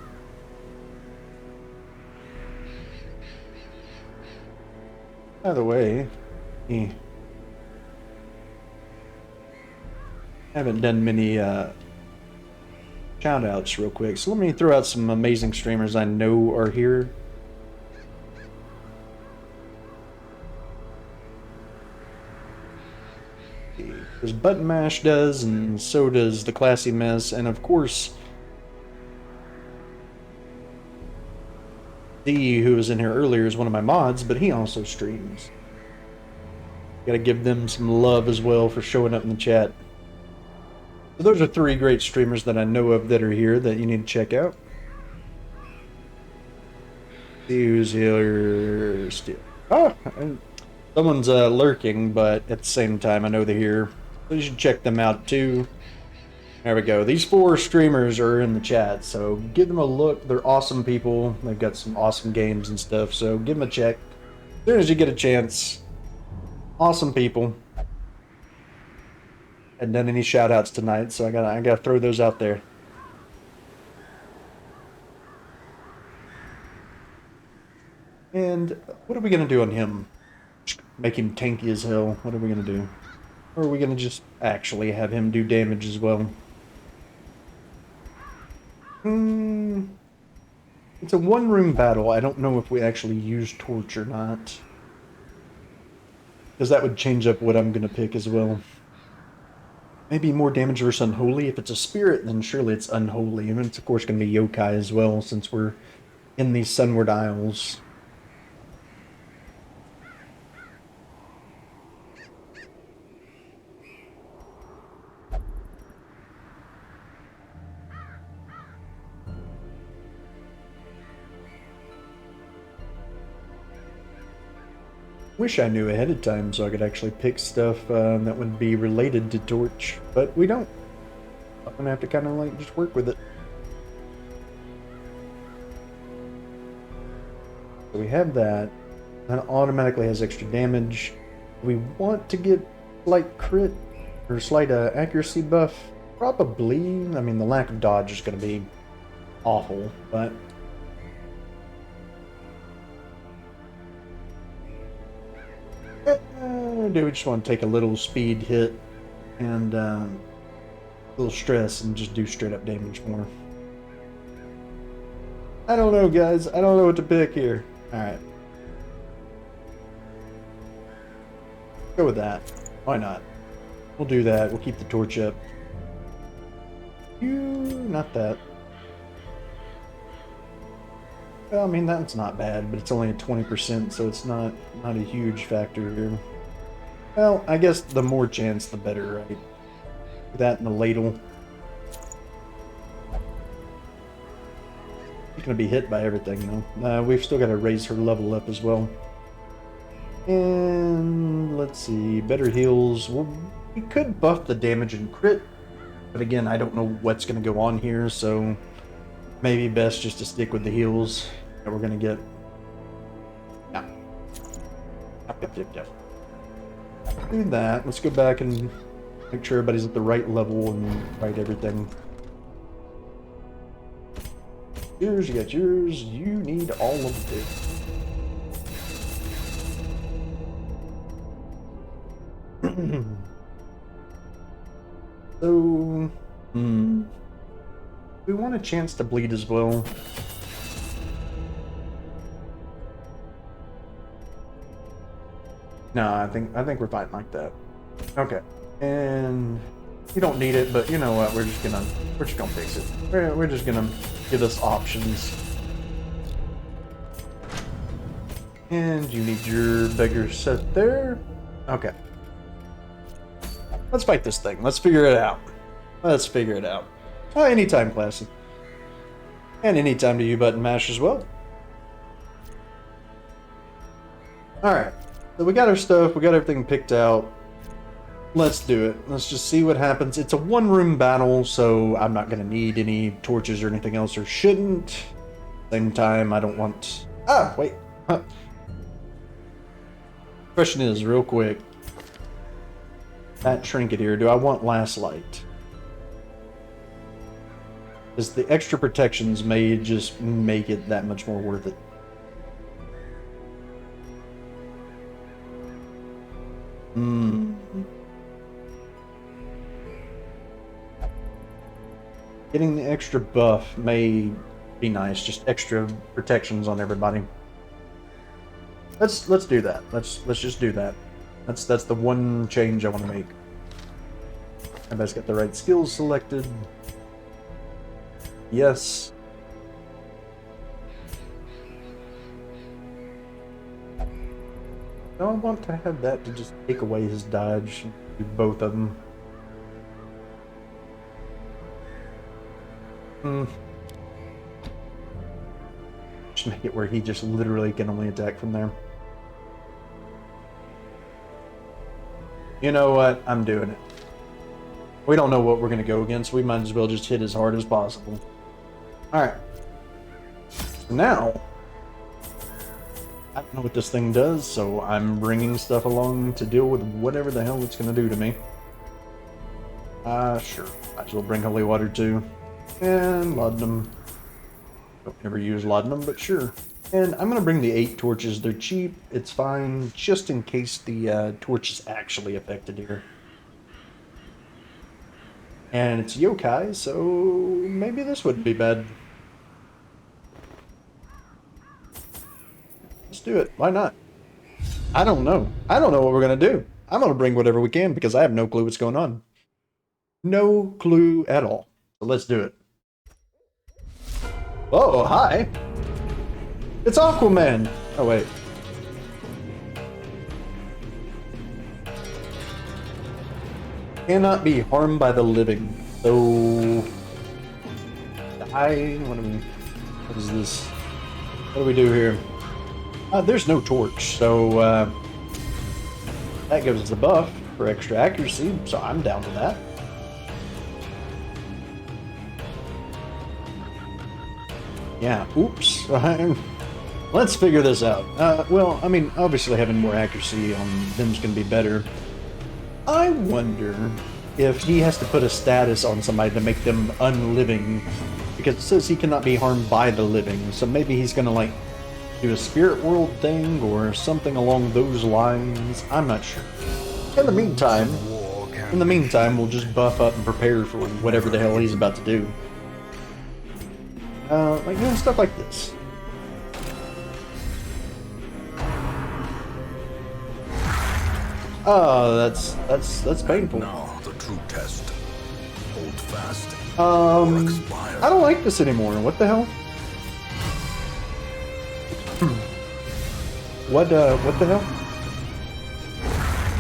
S1: By the way, I haven't done many shout-outs real quick, so let me throw out some amazing streamers I know are here. Because Button Mash does, and so does the Classy Mess, and of course, D, who was in here earlier, is one of my mods, but he also streams. Gotta give them some love as well for showing up in the chat. So those are 3 great streamers that I know of that are here that you need to check out. See who's here still. Oh, someone's lurking, but at the same time, I know they're here. So you should check them out too. There we go. These 4 streamers are in the chat, so give them a look. They're awesome people. They've got some awesome games and stuff, so give them a check as soon as you get a chance. Awesome people. Hadn't done any shout outs tonight, so I gotta throw those out there. And what are we gonna do on him? Make him tanky as hell. What are we gonna do? Or are we gonna just actually have him do damage as well? It's a 1-room battle. I don't know if we actually use torch or not, because that would change up what I'm gonna pick as well. Maybe more damage versus unholy. If it's a spirit, then surely it's unholy. And it's of course gonna be yokai as well, since we're in these Sunward Isles. Wish I knew ahead of time so I could actually pick stuff that would be related to Torch, but we don't. I'm gonna have to kind of like just work with it. So we have that. That automatically has extra damage. We want to get slight crit or slight accuracy buff. Probably. I mean, the lack of dodge is going to be awful, but do we just want to take a little speed hit and a little stress and just do straight up damage more? I don't know, guys. I don't know what to pick here. All right. Go with that. Why not? We'll do that. We'll keep the torch up. Not that. Well, I mean, that's not bad, but it's only at 20%, so it's not a huge factor here. Well, I guess the more chance, the better, right? That and the ladle. She's gonna be hit by everything, though. We've still got to raise her level up as well. And let's see, better heals. Well, we could buff the damage and crit, but again, I don't know what's going to go on here, so maybe best just to stick with the heals that we're going to get. Yeah. Do that. Let's go back and make sure everybody's at the right level and right everything. Yours, you got yours. You need all of it. So, we want a chance to bleed as well. No, I think we're fine like that. Okay, and you don't need it, but you know what? We're just gonna fix it. We're just gonna give us options. And you need your beggar set there. Okay. Let's fight this thing. Let's figure it out. Oh, anytime, Classy. And anytime to you, button mash as well. Alright. So we got our stuff. We got everything picked out. Let's do it. Let's just see what happens. It's a one-room battle, so I'm not going to need any torches or anything else, or shouldn't. Same time, I don't want... Ah, wait. Huh. Question is, real quick. That trinket here, do I want last light? Because the extra protections may just make it that much more worth it. Getting the extra buff may be nice, just extra protections on everybody. Let's do that. Let's just do that. That's the one change I want to make. Everybody's got the right skills selected. Yes. No, I want to have that to just take away his dodge. Do both of them. Just make it where he just literally can only attack from there. You know what? I'm doing it. We don't know what we're going to go against. We might as well just hit as hard as possible. Alright. Now, I don't know what this thing does, so I'm bringing stuff along to deal with whatever the hell it's going to do to me. Sure. Might as well bring holy water too. And laudanum. Don't ever use laudanum, but sure. And I'm going to bring the 8 torches. They're cheap. It's fine, just in case the torch is actually affected here. And it's yokai, so maybe this wouldn't be bad. Let's do it. Why not? I don't know. I don't know what we're going to do. I'm going to bring whatever we can because I have no clue what's going on. No clue at all. So let's do it. Oh, hi. It's Aquaman. Oh, wait. Cannot be harmed by the living. So... What is this? What do we do here? There's no torch, so That gives us a buff for extra accuracy, so I'm down with that. Yeah, oops. Let's figure this out. Well, I mean, obviously having more accuracy on them's gonna be better. I wonder if he has to put a status on somebody to make them unliving, because it says he cannot be harmed by the living, so maybe he's gonna, like, do a spirit world thing or something along those lines. I'm not sure. In the meantime, we'll just buff up and prepare for whatever the hell he's about to do. Like doing stuff like this. Oh, that's painful.
S2: Now the true test. Hold fast.
S1: I don't like this anymore. What the hell? What the hell?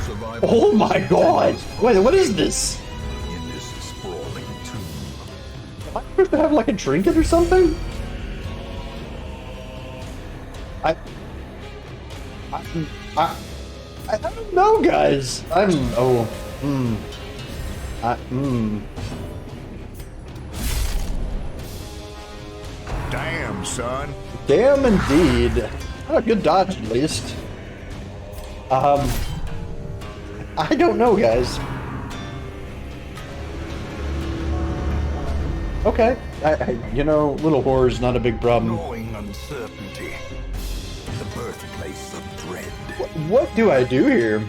S2: Survival
S1: Oh my god! Wait, what is this?
S2: in this sprawling tomb.
S1: Am I supposed to have like a trinket or something? I don't know, guys.
S5: Damn, son.
S1: Damn indeed. Oh, good dodge, at least. I don't know, guys. Okay. You know, little horror's not a big problem.
S2: Knowing uncertainty. The birthplace of dread.
S1: What do I do here?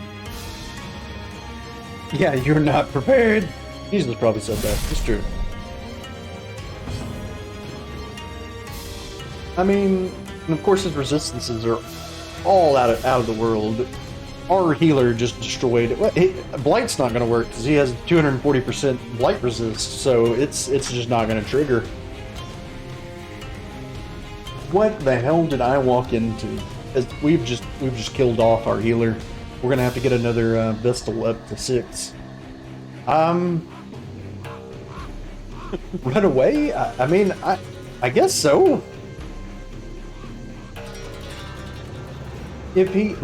S1: Yeah, you're not prepared. Jesus probably said that. It's true. I mean, and of course his resistances are all out of the world. Our healer just destroyed it. Well, Blight's not going to work because he has 240% Blight resist, so it's just not going to trigger. What the hell did I walk into? We've just killed off our healer. We're gonna have to get another Vestal up to 6. Run away? I mean, I guess so. If he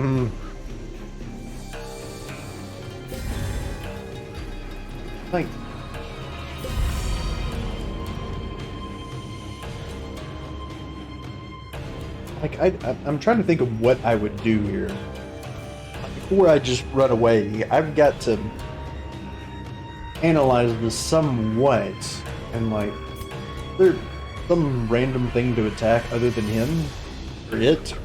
S1: like. I'm trying to think of what I would do here. Before I just run away, I've got to analyze this somewhat, and like, is there some random thing to attack other than him? Or it? The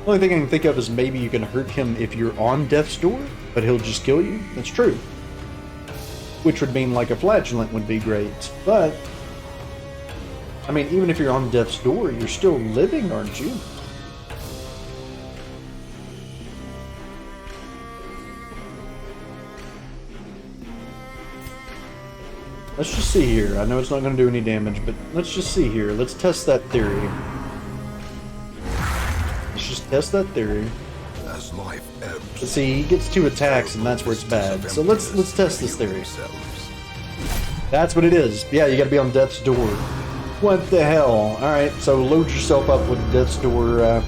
S1: only thing I can think of is maybe you can hurt him if you're on death's door, but he'll just kill you. That's true. Which would mean like a flagellant would be great, but I mean, even if you're on death's door, you're still living, aren't you? Let's just see here. I know it's not going to do any damage, but let's just see here. Let's test that theory. Let's just test that theory.
S2: As life ebbs.
S1: See, he gets 2 attacks, and that's where it's bad. So let's test this theory. That's what it is. Yeah, you got to be on death's door. What the hell? Alright, so load yourself up with death's door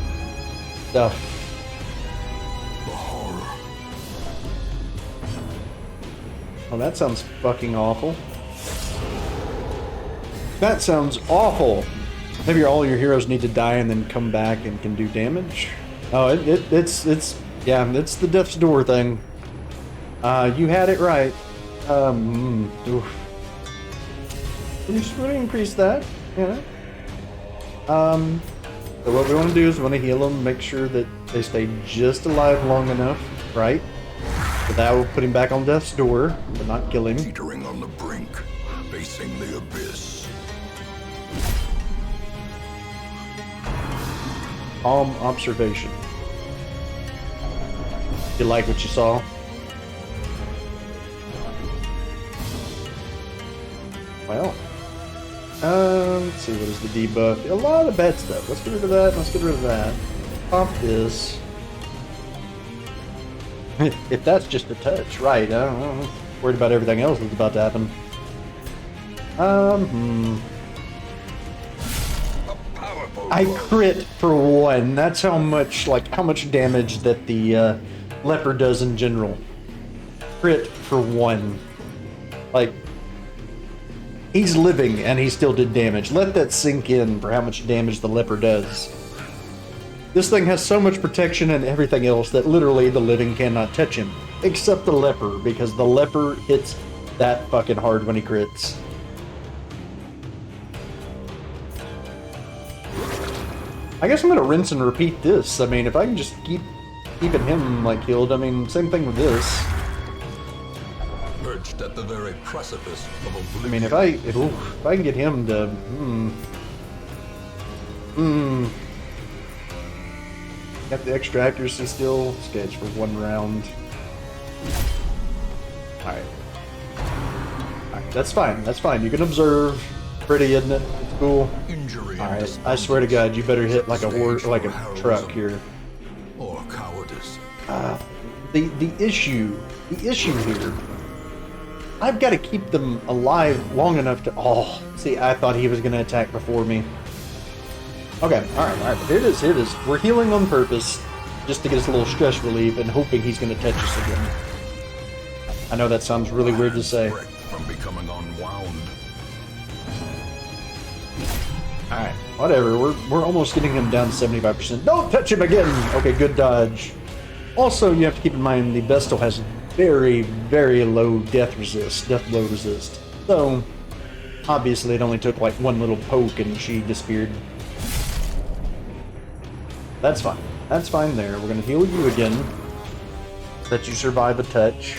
S1: stuff.
S2: The horror.
S1: Oh, that sounds fucking awful. That sounds awful. Maybe all your heroes need to die and then come back and can do damage. Oh, it's the death's door thing. You had it right. Oof. We're just going to increase that. Yeah. So what we want to do is we want to heal them, make sure that they stay just alive long enough, right? So that will put him back on death's door, but not kill him.
S2: Teetering on the brink, facing the abyss.
S1: Calm observation. You like what you saw? Well. Let's see, what is the debuff? A lot of bad stuff. Let's get rid of that, let's get rid of that. Pop this. If that's just a touch, right, I don't know. Worried about everything else that's about to happen. I crit for 1. That's how much, like, how much damage that the leper does in general. Crit for 1. Like, he's living and he still did damage. Let that sink in for how much damage the leper does. This thing has so much protection and everything else that literally the living cannot touch him. Except the leper, because the leper hits that fucking hard when he crits. I guess I'm gonna rinse and repeat this. I mean, if I can just keeping him, like, healed, I mean, same thing with this.
S2: Perched at the very precipice of oblivion.
S1: I mean, if I can get him to, got the extra accuracy still. Sketch for 1 round. Alright. Alright, that's fine. That's fine. You can observe. Pretty, isn't it? It's cool.
S2: Injury.
S1: Alright, I swear to God, you better hit like a horse, like a truck here.
S2: Or cowardice.
S1: The issue here. I've got to keep them alive long enough to. Oh, see, I thought he was going to attack before me. Okay, alright. Here it is. We're healing on purpose, just to get us a little stress relief, and hoping he's going to touch us again. I know that sounds really weird to say.
S2: From becoming unwound.
S1: Alright, whatever. We're almost getting him down to 75%. Don't touch him again! Okay, good dodge. Also, you have to keep in mind the Vestal has very, very low death blow resist. So, obviously it only took like 1 little poke and she disappeared. That's fine. That's fine there. We're gonna heal you again. So that you survive a touch.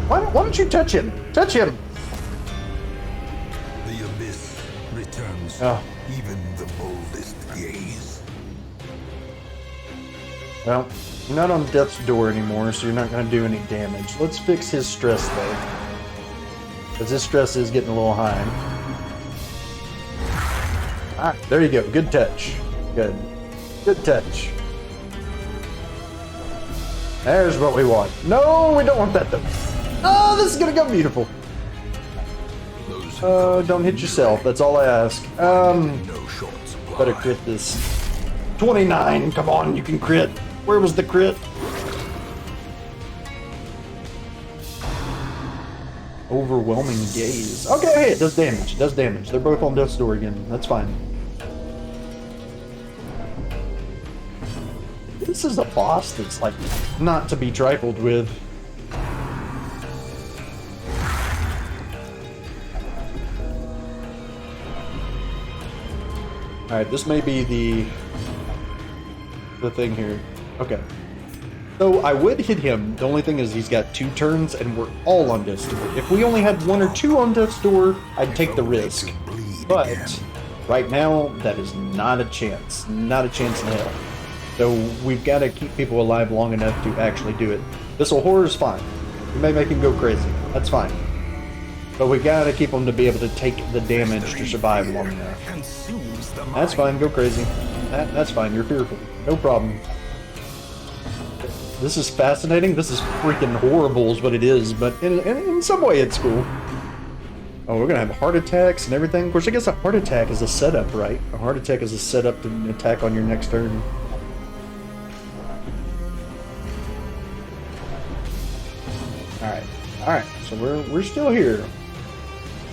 S1: Why don't you touch him? Touch him!
S2: The abyss returns even the boldest gaze.
S1: Well, you're not on death's door anymore, so you're not going to do any damage. Let's fix his stress, though. Because his stress is getting a little high. Alright, there you go. Good touch. Good. Good touch. There's what we want. No, we don't want that, though. Oh, this is going to go beautiful. Don't hit yourself. That's all I ask. Better crit this. 29. Come on, you can crit. Where was the crit? Overwhelming gaze. Okay, hey, it does damage. It does damage. They're both on death's door again. That's fine. This is a boss that's like not to be trifled with. Alright, this may be the thing here. Okay. So I would hit him. The only thing is he's got 2 turns and we're all on death's door. If we only had 1 or 2 on death's door, I'd take the risk. But right now, that is not a chance. Not a chance in hell. So we've got to keep people alive long enough to actually do it. This'll horror is fine. We may make him go crazy. That's fine. But we gotta keep him to be able to take the damage to survive long enough. That's fine, go crazy. That's fine, you're fearful. No problem. This is fascinating. This is freaking horrible is what it is, but in some way it's cool. Oh, we're gonna have heart attacks and everything. Of course, I guess a heart attack is a setup, right? A heart attack is a setup to attack on your next turn. Alright, so we're still here.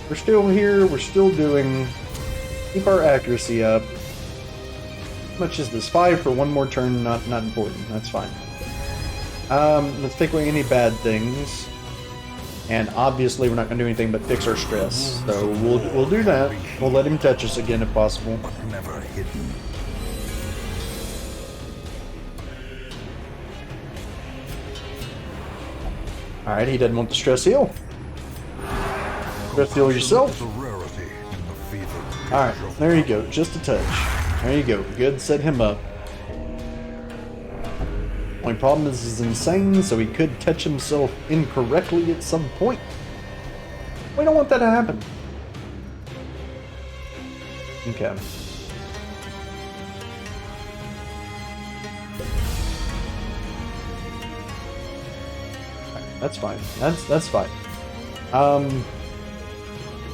S1: We're still here, we're still doing... Keep our accuracy up. How much is this? 5 for 1 more turn, not important. That's fine. Let's take away any bad things. And obviously we're not going to do anything but fix our stress. So we'll do that. We'll let him touch us again if possible.
S2: But never hidden.
S1: Alright, he doesn't want the stress heal. Stress heal yourself. Alright, there you go. Just a touch. There you go. Good, set him up. Only problem is he's insane, so he could touch himself incorrectly at some point. We don't want that to happen. Okay. That's fine. That's fine.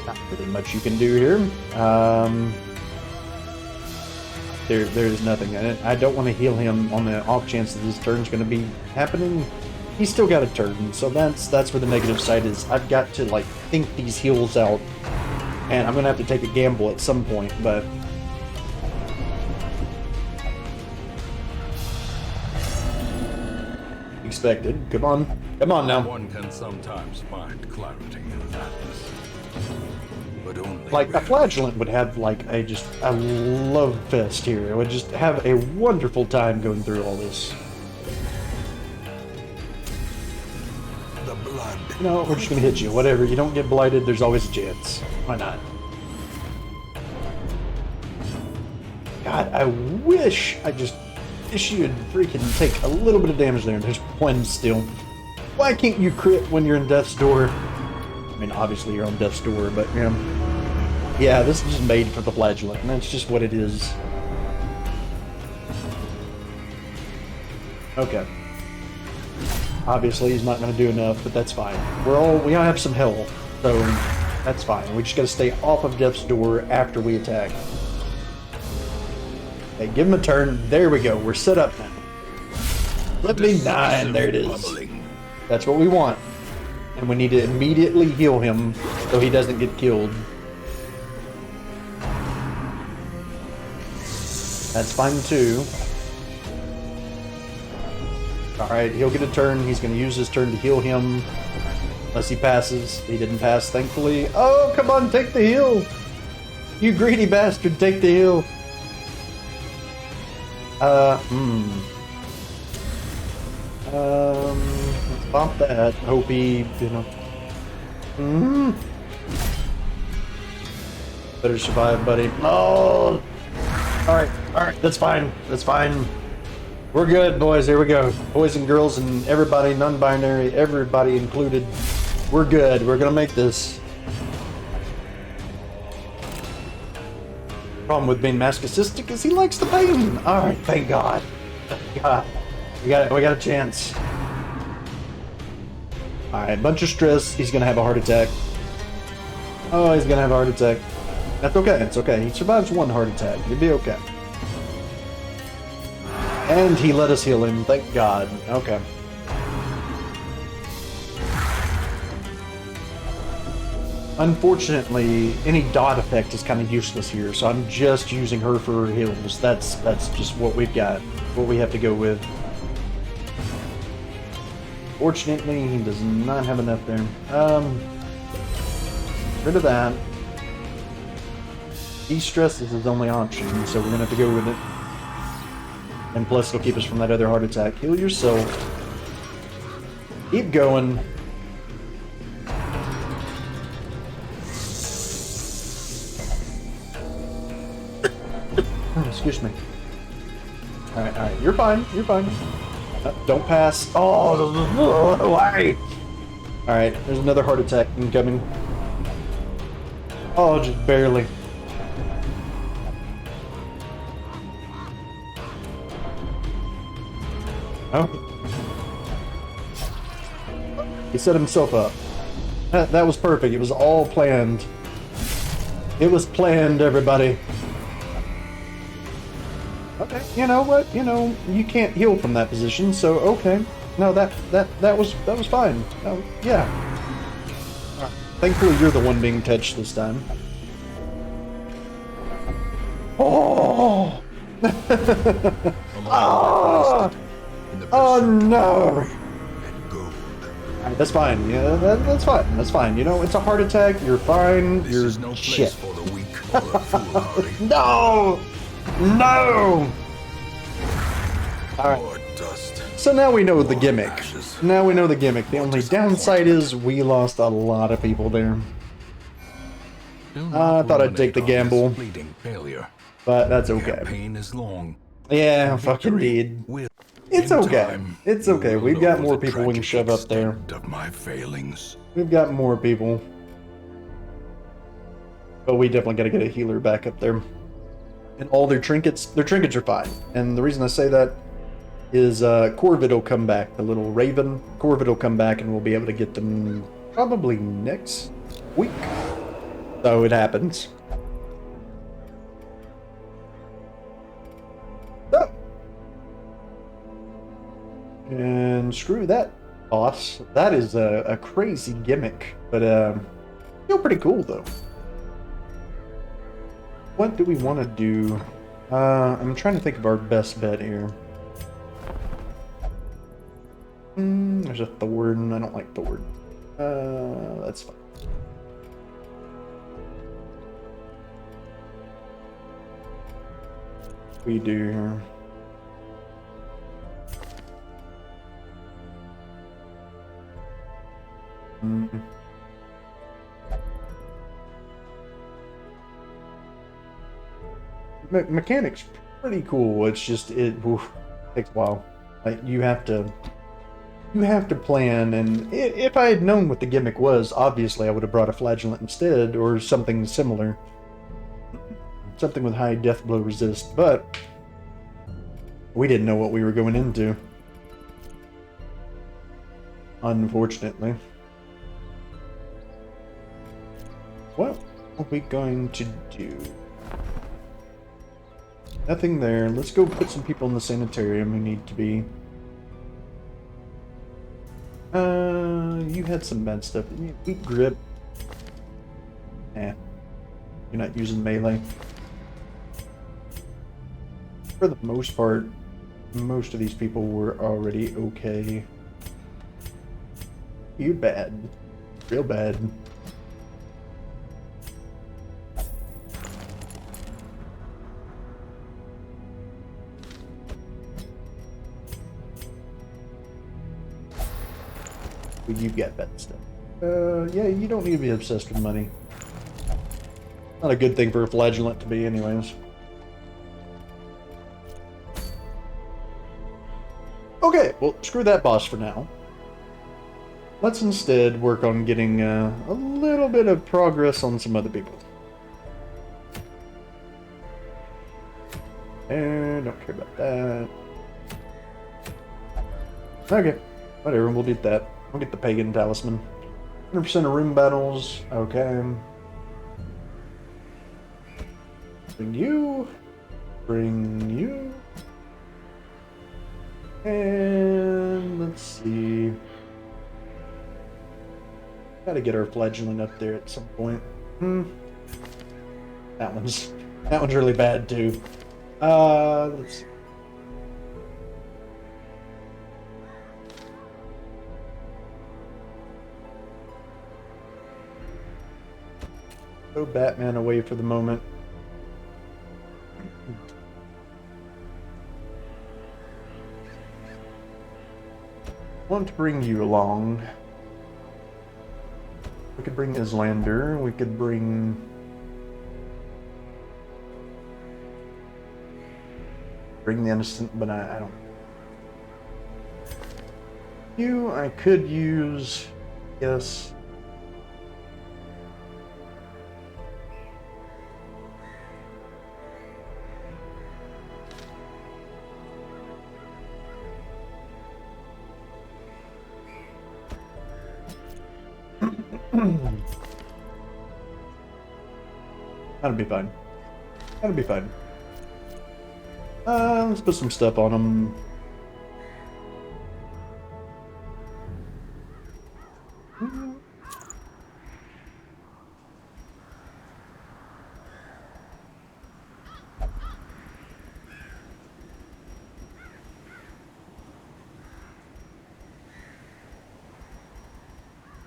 S1: Not really much you can do here. there's nothing. I don't want to heal him on the off chance that this turn's going to be happening. He's still got a turn, so that's where the negative side is. I've got to like think these heals out, and I'm going to have to take a gamble at some point, but. Expected. Come on now.
S2: One can sometimes find clarity in madness, but only
S1: Like a flagellant would have like a love fest here. It would just have a wonderful time going through all this.
S2: the blood.
S1: You know, we're just gonna hit you. Whatever. You don't get blighted. There's always a chance. Why not? God, I wish you'd freaking take a little bit of damage there. There's one still. Why can't you crit when you're in death's door? I mean, obviously you're on death's door, but yeah, this is just made for the flagellant, and that's just what it is. Okay. Obviously he's not going to do enough, but that's fine. We all have some health, so that's fine. We just got to stay off of death's door after we attack. Okay, give him a turn. There we go. We're set up now. Let me 9. There it is. That's what we want. And we need to immediately heal him so he doesn't get killed. That's fine too. Alright, he'll get a turn. He's going to use his turn to heal him. Unless he passes. He didn't pass, thankfully. Oh, come on, take the heal! You greedy bastard, take the heal! Let's bump that. Hope he, Better survive, buddy. Oh! Alright, that's fine. That's fine. We're good, boys. Here we go. Boys and girls and everybody, non-binary, everybody included. We're good. We're gonna make this. Problem with being masochistic is he likes the pain. Alright, thank God. Thank God. We got a chance. Alright, bunch of stress. He's gonna have a heart attack. Oh, he's gonna have a heart attack. That's okay, it's okay. He survives one heart attack. He'll be okay. And he let us heal him, thank God. Okay. Unfortunately, any dot effect is kind of useless here, so I'm just using her for her heals. That's just what we've got, what we have to go with. Fortunately, he does not have enough there. Rid of that. De-stress is his only option, so we're gonna have to go with it. And plus, it'll keep us from that other heart attack. Heal yourself. Keep going. Excuse me. Alright. You're fine. You're fine. Don't pass. Oh, why? Alright, there's another heart attack incoming. Oh, just barely. Oh. He set himself up. That was perfect. It was all planned. It was planned, everybody. Okay, you know what? You know, you can't heal from that position, so okay. No, that was fine. Oh, yeah. Right. Thankfully, you're the one being touched this time. Oh! Oh! Oh no! Alright, that's fine. Yeah, that's fine. That's fine. You know, it's a heart attack. You're fine. You're
S2: no
S1: shit.
S2: For the weak or the foolhardy.
S1: No! No! Alright. So now we know the gimmick. Now we know the gimmick. The only downside is we lost a lot of people there. I thought I'd take the gamble. But that's okay. Yeah, fucking indeed. It's okay. It's okay. We've got more people we can shove up there. We've got more people. But we definitely gotta get a healer back up there. And all their trinkets are fine. And the reason I say that is Corvid will come back. The little raven. Corvid will come back and we'll be able to get them probably next week. So it happens. And screw that boss. That is a crazy gimmick, but still pretty cool though. What do we want to do? I'm trying to think of our best bet here. There's a Thorn. I don't like Thorn. That's fine. We do here. Mechanic's pretty cool. It's just it takes a while. Like you have to plan. And if I had known what the gimmick was, obviously I would have brought a flagellant instead, or something similar, something with high death blow resist. But we didn't know what we were going into, unfortunately. What are we going to do? Nothing there. Let's go put some people in the sanitarium who need to be. You had some bad stuff. Weak grip. You're not using melee. For the most part, most of these people were already okay. You bad. Real bad. You've got bad stuff. Yeah, you don't need to be obsessed with money. Not a good thing for a flagellant to be anyways. Okay, well, screw that boss for now. Let's instead work on getting a little bit of progress on some other people. And don't care about that. Okay, whatever, we'll do that. We'll get the Pagan Talisman. 100% of room battles. Okay. Bring you. Bring you. And let's see. Gotta get our flagellant up there at some point. That one's really bad too. Let's see. Throw Batman away for the moment. Want to bring you along. We could bring Islander. We could bring... the Innocent, but I don't... You, I could use... Yes... That'll be fine. That'll be fine. Let's put some stuff on them.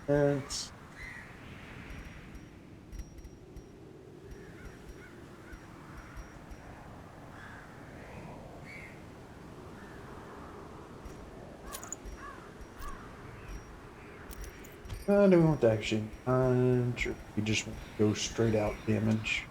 S1: It's... do we want to actually? Sure. We just want to go straight out damage.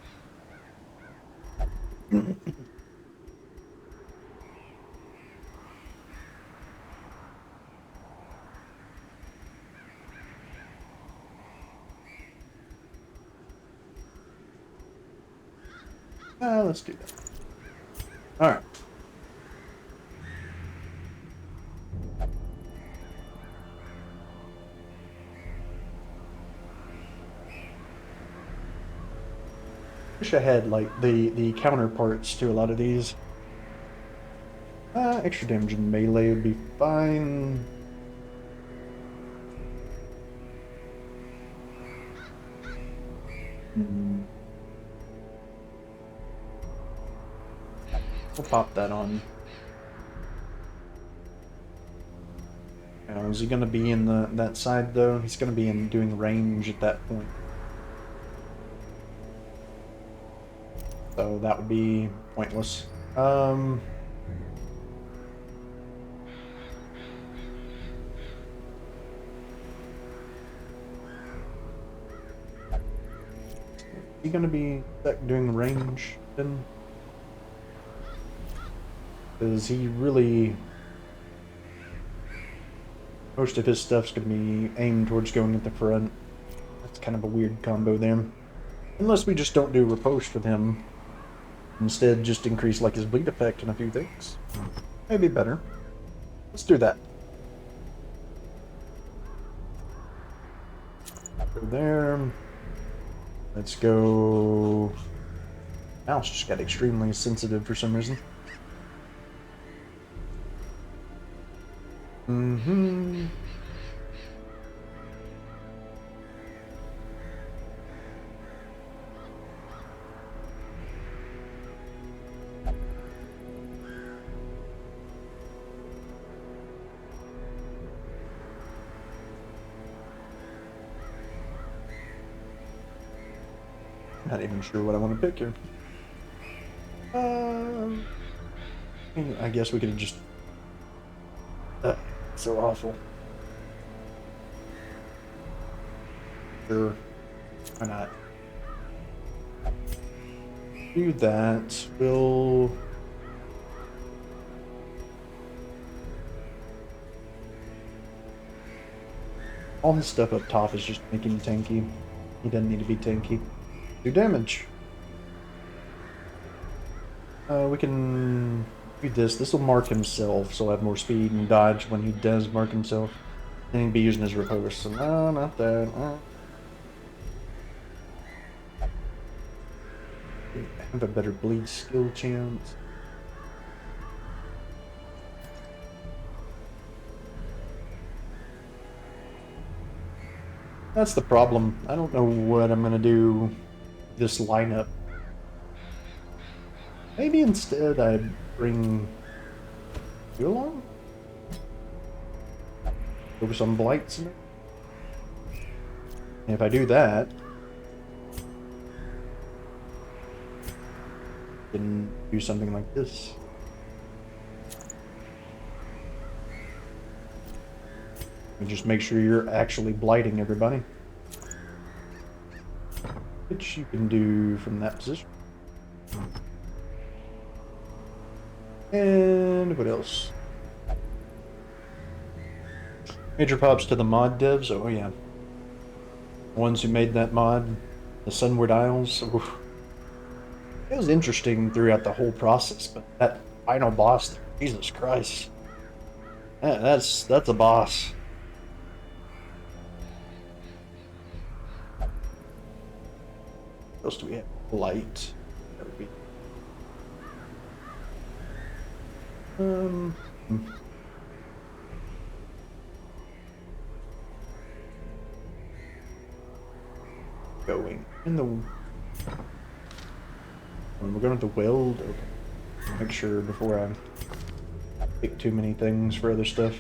S1: Let's do that. All right. Wish I had like the counterparts to a lot of these. Extra damage in melee would be fine. We'll pop that on. Now, is he going to be in that side though? He's going to be in doing range at that point. So that would be pointless. Is he going to be doing range then? Because he really... Most of his stuff's going to be aimed towards going at the front. That's kind of a weird combo there. Unless we just don't do riposte with him. Instead, just increase like his bleed effect and a few things. Maybe better. Let's do that. Go there. Let's go... Mouse just got extremely sensitive for some reason. Not even sure what I want to pick here. I guess we could have just... so awful. Sure. Why not? Do that. We'll... All his stuff up top is just making him tanky. He doesn't need to be tanky. Do damage. We can do this. This will mark himself, so he'll have more speed and dodge when he does mark himself. And he'd be using his riposte. So no, not that. Have a better bleed skill chance. That's the problem. I don't know what I'm gonna do this lineup. Maybe instead I'd bring you along? Over some blights in it? And if I do that, then do something like this. And just make sure you're actually blighting everybody. Which you can do from that position. And what else? Major props to the mod devs. Oh yeah. The ones who made that mod. The Sunward Isles. Oof. It was interesting throughout the whole process, but that final boss there, Jesus Christ. Yeah, that's a boss. What else do we have? Light. That would be... Going in the... We're going to weld. Okay. Make sure before I pick too many things for other stuff.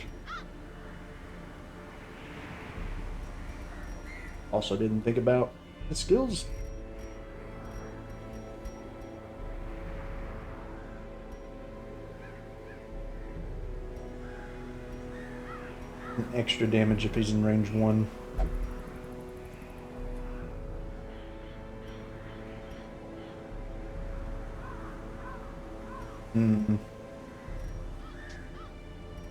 S1: Also didn't think about the skills. Extra damage if he's in range 1.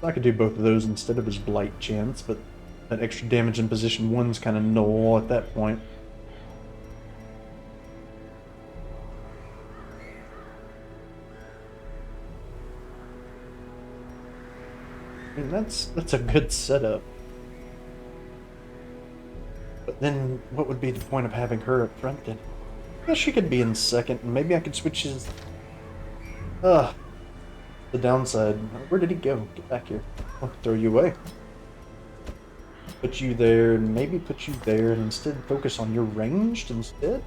S1: I could do both of those instead of his blight chance, but that extra damage in position 1's kind of null at that point. I mean, that's a good setup. But then, what would be the point of having her up front then? I guess she could be in second, and maybe I could switch his... The downside. Where did he go? Get back here. I'll throw you away. Put you there, and maybe put you there, and instead focus on your ranged instead?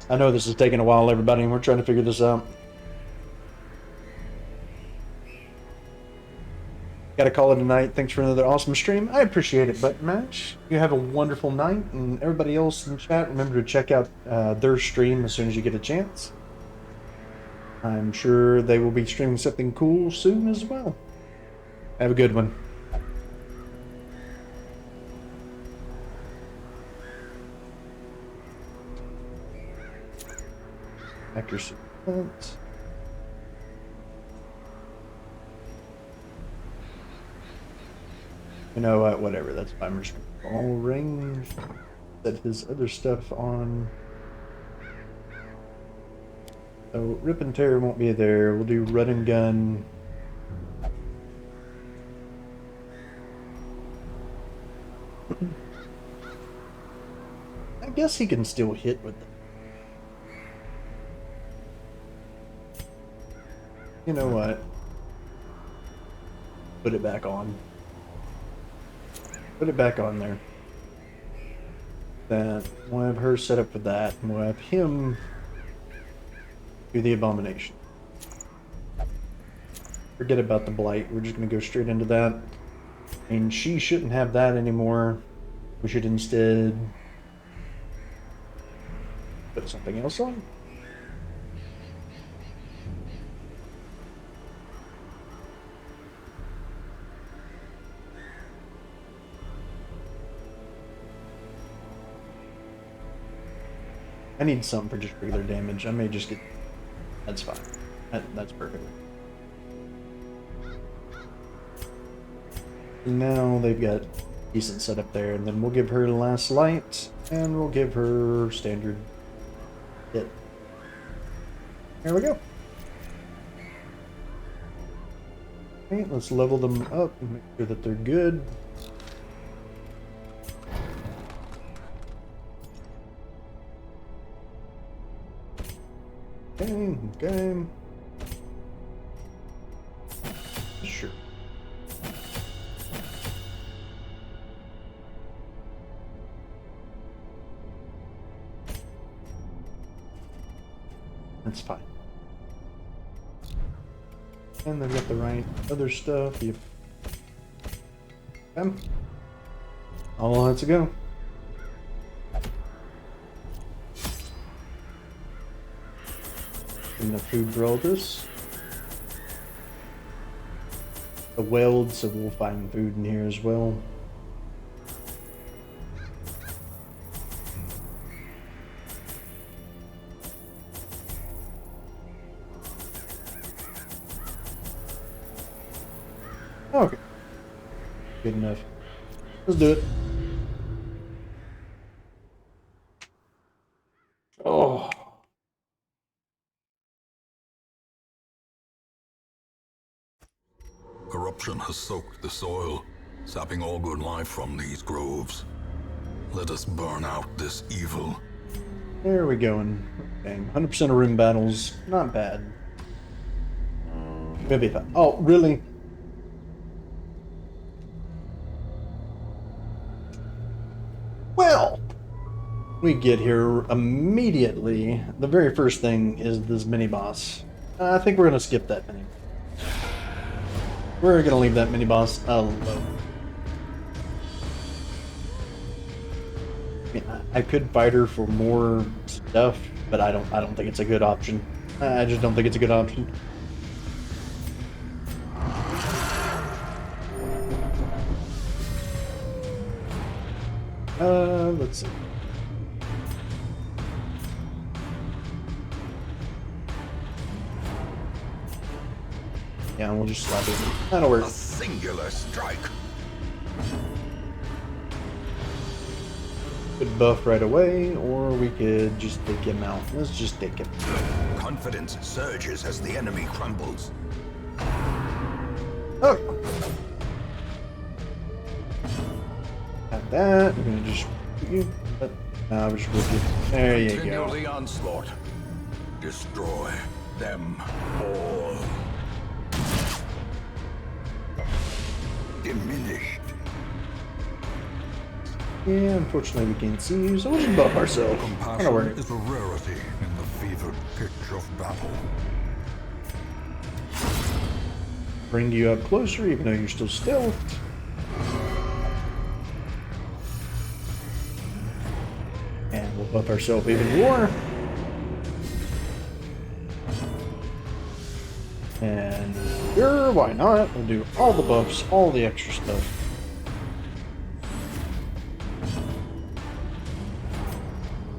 S1: I know this is taking a while, everybody, and we're trying to figure this out. Gotta call it a night. Thanks for another awesome stream. I appreciate it, Button Match. You have a wonderful night, and everybody else in chat, remember to check out their stream as soon as you get a chance. I'm sure they will be streaming something cool soon as well. Have a good one. Accuracy. You know what? Whatever. That's fine. All range. Set his other stuff on. So Rip and Tear won't be there. We'll do Run and Gun. I guess he can still hit with them. You know what? Put it back on. Put it back on there. That we'll have her set up for that, and we'll have him do the Abomination. Forget about the Blight. We're just gonna go straight into that. And she shouldn't have that anymore. We should instead put something else on. I need something for just regular damage. I may just get... That's fine. That's perfect. Now they've got decent setup there, and then we'll give her Last Light, and we'll give her standard hit. There we go. Okay, let's level them up and make sure that they're good. Okay. Sure. That's fine. And they've got the right other stuff. Yep. Okay. All that's a go. Enough food for all this. The weld, so we'll find food in here as well. Okay. Good enough. Let's do it. Oh.
S2: Corruption has soaked the soil, sapping all good life from these groves. Let us burn out this evil.
S1: There we go. And 100% of room battles, not bad. Maybe fine. Oh, really? Well, we get here immediately. The very first thing is this mini boss. I think we're gonna skip that mini. We're gonna leave that mini boss alone. I mean, I could fight her for more stuff, but I don't think it's a good option. I just don't think it's a good option. Let's see. Yeah, and we'll just slap it. That'll work.
S2: A singular strike.
S1: Could buff right away, or we could just take him out. Let's just take him.
S2: Confidence surges as the enemy crumbles.
S1: Oh. Got that. We're gonna just you, but I was with you. There you
S2: Continue
S1: go.
S2: the onslaught. Destroy them all. Diminished.
S1: Yeah, unfortunately we can't see you, so we'll just buff ourselves. Don't
S2: Compassion
S1: worry.
S2: is a rarity in the fevered pitch of battle.
S1: Bring you up closer, even though you're still stealthed. And we'll buff ourselves even more. And sure, why not? We'll do all the buffs, all the extra stuff.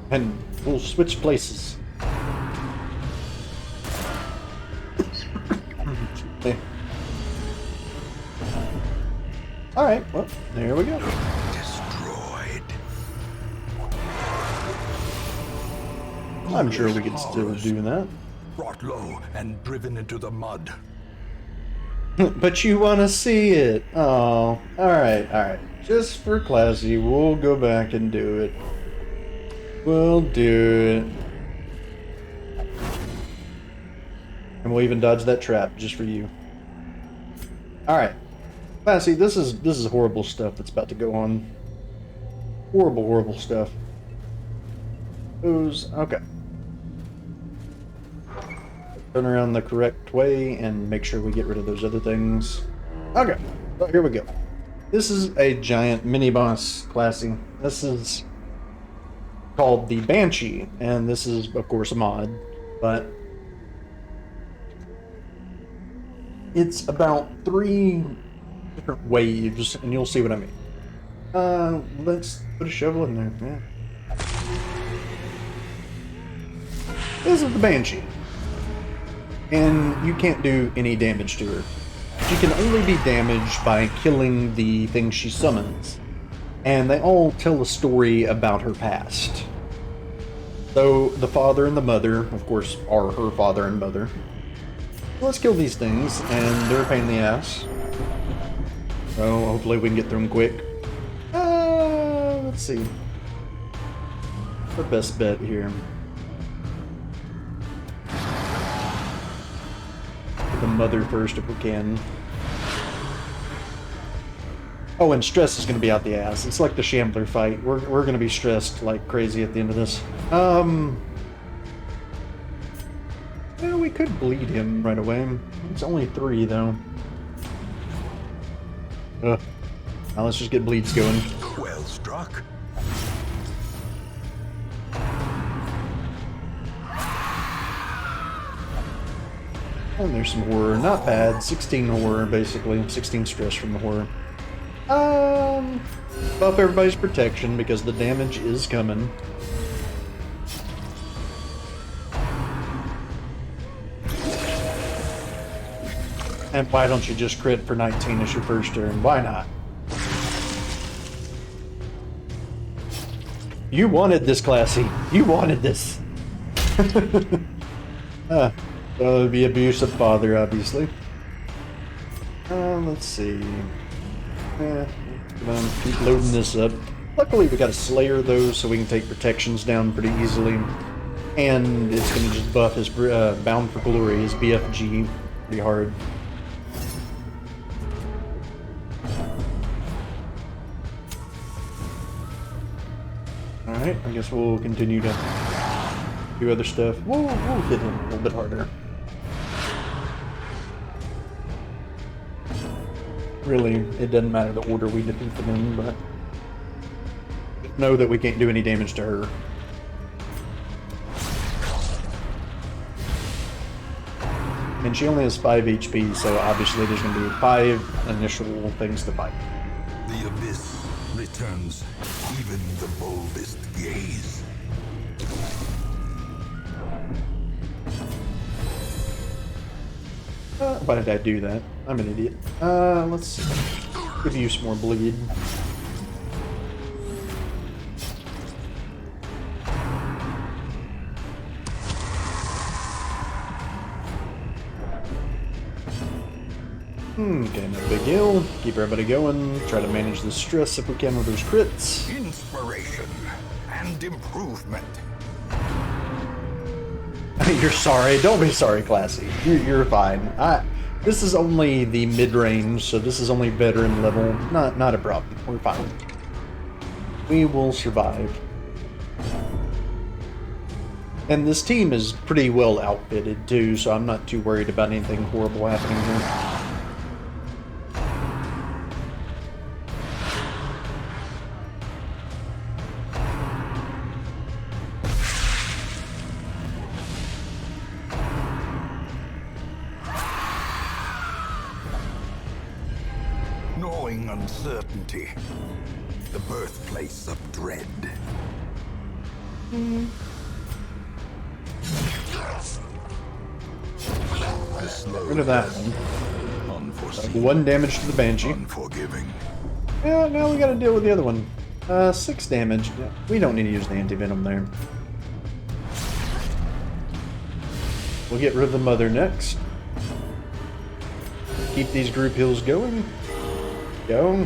S1: And we'll switch places. Okay. Alright, well, there we go.
S2: Destroyed.
S1: I'm sure we can still do that.
S2: Brought low and driven into the mud.
S1: But you want to see it. Oh, alright. Just for classy, we'll go back and do it. We'll do it. And we'll even dodge that trap just for you. Alright. Classy, this is horrible stuff that's about to go on. Horrible stuff. Okay. Turn around the correct way and make sure we get rid of those other things. Okay, well, here we go. This is a giant mini-boss, Classy. This is called the Banshee, and this is, of course, a mod, but it's about 3 different waves, and you'll see what I mean. Let's put a shovel in there, yeah. This is the Banshee. And you can't do any damage to her. She can only be damaged by killing the things she summons. And they all tell a story about her past. So the father and the mother, of course, are her father and mother. Let's kill these things, and they're a pain in the ass. So hopefully we can get through them quick. Let's see. Our best bet here. The mother first if we can. Oh, and stress is going to be out the ass. It's like the Shambler fight. We're going to be stressed like crazy at the end of this. Well, we could bleed him right away. It's only 3 though. Now let's just get bleeds going.
S2: Well struck.
S1: And there's some horror. Not bad. 16 horror, basically. 16 stress from the horror. Buff everybody's protection because the damage is coming. And why don't you just crit for 19 as your first turn? Why not? You wanted this, Classy. You wanted this. So it'd be abusive father, obviously. Let's see. Keep loading this up. Luckily, we got a Slayer though, so we can take protections down pretty easily. And it's gonna just buff his Bound for Glory, his BFG, pretty hard. Alright, I guess we'll continue to do other stuff. We'll hit him a little bit harder. Really, it doesn't matter the order we defeat them in, but know that we can't do any damage to her. And she only has 5 HP, so obviously there's going to be 5 initial things to fight.
S2: The abyss returns even the boldest gaze.
S1: Why did I do that? I'm an idiot. Let's see. Give you some more bleed. Okay, no big deal. Keep everybody going. Try to manage the stress if we can with those crits.
S2: Inspiration. and improvement.
S1: You're sorry. Don't be sorry, Classy. You're fine. This is only the mid-range, so this is only veteran level. Not a problem. We're fine. We will survive. And this team is pretty well outfitted, too, so I'm not too worried about anything horrible happening here.
S2: Gnawing uncertainty. The birthplace of dread.
S1: Get rid of that one.
S2: Unforeseen.
S1: 1 damage to the Banshee.
S2: Unforgiving.
S1: Yeah, now we gotta deal with the other one. 6 damage. Yeah, we don't need to use the anti-venom there. We'll get rid of the mother next. Keep these group heals going. Go.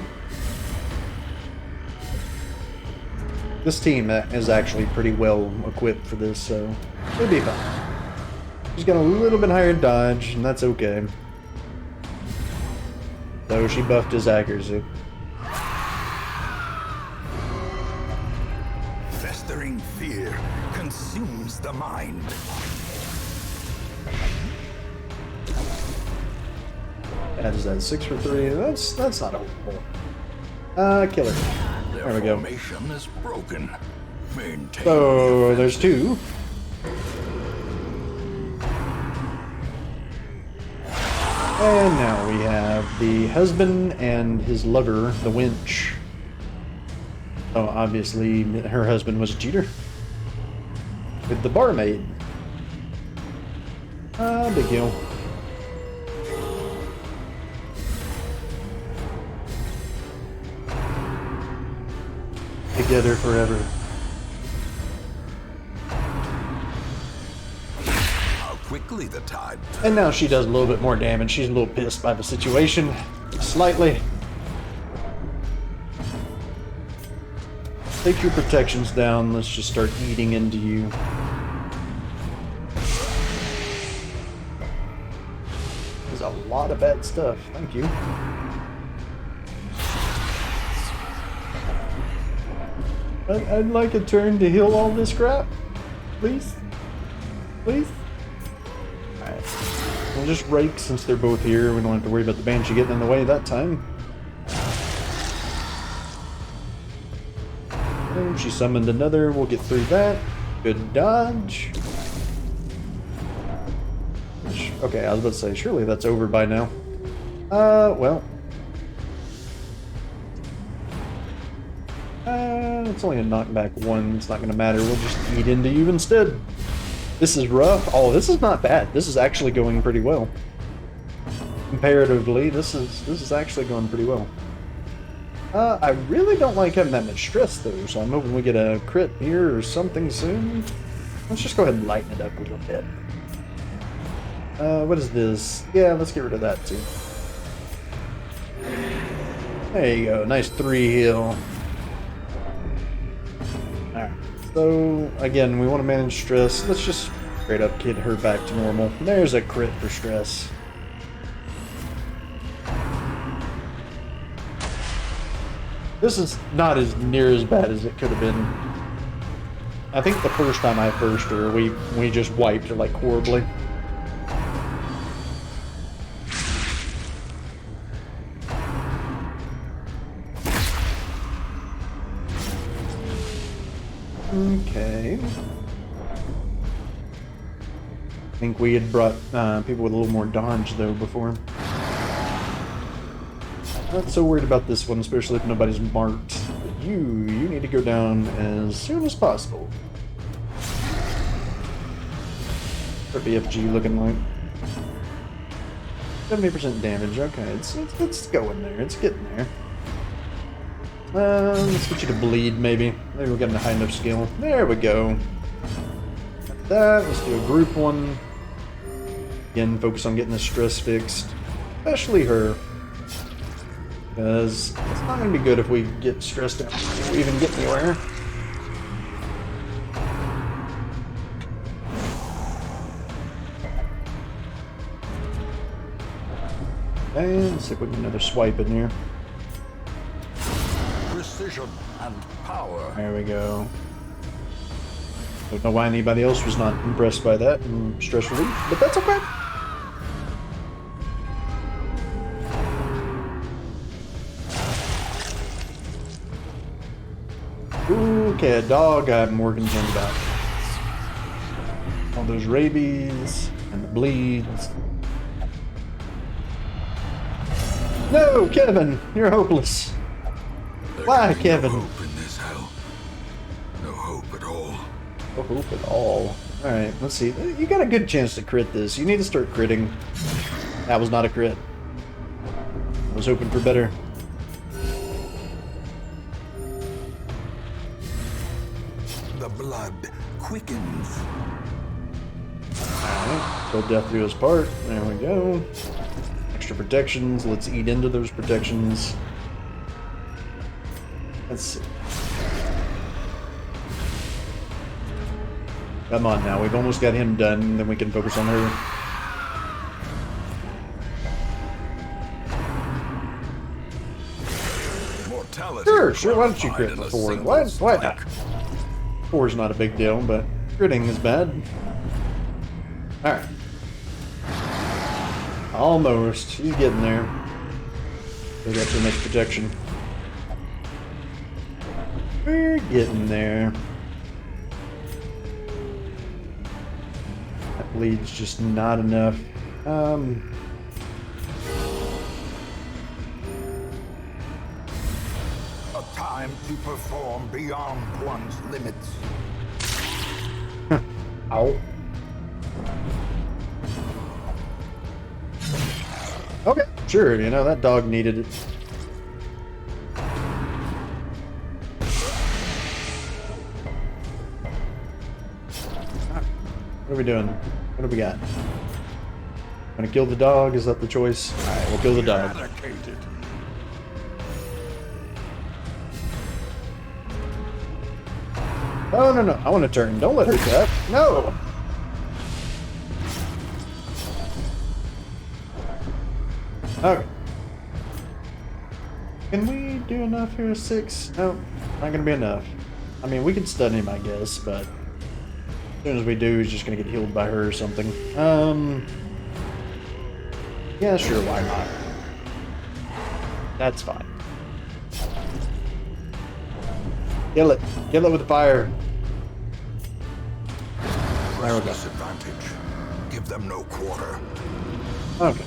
S1: This team is actually pretty well equipped for this, so it'll be fine. She's got a little bit higher dodge, and that's okay. Though she buffed his accuracy.
S2: Festering fear consumes the mind.
S1: That is that 6 for 3. That's not horrible. Killer. There we go.
S2: Formation is broken. Maintain.
S1: So there's 2. And now we have the husband and his lover, the wench. Oh, obviously her husband was a cheater. With the barmaid. Big deal. Together forever.
S2: How quickly the tide.
S1: And now she does a little bit more damage. She's a little pissed by the situation. Slightly. Take your protections down. Let's just start eating into you. There's a lot of bad stuff. Thank you. I'd like a turn to heal all this crap. Please? Please? Alright. We'll just rake since they're both here. We don't have to worry about the Banshee getting in the way that time. Oh, she summoned another. We'll get through that. Good dodge. Okay, I was about to say, surely that's over by now. Well. It's only a knockback 1. It's not going to matter. We'll just eat into you instead. This is rough. Oh, this is not bad. This is actually going pretty well. Comparatively, this is actually going pretty well. I really don't like having that much stress, though, so I'm hoping we get a crit here or something soon. Let's just go ahead and lighten it up a little bit. What is this? Yeah, let's get rid of that, too. There you go. Nice 3 heal. Alright. So, again, we want to manage stress. Let's just straight up get her back to normal. There's a crit for stress. This is not as near as bad as it could have been. I think the first time I first her, we just wiped her like horribly. Okay. I think we had brought people with a little more dodge though before. Not so worried about this one, especially if nobody's marked. But you need to go down as soon as possible. What's our BFG looking like? 70% damage. Okay, it's going there. It's getting there. Let's get you to bleed, maybe. Maybe we're getting a high enough skill. There we go. Got that. Let's do a group one. Again, focus on getting the stress fixed. Especially her. Because it's not going to be good if we get stressed out before we even get anywhere. And let's see if we can get another swipe in here.
S2: Precision and power.
S1: There we go. Don't know why anybody else was not impressed by that and stress relief, but that's okay. Okay, a dog I'm more concerned about. All those rabies and the bleeds. No, Kevin, you're hopeless. Why, Kevin?
S2: No hope in this hell. No hope at all.
S1: No hope at all. Alright, let's see. You got a good chance to crit this. You need to start critting. That was not a crit. I was hoping for better.
S2: The blood quickens.
S1: Alright, so death do his part. There we go. Extra protections. Let's eat into those protections. Let's see. Come on now, we've almost got him done, then we can focus on her.
S2: Mortality.
S1: Sure, why don't you crit
S2: in a
S1: for 4?
S2: single
S1: Why
S2: strike.
S1: not? 4 is not a big deal, but critting is bad. Alright. Almost. He's getting there. We got too much protection. We're getting there. That bleed's just not enough.
S2: A time to perform beyond one's limits.
S1: Ow. Okay, sure, you know, that dog needed it. What are we doing? What do we got? Gonna kill the dog? Is that the choice? Alright, we'll kill the dog.
S2: Eradicated.
S1: No, no, no. I want to turn. Don't let her cut. No! Okay. Can we do enough here? 6? No, not gonna be enough. I mean, we can stun him, I guess, but as soon as we do, he's just gonna get healed by her or something. Yeah, sure, why not? That's fine. Kill it. Kill it with fire. There we go.
S2: Disadvantage. Give them no quarter.
S1: Okay.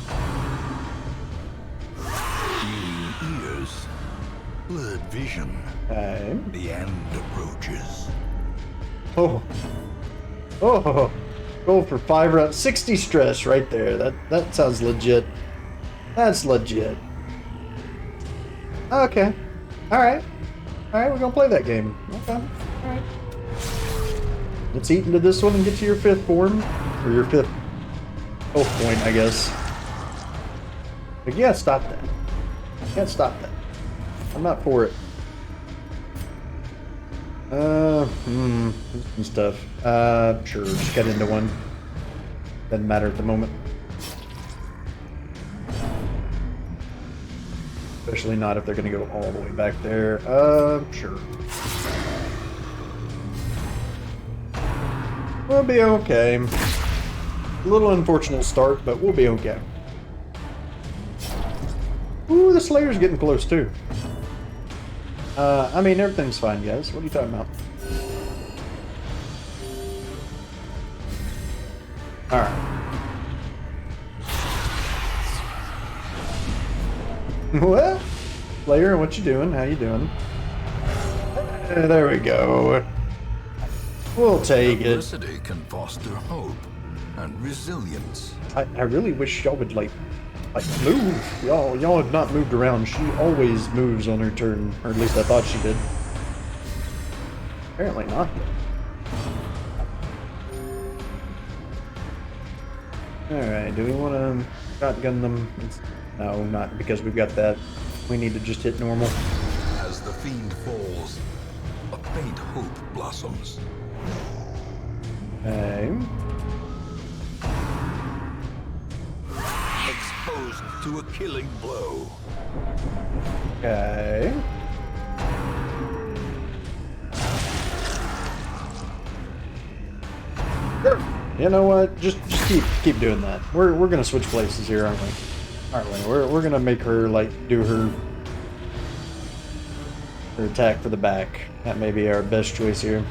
S2: Keen ears. Blurred vision.
S1: Okay.
S2: The end approaches.
S1: Oh. Oh. Go for 5 rounds. 60 stress right there. That sounds legit. That's legit. Okay. Alright. Alright, we're gonna play that game. Okay. Alright. Let's eat into this one and get to your 5th form. Or your 5th health point, I guess. But you can't stop that. You can't stop that. I'm not for it. Some stuff. Sure, just get into one. Doesn't matter at the moment. Especially not if they're gonna go all the way back there. Sure. We'll be okay. A little unfortunate start, but we'll be okay. Ooh, the Slayer's getting close too. I mean, everything's fine, guys. What are you talking about? Alright. What? Slayer, what you doing? How you doing? There we go. We'll take it.
S2: Adversity can foster hope and resilience.
S1: I really wish y'all would like move. Y'all have not moved around. She always moves on her turn, or at least I thought she did. Apparently not. Alright, do we want to shotgun them? No, not because we've got that. We need to just hit normal.
S2: As the fiend falls, a faint hope blossoms.
S1: Okay.
S2: Exposed to a killing blow.
S1: Okay. You know what? Just keep doing that. We're gonna switch places here, aren't we? Aren't we? We're gonna make her like do her attack for the back. That may be our best choice here.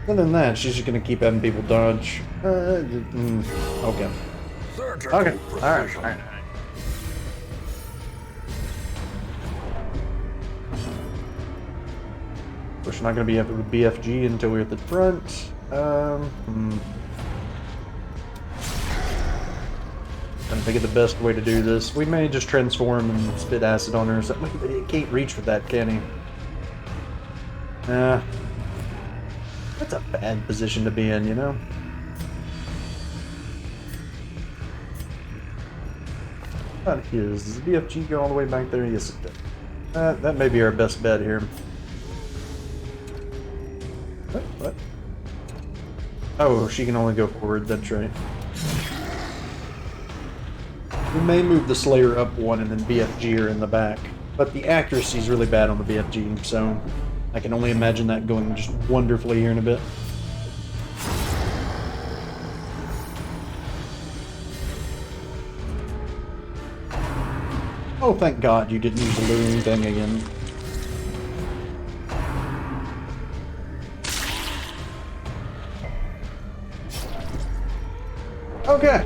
S1: Other than that, she's just gonna keep having people dodge. Okay. Okay. Alright. Alright. We're not gonna be able to BFG until we're at the front. Trying to think of the best way to do this. We may just transform and spit acid on her or something. But he can't reach with that, can he? That's a bad position to be in, you know? Not his. Does the BFG go all the way back there? Yes, it does. That may be our best bet here. What? Oh, she can only go forward, that's right. We may move the Slayer up one and then BFG her in the back. But the accuracy is really bad on the BFG, so I can only imagine that going just wonderfully here in a bit. Oh, thank God you didn't use the luring thing again. Okay.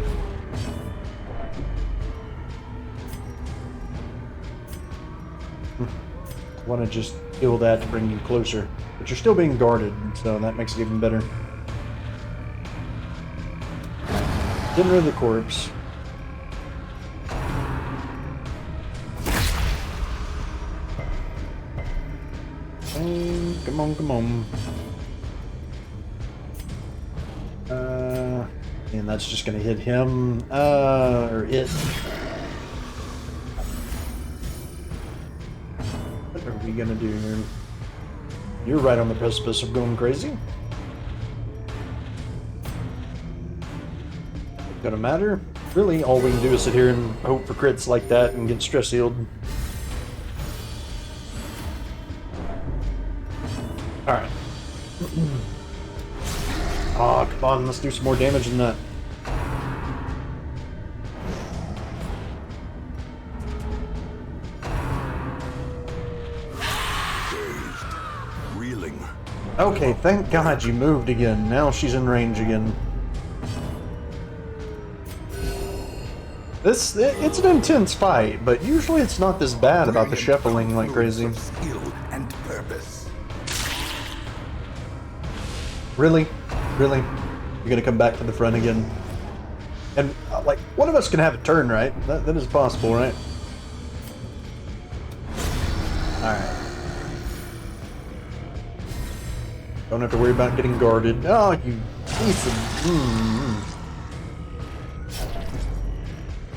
S1: Want to just kill that to bring you closer, but you're still being guarded, so that makes it even better. Getting rid of the corpse. And come on. And that's just gonna hit him, or it. What are we gonna do here? You're right on the precipice of going crazy. Gonna matter. Really, all we can do is sit here and hope for crits like that and get stress healed. Alright. Oh, come on, let's do some more damage than that.
S2: Reeling.
S1: Okay, thank God you moved again. Now she's in range again. It's an intense fight, but usually it's not this bad about the shuffling like crazy.
S2: Skill and purpose.
S1: Really? Really? You're gonna come back to the front again? And, like, one of us can have a turn, right? That is possible, right? Alright. Don't have to worry about getting guarded. Oh, you piece of...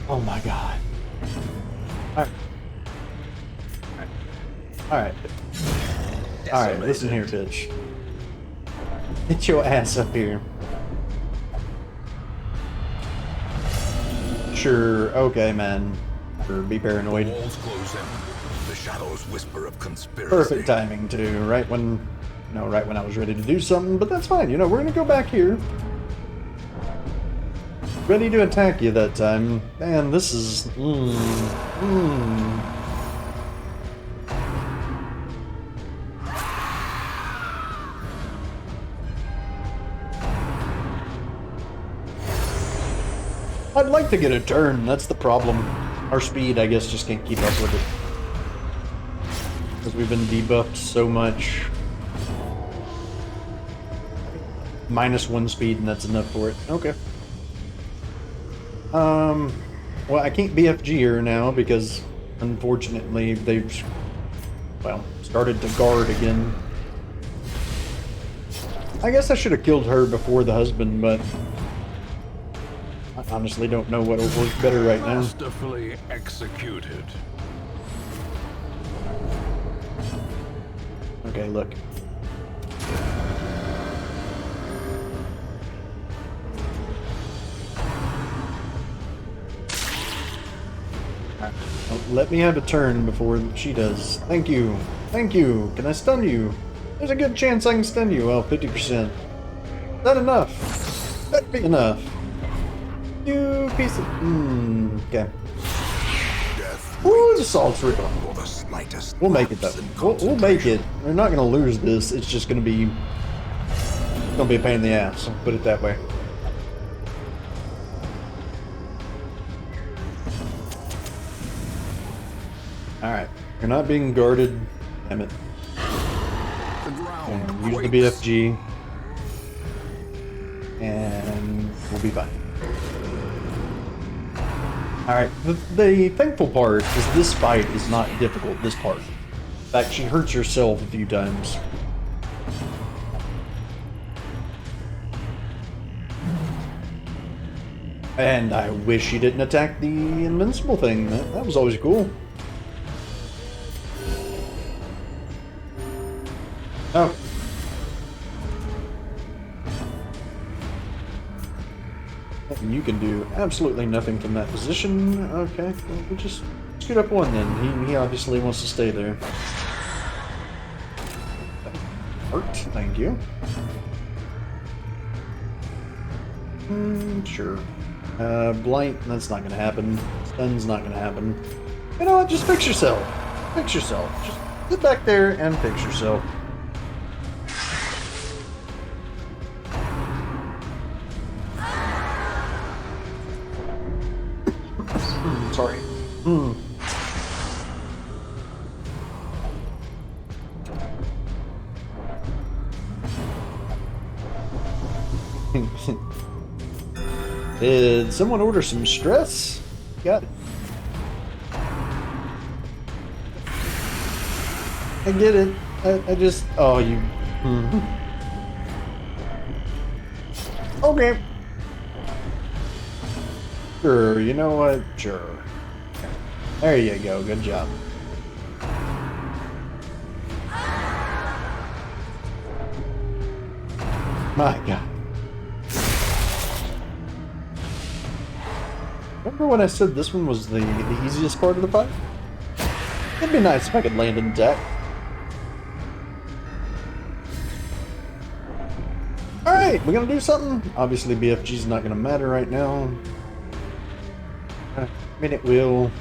S1: Oh my God. Alright. Alright. Alright, listen here, bitch. Get your ass up here. Sure, okay, man. Sure, be paranoid.
S2: Walls close in. The shadows whisper of conspiracy.
S1: Perfect timing, too. Right when I was ready to do something, but that's fine. You know, we're gonna go back here. Ready to attack you that time. Man, this is... I'd like to get a turn, that's the problem. Our speed, I guess, just can't keep up with it. Because we've been debuffed so much. -1 speed, and that's enough for it. Okay. Well, I can't BFG her now because, unfortunately, they've, well, started to guard again. I guess I should have killed her before the husband, but I honestly don't know what will work better right now.
S2: Masterfully executed.
S1: Okay, look. Well, let me have a turn before she does. Thank you. Thank you. Can I stun you? There's a good chance I can stun you. Well, 50%. Is that enough? That'd be enough. You piece of... okay. Ooh, the assault's real. We'll make it, though. We'll make it. We're not going to lose this. It's just going to be... It's going to be a pain in the ass. I'll put it that way. Alright. You're not being guarded. Damn it. And use the BFG. And we'll be fine. Alright, the thankful part is this fight is not difficult, this part. In fact, she hurts herself a few times. And I wish she didn't attack the invincible thing. That was always cool. Oh. And you can do absolutely nothing from that position. Okay, well, we'll just scoot up one then. He obviously wants to stay there. Hurt, thank you. Sure. Blight, that's not gonna happen. Stun's not gonna happen. You know what, just fix yourself. Fix yourself. Just sit back there and fix yourself. Sorry. Did someone order some stress? Got it. I get it. I just... Oh, you... Okay. Sure, you know what? Sure. There you go, good job. My God. Remember when I said this one was the easiest part of the fight? It'd be nice if I could land in deck. Alright, we're gonna do something. Obviously BFG's not gonna matter right now. I mean, it will.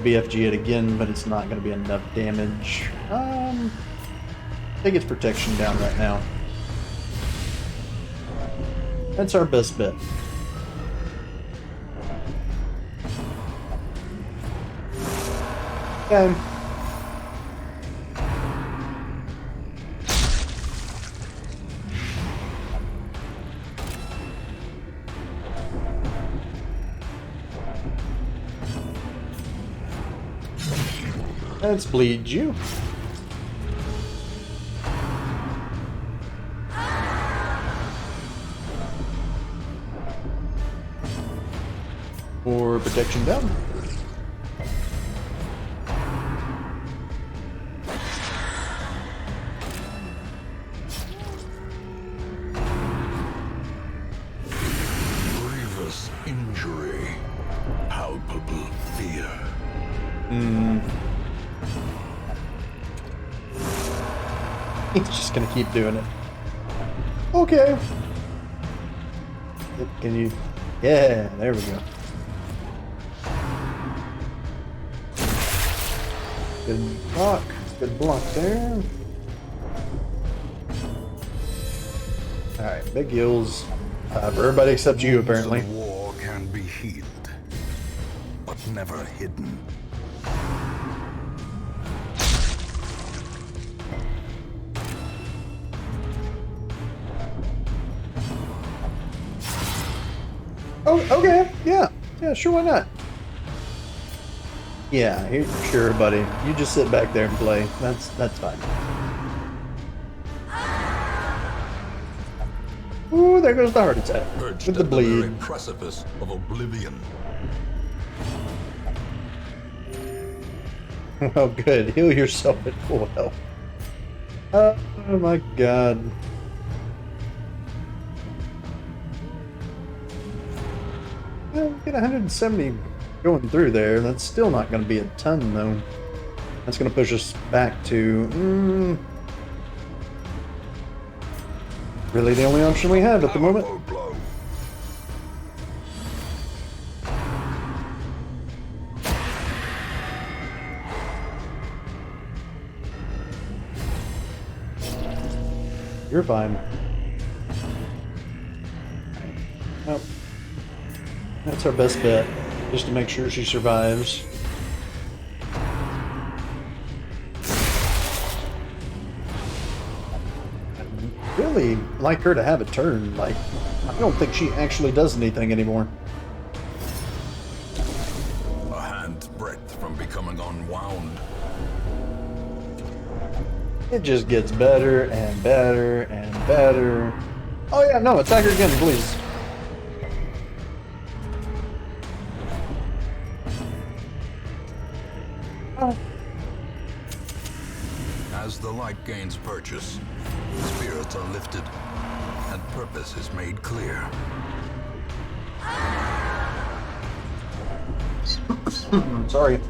S1: BFG it again, but it's not going to be enough damage. Take its protection down right now. That's our best bet. Okay. Let's bleed you. Or protection down.
S2: Grievous injury. Palpable fear.
S1: He's just gonna keep doing it. Okay. Can you... Yeah, there we go. Good block. Good block there. Alright, big heals. For everybody except you, apparently.
S2: The war can be healed, but never hidden.
S1: Oh, okay. Yeah. Yeah, sure, why not? Yeah, sure, buddy. You just sit back there and play. That's fine. Ooh, there goes the heart attack.
S2: Perched
S1: With the
S2: at the very
S1: bleed.
S2: precipice of oblivion.
S1: Oh, good. Heal yourself at full health. Oh my God. Get 170 going through there. That's still not going to be a ton, though. That's going to push us back to... really the only option we have at the moment.
S2: Blow.
S1: You're fine. Nope. That's our best bet, just to make sure she survives. I'd really like her to have a turn. Like, I don't think she actually does anything anymore.
S2: A hand's breadth from becoming unwound.
S1: It just gets better and better and better. Oh yeah, no, attack her again, please. Oh.
S2: As the light gains purchase, spirits are lifted, and purpose is made clear.
S1: Sorry.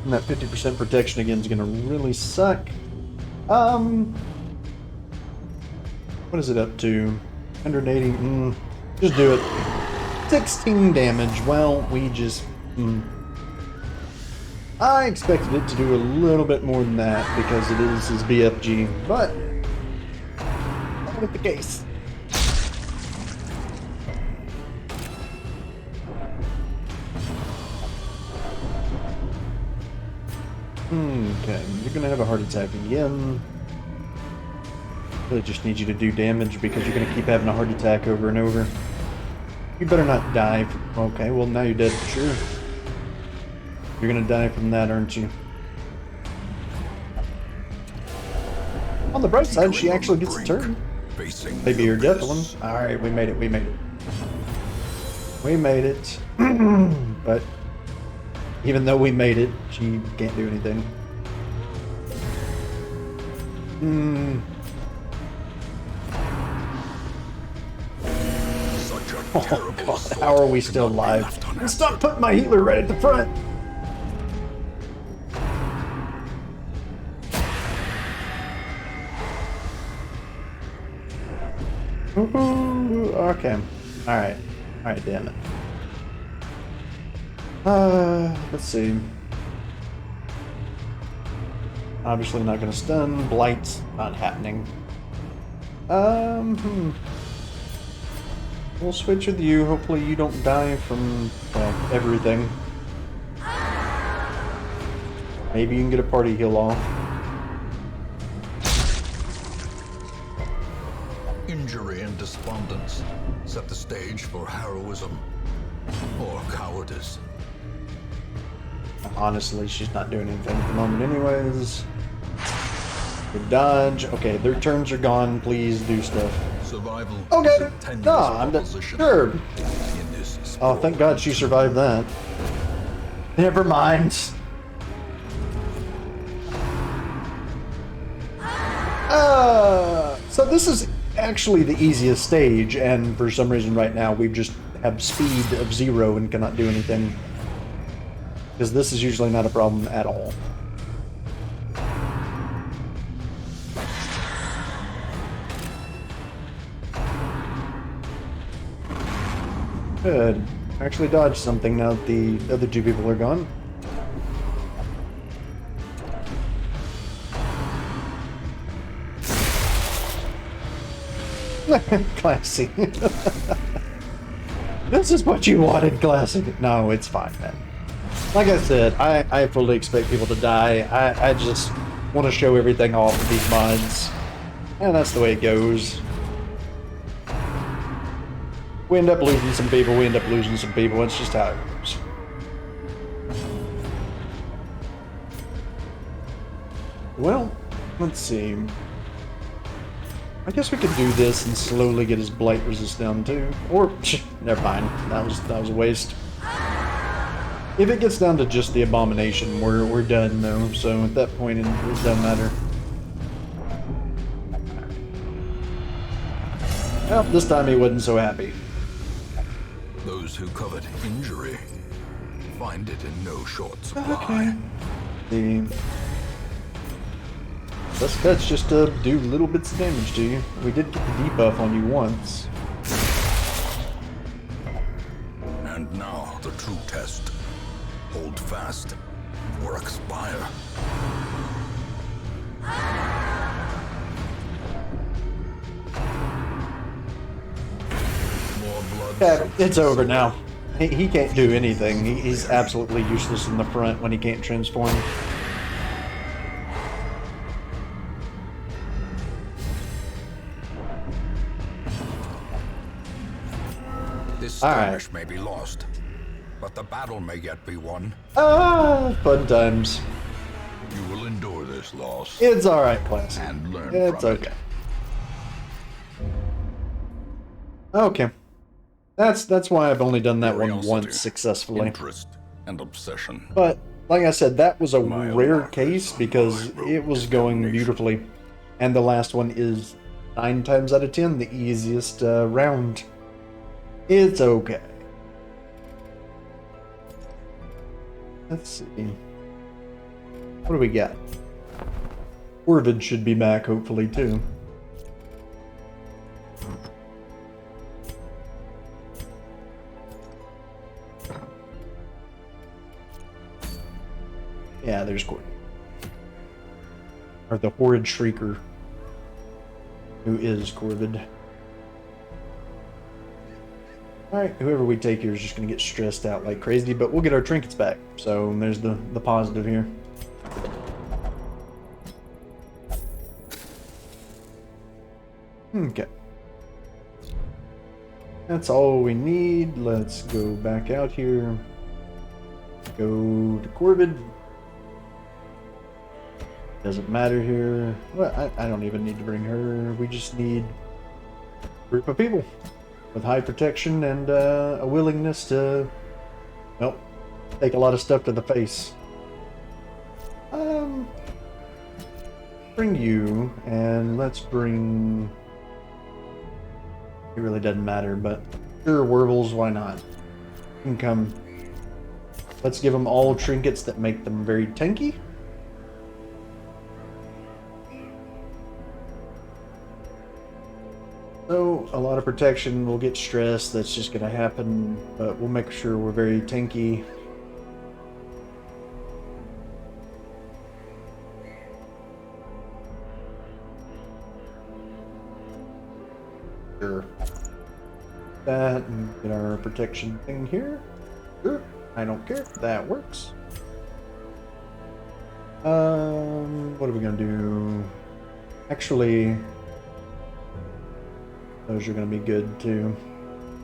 S1: And that 50% protection again is gonna really suck. What is it up to? 180. Just do it. 16 damage. Well, we just. I expected it to do a little bit more than that because it is his BFG, but not with the case. Okay, you're gonna have a heart attack again. Really just need you to do damage because you're gonna keep having a heart attack over and over. You better not die. Okay, well now you're dead for sure. You're gonna die from that, aren't you? On the bright side, she actually gets a turn. Maybe you're death one. Alright, we made it, we made it. We made it. But even though we made it, she can't do anything. Oh god, how are we still alive? And stop putting my healer right at the front! Ooh, okay. Alright. Alright, damn it. Let's see. Obviously not gonna stun. Blight's not happening. We'll switch with you. Hopefully you don't die from, well, everything. Maybe you can get a party heal off.
S2: Injury and despondence set the stage for heroism or cowardice.
S1: Honestly, she's not doing anything at the moment anyways. Good dodge. Okay, their turns are gone. Please do stuff.
S2: Survival
S1: Okay.
S2: is a tenuous
S1: No, I'm done.
S2: proposition
S1: Sure.
S2: in this
S1: Oh, thank God she survived that. Never mind. So this is actually the easiest stage, and for some reason right now we just have speed of 0 and cannot do anything. Because this is usually not a problem at all. Good. I actually dodged something now that the other two people are gone. Classy. This is what you wanted, Classy. No, it's fine, man. Like I said, I fully expect people to die. I just want to show everything off with these mods. And that's the way it goes. We end up losing some people, we end up losing some people. It's just how it goes. Well, let's see. I guess we could do this and slowly get his blight resist down too. Or, never mind. That was a waste. If it gets down to just the abomination, we're done though. So at that point, it doesn't matter. Well, this time he wasn't so happy.
S2: Those who covet injury find it in no short supply.
S1: Okay. The best bet's just to do little bits of damage to you. We did get the debuff on you once.
S2: And now the true test. Hold fast or expire. More blood.
S1: Yeah, it's over now. He can't do anything. He's absolutely useless in the front when he can't transform.
S2: This skirmish may be lost, but the battle may yet be won.
S1: Ah, fun times.
S2: You will endure this loss.
S1: It's alright, Classy.
S2: And learn
S1: It's
S2: from
S1: okay. Okay. That's why I've only done that one
S2: Curiosity,
S1: once successfully.
S2: Interest and obsession.
S1: But, like I said, that was a
S2: My
S1: rare
S2: markers
S1: case
S2: on
S1: because
S2: my road
S1: it was
S2: to
S1: going
S2: damnation.
S1: beautifully. And the last one is 9 times out of 10 the easiest round. It's okay. Let's see. What do we got? Orvid should be back, hopefully, too. Yeah, there's Corvid. Or the Horrid Shrieker. Who is Corvid. Alright, whoever we take here is just going to get stressed out like crazy, but we'll get our trinkets back. So there's the positive here. Okay. That's all we need. Let's go back out here. Go to Corvid. Doesn't matter here. Well, I don't even need to bring her. We just need a group of people with high protection and a willingness to, well, take a lot of stuff to the face. Bring you, and let's bring... It really doesn't matter, but sure, Werbles, why not? You can come. Let's give them all trinkets that make them very tanky. So, a lot of protection, we'll get stressed, that's just going to happen, but we'll make sure we're very tanky. Sure. That, and get our protection thing here. Sure, I don't care, that works. What are we going to do? Actually... Those are going to be good too.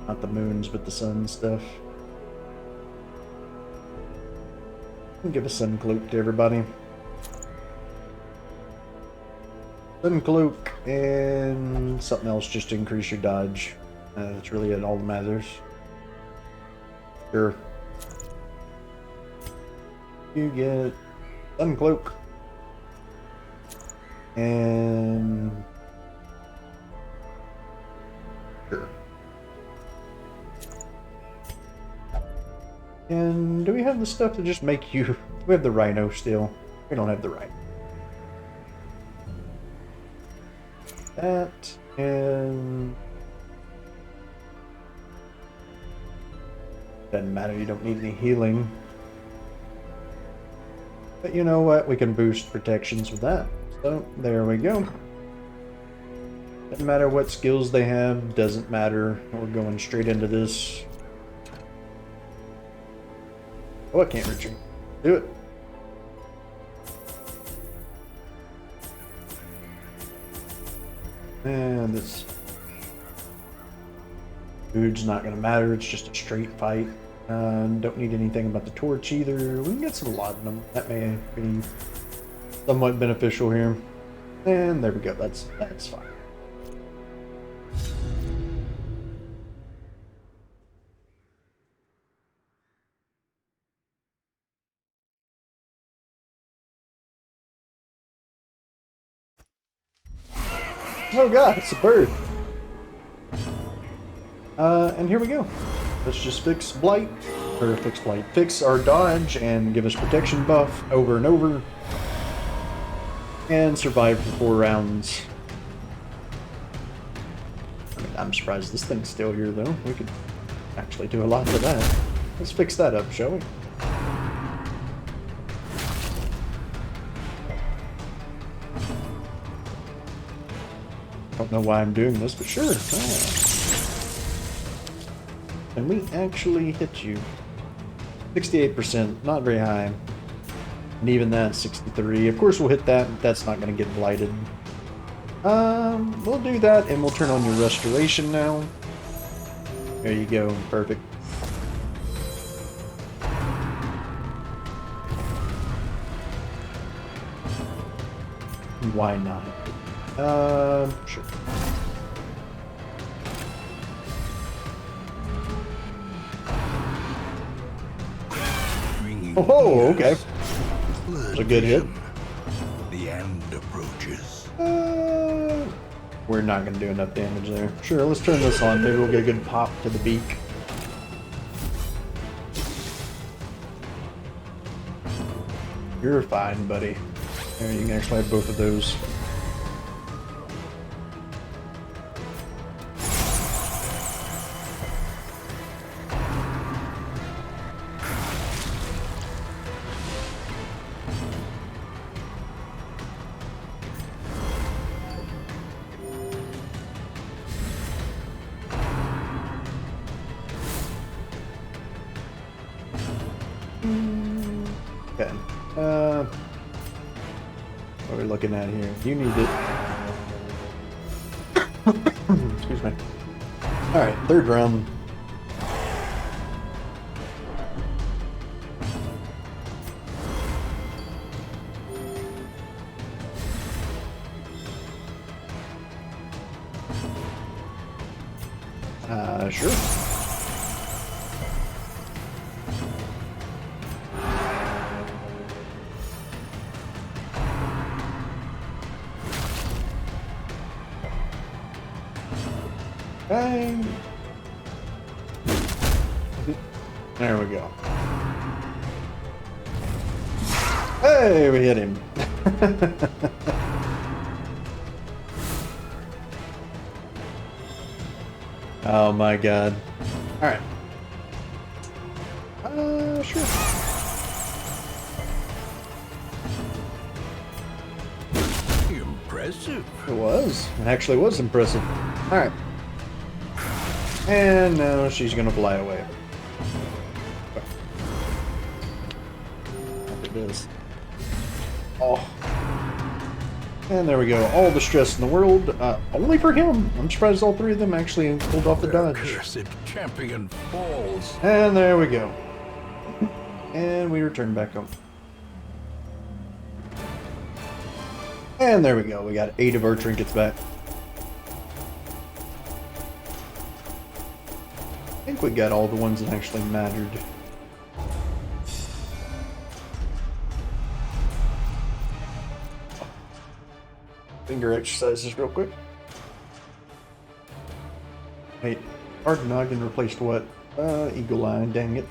S1: Not the moons, but the sun stuff. Give a sun cloak to everybody. Sun cloak and something else just to increase your dodge. That's really it, all that matters. Sure. You get sun cloak. And... Sure. And do we have the stuff to just make you... We have the rhino still. We don't have the rhino. That, and... Doesn't matter, you don't need any healing. But you know what? We can boost protections with that. So, there we go. Doesn't matter what skills they have, doesn't matter. We're going straight into this. Oh, I can't retreat. Do it. And this food's not going to matter. It's just a straight fight. Don't need anything about the torch either. We can get some laudanum. That may be somewhat beneficial here. And there we go. That's fine. Oh god, it's a bird. And here we go. Let's just fix Blight, or fix Blight, fix our dodge and give us protection buff over and over. And survive for 4 rounds. I mean, I'm surprised this thing's still here though. We could actually do a lot to that. Let's fix that up, shall we? Don't know why I'm doing this, but sure. And we actually hit you. 68%, not very high. And even that, 63. Of course we'll hit that, but that's not going to get blighted. We'll do that, and we'll turn on your restoration now. There you go, perfect. Why not? Sure. Oh, okay. That's a good hit.
S2: The end approaches.
S1: We're not going to do enough damage there. Sure, let's turn this on. Maybe we'll get a good pop to the beak. You're fine, buddy. There, you can actually have both of those. Okay. What are we looking at here? You need it. Excuse me. Alright, 3rd round. Sure. Bang. There we go. Hey, we hit him. Oh my god. Alright. Sure.
S2: Impressive.
S1: It was. It actually was impressive. Alright. And now she's gonna fly away. Look at this. Oh. And there we go. All the stress in the world. Only for him. I'm surprised all 3 of them actually pulled off the dodge.
S2: Cursed champion falls.
S1: And there we go. And we return back home. And there we go. We got 8 of our trinkets back. I think we got all the ones that actually mattered. Finger exercises real quick. Wait, Hard Noggin replaced what? Eagle Eye, dang it.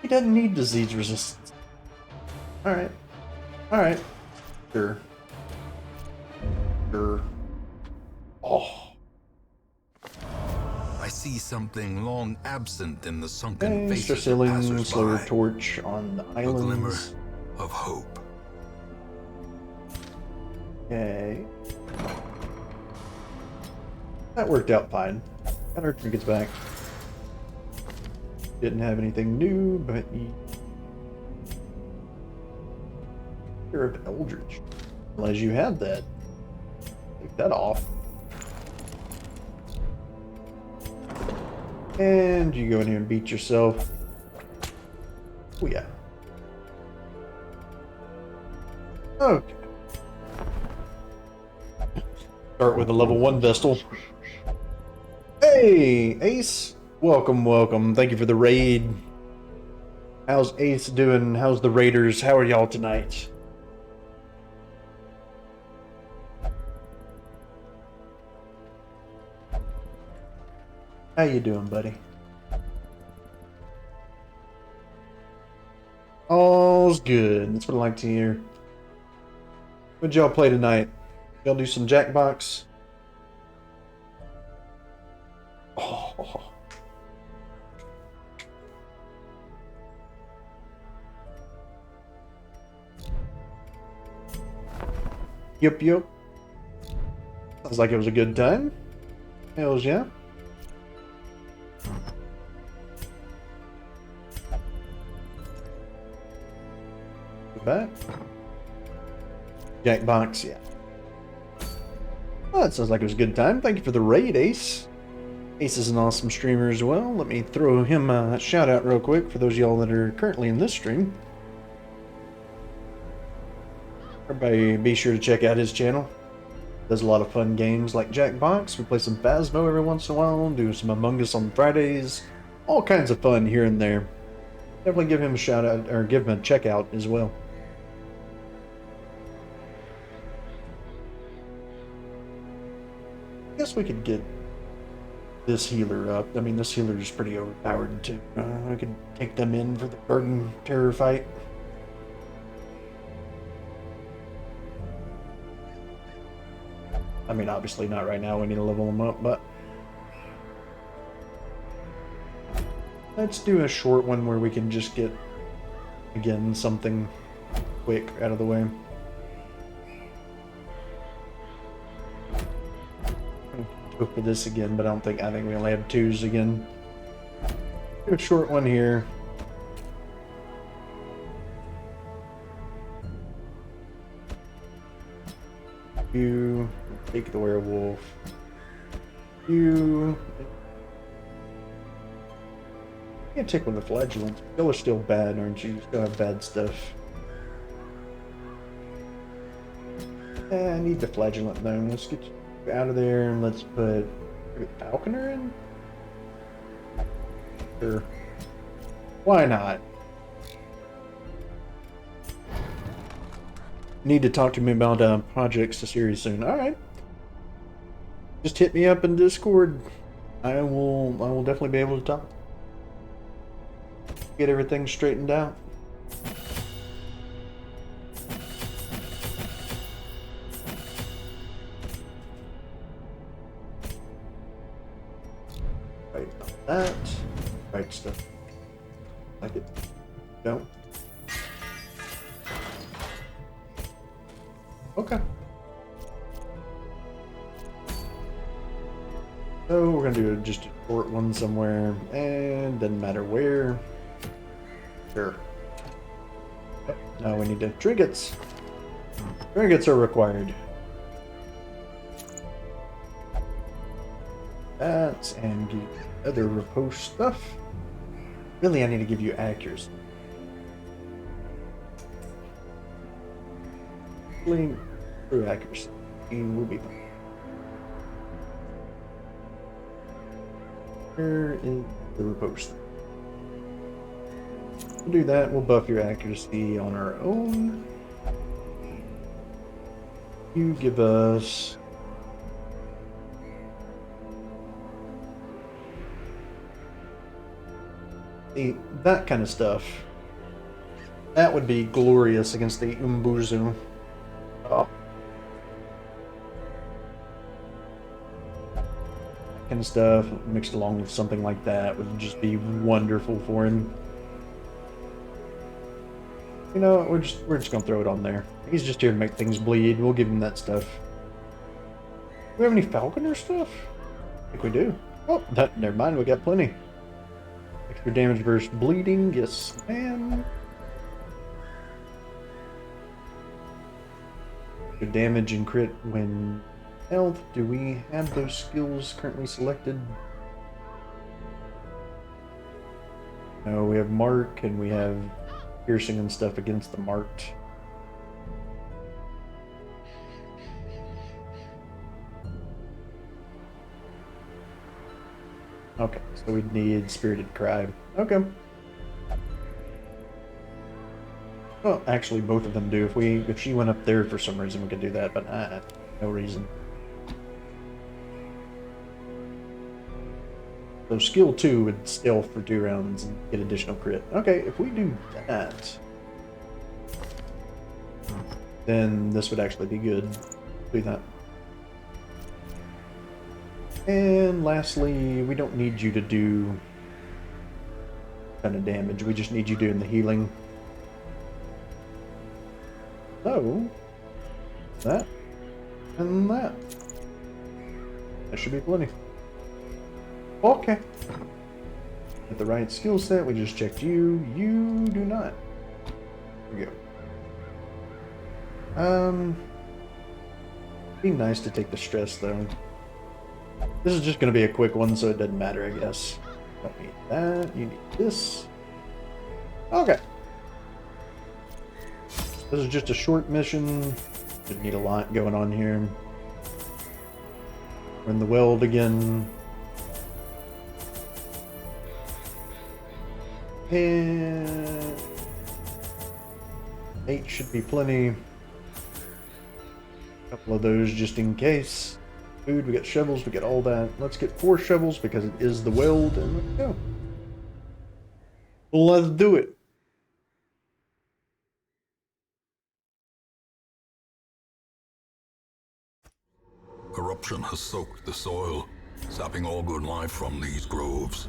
S1: He doesn't need disease resistance. Alright. Alright. Sure. Sure. Oh.
S2: I see something long absent in the sunken
S1: Extra
S2: faces of
S1: ceiling, slower
S2: passers-by.
S1: torch on the
S2: A glimmer
S1: islands.
S2: of hope.
S1: Okay. That worked out fine. Got our trinkets back. Didn't have anything new, but Fear of Eldritch. Realize you had that. Take that off. And you go in here and beat yourself. Oh yeah. Okay. Start with a level 1 Vestal. Hey, Ace. Welcome, welcome. Thank you for the raid. How's Ace doing? How's the Raiders? How are y'all tonight? How you doing, buddy? All's good. That's what I like to hear. What'd y'all play tonight? Y'all do some Jackbox? Oh. Yup, yup. Sounds like it was a good time. Hells yeah. Go back. Jackbox, yeah. Oh, that sounds like it was a good time. Thank you for the raid, Ace. Ace is an awesome streamer as well. Let me throw him a shout out real quick for those of y'all that are currently in this stream. Everybody be sure to check out his channel. Does a lot of fun games like Jackbox. We play some Phasmo every once in a while, do some Among Us on Fridays. All kinds of fun here and there. Definitely give him a shout out, or give him a check out as well. I guess we could get this healer up. I mean, this healer is pretty overpowered too. I could take them in for the Garden Terror fight. I mean, obviously not right now. We need to level them up, but let's do a short one where we can just get, again, something quick out of the way. Go for this again, but I think we only have 2s again. Do a short one here. You take the werewolf. You can't take one of the flagellants. Still are still bad, aren't you? You still have bad stuff. I need the flagellant though. Let's get you out of there and let's put Falconer in. Sure. Why not? Need to talk to me about projects to series soon. All right. Just hit me up in Discord. I will definitely be able to talk. Get everything straightened out. Right on that. Right stuff. Like it. Don't. Okay. So we're gonna do just a short one somewhere, and doesn't matter where. Sure. Yep. Now we need to trinkets. Trinkets are required. That's and give other riposte stuff. Really, I need to give you accuracy. Through accuracy, and we'll be fine. Where is the riposte? We'll do that. We'll buff your accuracy on our own. You give us that kind of stuff. That would be glorious against the Umbuzu. Oh. That kind of stuff mixed along with something like that would just be wonderful for him. You know, we're just gonna throw it on there. He's just here to make things bleed. We'll give him that stuff. Do we have any Falconer stuff? I think we do. Oh, never mind. We got plenty. Extra damage versus bleeding. Yes, ma'am. Good damage and crit when health. Do we have those skills currently selected? No, we have mark and we have piercing and stuff against the marked. Okay, so we need Spirited Cry. Okay. Well, actually, both of them do. If she went up there for some reason, we could do that, but no reason. So skill 2 would stealth for 2 rounds and get additional crit. Okay, if we do that, then this would actually be good. Do that. And lastly, we don't need you to do kind of damage. We just need you doing the healing. So, that and that. That should be plenty. Okay. With the right skill set, we just checked you. You do not. There we go. Be nice to take the stress though. This is just gonna be a quick one, so it doesn't matter, I guess. Don't need that. You need this. Okay. This is just a short mission. Didn't need a lot going on here. We're in the weld again. And 8 should be plenty. A couple of those just in case. Food, we got shovels, we got all that. Let's get 4 shovels because it is the weld, and let's go. Let's do it.
S2: Corruption has soaked the soil, sapping all good life from these groves.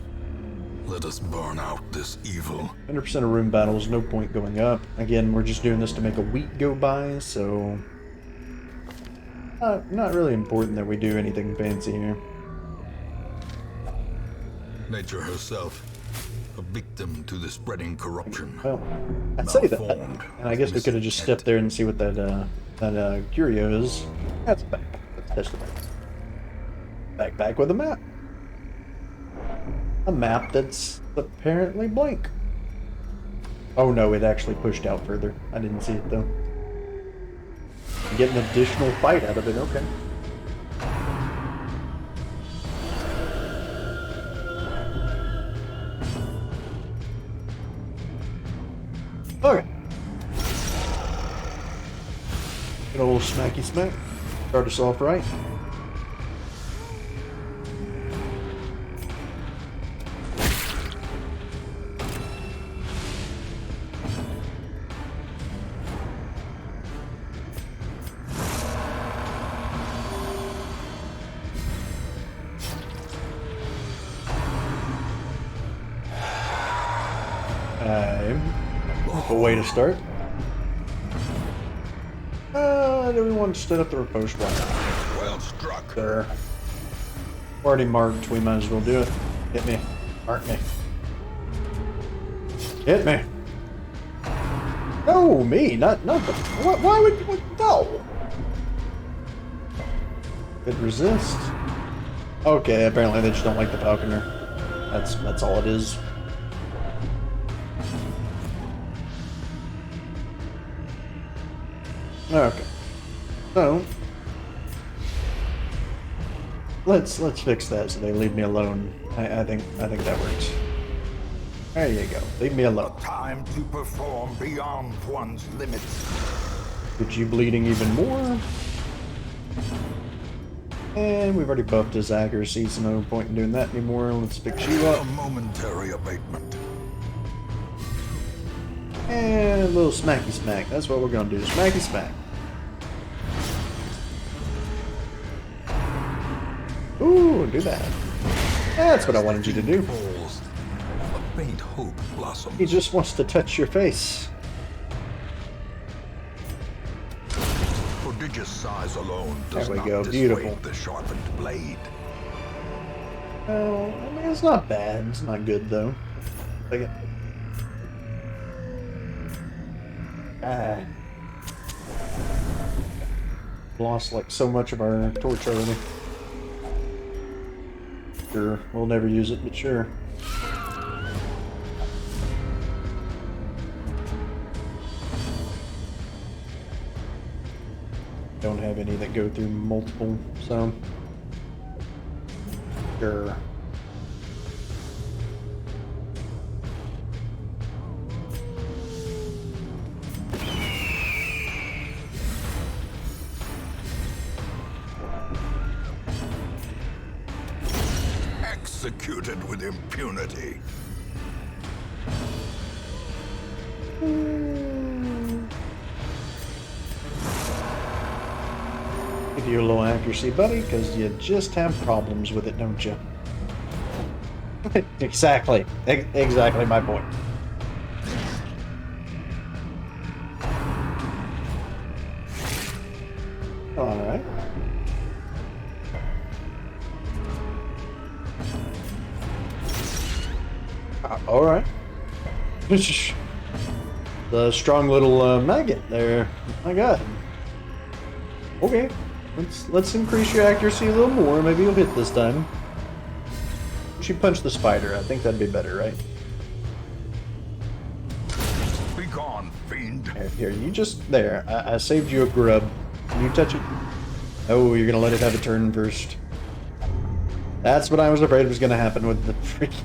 S2: Let us burn out this evil.
S1: 100% of room battles, no point going up. Again, we're just doing this to make a week go by, so... not really important that we do anything fancy here.
S2: Nature herself, a victim to the spreading corruption.
S1: Well, I'd say that. And I guess we could have just stepped there and see what that curio is. That's a backpack. Let's test the backpack. Backpack with a map. A map that's apparently blank. Oh no, it actually pushed out further. I didn't see it though. Get an additional fight out of it, okay. Okay. Get a little smacky smack. Start us off right. A way to start. Everyone stood up the riposte wire.
S2: Well struck.
S1: There. Already marked, we might as well do it. Hit me. Mark me. Hit me. No, me, not the. What? Why would you? No. Could resist. Okay, apparently they just don't like the falconer. That's all it is. Okay, so let's fix that so they leave me alone. I think that works. There you go. Leave me alone.
S5: Time to perform beyond one's limits.
S1: Get you bleeding even more. And we've already buffed his accuracy, so no point in doing that anymore. Let's fix you
S2: A
S1: up.
S2: momentary abatement.
S1: And a little smacky smack. That's what we're gonna do. Smacky smack. Ooh, do that. That's what I wanted you to do.
S2: Falls. A faint hope blossoms.
S1: He just wants to touch your face.
S2: Prodigious size alone does
S1: There we
S2: not
S1: go,
S2: dissuade
S1: beautiful.
S2: the sharpened blade.
S1: Well, I mean, it's not bad. It's not good, though. Take it. Ah. Lost, like, so much of our torch already. Sure, we'll never use it, but sure. Don't have any that go through multiple, so... Sure.
S2: executed with impunity.
S1: Give you a little accuracy, buddy, because you just have problems with it, don't you? Exactly. Exactly my point. Alright. Alright. The strong little maggot there. My god. Okay. Let's increase your accuracy a little more. Maybe you'll hit this time. You should punch the spider. I think that'd be better, right?
S5: Be gone, fiend.
S1: Here, you just... There. I saved you a grub. Can you touch it? Oh, you're gonna let it have a turn first. That's what I was afraid was gonna happen with the freaking...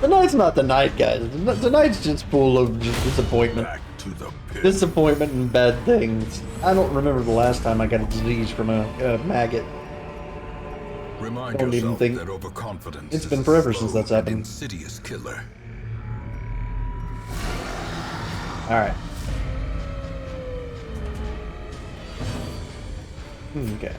S1: The night's not the night, guys. The night's just full of just disappointment.
S2: Back to the pit.
S1: Disappointment and bad things. I don't remember the last time I got a disease from a maggot.
S2: Remind
S1: Don't even
S2: yourself
S1: think-
S2: that overconfidence
S1: It's
S2: is
S1: been
S2: a
S1: forever since
S2: slow
S1: that's
S2: and
S1: happened.
S2: insidious killer.
S1: Alright. Okay.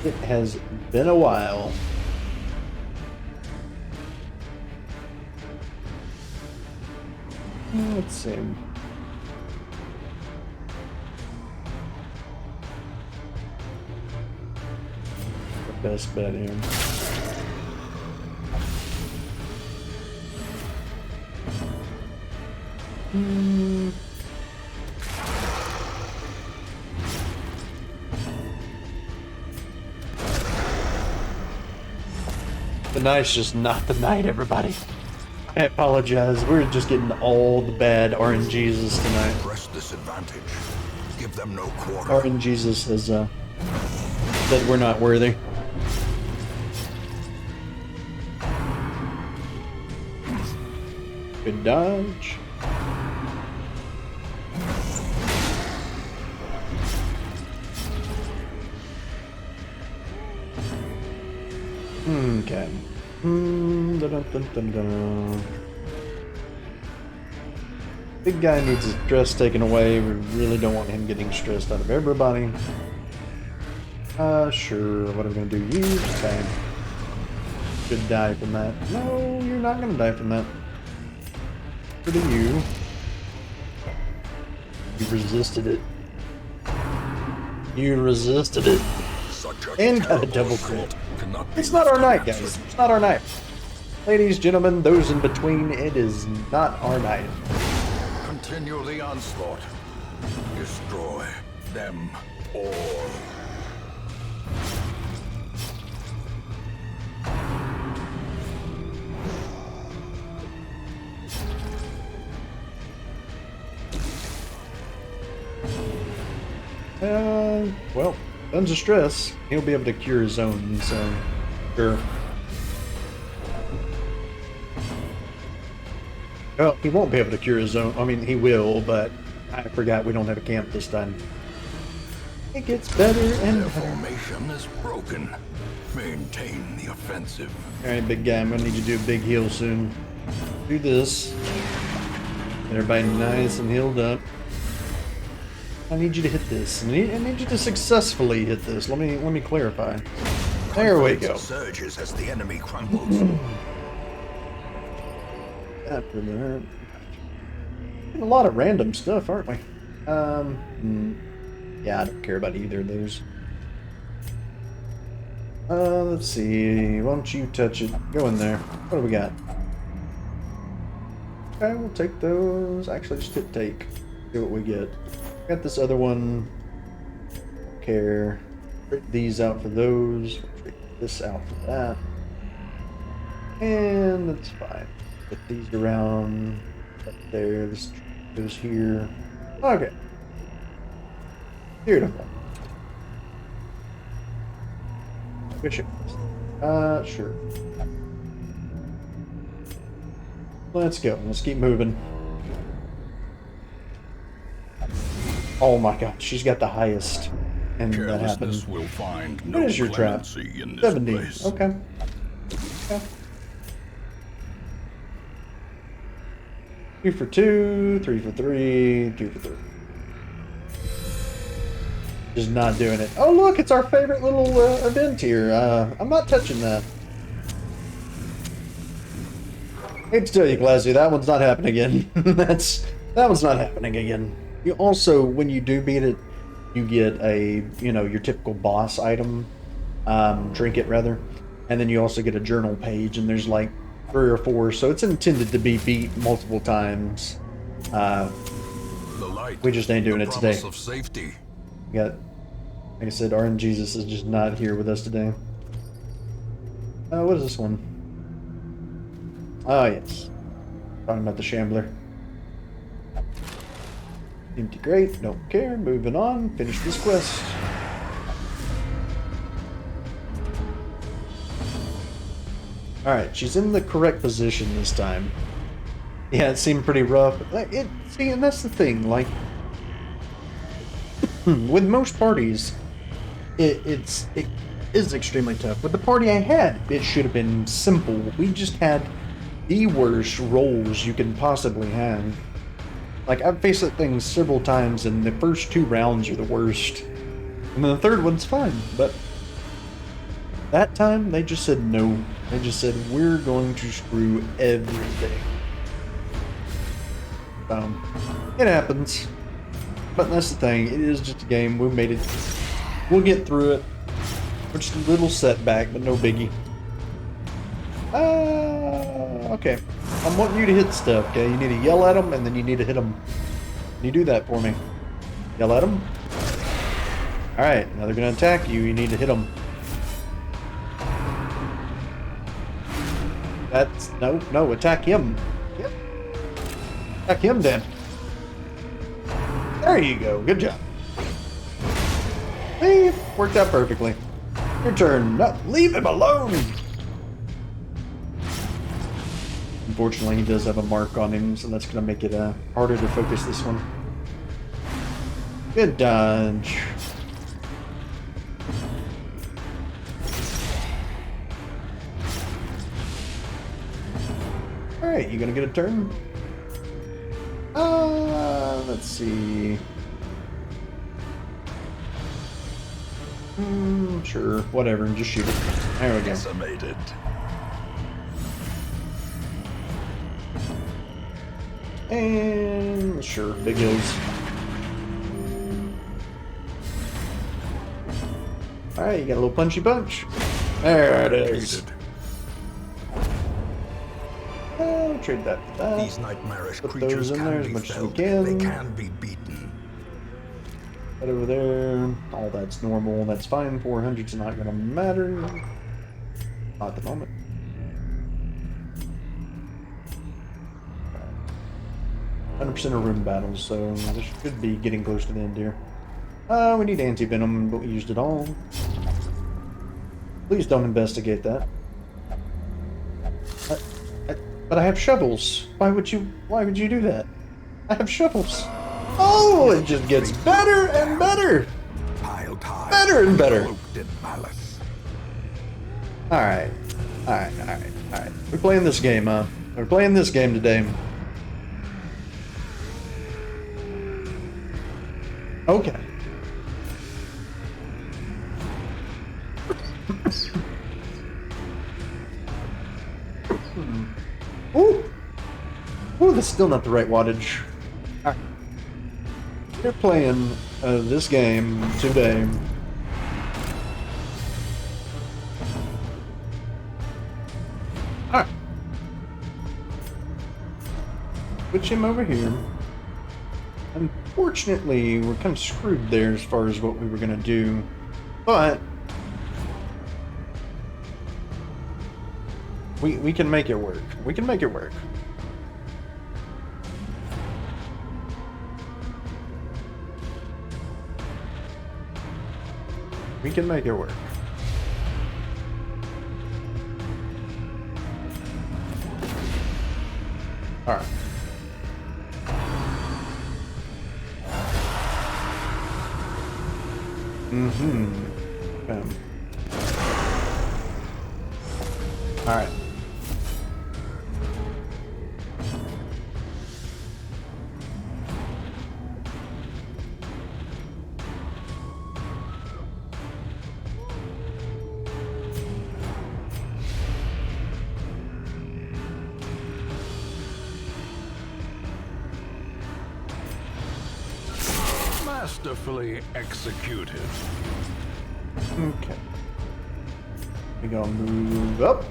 S1: It has been a while. Let's see. The best bet here. The night's just not the night, everybody. I apologize. We're just getting all the bad RNGesus tonight.
S2: Press this advantage. Give them no quarter.
S1: RNGesus has said we're not worthy. Good dodge. Okay. Dun-dun-dun-dun-dun. Big guy needs his stress taken away. We really don't want him getting stressed out of everybody. Sure. What am I gonna do? You? Okay. Should die from that. No, you're not gonna die from that. Good to you. You resisted it. You resisted it.
S2: Such
S1: And got a
S2: terrible
S1: double
S2: assault
S1: crit.
S2: cannot be
S1: It's not our night,
S2: left
S1: guys. It's not our night. Ladies, gentlemen, those in between, it is not our night.
S2: Continue the onslaught. Destroy them all.
S1: Well, tons of stress. He'll be able to cure his own, so sure. Well, he won't be able to cure his own. I mean, he will, but I forgot we don't have a camp this time. It gets better and
S2: Their
S1: better.
S2: formation is broken. Maintain the offensive.
S1: Alright, big guy, I'm gonna need you to do a big heal soon. Do this. Get everybody nice and healed up. I need you to hit this. I need you to successfully hit this. Let me clarify. There we go.
S2: Surges as the enemy crumbles.
S1: After that, getting a lot of random stuff, aren't we? Yeah, I don't care about either of those. Let's see. Why don't you touch it? Go in there. What do we got? Okay, we'll take those. Actually, just hit take. See what we get. Got this other one. Care. Trade these out for those. Trade this out for that. And that's fine. Put these around up there. This goes here. Okay. Beautiful. Bishop. Sure. Let's go. Let's keep moving. Oh my god, she's got the highest and that
S2: Carelessness
S1: happened.
S2: will find
S1: What
S2: no
S1: is your trap?
S2: clemency in this
S1: 70.
S2: place.
S1: Okay. Okay. 2 for 2, 3 for 3, 2 for 3. Just not doing it. Oh look, it's our favorite little event here. I'm not touching that. Hate to tell you, Classy, that one's not happening again. That one's not happening again. You also, when you do beat it, you get a, your typical boss item, trinket rather, and then you also get a journal page, and there's like 3 or 4, so it's intended to be beat multiple times.
S2: The light,
S1: We just ain't doing
S2: the
S1: it today.
S2: promise of safety.
S1: We got, like I said, RN Jesus is just not here with us today. What is this one? Oh, yes. Talking about the Shambler. Empty crate, don't care. Moving on. Finish this quest. Alright, she's in the correct position this time. Yeah, it seemed pretty rough. See, and that's the thing, like, with most parties, it is extremely tough. With the party I had, it should have been simple. We just had the worst rolls you can possibly have. Like, I've faced that thing several times, and the first 2 rounds are the worst. And then the third one's fine, but that time, they just said no. They just said, we're going to screw everything. It happens. But that's the thing, it is just a game. We made it. We'll get through it. We're just a little setback, but no biggie. Okay. I'm wanting you to hit stuff, okay? You need to yell at them, and then you need to hit them. Can you do that for me? Yell at them? Alright, now they're gonna attack you. You need to hit them. That's... No, attack him. Yep. Attack him, then. There you go. Good job. See? Worked out perfectly. Your turn. No, leave him alone! Unfortunately, he does have a mark on him, so that's going to make it harder to focus this one. Good dodge. Alright, you going to get a turn? Let's see. Sure, whatever, just shoot it. There we go.
S2: Decimated.
S1: And sure, big hills. Alright, you got a little punchy punch. There it is. I'll trade that for that.
S5: These nightmarish
S1: Put
S5: creatures
S1: those in there
S5: can
S1: as
S5: be
S1: much as we
S5: felt.
S1: can.
S5: They can be beaten.
S1: Right over there. All that's normal. That's fine. 400's not going to matter. Not at the moment. 100% of room battles, so this should be getting close to the end here. We need anti-venom, but we used it all. Please don't investigate that. But I have shovels. Why would you do that? I have shovels. Oh, it just gets better and better.
S5: Piled high.
S1: Better and better.
S5: Cloaked in malice.
S1: Alright. We're playing this game, huh? We're playing this game today. Okay. Ooh! Ooh, that's still not the right wattage. Alright. We're playing this game today. Alright. Switch him over here. Unfortunately, we're kind of screwed there as far as what we were going to do. But we can make it work. We can make it work. We can make it work. All right. Mm-hmm. Alright.
S5: Masterfully executed.
S1: Okay. We're gonna move up.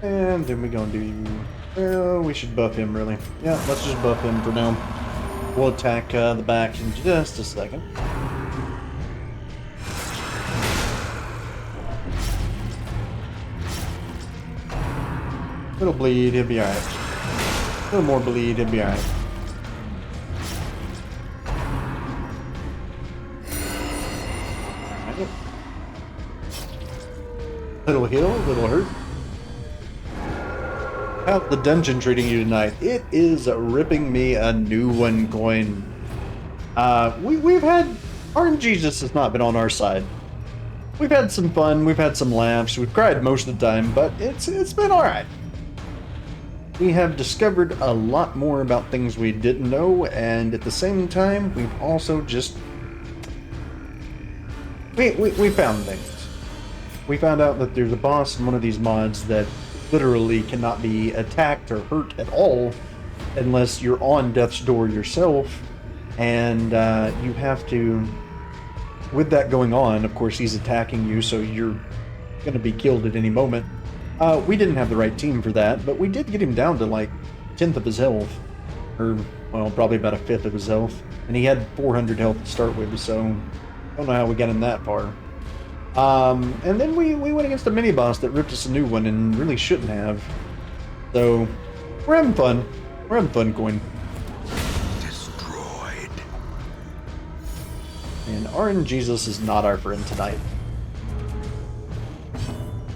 S1: And then we're gonna do... Well, we should buff him, really. Yeah, let's just buff him for now. We'll attack the back in just a second. Little bleed, he'll be alright. A little more bleed, he'll be alright. Little heal, little hurt. How's the dungeon treating you tonight? It is ripping me a new one coin. We've had... RNGesus has not been on our side. We've had some fun, we've had some laughs, we've cried most of the time, but it's been alright. We have discovered a lot more about things we didn't know, and at the same time, we've also just... We found things. We found out that there's a boss in one of these mods that literally cannot be attacked or hurt at all unless you're on death's door yourself, and you have to... With that going on, of course, he's attacking you, so you're going to be killed at any moment. We didn't have the right team for that, but we did get him down to like 1/10 of his health. Or, well, probably about 1/5 of his health. And he had 400 health to start with, so I don't know how we got him that far. And then we went against a mini-boss that ripped us a new one and really shouldn't have. So, we're having fun. We're having fun, Coin.
S5: Destroyed.
S1: And RNGesus is not our friend tonight. That's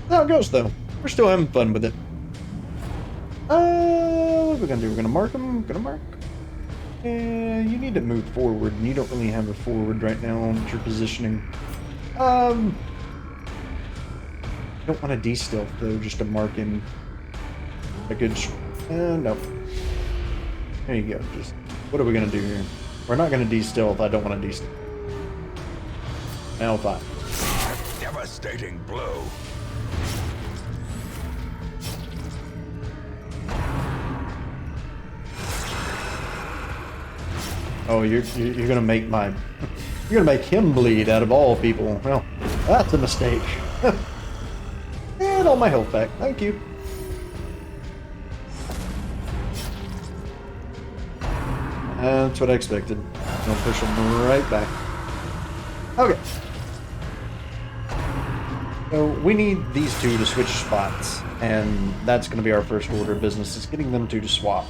S1: how it goes, though. We're still having fun with it. What are we gonna do? We're gonna mark him. Gonna mark. You need to move forward, and you don't really have a forward right now that you're positioning. I don't want to de-stealth, though, just to mark him. A good... no. There you go. Just... What are we gonna do here? We're not gonna de-stealth. I don't want to de-stealth. Now, fine.
S5: A devastating blow.
S1: Oh, you're gonna make my... You're gonna make him bleed out of all people. Well, that's a mistake. And all my health back. Thank you. That's what I expected. I'll push him right back. Okay. So we need these two to switch spots, and that's going to be our first order of business, is getting them two to swap.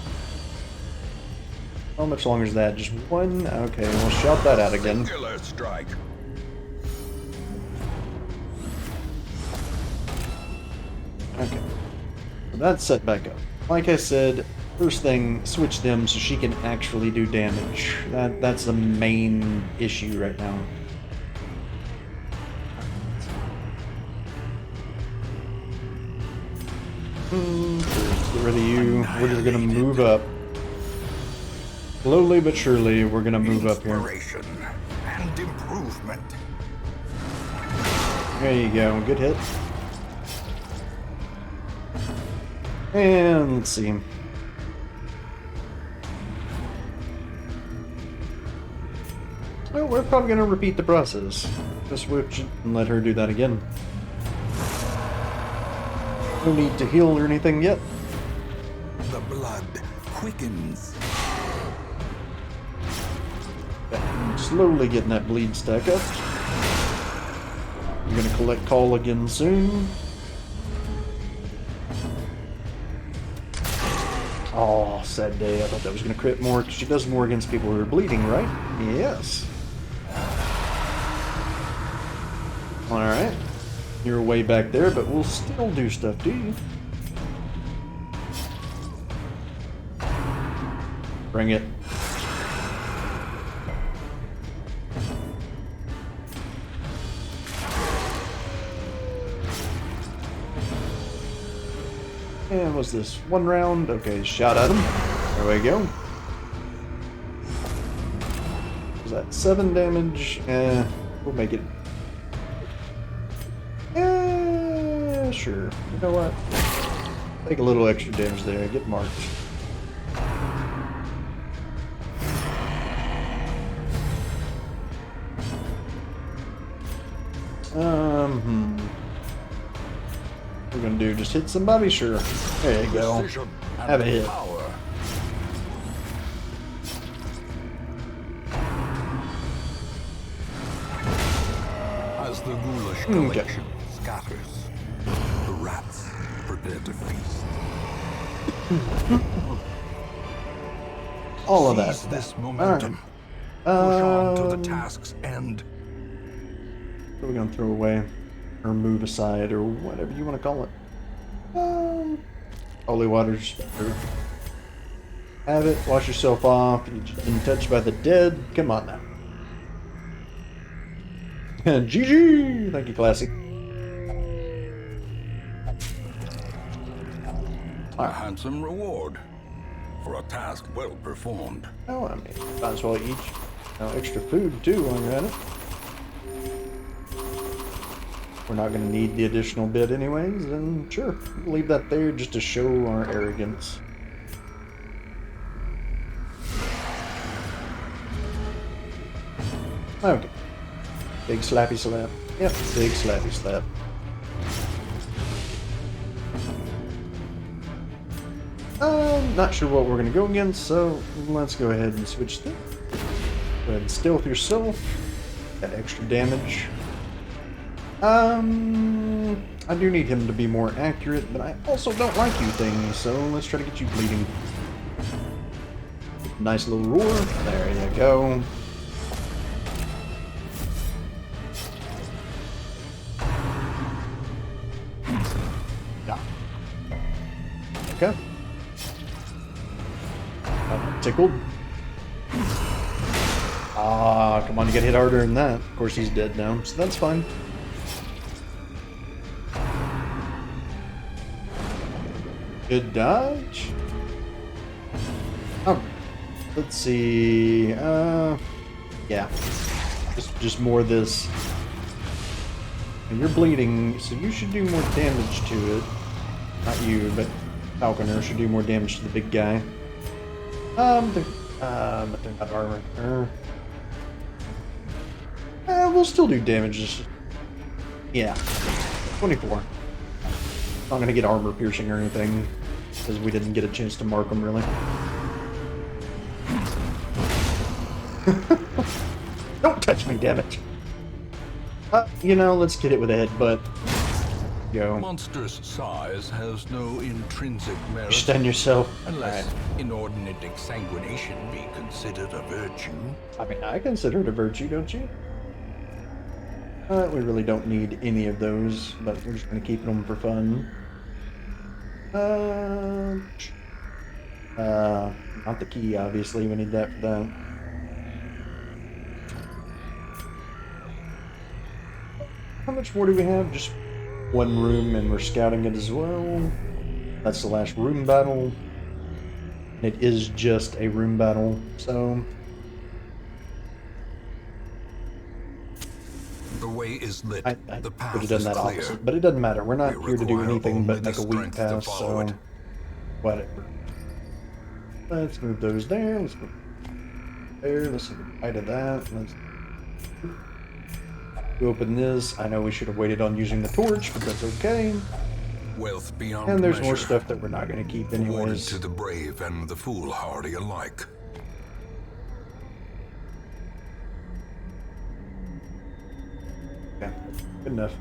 S1: How much longer is that? Just one? Okay, we'll shout that out again.
S5: Singular strike.
S1: Okay. So that's set back up. Like I said, first thing, switch them so she can actually do damage. That's the main issue right now. Let's get rid of you. We're just gonna move up. Slowly but surely, we're gonna move up here.
S5: Inspiration and improvement.
S1: There you go, good hit. And let's see. Well, we're probably gonna repeat the process. Just switch it and let her do that again. No need to heal or anything yet.
S5: The blood quickens.
S1: Slowly getting that bleed stack up. You're gonna collect call again soon. Oh, sad day. I thought that was gonna crit more, because she does more against people who are bleeding, right? Yes. Alright. You're way back there, but we'll still do stuff, do you? Bring it. What's this? 1 round. Okay, shot at him. There we go. Was that 7 damage? We'll make it. Sure. You know what? Take a little extra damage there. Get marked. What we're gonna do? Just hit somebody? Sure. There you go.
S5: Precision and
S1: Have a hit.
S5: power. As the ghoulish collection scatters, the rats prepare to feast.
S1: All of
S5: Seize
S1: that.
S5: this momentum. Push on to the task's end.
S1: What are we gonna throw away? Or move aside, or whatever you want to call it. Holy water's better. Have it, wash yourself off. You've just been touched by the dead. Come on now. GG! Thank you, Classy.
S2: A handsome reward for a task well performed.
S1: Oh, I mean, might as well eat extra food too while you're at it. We're not going to need the additional bit anyways, then sure, we'll leave that there just to show our arrogance. Okay. Big slappy slap. Yep, big slappy slap. Not sure what we're going to go against, so let's go ahead and switch this. Go ahead and stealth yourself. That extra damage. I do need him to be more accurate, but I also don't like you things, so let's try to get you bleeding. Nice little roar. There you go. Yeah. Okay. Tickled. Ah, come on, you gotta hit harder than that. Of course, he's dead now, so that's fine. Good dodge. Oh, let's see. Yeah, just more of this. And you're bleeding, so you should do more damage to it. Not you, but Falconer should do more damage to the big guy. But they're not armor. We'll still do damage. Yeah, 24. Not gonna get armor piercing or anything, because we didn't get a chance to mark them really. Don't touch me, damn it. You know, let's get it with a headbutt. Go.
S2: Monstrous size has no intrinsic merit.
S1: Stand yourself.
S2: Unless inordinate exsanguination be considered a virtue.
S1: I mean, I consider it a virtue, don't you? We really don't need any of those, but we're just going to keep them for fun. Not the key, obviously. We need that for that. How much more do we have? Just one room, and we're scouting it as well. That's the last room battle. It is just a room battle, so...
S2: The way is lit.
S1: I
S2: the path
S1: could have done
S2: is
S1: that
S2: clear.
S1: opposite, but it doesn't matter. We're not
S2: We
S1: here to do
S2: require
S1: anything
S2: only
S1: but
S2: the
S1: make a week
S2: strength to
S1: pass,
S2: follow
S1: so
S2: it.
S1: whatever. Let's move those there. Let's move there. Let's take a bite of that. Let's open this. I know we should have waited on using the torch, but that's okay.
S2: Wealth beyond
S1: And there's
S2: measure,
S1: more stuff that we're not going to keep
S2: awarded
S1: anyways.
S2: to the brave and the foolhardy alike.
S1: Okay, good enough.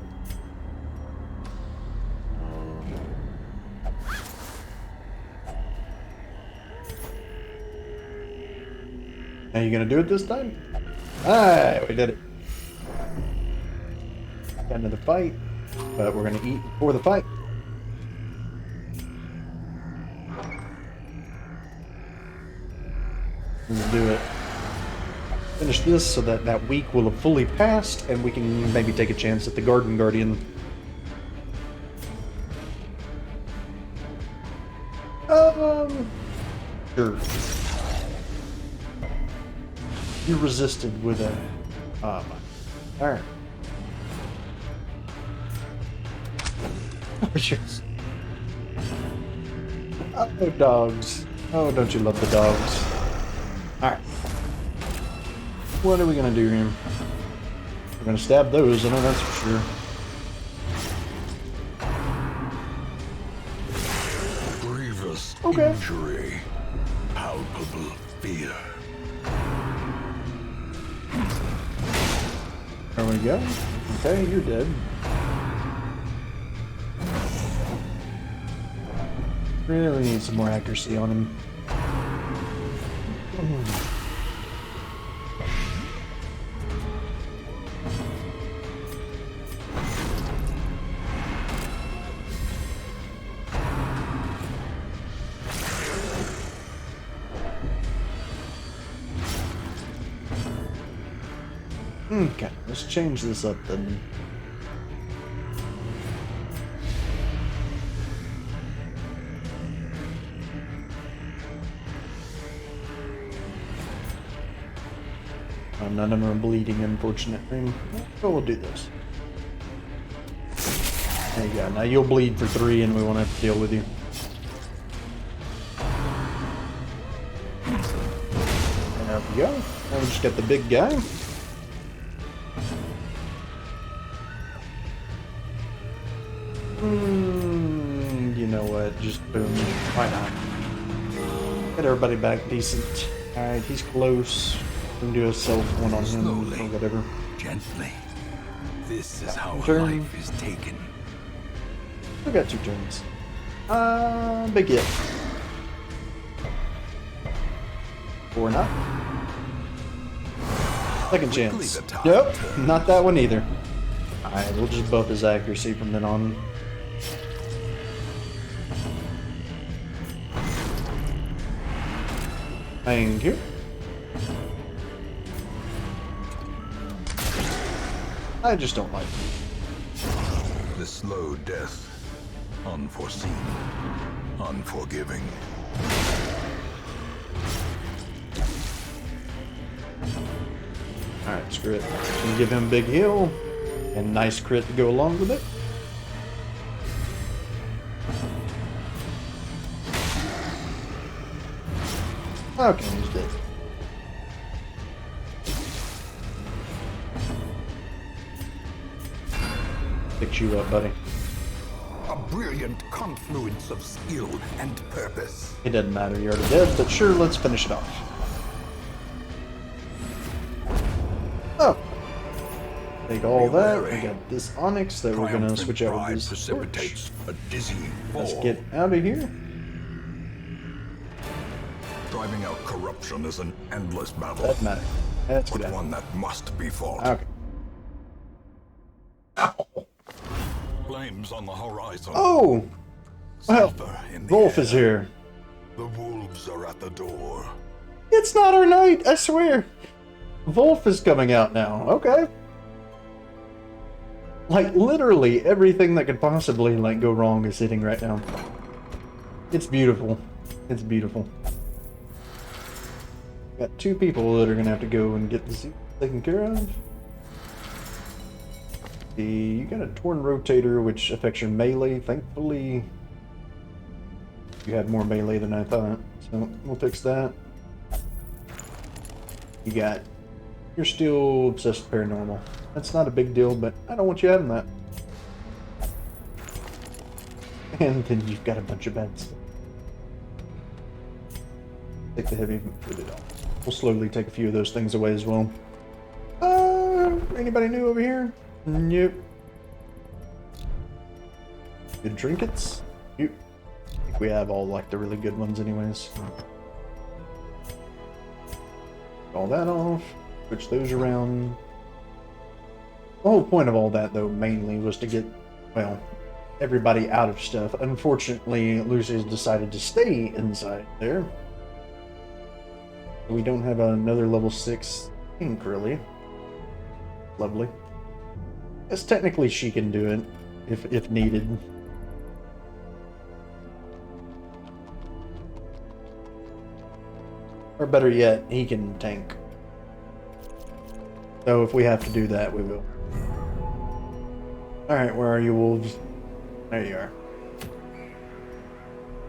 S1: Are you gonna do it this time? Alright, we did it. Got another fight, but we're gonna eat before the fight. Let's do it. Finish this so that that week will have fully passed, and we can maybe take a chance at the Garden Guardian. Sure. You resisted with a... Alright. Oh, dogs. Oh, don't you love the dogs. Alright. What are we gonna do here? We're gonna stab those, I know that's for sure.
S2: Grievous
S1: Okay.
S2: injury. Palpable fear.
S1: There we go. Okay, you're dead. Really need some more accuracy on him. Okay, let's change this up then. None of them are bleeding, unfortunately. But we'll do this. There you go. Now you'll bleed for 3 and we won't have to deal with you. There we go. Now we just got the big guy. You know what? Just boom. Why not? Get everybody back decent. Alright, he's close. We can do a self one on him
S2: Slowly.
S1: or whatever.
S2: Gently. This is how
S1: Turn.
S2: life is taken.
S1: We got 2 turns. Big hit. Or not. Second
S2: Quickly
S1: chance.
S2: the tide
S1: Nope,
S2: turns.
S1: not that one either. Alright, we'll just buff his accuracy from then on. Thank you. I just don't like it.
S2: The slow death. Unforeseen. Unforgiving.
S1: Alright, screw it. Gonna give him a big heal. And nice crit to go along with it. Okay, he's dead. Fix you up, buddy.
S5: A brilliant confluence of skill and purpose.
S1: It doesn't matter, you're already dead, but sure, let's finish it off. Oh. Take all that. We got this onyx that we're gonna switch out with
S2: Pride
S1: this torch.
S2: precipitates a dizzy fall.
S1: Let's get out of here.
S2: Driving out corruption is an endless battle,
S1: Doesn't matter. Let's
S2: but
S1: get out.
S2: one that must be fought.
S1: Okay. Ow.
S2: Flames on the horizon.
S1: Oh! Well,
S2: Sulfur in the
S1: Wolf
S2: air.
S1: is here.
S2: The wolves are at the door.
S1: It's not our night, I swear. Wolf is coming out now. Okay. Like, literally everything that could possibly, like, go wrong is hitting right now. It's beautiful. It's beautiful. Got 2 people that are gonna have to go and get this taken care of. You got a torn rotator, which affects your melee. Thankfully, you had more melee than I thought, so we'll fix that. You're still obsessed with paranormal. That's not a big deal, but I don't want you having that. And then you've got a bunch of bad stuff. Take the heavy and put it on. We'll slowly take a few of those things away as well. Anybody new over here? Nope. Good trinkets? Nope. I think we have all like the really good ones anyways. All that off. Switch those around. The whole point of all that though mainly was to get, well, everybody out of stuff. Unfortunately, Lucy's decided to stay inside there. We don't have another level 6 ink really. Lovely. Yes, technically she can do it if needed. Or better yet, he can tank. So if we have to do that, we will. Alright, where are you, wolves? There you are.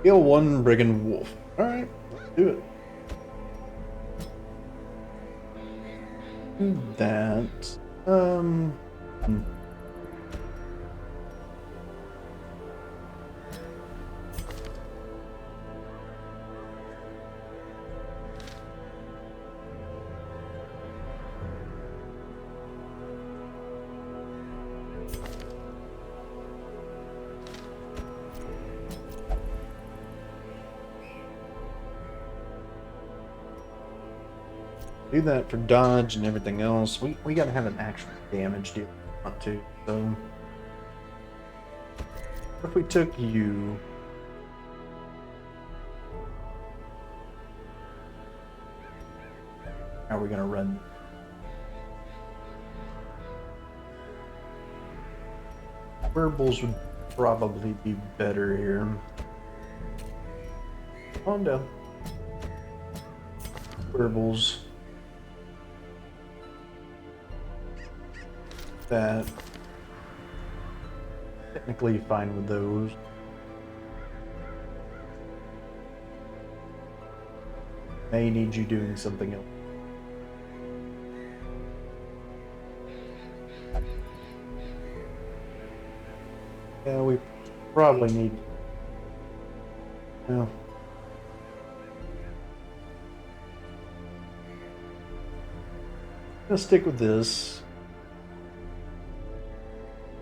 S1: Kill one brigand wolf. Alright, let's do it. Do that. Do that for dodge and everything else. We gotta have an actual damage deal if we want to. So if we took you, how are we gonna run? Werewolves would probably be better here. Calm down. Werewolves. That technically fine with those. May need you doing something else. Yeah, we probably need. Well, let's stick with this.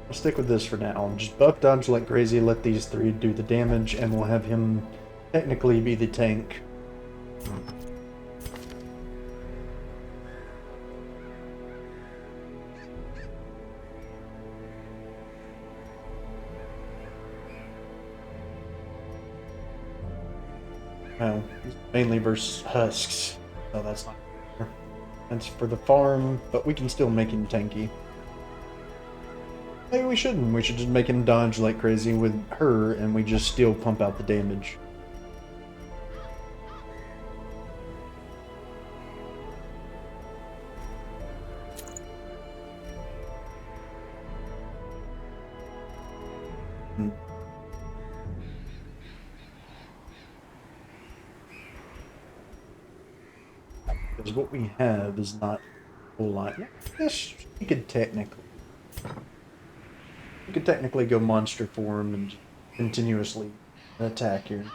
S1: I'll stick with this for now. Just buff dodge like crazy, let these three do the damage, and we'll have him technically be the tank. Well, mainly versus husks, so that's not fair. That's for the farm, but we can still make him tanky. Maybe we shouldn't. We should just make him dodge like crazy with her, and we just still pump out the damage. Because what we have is not a whole lot. Yes, you could technically. You could technically go monster form and continuously attack here.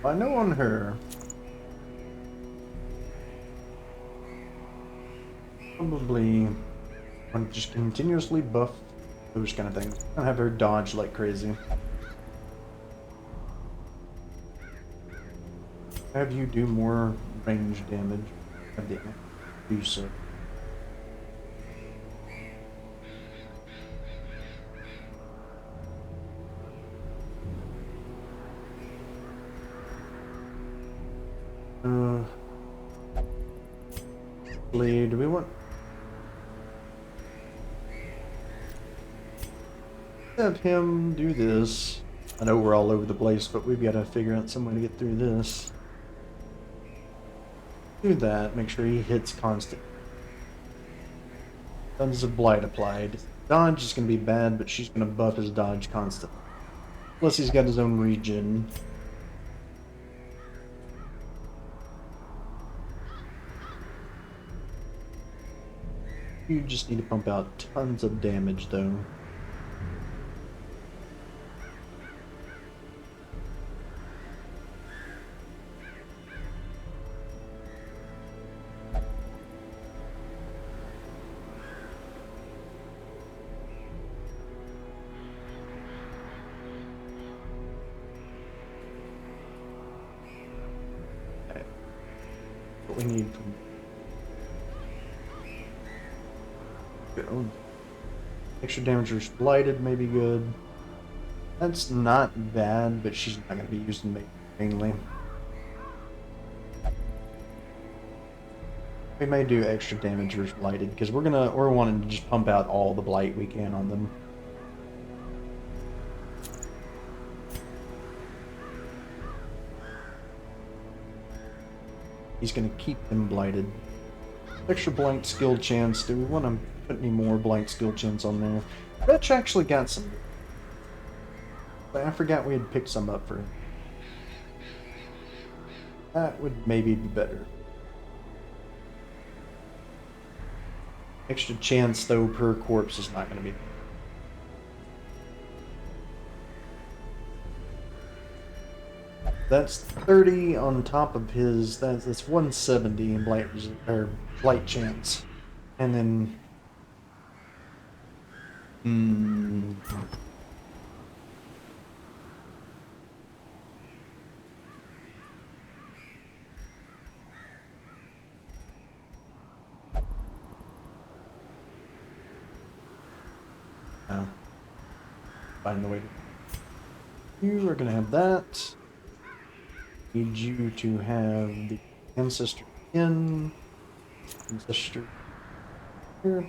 S1: I know on her. Probably want to just continuously buff those kind of things. I have her dodge like crazy. Have you do more range damage. Have the do so. Do we want? Have him do this. I know we're all over the place, but we've got to figure out some way to get through this. Do that. Make sure he hits constant. Tons of blight applied. Dodge is going to be bad, but she's going to buff his dodge constant. Plus he's got his own regen. You just need to pump out tons of damage, though. What we need from extra damage or blighted may be good. That's not bad, but she's not going to be used mainly. We may do extra damage or blighted because we're wanting to just pump out all the blight we can on them. He's going to keep them blighted. Extra blank skill chance. Do we want to put any more blank skill chance on there? Fetch actually got some. But I forgot we had picked some up for him. That would maybe be better. Extra chance, though, per corpse is not going to be. That's 30 on top of his. That's 170 in blight chance, and then. Find the way to. You are going to have that. Need you to have the ancestor in. Ancestor here.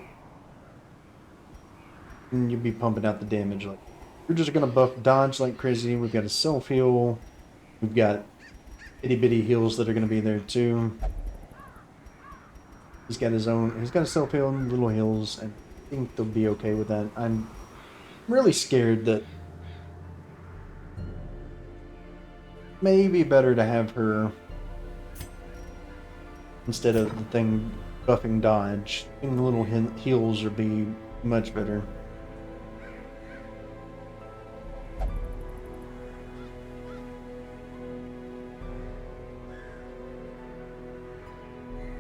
S1: And you'll be pumping out the damage. Like we're just going to buff dodge like crazy. We've got a self heal. We've got itty bitty heals that are going to be there too. He's got his own. He's got a self heal and little heals, and I think they'll be okay with that. I'm really scared that maybe better to have her instead of the thing buffing dodge. I think the little heals would be much better.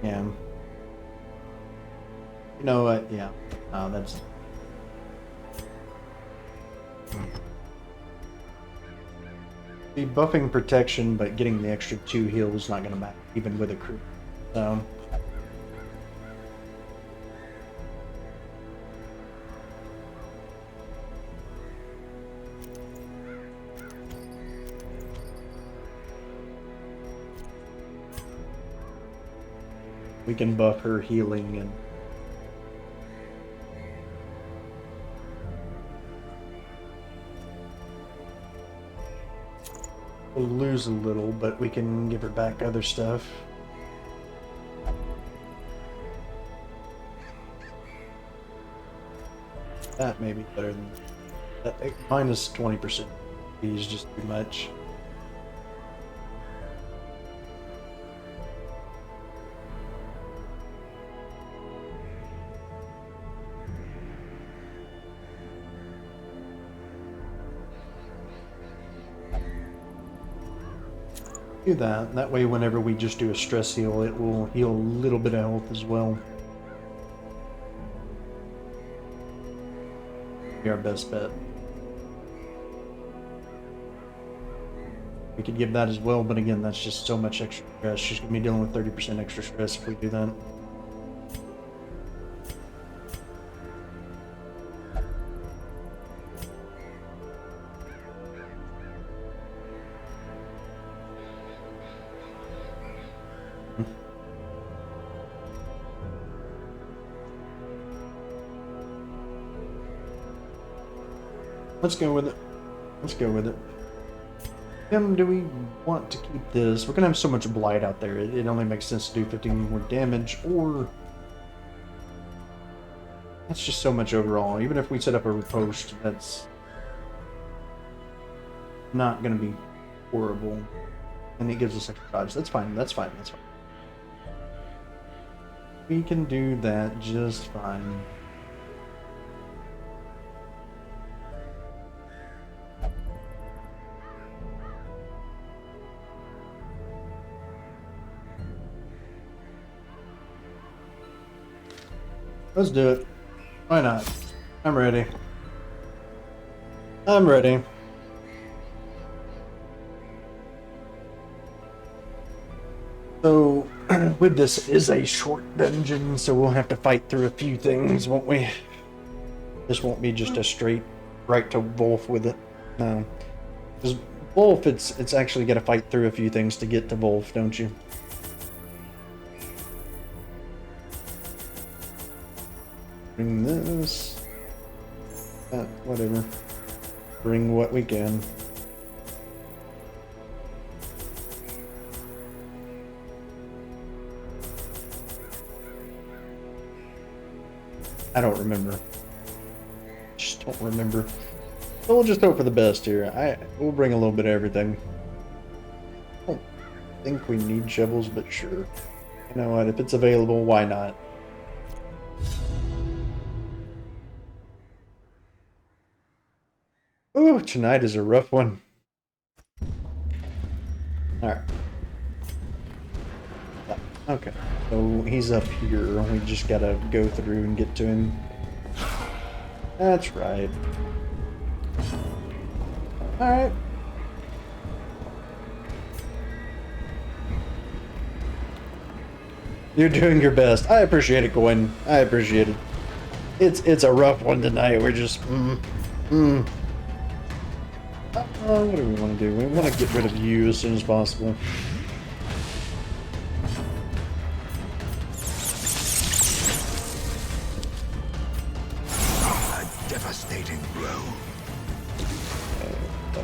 S1: Yeah. You know what? Yeah. Oh, that's. The buffing protection, but getting the extra 2 heals is not going to matter, even with a crew. So. We can buff her healing and. We'll lose a little, but we can give her back other stuff. That may be better than that. Minus 20% is just too much. Do that. That way, whenever we just do a stress heal, it will heal a little bit of health as well. Be our best bet. We could give that as well, but again, that's just so much extra stress. She's going to be dealing with 30% extra stress if we do that. Let's go with it. Let's go with it. Do we want to keep this? We're going to have so much blight out there. It only makes sense to do 15 more damage, or... That's just so much overall. Even if we set up a riposte, that's not going to be horrible. And it gives us extra dodge. That's fine. That's fine. That's fine. We can do that just fine. Let's do it. Why not? I'm ready. I'm ready. So, with this is a short dungeon, so we'll have to fight through a few things, won't we? This won't be just a straight right to Wolf with it. No. Because Wolf, it's actually got to fight through a few things to get to Wolf, don't you? Bring this. Whatever. Bring what we can. I don't remember. Just don't remember. So we'll just hope for the best here. We'll bring a little bit of everything. I don't think we need shovels, but sure. You know what? If it's available, why not? Ooh, tonight is a rough one. Alright. Okay. So he's up here. We just gotta go through and get to him. That's right. Alright. You're doing your best. I appreciate it, Coin. I appreciate it. It's a rough one tonight. We're just what do we want to do? We want to get rid of you as soon as possible.
S5: A devastating blow.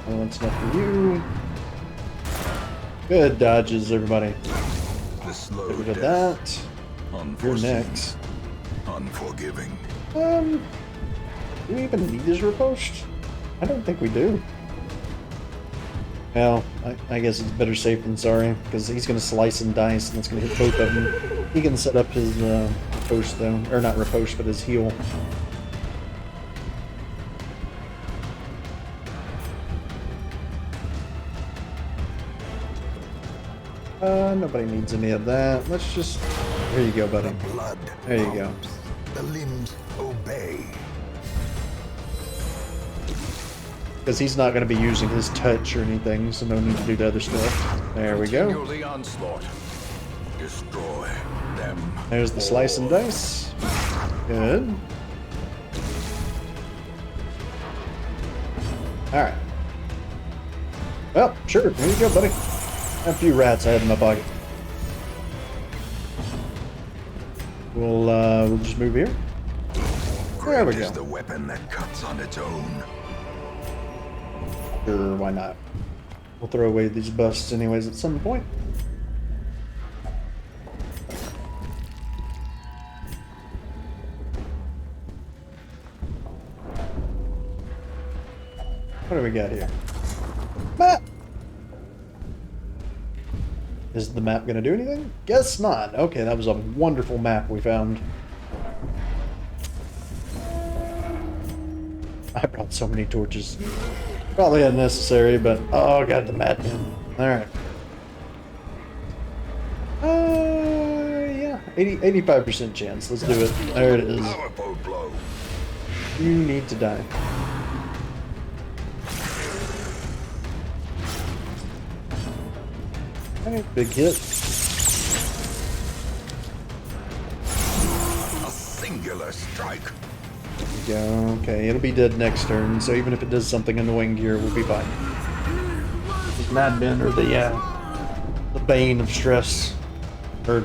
S1: That's enough for you. Good dodges, everybody.
S2: The slow
S1: Get rid of
S2: death.
S1: that. You're
S2: Unforeseen.
S1: next.
S2: Unforgiving.
S1: Do we even need his riposte? I don't think we do. Well, I guess it's better safe than sorry, because he's going to slice and dice, and it's going to hit both of them. He can set up his riposte, though. Or not riposte, but his heal. Nobody needs any of that. Let's just... There you go, buddy.
S5: The blood.
S1: There you go.
S5: pumps. The limbs obey.
S1: Because he's not going to be using his touch or anything, so no need to do the other stuff. There we go.
S2: Continue the onslaught. Destroy them.
S1: There's the slice and dice. Good. Alright. Well, sure. There you go, buddy. A few rats I have in my pocket. We'll just move here. There we
S5: Great is
S1: go.
S5: the weapon that cuts on its own.
S1: Sure, why not? We'll throw away these busts anyways at some point. What do we got here? Map! Is the map gonna do anything? Guess not. Okay, that was a wonderful map we found. I brought so many torches. Probably unnecessary, but oh god, the madman. Alright. Yeah. 85% chance. Let's do it. There it is.
S5: Powerful blow.
S1: You need to die. Alright, big hit.
S5: A singular strike.
S1: There we go. Okay, it'll be dead next turn, so even if it does something annoying here, we'll be fine. These madmen are the bane of stress. Or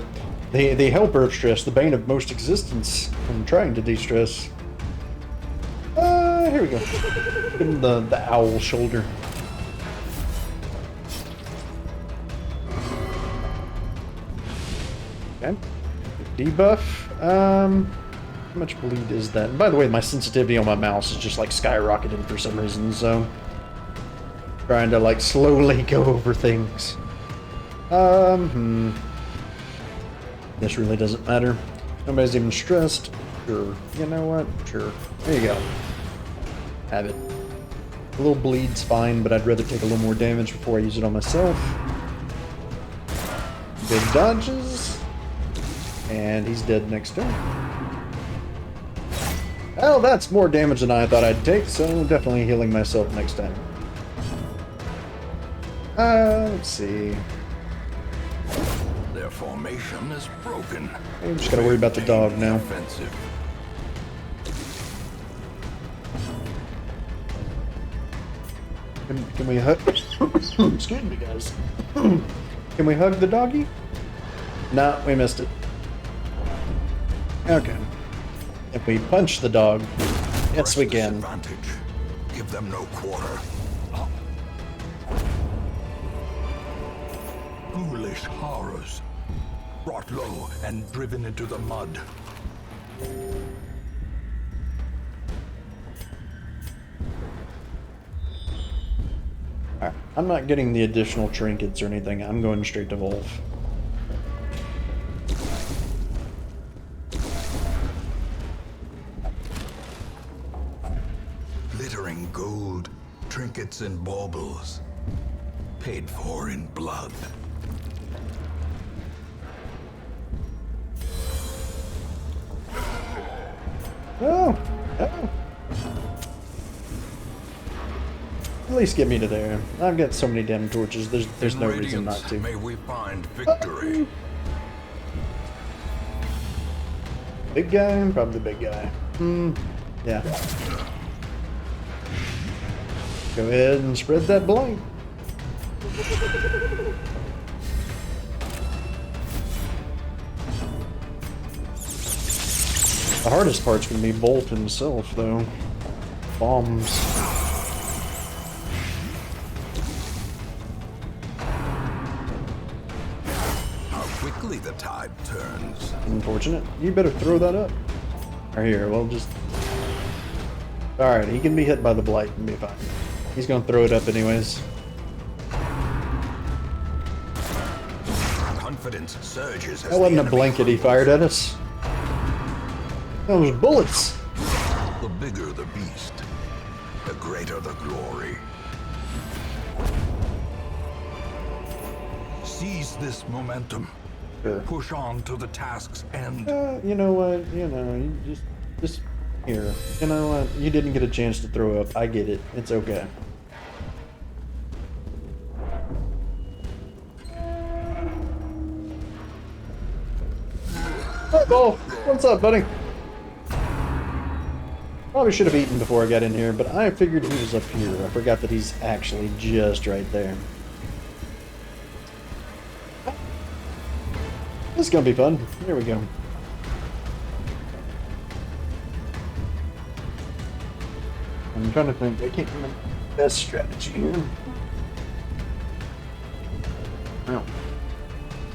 S1: the helper of stress, the bane of most existence. I'm trying to de-stress. Here we go. Give him the owl shoulder. Okay. Debuff. How much bleed is that? And by the way, my sensitivity on my mouse is just like skyrocketed for some reason, so trying to like slowly go over things. This really doesn't matter. Nobody's even stressed. Sure. You know what? Sure. There you go. Have it. A little bleed's fine, but I'd rather take a little more damage before I use it on myself. Good dodges. And he's dead next turn. Well, that's more damage than I thought I'd take, so definitely healing myself next time. Let's see.
S5: Their formation is broken.
S1: I'm just gotta worry about the dog now.
S5: Offensive.
S1: Can we hug? Excuse me, guys. Can we hug the doggy? No, we missed it. Okay. If we punch the dog, yes, we can.
S5: Advantage. Give them no quarter. Foolish horrors. Brought low and driven into the mud.
S1: Alright, I'm not getting the additional trinkets or anything. I'm going straight to Wolf.
S5: Glittering gold, trinkets and baubles. Paid for in blood.
S1: Oh! Oh! At least get me to there. I've got so many damn torches. There's no reason not to.
S5: May we find victory.
S1: Big guy? Probably big guy. Yeah. Go ahead and spread that blight. The hardest part's gonna be Bolt himself, though. Bombs.
S5: How quickly the tide turns.
S1: Unfortunate. You better throw that up. Or here, we'll just... Alright, he can be hit by the blight and be fine. He's gonna throw it up anyways.
S5: Confidence surges as
S1: That wasn't
S5: the
S1: a
S5: enemy
S1: blanket he fired at us. That was bullets.
S5: The bigger the beast, the greater the glory. Seize this momentum.
S1: Sure.
S5: Push on to the task's end.
S1: You know what? You know, you just here. You know what? You didn't get a chance to throw up. I get it. It's okay. Hey, Bo, what's up, buddy? Probably should have eaten before I got in here, but I figured he was up here. I forgot that he's actually just right there. This is gonna be fun. Here we go. I'm trying to think. I can't remember the best strategy here. Well,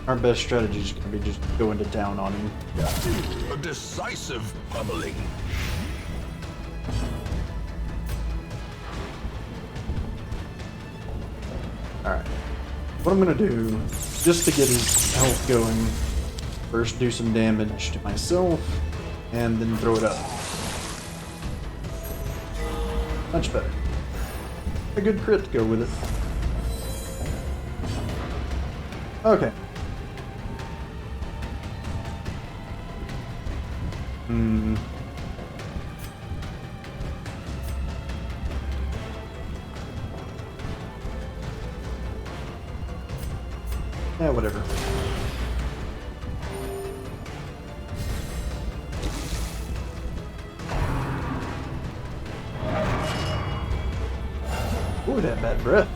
S1: our best strategy is gonna be just going to town on him.
S5: A decisive pummeling.
S1: Alright. What I'm gonna do, just to get his health going, first do some damage to myself, and then throw it up. Much better. A good crit to go with it. Okay. Yeah, whatever. Ooh, that bad breath.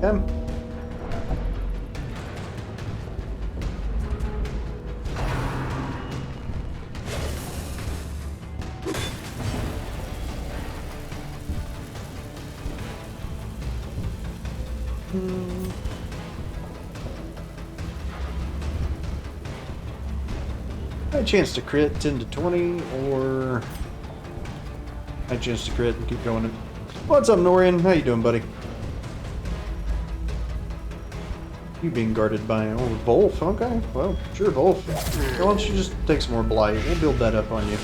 S1: Come. a chance to crit 10 to 20, or a chance to crit and keep going. What's up, Norian? How you doing, buddy? You being guarded by Wolf? Okay, well, sure, Wolf. Why don't you just take some more blight? We'll build that up on you.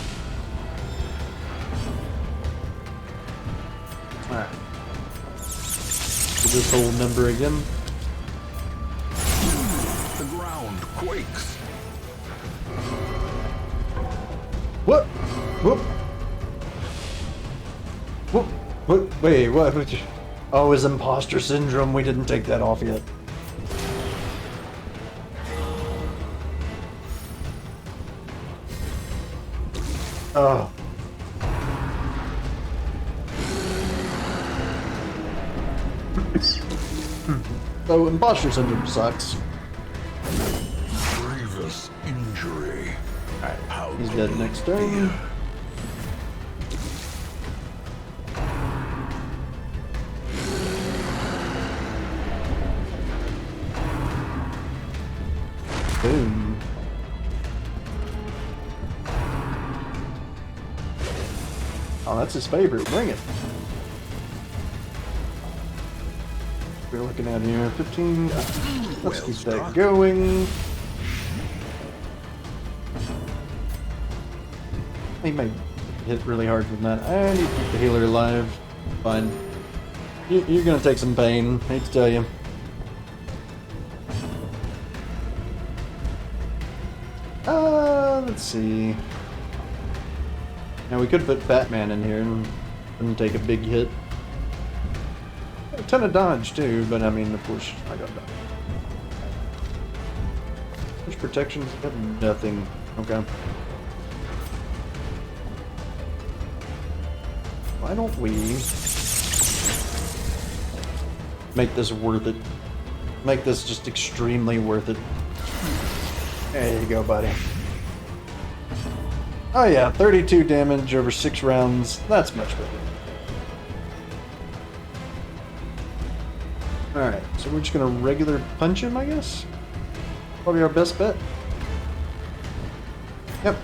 S1: Alright. Do this whole number again.
S2: The ground quakes.
S1: What? Whoop. Whoop. What? Wait, what? Oh, his imposter syndrome. We didn't take that off yet. Oh. So, imposter syndrome sucks.
S2: Grievous injury.
S1: Alright, he's dead next turn. Boom. Oh, that's his favorite. Bring it. We're looking at here 15. Let's keep that going. He may hit really hard from that. I need to keep the healer alive. Fine. You're gonna take some pain. Hate to tell you. Let's see. Now we could put Batman in here and take a big hit. A ton of dodge too, but I mean, of course, I got dodge. Which protections have nothing. Okay. Why don't we make this worth it? Make this just extremely worth it. There you go, buddy. Oh yeah, 32 damage over 6 rounds. That's much better. Alright, so we're just gonna regular punch him, I guess? Probably our best bet. Yep.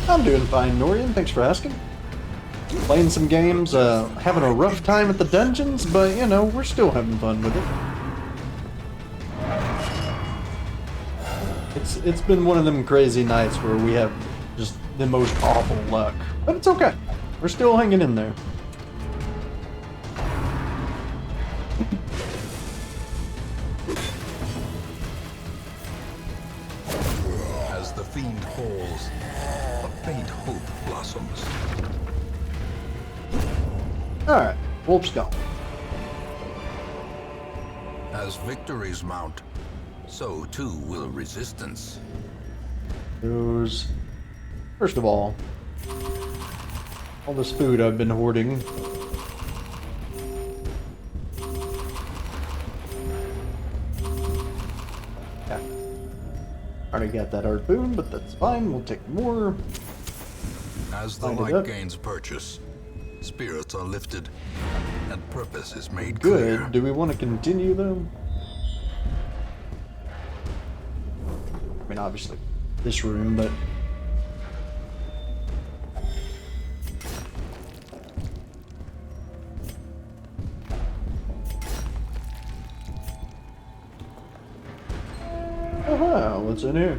S1: I'm doing fine, Norian. Thanks for asking. Playing some games, having a rough time at the dungeons, but you know, we're still having fun with it. It's been one of them crazy nights where we have just the most awful luck. But it's okay. We're still hanging in there.
S2: As the fiend falls, a faint hope blossoms.
S1: Alright, Wolf's gone.
S2: As victories mount, so too will resistance.
S1: Those. First of all this food I've been hoarding. Yeah. Already got that harpoon, but that's fine. We'll take more.
S2: As the light gains purchase, spirits are lifted, and purpose is made
S1: Good.
S2: clear.
S1: Do we want to continue though? I mean, obviously, this room, but. Aha, what's in here?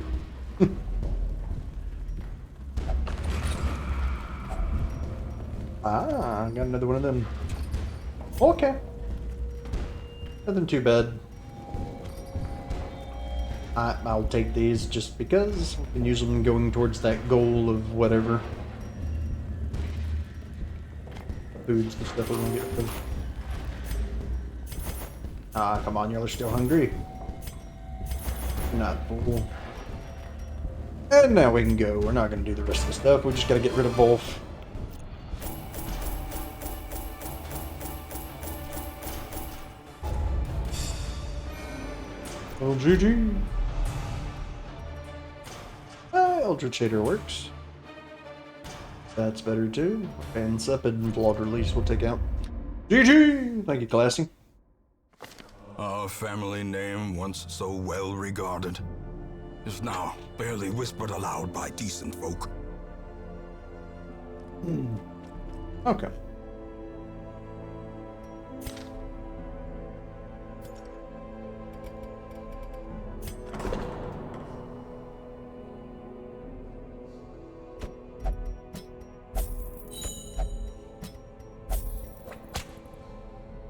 S1: Ah, I got another one of them. Okay. Nothing too bad. I'll take these just because we can use them going towards that goal of whatever. Food's the stuff I want to get from. Ah, come on, y'all are still hungry. Not full. And now we can go. We're not going to do the rest of the stuff. We just got to get rid of Wolf. Oh, GG. Eldritch Hater works. That's better too. And Sepid and Flawed Release will take out. GG! Thank you, Classy.
S2: Our family name, once so well regarded, is now barely whispered aloud by decent folk.
S1: Okay.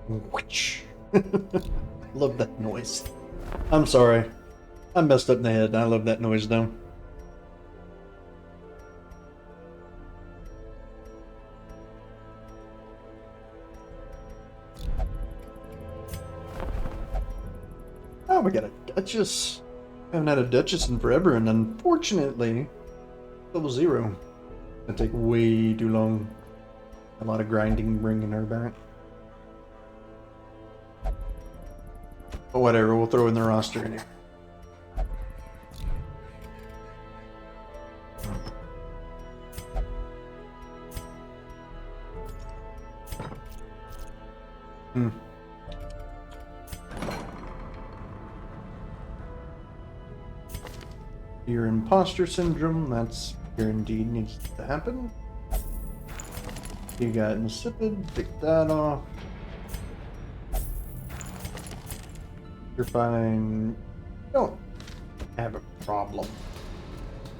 S1: Whoosh. Love that noise. I'm sorry. I messed up in the head. I love that noise though. Oh, we got a Duchess. Haven't had a Duchess in forever, and unfortunately, level 0. Gonna take way too long. A lot of grinding bringing her back. But whatever, we'll throw in the roster anyway. Your imposter syndrome, that's here indeed needs to happen. You got insipid, pick that off. You're fine. Don't have a problem.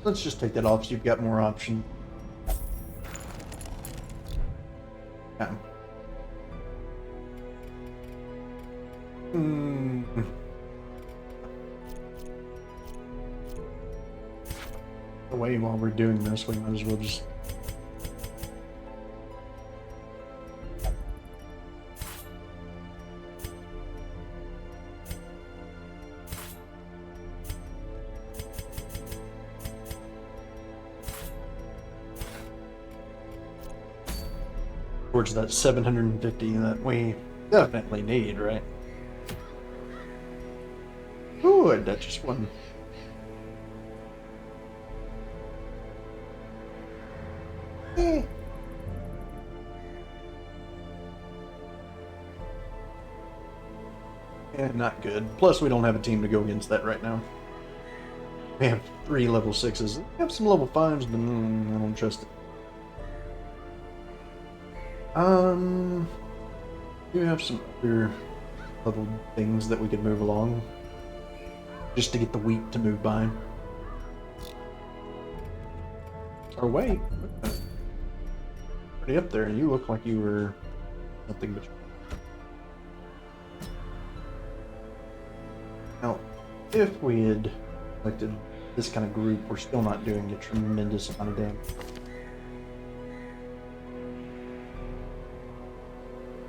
S1: Let's just take that off so you've got more options. Yeah. Away while we're doing this, we might as well just towards that 750 that we definitely need, right? Ooh, that just one. Yeah, not good. Plus, we don't have a team to go against that right now. We have 3 level 6s. We have some level 5s, but I don't trust it. Do you have some other level things that we could move along? Just to get the wheat to move by. Or wait. Pretty up there. You look like you were something but... Now, if we had selected this kind of group, we're still not doing a tremendous amount of damage.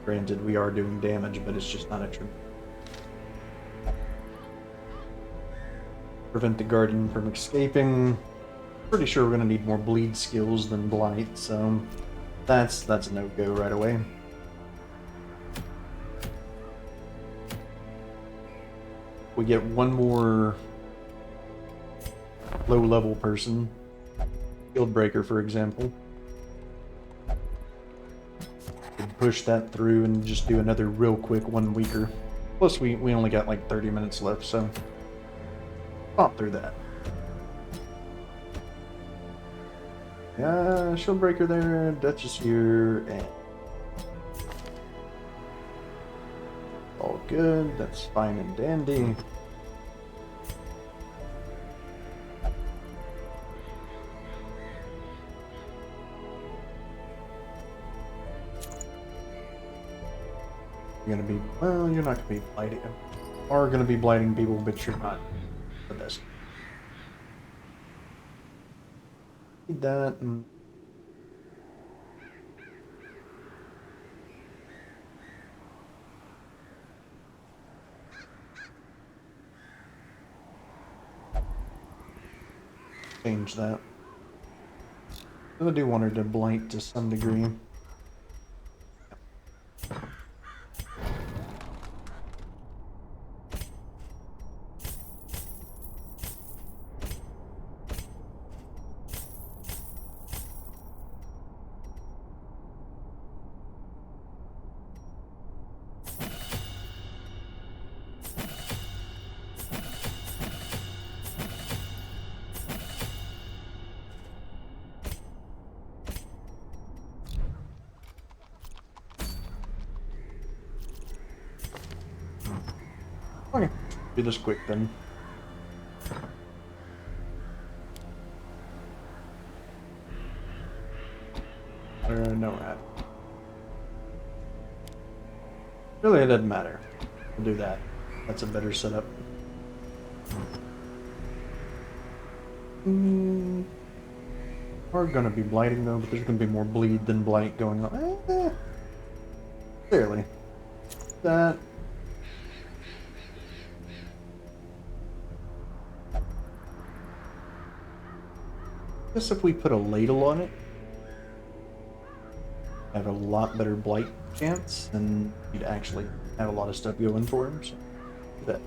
S1: Granted, we are doing damage, but it's just not a tremendous. Prevent the guardian from escaping. Pretty sure we're going to need more bleed skills than blight, so that's a no-go right away. We get one more low-level person, Shield Breaker, for example. Could push that through and just do another real quick one weaker. Plus, we only got like 30 minutes left, so pop through that. Yeah, Shield Breaker there, Duchess here, and all good. That's fine and dandy. You're gonna be, well, you're not gonna be blighting. You are gonna be blighting people, but you're not the best. Need that and change that. I do want her to blight to some degree. Okay, do this quick then. No, right. Really, it doesn't matter. We'll do that. That's a better setup. We're gonna be blighting though, but there's gonna be more bleed than blight going on. Clearly. That. Guess if we put a ladle on it, have a lot better blight chance, and you'd actually have a lot of stuff going for him. So do that.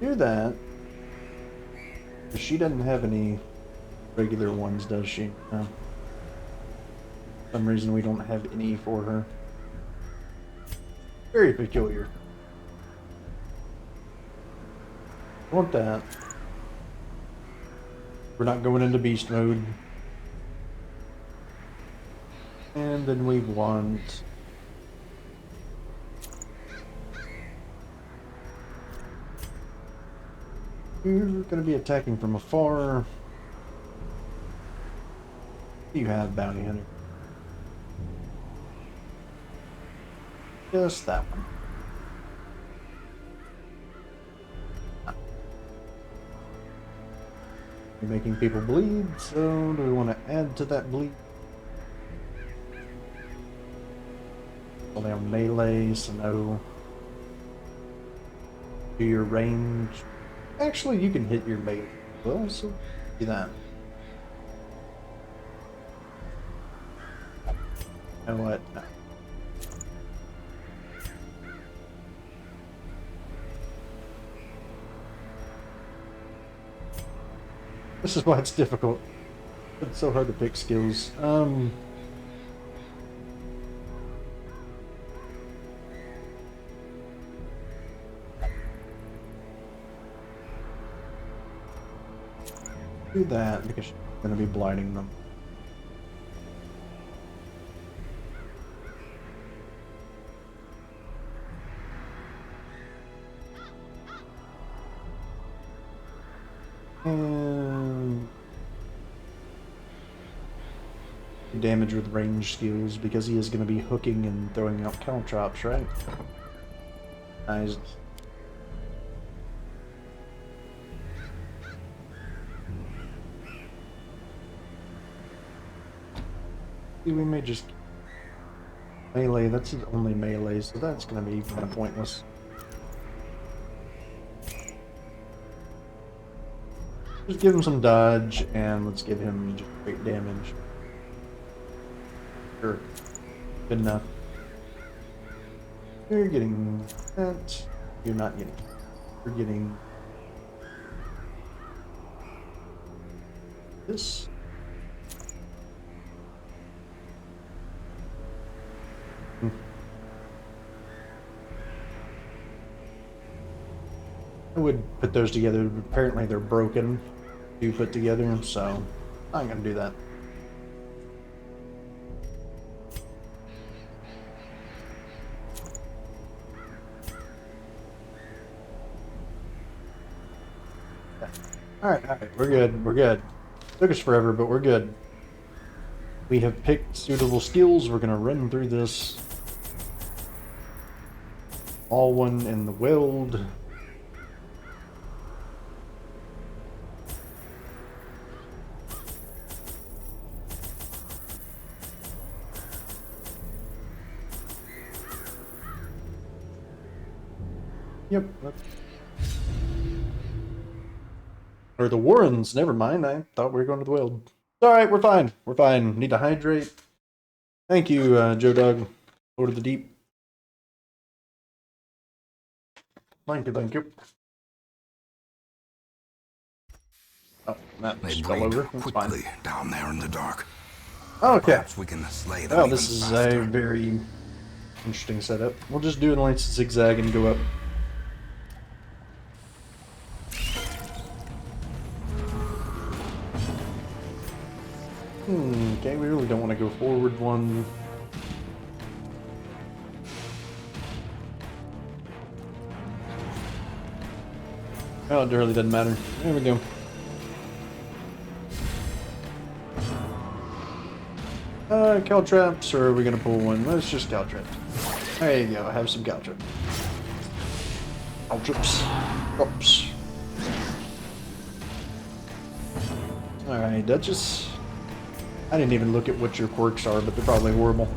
S1: Do that. She doesn't have any regular ones, does she? No. For some reason we don't have any for her. Very peculiar. Want that. We're not going into beast mode. And then we want... You're going to be attacking from afar. You have Bounty Hunter. Just that one. You're making people bleed, so do we want to add to that bleed? Only on melee, so no. Do your range. Actually, you can hit your melee. Well, so do that. And what? No. This is why it's difficult. It's so hard to pick skills. Do that because she's going to be blinding them. Damage with range skills because he is going to be hooking and throwing out caltrops, right? Nice. We may just melee. That's his only melee, so that's going to be kind of pointless. Just give him some dodge, and let's give him just straight damage. Sure. Good enough. You're getting that. You're not getting. You're getting this. I would put those together. Apparently they're broken to put together, so I'm gonna do that. Alright, we're good. Took us forever, but we're good. We have picked suitable skills. We're gonna run through this. All one in the weld. Yep. Or the Warrens, never mind. I thought we were going to the weld. Alright, we're fine. We're fine. Need to hydrate. Thank you, Joe Doug. Lord of the Deep. Thank you, thank you. Oh, that
S5: They
S1: just fell
S5: breed
S1: over. That's
S5: quickly
S1: fine.
S5: down there in the dark.
S1: Okay.
S5: Perhaps we can slay them
S1: Well,
S5: even
S1: this is
S5: faster.
S1: a very interesting setup. We'll just do a nice zigzag and go up. Okay, we really don't want to go forward one. Oh, it really doesn't matter. There we go. Cow traps, or are we gonna pull one? Let's just cow traps. There you go, have some cow traps. Cow traps. Oops. Alright, Duchess. I didn't even look at what your quirks are, but they're probably horrible.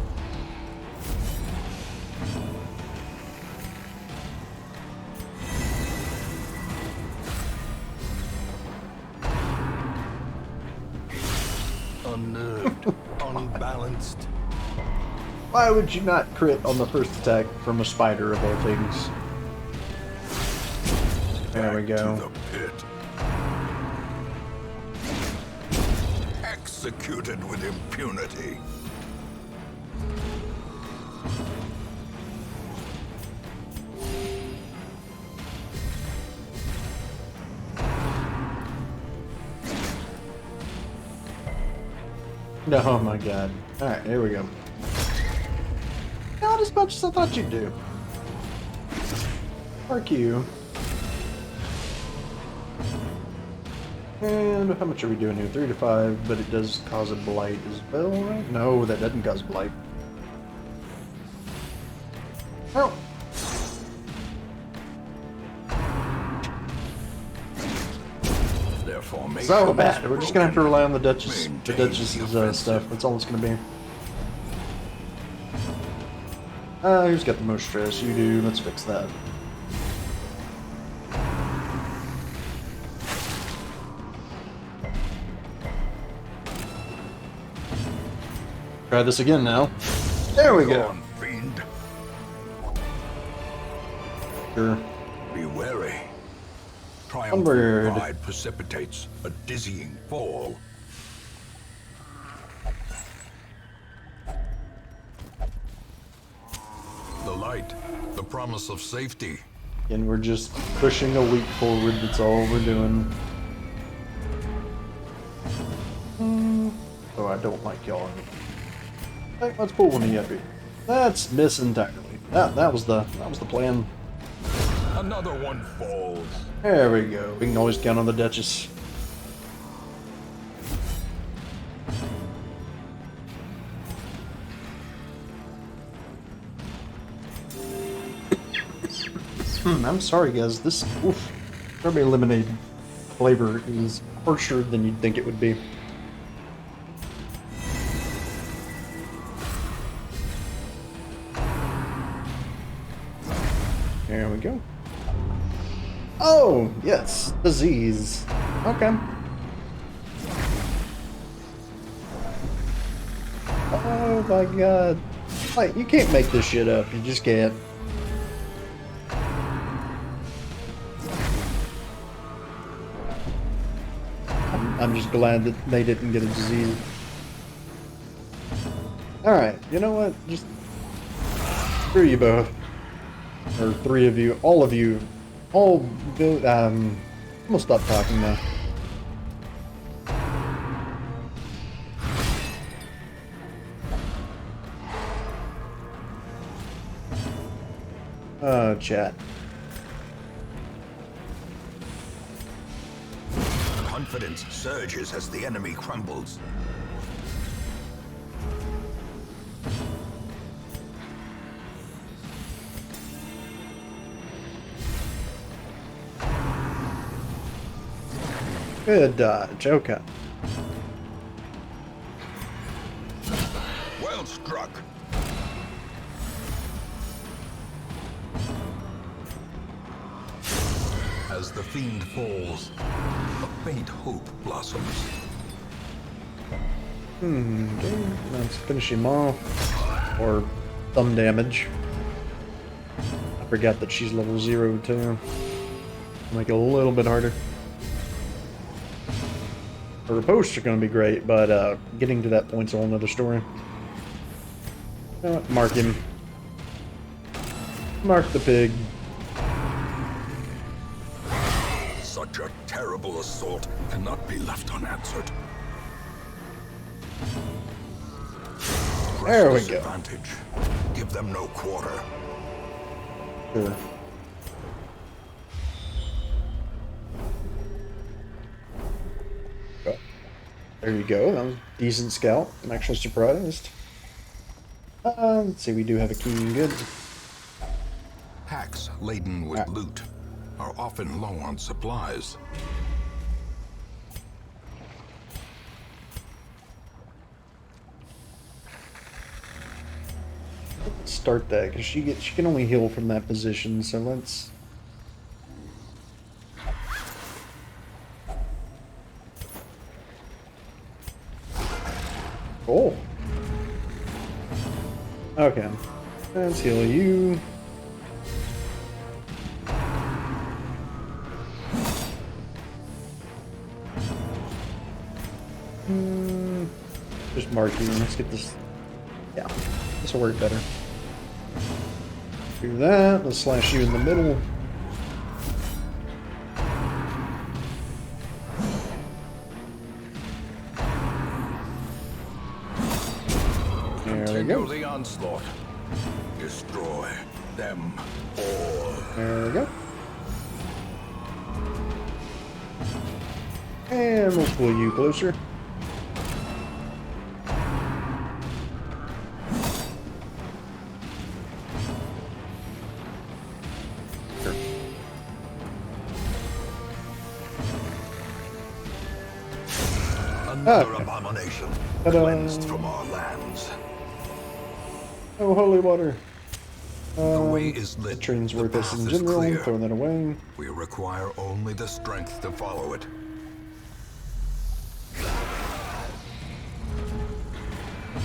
S5: Unnerved, unbalanced.
S1: Why would you not crit on the first attack from a spider of all things? There we
S5: Back
S1: go.
S5: to the pit. Executed with impunity.
S1: No, oh my god. Alright, here we go. Not as much as I thought you'd do. Mark you. And how much are we doing here? 3 to 5, but it does cause a blight as well, right? No, that doesn't cause blight. Oh!
S5: Their formation
S1: So
S5: is
S1: bad. We're just gonna have to
S5: broken.
S1: rely on the Duchess. The
S5: Maintain
S1: Duchess's
S5: the offensive.
S1: stuff. That's all it's gonna be. Who's got the most stress? You do. Let's fix that. Try this again now. There we
S5: Go
S1: go.
S5: on, fiend.
S1: Sure.
S5: Be wary.
S1: Onward.
S5: Triumphant pride precipitates a dizzying fall.
S2: The light, the promise of safety.
S1: And we're just pushing a week forward. That's all we're doing. Oh, I don't like y'all. Hey, let's pull one of you up here. That's miss entirely. That was the plan.
S5: Another one falls.
S1: There we go. We can always count on the Duchess. I'm sorry, guys. This strawberry lemonade flavor is harsher than you'd think it would be. There we go. Oh, yes, disease. Okay. Oh my god. Like, you can't make this shit up. You just can't. I'm just glad that they didn't get a disease. Alright, you know what? Just screw you both. Or 3 of you. All of you. All go, I'm gonna stop talking now. Oh, chat.
S5: Confidence surges as the enemy crumbles.
S1: Good dodge. Okay.
S5: Well struck.
S2: As the fiend falls, a faint hope blossoms.
S1: Okay, let's finish him off. Or thumb damage. I forgot that she's level 0 too. Make it a little bit harder. Her riposts are going to be great, but getting to that point's a whole nother story. Mark him. Mark the pig.
S5: Such a terrible assault cannot be left unanswered.
S1: There we
S5: Press this
S1: go.
S5: advantage. Give them no quarter.
S1: Sure. There you go. That was a decent scout. I'm actually surprised. Let's see. We do have a key. Good.
S2: Packs laden with loot are often low on supplies.
S1: Let's start that because she can only heal from that position. So let's. Oh. Okay. Let's heal you. Just mark you. Let's get this. Yeah, this will work better. Do that. Let's slash you in the middle. There we
S2: Continue
S1: go.
S2: the onslaught. Destroy them all.
S1: There we go. And we'll pull you closer. Sure.
S5: Another
S1: Okay.
S5: abomination
S1: Ta-da.
S5: cleansed from our lands.
S1: Oh, holy water.
S2: The way is
S1: The
S2: lit.
S1: train's
S2: The
S1: worthless
S2: path
S1: in
S2: is
S1: general.
S2: clear.
S1: Throw that away.
S2: We require only the strength to follow it.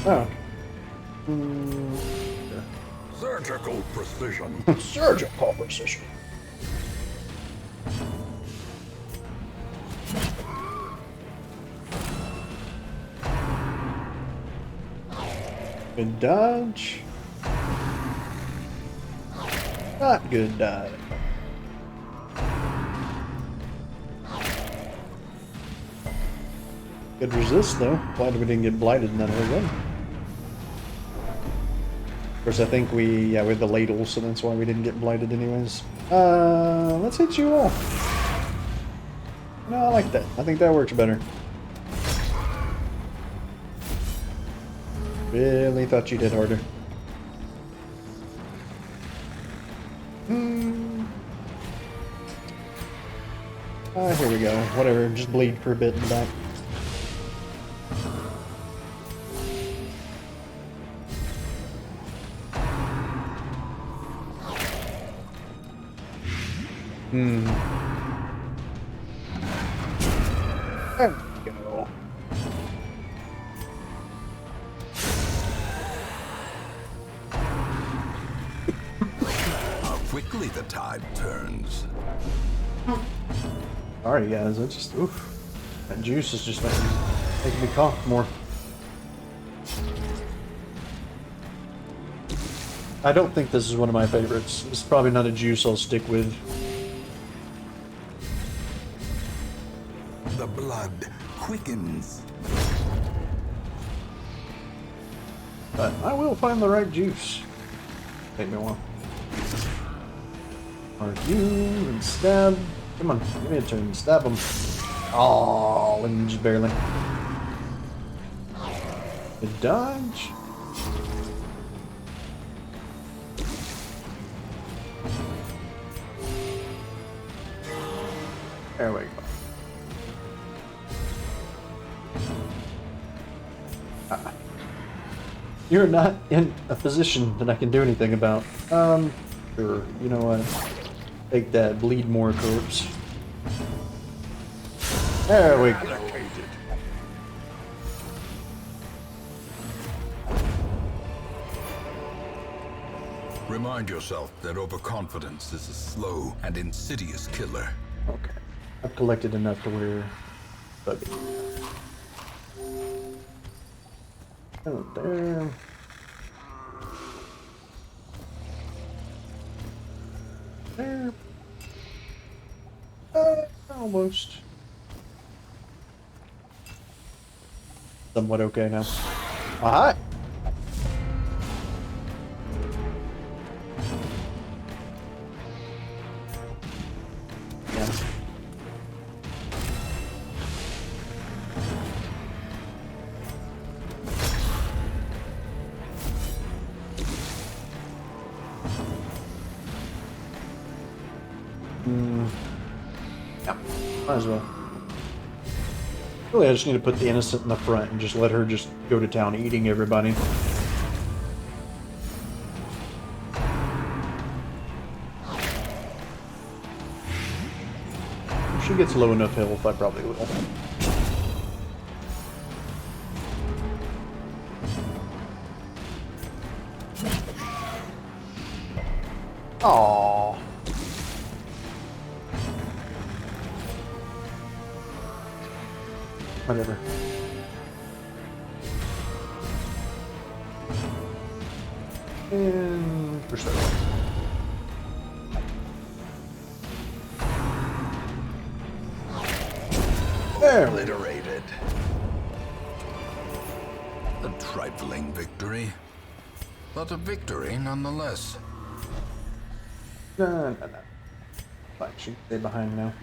S1: Oh.
S2: Surgical precision.
S1: Surgical precision. Good dodge. Not good dodge. Good resist though. Glad we didn't get blighted in that whole run. Of course, I think we with the ladle, so that's why we didn't get blighted anyways. Let's hit you all. No, I like that. I think that works better. Really thought you'd hit harder. Here we go. Whatever, just bleed for a bit in the back. There we go.
S2: How quickly the tide turns.
S1: Alright, guys, I just that juice is just making me cough more. I don't think this is one of my favorites. It's probably not a juice I'll stick with.
S2: The blood quickens.
S1: But I will find the right juice. Take me a while. Mark you and stab. Come on, give me a turn. Stab him. Oh, and just barely. Good dodge. There we go. You're not in a position that I can do anything about. Sure. You know what? Take that bleed more corpse. There we go.
S2: Remind yourself that overconfidence is a slow and insidious killer.
S1: Okay. I've collected enough to where... Buggy. Oh, there. There. Almost. Somewhat okay now. Hi. Yeah. Yeah, might as well. Really, I just need to put the innocent in the front and just let her just go to town eating everybody. If she gets low enough health, I probably will. Aww. Whatever. And push that way. There.
S5: Obliterated. A trifling victory, but a victory nonetheless.
S1: No. Fine, she can stay behind now.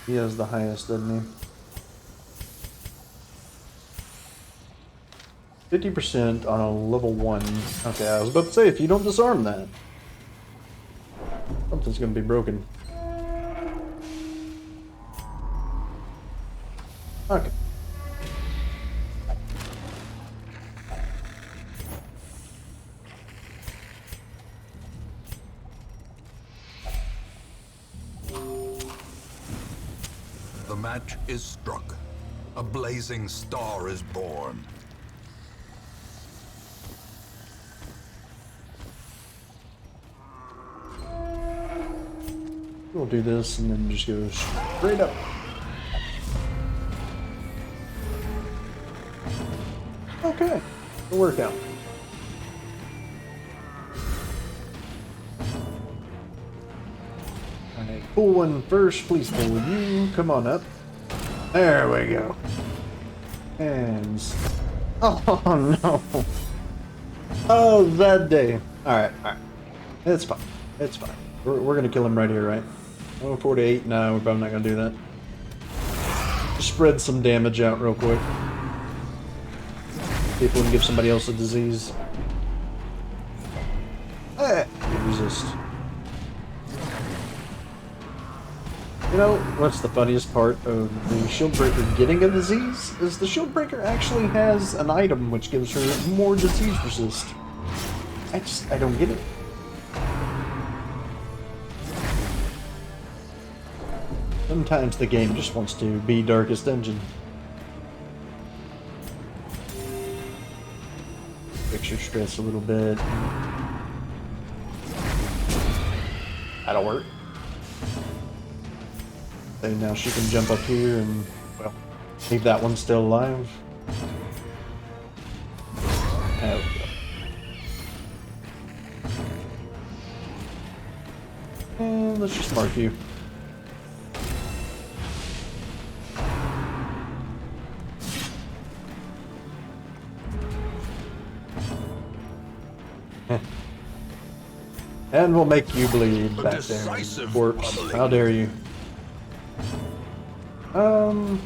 S1: He has the highest, doesn't he? 50% on a level 1. Okay, I was about to say, if you don't disarm that, something's gonna be broken. Okay.
S5: The match is struck. A blazing star is born.
S1: We'll do this and then just go straight up. Okay, it'll work out. Alright, pull one first, please pull you. Come on up. There we go. Hands. Oh no. Oh, that day. Alright. It's fine. It's fine. We're gonna kill him right here, right? Oh, 4 to 8. No, we're probably not gonna do that. Just spread some damage out real quick. See if we can give somebody else a disease. Resist. You know, what's the funniest part of the Shieldbreaker getting a disease? Is the Shieldbreaker actually has an item which gives her more disease resist. I don't get it. Sometimes the game just wants to be Darkest Dungeon. Fix your stress a little bit. That'll work. So now she can jump up here and, well, leave that one still alive. There we go. And let's just mark you. And we'll make you bleed back there, corpse. How dare you? Come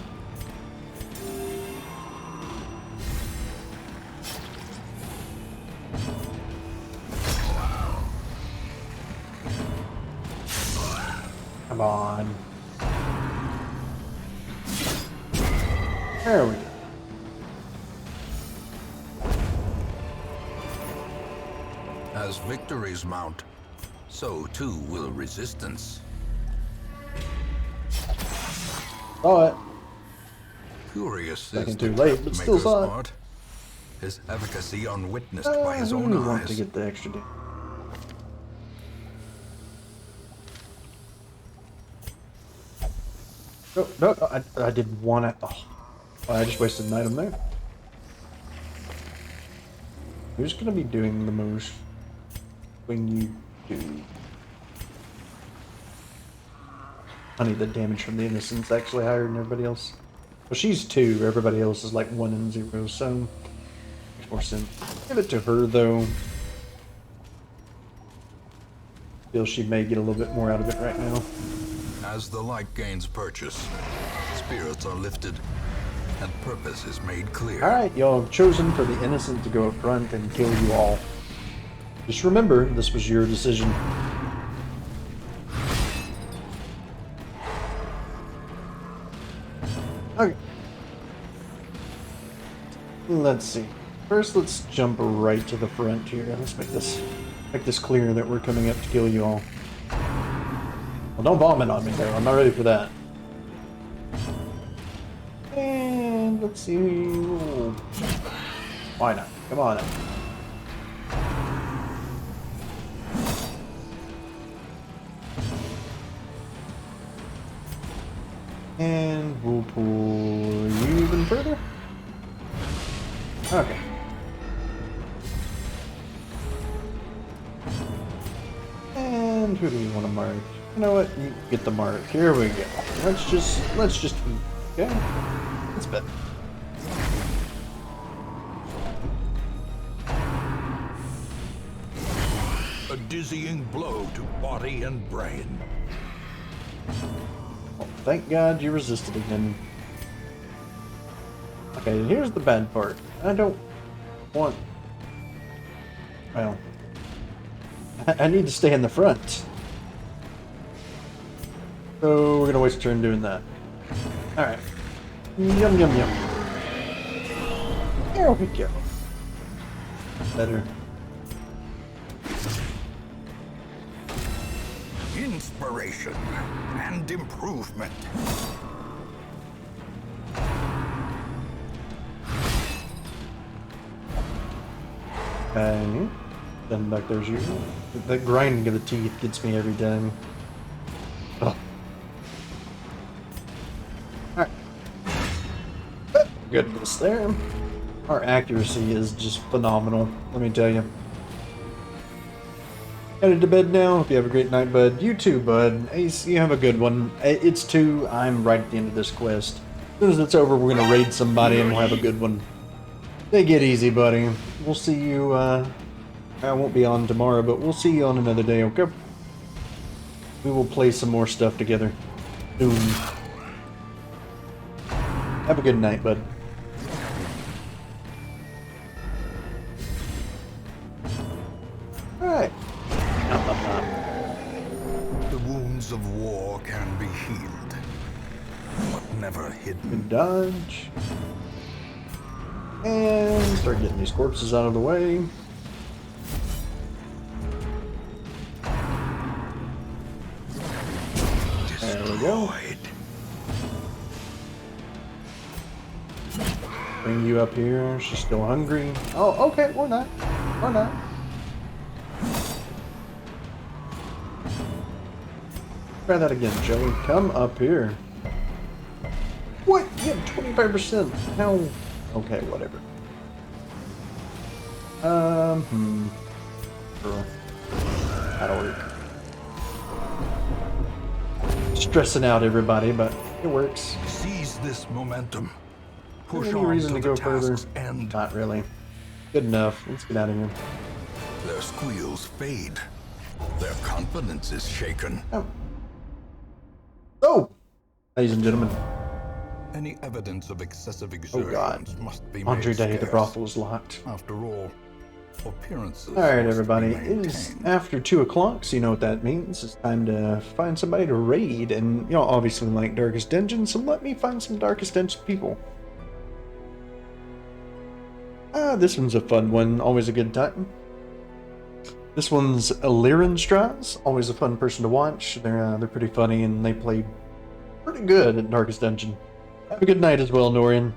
S1: on. There we go.
S5: As victories mount, so too will resistance.
S1: Saw it.
S5: Curious
S1: Second
S5: is
S1: too
S5: the
S1: late, but still
S5: Maker's
S1: saw it.
S5: art. His efficacy unwitnessed by his
S1: Who
S5: own
S1: do you want to
S5: eyes.
S1: get the extra damage? No, I did one at. Oh, I just wasted an item there. Who's gonna be doing the most when you do? Honey, the damage from the innocent's actually higher than everybody else. Well, she's 2. Everybody else is like 1 and 0, so makes more sense. Give it to her though. Feel she may get a little bit more out of it right now.
S2: As the light gains purchase, spirits are lifted, and purpose is made clear.
S1: Alright, y'all have chosen for the innocent to go up front and kill you all. Just remember, this was your decision. Okay. Let's see. First, let's jump right to the front here. Let's make this clear that we're coming up to kill you all. Well, don't vomit on me, though. I'm not ready for that. And let's see. Ooh. Why not? Come on up. And we'll pull you even further. Okay. And who do we want to mark? You know what? You get the mark. Here we go. Let's just eat. Okay. That's better.
S5: A dizzying blow to body and brain.
S1: Well, thank God you resisted again. Okay, here's the bad part. I don't want... Well... I need to stay in the front. So we're gonna waste a turn doing that. Alright. Yum yum yum. There we go. Better.
S5: Inspiration and improvement.
S1: Okay. Then back there's you. That grinding of the teeth gets me every time. Oh. Alright. Goodness there. Our accuracy is just phenomenal, let me tell you. Headed to bed now. Hope you have a great night, bud. You too, bud. Ace, you have a good one. It's 2. I'm right at the end of this quest. As soon as it's over, we're gonna raid somebody and we'll have a good one. Take it easy, buddy. We'll see you, I won't be on tomorrow, but we'll see you on another day, okay? We will play some more stuff together soon. Have a good night, bud. Alright.
S5: The wounds of war can be healed, but never hidden.
S1: Good dodge. And start getting these corpses out of the way. There we go. Bring you up here. She's still hungry. Oh, okay. Or not. Or not. Try that again, Joey. Come up here. What? You have 25%. How? Okay, whatever. Sure. That'll work. Stressing out everybody, but it works.
S5: Seize this momentum. Push
S1: Any
S5: on
S1: reason
S5: to
S1: to
S5: the
S1: go further?
S5: task's end.
S1: Not really. Good enough. Let's get out of here.
S5: Their squeals fade. Their confidence is shaken.
S1: Oh. Oh! Ladies and gentlemen.
S5: Any evidence of excessive
S1: Oh God.
S5: exertions must be
S1: Andre
S5: made
S1: Day, the
S5: scarce.
S1: brothel is locked.
S5: After all, appearances.
S1: Alright,
S5: must
S1: everybody.
S5: be
S1: It is
S5: maintained.
S1: after 2 o'clock, so you know what that means. It's time to find somebody to raid. And, you know, obviously like Darkest Dungeon, so let me find some Darkest Dungeon people. This one's a fun one. Always a good time. This one's Illyrian Straws. Always a fun person to watch. They're pretty funny, and they play pretty good at Darkest Dungeon. Have a good night as well, Norian.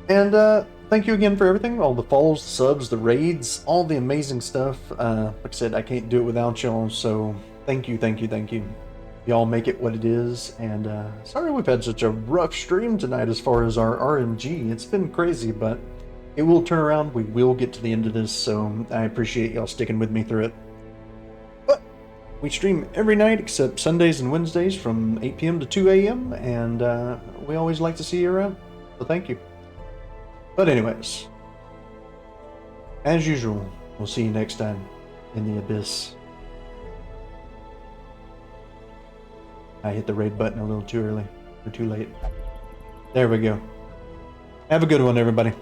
S1: And, thank you again for everything. All the follows, the subs, the raids, all the amazing stuff. Like I said, I can't do it without y'all, so thank you, thank you, thank you. Y'all make it what it is, and, sorry we've had such a rough stream tonight as far as our RNG. It's been crazy, but it will turn around. We will get to the end of this, so I appreciate y'all sticking with me through it. But We stream every night except Sundays and Wednesdays from 8 p.m. to 2 a.m. and we always like to see you around. So thank you. But anyways, as usual, we'll see you next time in the Abyss. I hit the raid button a little too early or too late. There we go. Have a good one, everybody.